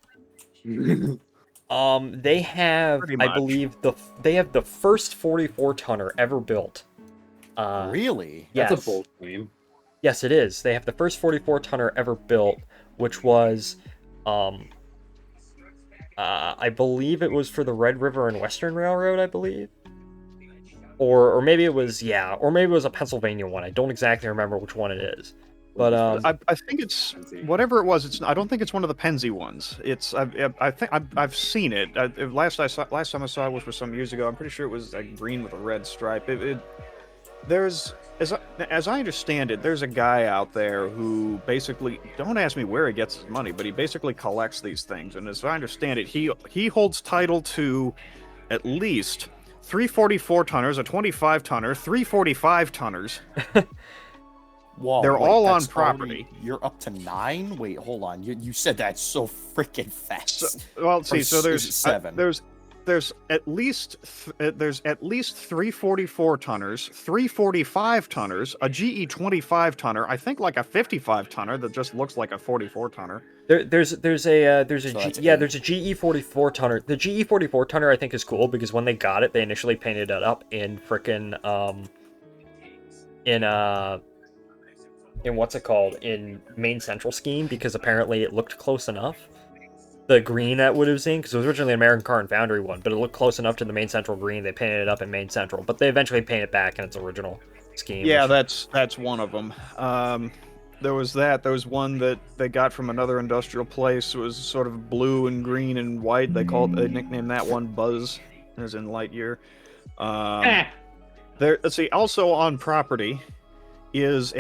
They have, I believe, they have the first 44 tonner ever built. Really? Yes. That's a bold claim. Yes, it is. They have the first 44 tonner ever built, which was, I believe it was for the Red River and Western Railroad, I believe. Or maybe it was, yeah, or maybe it was a Pennsylvania one. I don't exactly remember which one it is. But I think it's whatever it was. I don't think it's one of the Pennsy ones. I think I've seen it. Last time I saw it was for some years ago. I'm pretty sure it was like green with a red stripe. There's, as I understand it, there's a guy out there who basically, don't ask me where he gets his money, but he basically collects these things. And as I understand it, he holds title to at least 344 tonners, a 25 tonner, 345 tonners. Whoa, They're wait, all on that's property. You're up to 9? Wait, hold on. You said that so freaking fast. Well, see, so Is it 7. There's at least 344 tonners, 345 tonners, a GE 25 tonner, I think like a 55 tonner that just looks like a 44 tonner. There's a GE 44 tonner. The GE 44 tonner I think is cool because when they got it, they initially painted it up in frickin' in what's it called, in Main Central scheme, because apparently it looked close enough. The green that would have seen, because it was originally an American Car and Foundry one, but it looked close enough to the Main Central green, they painted it up in Main Central, but they eventually painted it back in its original scheme. Yeah, that's one of them. There was that. There was one that they got from another industrial place. It was sort of blue and green and white. They nicknamed that one Buzz, as in Lightyear. Let's see. Also on property is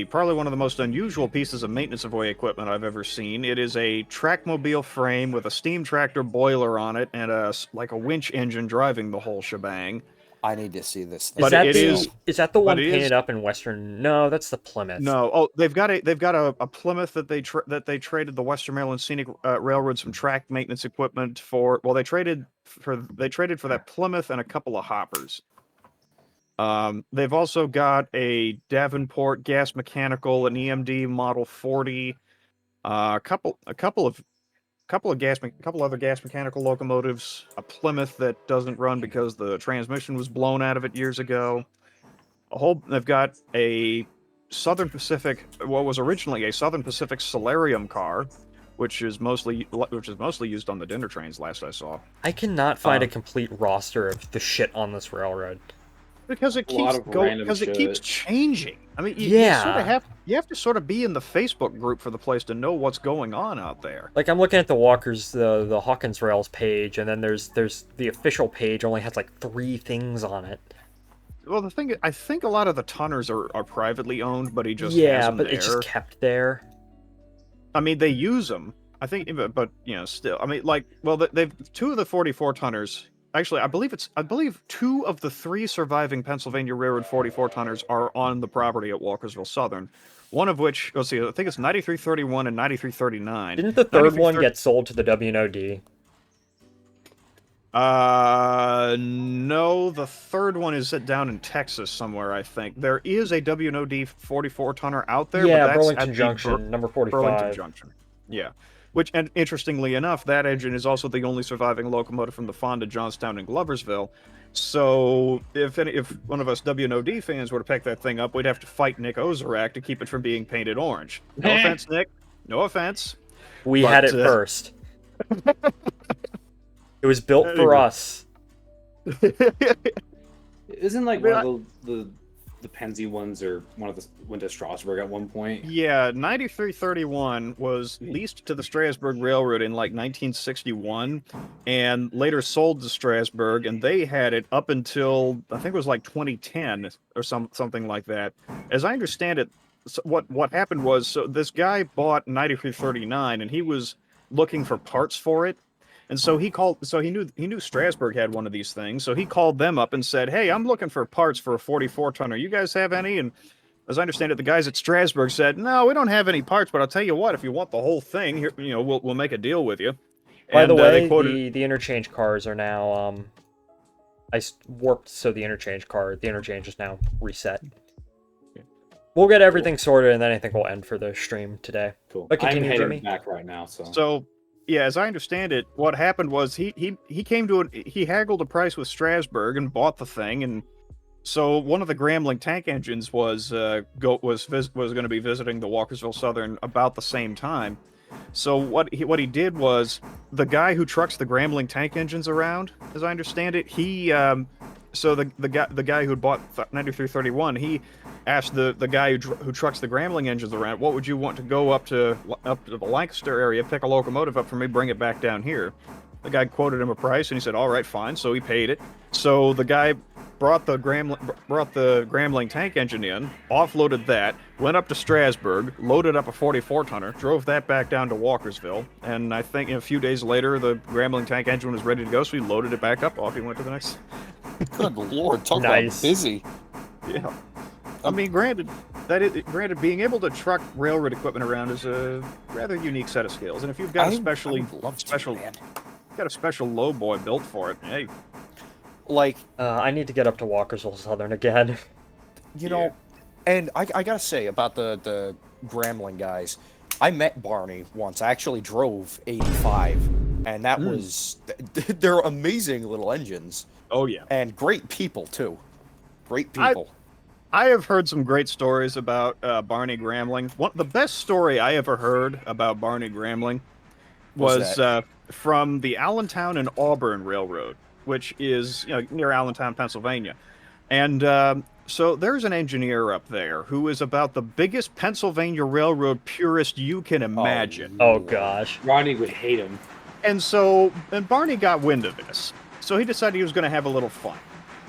probably one of the most unusual pieces of maintenance avoid equipment I've ever seen. It is a trackmobile frame with a steam tractor boiler on it and a winch engine driving the whole shebang. I need to see this. Is that the one painted up in Western? No, that's the Plymouth. No, oh, they've got a Plymouth that they traded the Western Maryland Scenic Railroad some track maintenance equipment for. Well, they traded for that Plymouth and a couple of hoppers. They've also got a Davenport gas mechanical, an EMD Model 40, a couple other gas mechanical locomotives, a Plymouth that doesn't run because the transmission was blown out of it years ago. They've got a Southern Pacific, what was originally a Southern Pacific Solarium car, which is mostly used on the dinner trains. Last I saw, I cannot find a complete roster of the shit on this railroad. Because it keeps changing. I mean, you have to sort of be in the Facebook group for the place to know what's going on out there. Like, I'm looking at the the Hawkins Rails page, and then there's the official page only has like 3 things on it. Well, the thing, I think a lot of the tonners are privately owned, but he just has them but there. It's just kept there. I mean, they use them. I think, but still, I mean, like, well, they've 2 of the 44 tonners. Actually, I believe 2 of the 3 surviving Pennsylvania Railroad 44 tonners are on the property at Walkersville Southern. One of which, let's see, I think it's 9331 and 9339. Didn't the third one get sold to the WNOD? No, the third one is down in Texas somewhere, I think. There is a WNOD 44 tonner out there. Yeah, but that's Burlington Junction, number 45. Burlington Junction, yeah. Which, and interestingly enough, that engine is also the only surviving locomotive from the Fonda, Johnstown, and Gloversville. So, if one of us WNOD fans were to pick that thing up, we'd have to fight Nick Ozerak to keep it from being painted orange. No offense, Nick. No offense. We had it first. It was built for us. Isn't like one of the Pennsy ones or went to Strasbourg at one point? Yeah, 9331 was leased to the Strasbourg Railroad in like 1961 and later sold to Strasbourg, and they had it up until I think it was like 2010 or something like that. As I understand it, so what happened was, so this guy bought 9339 and he was looking for parts for it. And so he knew Strasbourg had one of these things. So he called them up and said, "Hey, I'm looking for parts for a 44 tonner. You guys have any?" And as I understand it, the guys at Strasbourg said, "No, we don't have any parts, but I'll tell you what, if you want the whole thing, here, we'll make a deal with you." By the way, they quoted, the interchange cars are now warped, so the interchange is now reset. We'll get everything sorted, and then I think we'll end for the stream today. Cool. But continue, I'm Jimmy. headed back right now, So, yeah, as I understand it, what happened was he haggled a price with Strasbourg and bought the thing, and so one of the Grambling tank engines was going to be visiting the Walkersville Southern about the same time. So what he did was, the guy who trucks the Grambling tank engines around, as I understand it, so the guy who bought 9331, he asked the guy who trucks the Grambling engines around, "What would you want to go up to the Lancaster area, pick a locomotive up for me, bring it back down here?" The guy quoted him a price, and he said, "All right, fine." So he paid it. So the guy brought the Grambling tank engine in, offloaded that, went up to Strasbourg, loaded up a 44 tonner, drove that back down to Walkersville, and I think a few days later the Grambling tank engine was ready to go, so he loaded it back up. Off he went to the next. Good lord, talk Nice. about busy. Yeah. I mean, granted, being able to truck railroad equipment around is a rather unique set of skills, and if you've got a special lowboy built for it, hey. Like, I need to get up to Walkersville Southern again. You know, and I gotta say about the Grambling guys, I met Barney once. I actually drove 85, and that was they're amazing little engines. Oh yeah, and great people too. Great people. I have heard some great stories about Barney Grambling. The best story I ever heard about Barney Grambling was from the Allentown and Auburn Railroad, which is near Allentown, Pennsylvania. And so there's an engineer up there who is about the biggest Pennsylvania Railroad purist you can imagine. Oh gosh. Ronnie would hate him. And Barney got wind of this. So he decided he was going to have a little fun.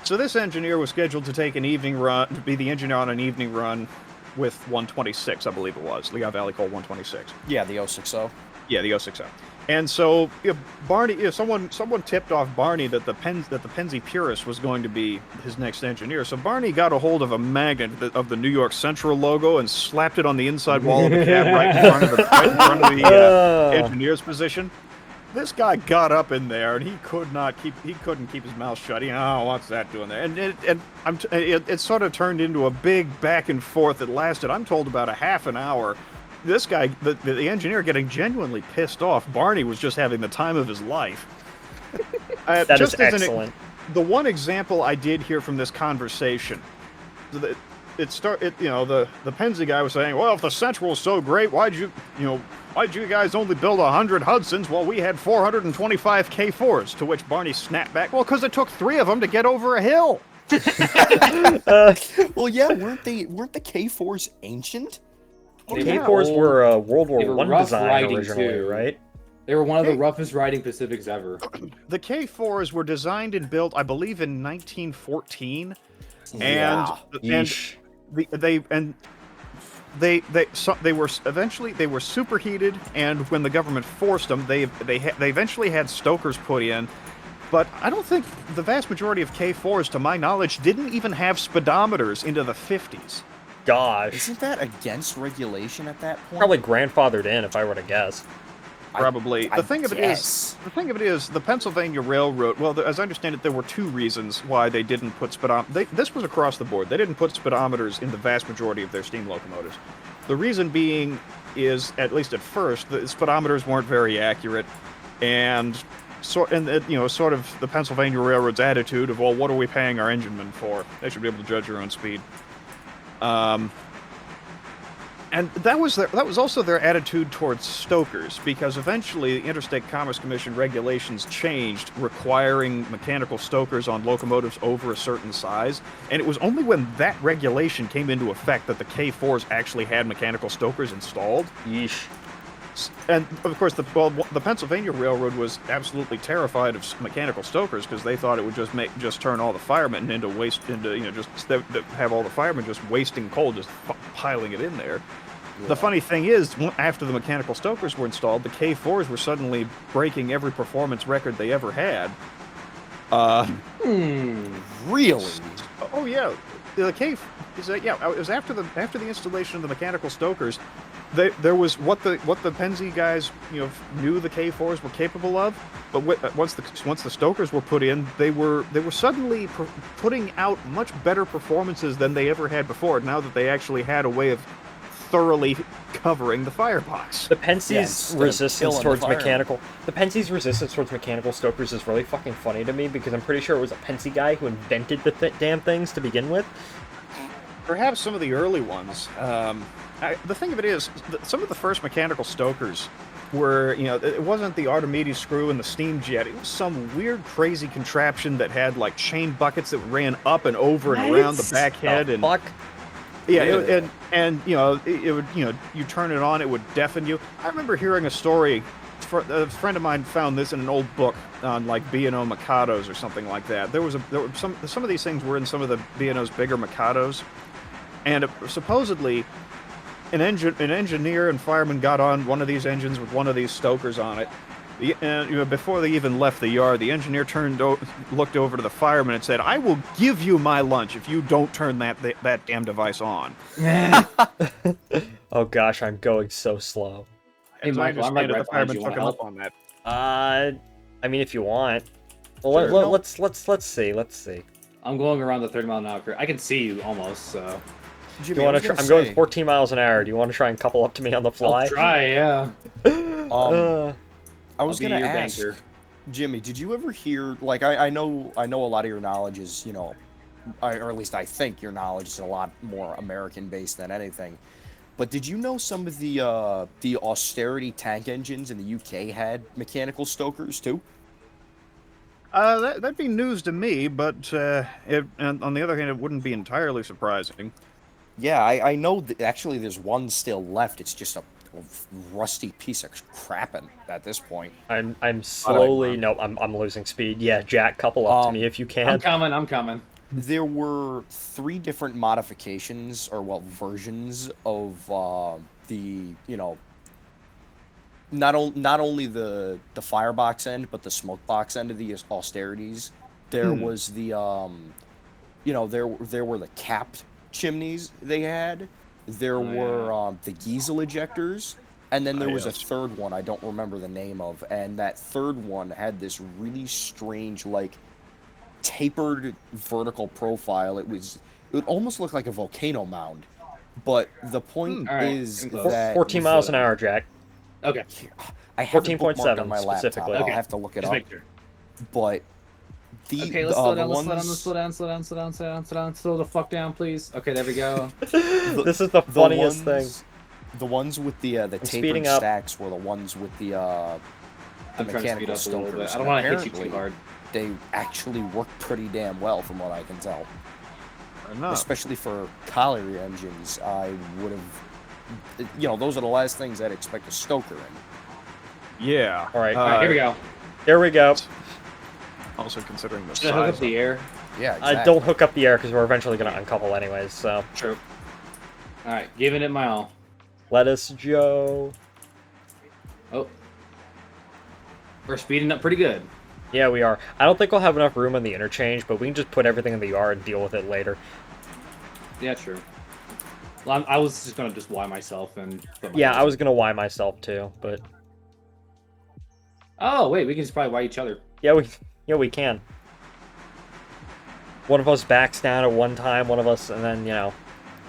So this engineer was scheduled to take an evening run, to be the engineer on an evening run with 126, I believe it was. Lehigh Valley Coal 126. Yeah, the 060. Yeah, the 060. And so Barney, someone tipped off Barney that the Pennsy Purist was going to be his next engineer. So Barney got a hold of a magnet of the New York Central logo and slapped it on the inside wall of the cab right in front of the engineer's position. This guy got up in there and he couldn't keep his mouth shut. What's that doing there? And it sort of turned into a big back and forth that lasted, I'm told, about a half an hour. This guy, the engineer, getting genuinely pissed off. Barney was just having the time of his life. That is excellent. The one example I did hear from this conversation, the Pennsy guy was saying, "Well, if the Central was so great, why'd you guys only build 100 Hudsons while we had 425 K4s?" To which Barney snapped back, "Well, because it took 3 of them to get over a hill." Well, yeah, weren't the K4s ancient? K4s were a World War were I rough design riding, originally, too. right? They were one of the roughest riding Pacifics ever. The K4s were designed and built, I believe, in 1914, Yeah. They were superheated, and when the government forced them, they eventually had stokers put in. But I don't think the vast majority of K4s, to my knowledge, didn't even have speedometers into the 50s. Gosh. Isn't that against regulation at that point? Probably grandfathered in, if I were to guess. Probably. I The thing of it is, the Pennsylvania Railroad, well, as I understand it, there were 2 reasons why they didn't put speedometers. This was across the board. They didn't put speedometers in the vast majority of their steam locomotives. The reason being is, at least at first, the speedometers weren't very accurate, and sort of the Pennsylvania Railroad's attitude of, well, what are we paying our enginemen for? They should be able to judge their own speed. And that was also their attitude towards stokers, because eventually the Interstate Commerce Commission regulations changed, requiring mechanical stokers on locomotives over a certain size. And it was only when that regulation came into effect that the K4s actually had mechanical stokers installed. Yeesh. And of course, the Pennsylvania Railroad was absolutely terrified of mechanical stokers because they thought it would just turn all the firemen into have all the firemen just wasting coal, just piling it in there. Yeah. The funny thing is, after the mechanical stokers were installed, the K4s were suddenly breaking every performance record they ever had. Really? Oh yeah, the K. It was after the installation of the mechanical stokers. There was what the Pennsy guys knew the K4s were capable of, but once the stokers were put in, they were suddenly putting out much better performances than they ever had before. Now that they actually had a way of thoroughly covering the firebox. The Pensy's resistance towards mechanical stokers is really fucking funny to me because I'm pretty sure it was a Pensy guy who invented the damn things to begin with. Perhaps some of the early ones. The thing of it is, some of the first mechanical stokers were, it wasn't the Archimedes screw and the steam jet. It was some weird, crazy contraption that had like chain buckets that ran up and over and around the back head. And fuck? Yeah, it would, you turn it on, it would deafen you. I remember hearing a story. A friend of mine found this in an old book on like B&O Mikados or something like that. There were some of these things were in some of the B&O's bigger Mikados, and supposedly an engineer and fireman got on one of these engines with one of these stokers on it. And before they even left the yard, the engineer looked over to the fireman and said, "I will give you my lunch if you don't turn that damn device on." Oh gosh, I'm going so slow. Hey, Michael, I'm right behind you. Took him up on that. I mean, if you want. Well, let's see. I'm going around the 30-mile-an-hour curve. I can see you almost, so. Jimmy, you want to try? I'm going 14 miles an hour. Do you want to try and couple up to me on the fly? I'll try, yeah. I was gonna ask, Jimmy, did you ever hear? Like, I know a lot of your knowledge is, or at least I think your knowledge is a lot more American-based than anything. But did you know some of the austerity tank engines in the UK had mechanical stokers too? That'd be news to me, but and on the other hand, it wouldn't be entirely surprising. Yeah, I know that actually there's one still left. It's just a rusty piece of crap at this point. I'm slowly I'm losing speed. Yeah, Jack, couple up to me if you can. I'm coming. There were 3 different modifications, or versions of the not only the firebox end, but the smoke box end of the austerities. There was the there were the capped chimneys they had. There were the Giesel ejectors, and then there was a third one I don't remember the name of, and that third one had this really strange, like, tapered vertical profile. It would almost look like a volcano mound. But the point is that 14 miles an hour, Jack. Okay. I have 14.7 on my specifically. laptop. I'll have to look it up. But let's slow down, slow the fuck down, please. Okay, there we go. This is the funniest thing. The ones with the tapered stacks were the ones with the mechanical stokers. I don't want to hit you too hard. They actually work pretty damn well, from what I can tell. Especially for colliery engines, I would have. Those are the last things I'd expect a stoker in. Yeah. All right. Here we go. Here we go. Also considering the size. Hook up the air. Yeah. Exactly. Don't hook up the air because we're eventually going to uncouple anyways. So. True. All right, giving it my all. Let us, Joe. Oh. We're speeding up pretty good. Yeah, we are. I don't think we'll have enough room on the interchange, but we can just put everything in the yard and deal with it later. Yeah, true. Well, I was just gonna Y myself and. I was gonna Y myself too, but. Oh wait, we can just probably Y each other. Yeah, we can. One of us backs down at one time, one of us, and then Yeah.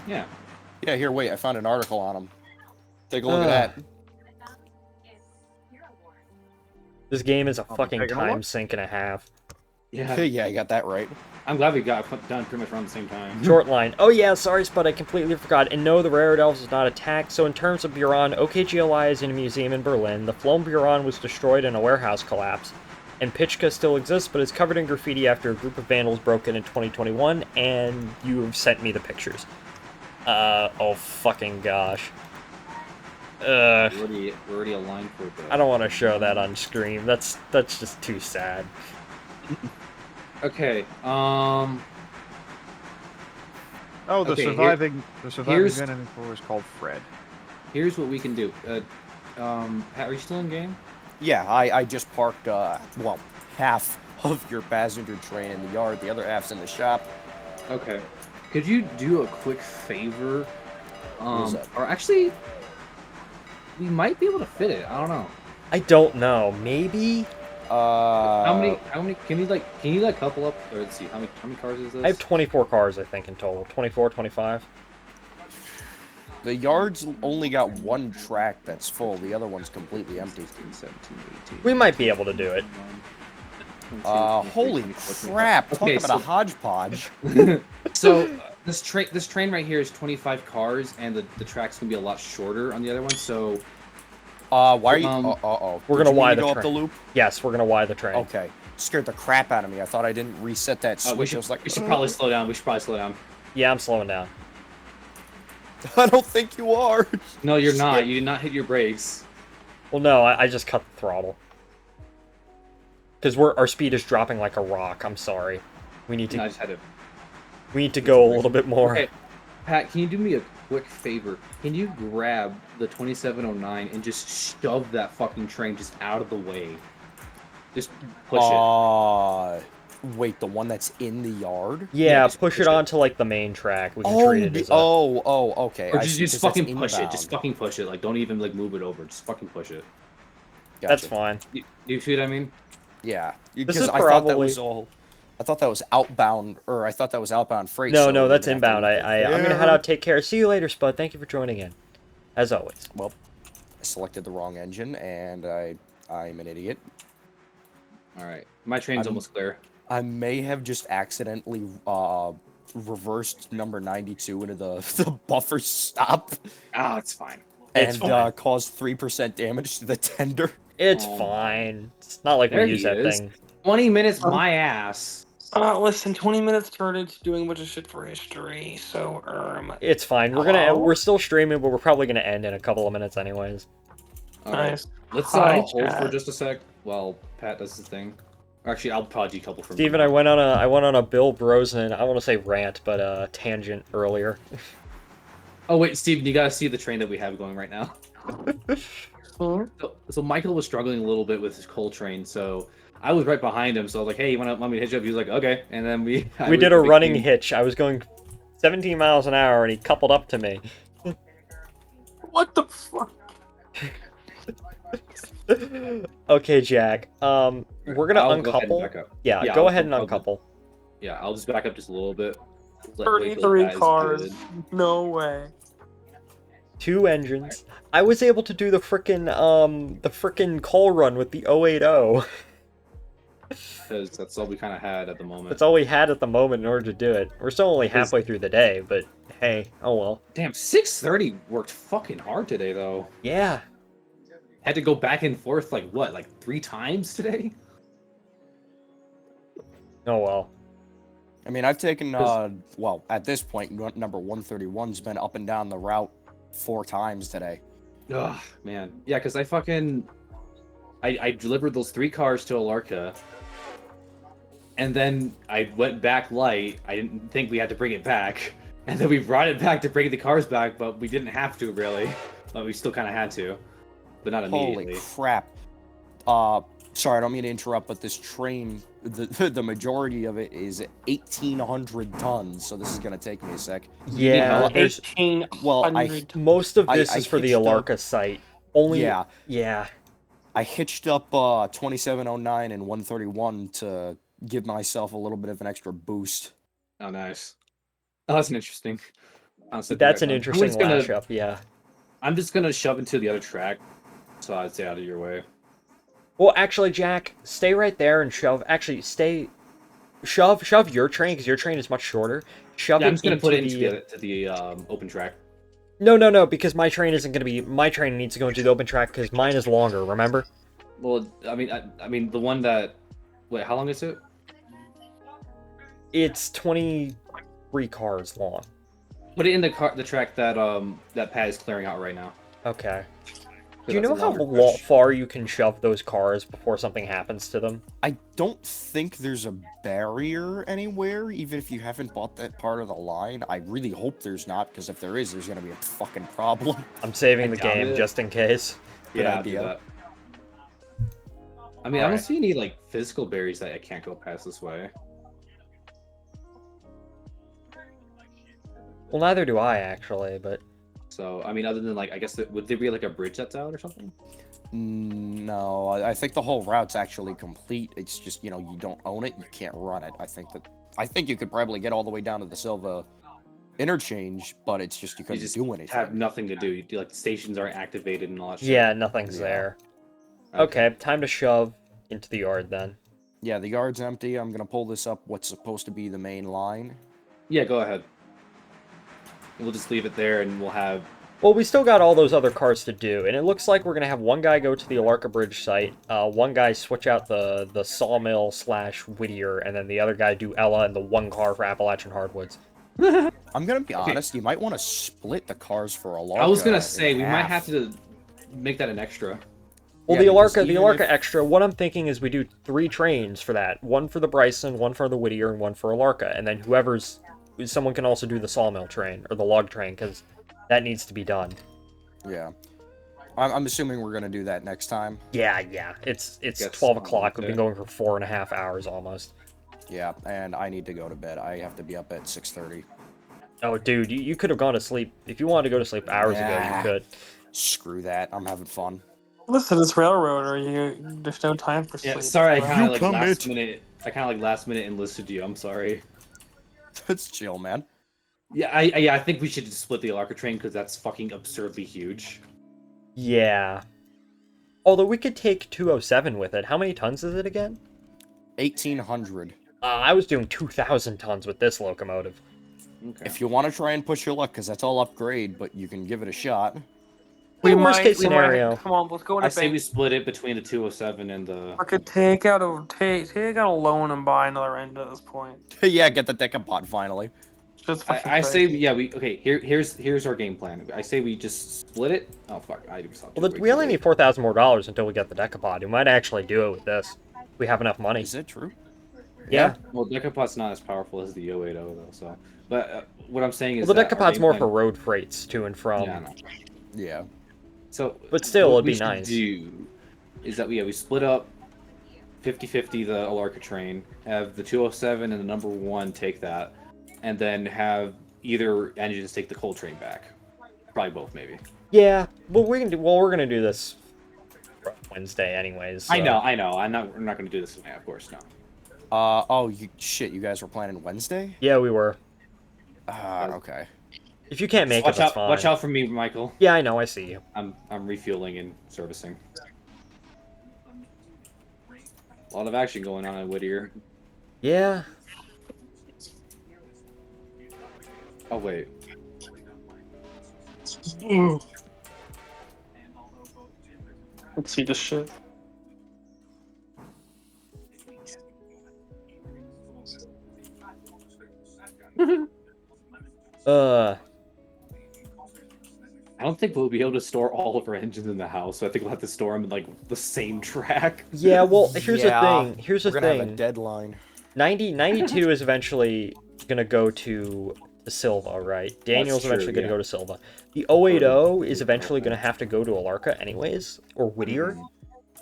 Yeah. Here, wait. I found an article on them. Take a look at that. This game is a fucking time sink and a half. Yeah. Yeah, I got that right. I'm glad we got done pretty much around the same time. Short line. Oh yeah, sorry, Spud, I completely forgot. And no, the Railroad Elves was not attacked. So in terms of Buron, OKGLI is in a museum in Berlin. The Flown Buron was destroyed in a warehouse collapse. And Pitchka still exists, but is covered in graffiti after a group of vandals broke in 2021, and you have sent me the pictures. Oh fucking gosh. We're already aligned for the... I don't want to show that on screen. That's just too sad. Okay, Oh, the Okay, surviving here's- enemy force is called Fred. here's what we can do. Pat, are you still in game? Yeah, I just parked, well, half of your passenger train in the yard. The other half's in the shop. Okay. Could you do a quick favor? What is that? Or actually, we might be able to fit it. I don't know. I don't know. Maybe? How many? Can you like couple up? Or let's see. How many cars is this? I have 24 cars, I think, in total. 24, 25. The yard's only got one track that's full. The other one's completely empty. 16, 17, 18. We might be able to do it. 22, Holy 23, crap! Okay, Talk about a hodgepodge. So this train right here is 25 cars, and the track's gonna be a lot shorter on the other one. So Why are you? We're gonna Y the go up train. the loop. Yes, we're gonna Y the train. Okay. Scared the crap out of me. I thought I didn't reset that switch. I was like, we should probably slow down. We should probably slow down. Yeah, I'm slowing down. I don't think you are. No, you're not. You did not hit your brakes. Well, no, I just cut the throttle. Because our speed is dropping like a rock. I'm sorry. We need to. No, I just had to. We need to go a little bit more. Okay, Pat, can you do me a quick favor? Can you grab the 2709 and just shove that fucking train just out of the way? Just push it. Wait, the one that's in the yard? Yeah, just push it onto like the main track. We can treat it as a... okay. Or I just, see, just 'cause that's fucking push it. inbound. Just fucking push it. Like, don't even like move it over. Just fucking push it. That's Gotcha. fine. You see what I mean? Yeah, This because is I thought that probably... was all. I thought that was outbound, or I thought that was outbound freight. No, so no, we that's didn't have to inbound. loop it. I'm gonna head out. Take care. See you later, Spud. Thank you for joining in, as always. Well, I selected the wrong engine, and I'm an idiot. All right, my train's I'm- almost clear. I may have just accidentally reversed number 92 into the buffer stop Ah, it's fine. It's and caused 3% damage to the tender. It's Oh. fine. It's not like There we use he that is. thing. 20 minutes, my ass. Listen, 20 minutes started doing a bunch of shit for history, so, It's fine. We're still streaming, but we're probably gonna end in a couple of minutes anyways. All right, nice. let's Hi, hold for chat. just a sec while Pat does his thing. Actually, I'll probably decouple from. Steven, I went on a Bill Brosnan, I want to say rant, but tangent earlier. Oh wait, Steven, you gotta see the train that we have going right now. So Michael was struggling a little bit with his coal train, so I was right behind him. So I was like, "Hey, you want me to hitch up?" He was like, "Okay," and then we We did a running hitch. I was going 17 miles an hour, and he coupled up to me. What the fuck? Okay, Jack. We're gonna I'll go ahead and uncouple. back up. Yeah, Yeah, go I'll- ahead and I'll- uncouple. Yeah, I'll just back up just a little bit. Let- wait till the 33 guys cars. do it. No way. 2 engines. I was able to do the frickin' coal run with the 080. Because that's all we kind of had at the moment. That's all we had at the moment in order to do it. We're still only halfway through the day, but hey, oh well. Damn, 6:30 worked fucking hard today, though. Yeah. Had to go back and forth like what, like 3 times today? Oh well. I mean, I've taken, well, at this point, number 131's been up and down the route 4 times today. Ugh, man. Yeah, because I delivered those 3 cars to Alarka, and then I went back light. I didn't think we had to bring it back, and then we brought it back to bring the cars back, but we didn't have to really. But we still kind of had to, but not immediately. Holy crap. Sorry, I don't mean to interrupt, but this train, the majority of it is 1,800 tons, so this is going to take me a sec. Yeah, there's 1,800. most of this I is for the hitched up- Alarka site. Only Yeah. I hitched up 2709 and 131 to give myself a little bit of an extra boost. Oh, nice. Oh, that's an interesting. That's an interesting mashup, yeah. I'm just gonna shove into the other track, so I'd stay out of your way. Well, actually, Jack, stay right there and shove. Actually, stay Shove your train because your train is much shorter. Shove Yeah, I'm it just gonna into put it the. into the open track. No, because my train isn't gonna be. My train needs to go into the open track because mine is longer. Remember? Well, I mean the one that. Wait, how long is it? It's 23 cars long. Put it in the track that that Pat is clearing out right now. Okay. Do 'Cause you that's a know how longer push. far you can shove those cars before something happens to them? I don't think there's a barrier anywhere, even if you haven't bought that part of the line. I really hope there's not, because if there is, there's gonna be a fucking problem. I'm saving the doubt game it. just in case. Good Yeah, I'll do idea. that. I mean, I don't Alright. see any like physical barriers that I can't go past this way. Well, neither do I actually, but So, I mean, other than like, I guess would there be like a bridge that's out or something? No, I think the whole route's actually complete. It's just, you know, you don't own it, you can't run it. I think you could probably get all the way down to the Silva interchange, but it's just you You couldn't just do anything. have nothing to do. You do like the stations aren't activated and all that shit. yeah, nothing's Yeah. there. Okay, time to shove into the yard then. Yeah, the yard's empty. I'm gonna pull this up what's supposed to be the main line. Yeah, go ahead. We'll just leave it there, and we'll have. Well, we still got all those other cars to do, and it looks like we're gonna have one guy go to the Alarka Bridge site, one guy switch out the sawmill / Whittier, and then the other guy do Ella and the one car for Appalachian Hardwoods. I'm gonna be honest, you might want to split the cars for a long. I was gonna say we might have to make that an extra. Well, Yeah, the because Alarka even if- Extra, what I'm thinking is we do 3 trains for that. One for the Bryson, one for the Whittier, and one for Alarka. And then someone can also do the sawmill train, or the log train, because that needs to be done. Yeah. I'm assuming we're gonna do that next time. Yeah. It's Guess 12 I'll o'clock. do We've been that. going for 4.5 hours almost. Yeah, and I need to go to bed. I have to be up at 6:30. Oh, dude, you could have gone to sleep. If you wanted to go to sleep hours ago, Nah. you could. Screw that. I'm having fun. Listen, it's railroader. There's no time for sleep. Yeah, sorry, I kind You of like commit. last minute. I kind of like last minute enlisted you. I'm sorry. That's chill, man. Yeah, I think we should just split the Alarka train because that's fucking absurdly huge. Yeah. Although we could take 207 with it. How many tons is it again? 1,800. I was doing 2,000 tons with this locomotive. Okay. If you want to try and push your luck, because that's all upgrade, but you can give it a shot. Worst case scenario. Come on, let's go in I a say bank. we split it between the 207 and the. I could take out a loan and buy another end at this point. Yeah, get the Decapod finally. Just fucking I say crazy. yeah. Here's our game plan. I say we just split it. Oh fuck! I just thought Well, we only need $4,000 more until we get the Decapod. We might actually do it with this. We have enough money. Is that true? Yeah. Well, Decapod's not as powerful as the 080 though. So, but what I'm saying is Well, the that our Decapod's game more plan- for road freights to and from. Yeah, I know. Yeah. So, But still, what it'd we be should nice. Do is that we split up 50-50 the Alarka train, have the 207 and the number 1 take that, and then have either engines take the coal train back. Probably both, maybe. Yeah. Well, we're gonna do this Wednesday, anyways. So. I know. We're not going to do this tonight, of course. No. Oh, you guys were planning Wednesday? Yeah, we were. Okay. If you can't make Watch it, that's out! fine. Watch out for me, Michael. Yeah, I know. I see you. I'm refueling and servicing. A lot of action going on in Whittier. Yeah. Oh wait. Let's see this shit. I don't think we'll be able to store all of our engines in the house, so I think we'll have to store them in like the same track. Yeah. Well, here's Yeah, the thing. Here's the We're gonna have a thing. deadline. 92 is eventually gonna go to Silva, right? Daniel's true, eventually gonna yeah. go to Silva. The 080 is eventually gonna have to go to Alarka, anyways, or Whittier.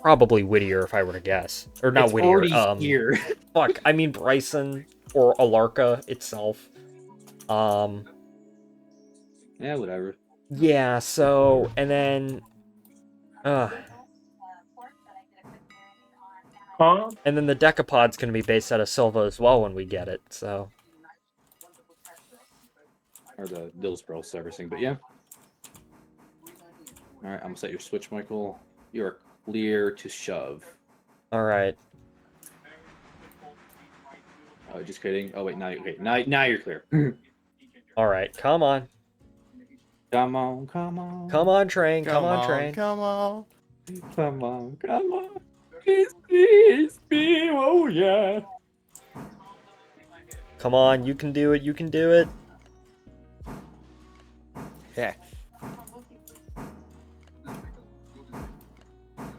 Probably Whittier, if I were to guess, or not It's Whittier. already here. Fuck. I mean Bryson or Alarka itself. Yeah, whatever. Yeah, so, and then, Huh? and then the Decapod's gonna be based out of Silva as well when we get it, so. Or the Dillsboro servicing, but yeah. Alright, I'm gonna set your switch, Michael. You are clear to shove. Alright. Oh, just kidding. Oh wait, now you're clear. All right, come on. Come on, come on. Come on, train. Come on, train. come on. Come on, come on. It's me, oh yeah. Come on, you can do it. You can do it. Yeah.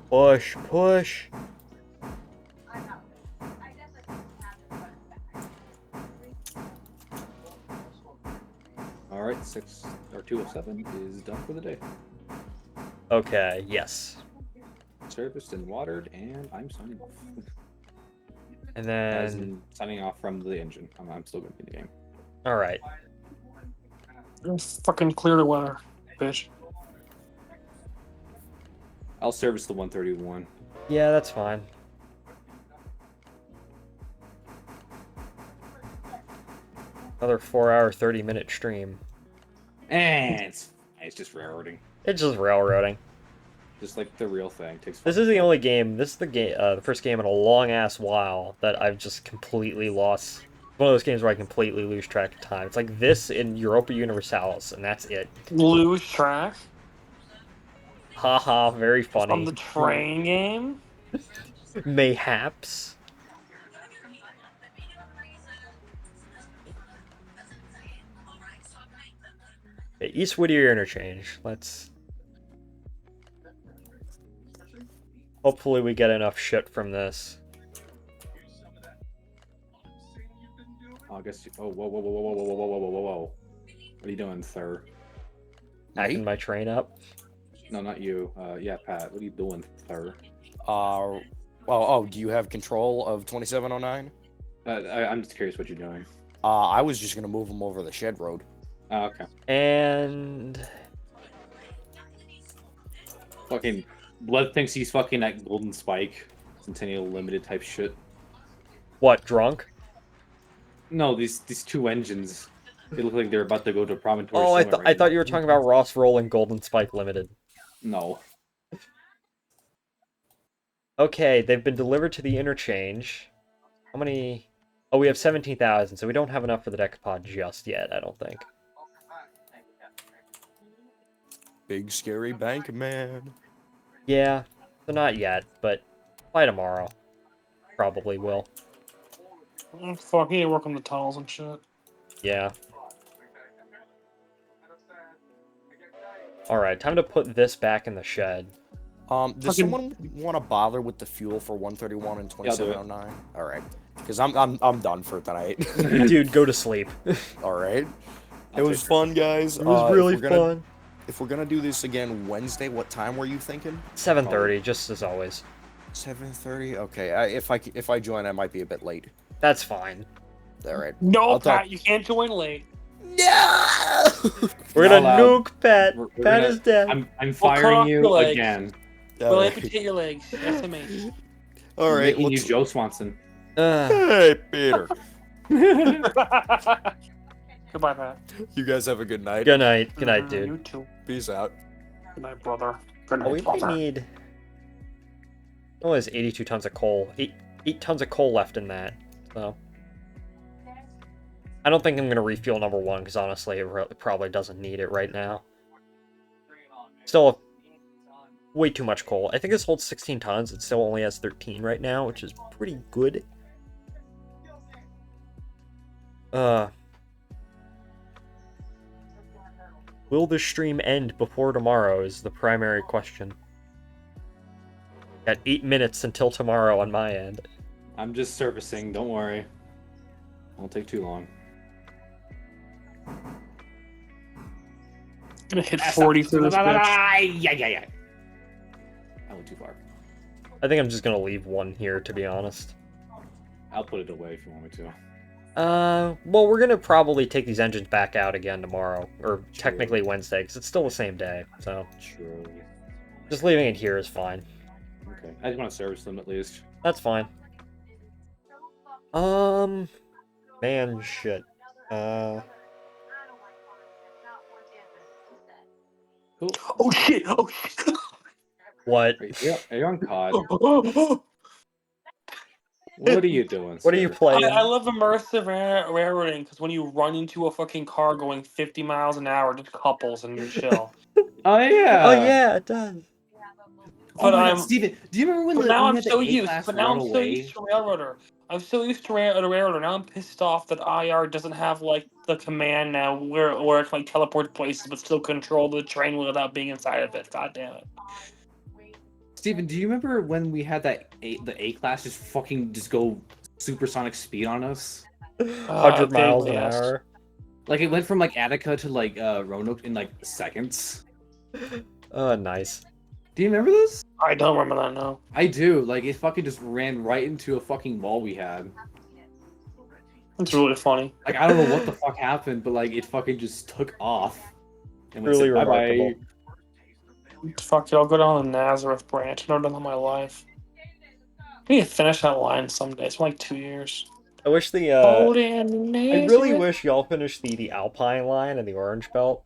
Push, push. Alright, 207 is done for the day. Okay, yes. Serviced and watered, and I'm signing off. And As then, in signing off from the engine. I'm still going to be in the game. all right. Fucking clear the weather, bitch. I'll service the 131. Yeah, that's fine. Another 4-hour, 30-minute stream. And it's just railroading. It's just railroading. Just like the real thing. Takes This is the only game. This is the first game in a long ass while that I've just completely lost. One of those games where I completely lose track of time. It's like this in Europa Universalis, and that's it. Lose track Haha, very funny. on the train game. Mayhaps. Okay, East Whittier Interchange. Let's. Hopefully we get enough shit from this. Oh, I guess. Oh, whoa. What are you doing, sir? Hacking my train up. No, not you. Yeah, Pat. What are you doing, sir? Do you have control of 2709? I'm just curious what you're doing. I was just gonna move them over the shed road. Oh, okay. And Fucking Blood thinks he's fucking at Golden Spike. Centennial Limited type shit. what, drunk? No, these two engines. They look like they're about to go to Promontory. Oh, I Summit thought right you were talking about Ross Roll and Golden Spike Limited. No. Okay, they've been delivered to the interchange. How many? Oh, we have 17,000, so we don't have enough for the Decapod just yet, I don't think. Big scary bank man. Yeah, so not yet, but by tomorrow. Probably will. Fuck, you need to work on the tunnels and shit. Yeah. Alright, time to put this back in the shed. Does someone want to bother with the fuel for 131 and 2709? All right, because I'm done for tonight. Dude, go to sleep. All right. It was fun, guys. It was really fun. If we're gonna do this again Wednesday, what time were you thinking? 7:30, just as always. 7:30. Okay. If I join, I might be a bit late. That's fine. All right. No, Pat, you can't join late. No. We're gonna nuke Pat. Pat is dead. I'm firing you again. We'll amputate your legs. SMH. All right. Making you Joe Swanson. Hey, Peter. Goodbye, Pat. You guys have a good night. Good night. Good night, dude. You too. Peace out. Good night, brother. Good night, Oh, we might brother. need. Oh, there's 82 tons of coal. 8 tons of coal left in that. So. I don't think I'm gonna refuel number 1 because honestly, it probably doesn't need it right now. Still, way too much coal. I think this holds 16 tons. It still only has 13 right now, which is pretty good. Will the stream end before tomorrow is the primary question. Got 8 minutes until tomorrow on my end. I'm just servicing, don't worry. Won't take too long. Gonna hit 40 for this bitch. Yeah. I went too far. I think I'm just gonna leave 1 here, to be honest. I'll put it away if you want me to. Well, we're gonna probably take these engines back out again tomorrow, or technically Wednesday, because it's still the same day, so. True. Just leaving it here is fine. Okay. I just want to service them at least. That's fine. Man, shit. Cool. Oh shit! Oh shit! What? Are you on COD? What are you doing? What are you sir? playing? I love immersive railroading because when you run into a fucking car going 50 miles an hour, just couples and you're chill. Oh yeah. Oh yeah, it does. Oh But my I'm- God, Steven, do you remember when But now we I'm had so the used. A-class But now run I'm so away? used to Railroader. I'm so used to Railroader. Now I'm pissed off that IR doesn't have like the command now where it can like teleport places but still control the train without being inside of it. God damn it. Steven, do you remember when we had the A-class just fucking just go supersonic speed on us? 100 miles an yes. hour. Like it went from like Attica to like Roanoke in like seconds. Oh, nice. Do you remember this? I don't remember that now. I do. Like it fucking just ran right into a fucking wall we had. It's really funny. Like I don't know what the fuck happened, but like it fucking just took off. And we Really said, bye-bye. remarkable. Fuck it, I'll go down the Nazareth branch. I've never done that in my life. I need to finish that line someday. It's been like 2 years. I wish the I really wish y'all finished the Alpine line and the Orange Belt.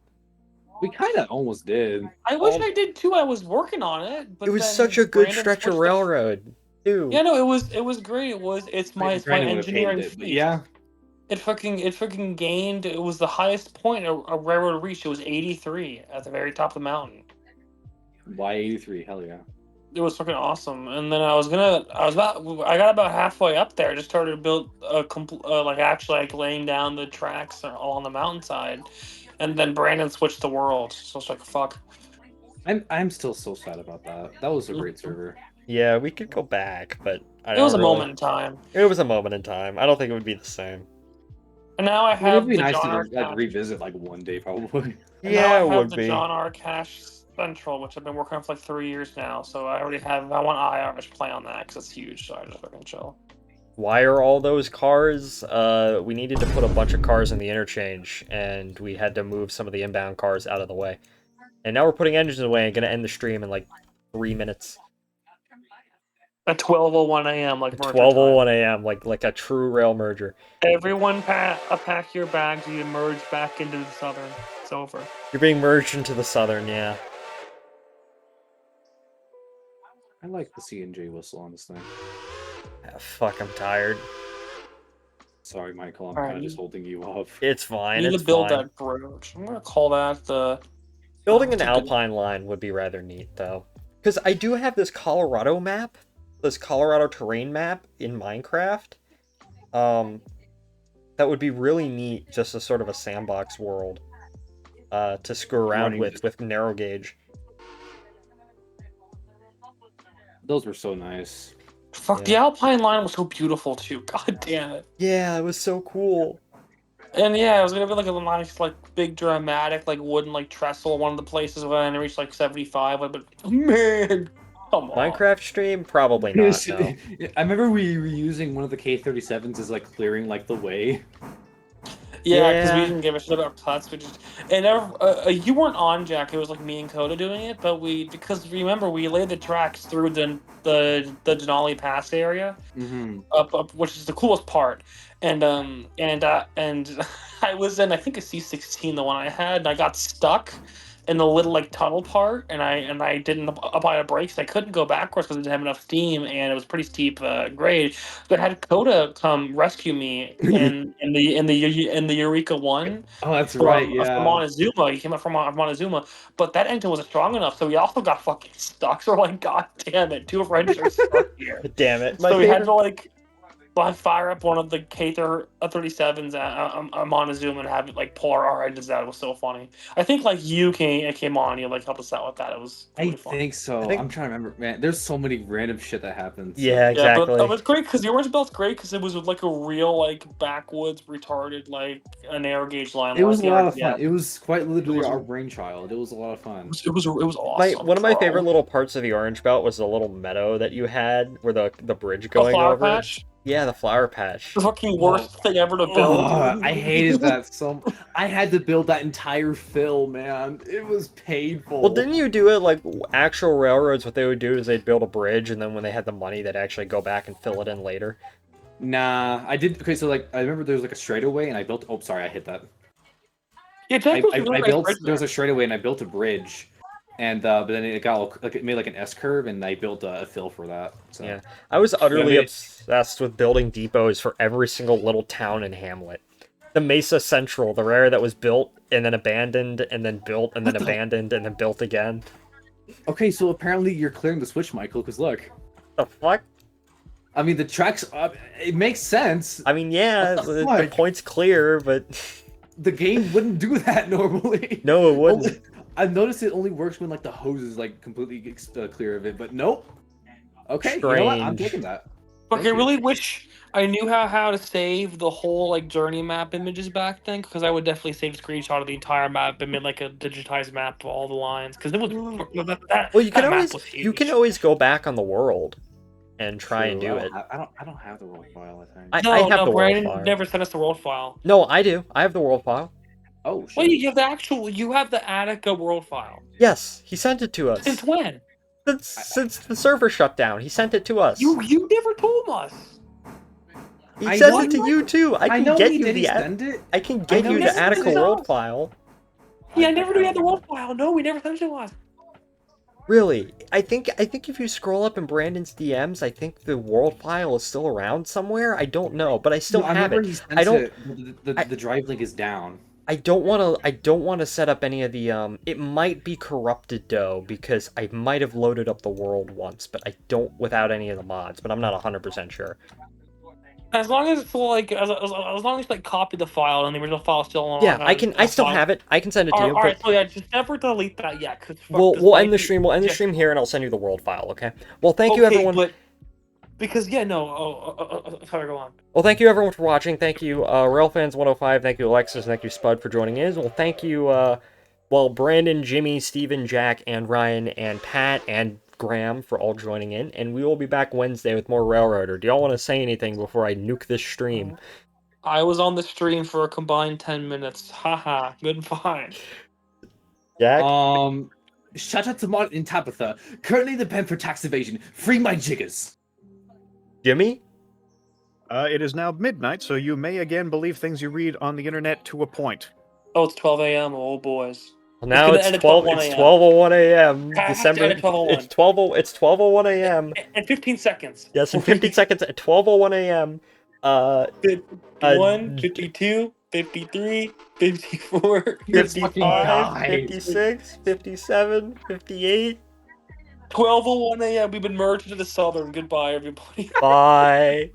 We kind of almost did. I wish I did too. I was working on it, but It was then such a good Brandon stretch of switched the- railroad, too. Yeah, no, it was great. It's my Brandon would've engineering hated it, but feat. yeah. It fucking gained. It was the highest point a railroad reached. It was 83 at the very top of the mountain. Y83, hell yeah. It was fucking awesome. And then I got about halfway up there. Just started to build like laying down the tracks along the mountainside, and then Brandon switched the world. So it's like fuck. I'm still so sad about that. That was a great server. Yeah, we could go back, but I It was a don't really- moment in time. It was a moment in time. I don't think it would be the same. And now I It'd have be the nice John R. to like Cash. revisit like one day probably. And Yeah, now I it have would the be. John R. Cash Central, which I've been working on for like 3 years now. So I already have. I want IR to play on that because it's huge. So I just fucking chill. Why are all those cars? We needed to put a bunch of cars in the interchange, and we had to move some of the inbound cars out of the way. And now we're putting engines away and gonna end the stream in like 3 minutes. At 12:01 a.m. like merger 12:01 a.m. like a true rail merger. time. Everyone pack your bags. You merge back into the Southern. It's over. You're being merged into the Southern, yeah. I like the C&J whistle on this thing. Ah, fuck, I'm tired. Sorry, Michael, I'm Alright, kind of just holding you up. It's fine. You need It's to build fine. that bridge. I'm gonna call that the. Building an it's a good- Alpine line would be rather neat, though. Because I do have this Colorado map, this Colorado terrain map in Minecraft. That would be really neat, just as sort of a sandbox world to screw around with narrow gauge. Those were so nice. Fuck, the Alpine line was so beautiful too. God damn it. Yeah, it was so cool. And yeah, it was gonna be like a nice, like big dramatic, like wooden, like trestle. One of the places when I reached like 75. But man, come on. Minecraft stream? Probably not, no. I remember we were using one of the K-37s as like clearing like the way. Yeah, because we Yeah. didn't give a shit about cuts. We just you weren't on, Jack. It was like me and Coda doing it, but because remember we laid the tracks through the Denali Pass area, up, which is the coolest part. And I was in I think a C16, the one I had, and I got stuck in the little like tunnel part, and I didn't apply the brakes. I couldn't go backwards because I didn't have enough steam, and it was pretty steep grade. But I had Coda come rescue me in the Eureka one. Oh, that's right. Yeah. From Montezuma, he came up from Montezuma, but that engine wasn't strong enough, so we also got fucking stuck. So we're like, God damn it, two of our engines are stuck here. Damn it. So we had to like fire up one of the K-37s at Montezuma and have it like pour our engines out. It was so funny. I think like you came on, you like helped us out with that. It was really fun. think so. I'm trying to remember. Man, there's so many random shit that happens. Yeah, Yeah, exactly. but it was great because the Orange Belt's great because it was like a real like backwoods retarded like a narrow gauge line. It was a lot of Yeah. fun. It was quite literally our brainchild. It was a lot of fun. It was awesome. One of my bro. favorite little parts of the Orange Belt was the little meadow that you had where the bridge The going flower over. patch? Yeah, the flower patch. The fucking worst thing ever to build. I hated that so. I had to build that entire fill, man. It was painful. Well, didn't you do it like actual railroads? What they would do is they'd build a bridge, and then when they had the money, they'd actually go back and fill it in later. Nah, I did. Okay, so like I remember there was like a straightaway, and I built. Oh, sorry, I hit that. Yeah, I built. There was a straightaway, and I built a bridge, and but then it got like it made like an S curve, and I built a fill for that. So. Yeah, I was utterly Yeah. obsessed with building depots for every single little town and hamlet. The Mesa Central, the rare that was built and then abandoned and then built and then abandoned and then built again. Okay, so apparently you're clearing the switch, Michael. Because look, The fuck? I mean the tracks. It makes sense. I mean, yeah, What the the fuck? point's clear, but The game wouldn't do that normally. no, it wouldn't. I've noticed it only works when like the hose is like completely clear of it, but nope. Okay, you know what? I'm Strange. taking that. Look, Thank I you. really wish I knew how to save the whole like journey map images back then, because I would definitely save a screenshot of the entire map and made like a digitized map of all the lines. Because it was that. Well, you can that map always was you can huge. always go back on the world and try and True, do it. I don't have the world file. I think. No, I have no, the world Brandon file. never sent us the world file. No, I do. I have the world file. Oh shit. Well, you have the actual. You have the Attica world file. Yes, he sent it to us. Since when? Since the server shut down, he sent it to us. You never told us. He I sent know it to you too. I can know get he you did the send it. I can I get know you he the sent Attica it. world file. Yeah, I never knew you had the world file. No, we never sent it to us. Really? I think if you scroll up in Brandon's DMs, I think the world file is still around somewhere. I don't know, but I still No, I have remember it. he sent I don't it. The drive link is down. I don't want to set up any of the it might be corrupted though because I might have loaded up the world once, but I don't without any of the mods, but I'm not 100% sure. As long as it's like as long as you like copy the file and the original file is still on. Yeah, I still have it. I can send it to you. Alright, But so yeah, just never delete that yet. Cause we'll end the stream. We'll end the stream here, and I'll send you the world file. Okay. Well, thank you everyone. But because yeah, sorry, go on. Well, thank you everyone for watching. Thank you, Railfans105. Thank you, Alexis. Thank you, Spud, for joining in. Well, thank you, Brandon, Jimmy, Steven, Jack, and Ryan, and Pat, and Graham for all joining in. And we will be back Wednesday with more Railroader. Do y'all want to say anything before I nuke this stream? I was on the stream for a combined 10 minutes. Haha. Goodbye. Jack? Shout out to Martin and Tabitha. Currently the pen for tax evasion. Free my jiggers. Jimmy? It is now midnight, so you may again believe things you read on the internet to a point. Oh, it's 12 a.m. Oh, boys. Well, now it's end at 12. 12:01 It's 12:01 a.m. Hashtag December. 12:01. It's 12:01 a.m. And 15 seconds. Yes, in 15 seconds at 12:01 a.m. 51, 52, 53, 54, 55, 56, 57, 58. 12:01 a.m. We've been merged into the Southern. Goodbye, everybody. Bye.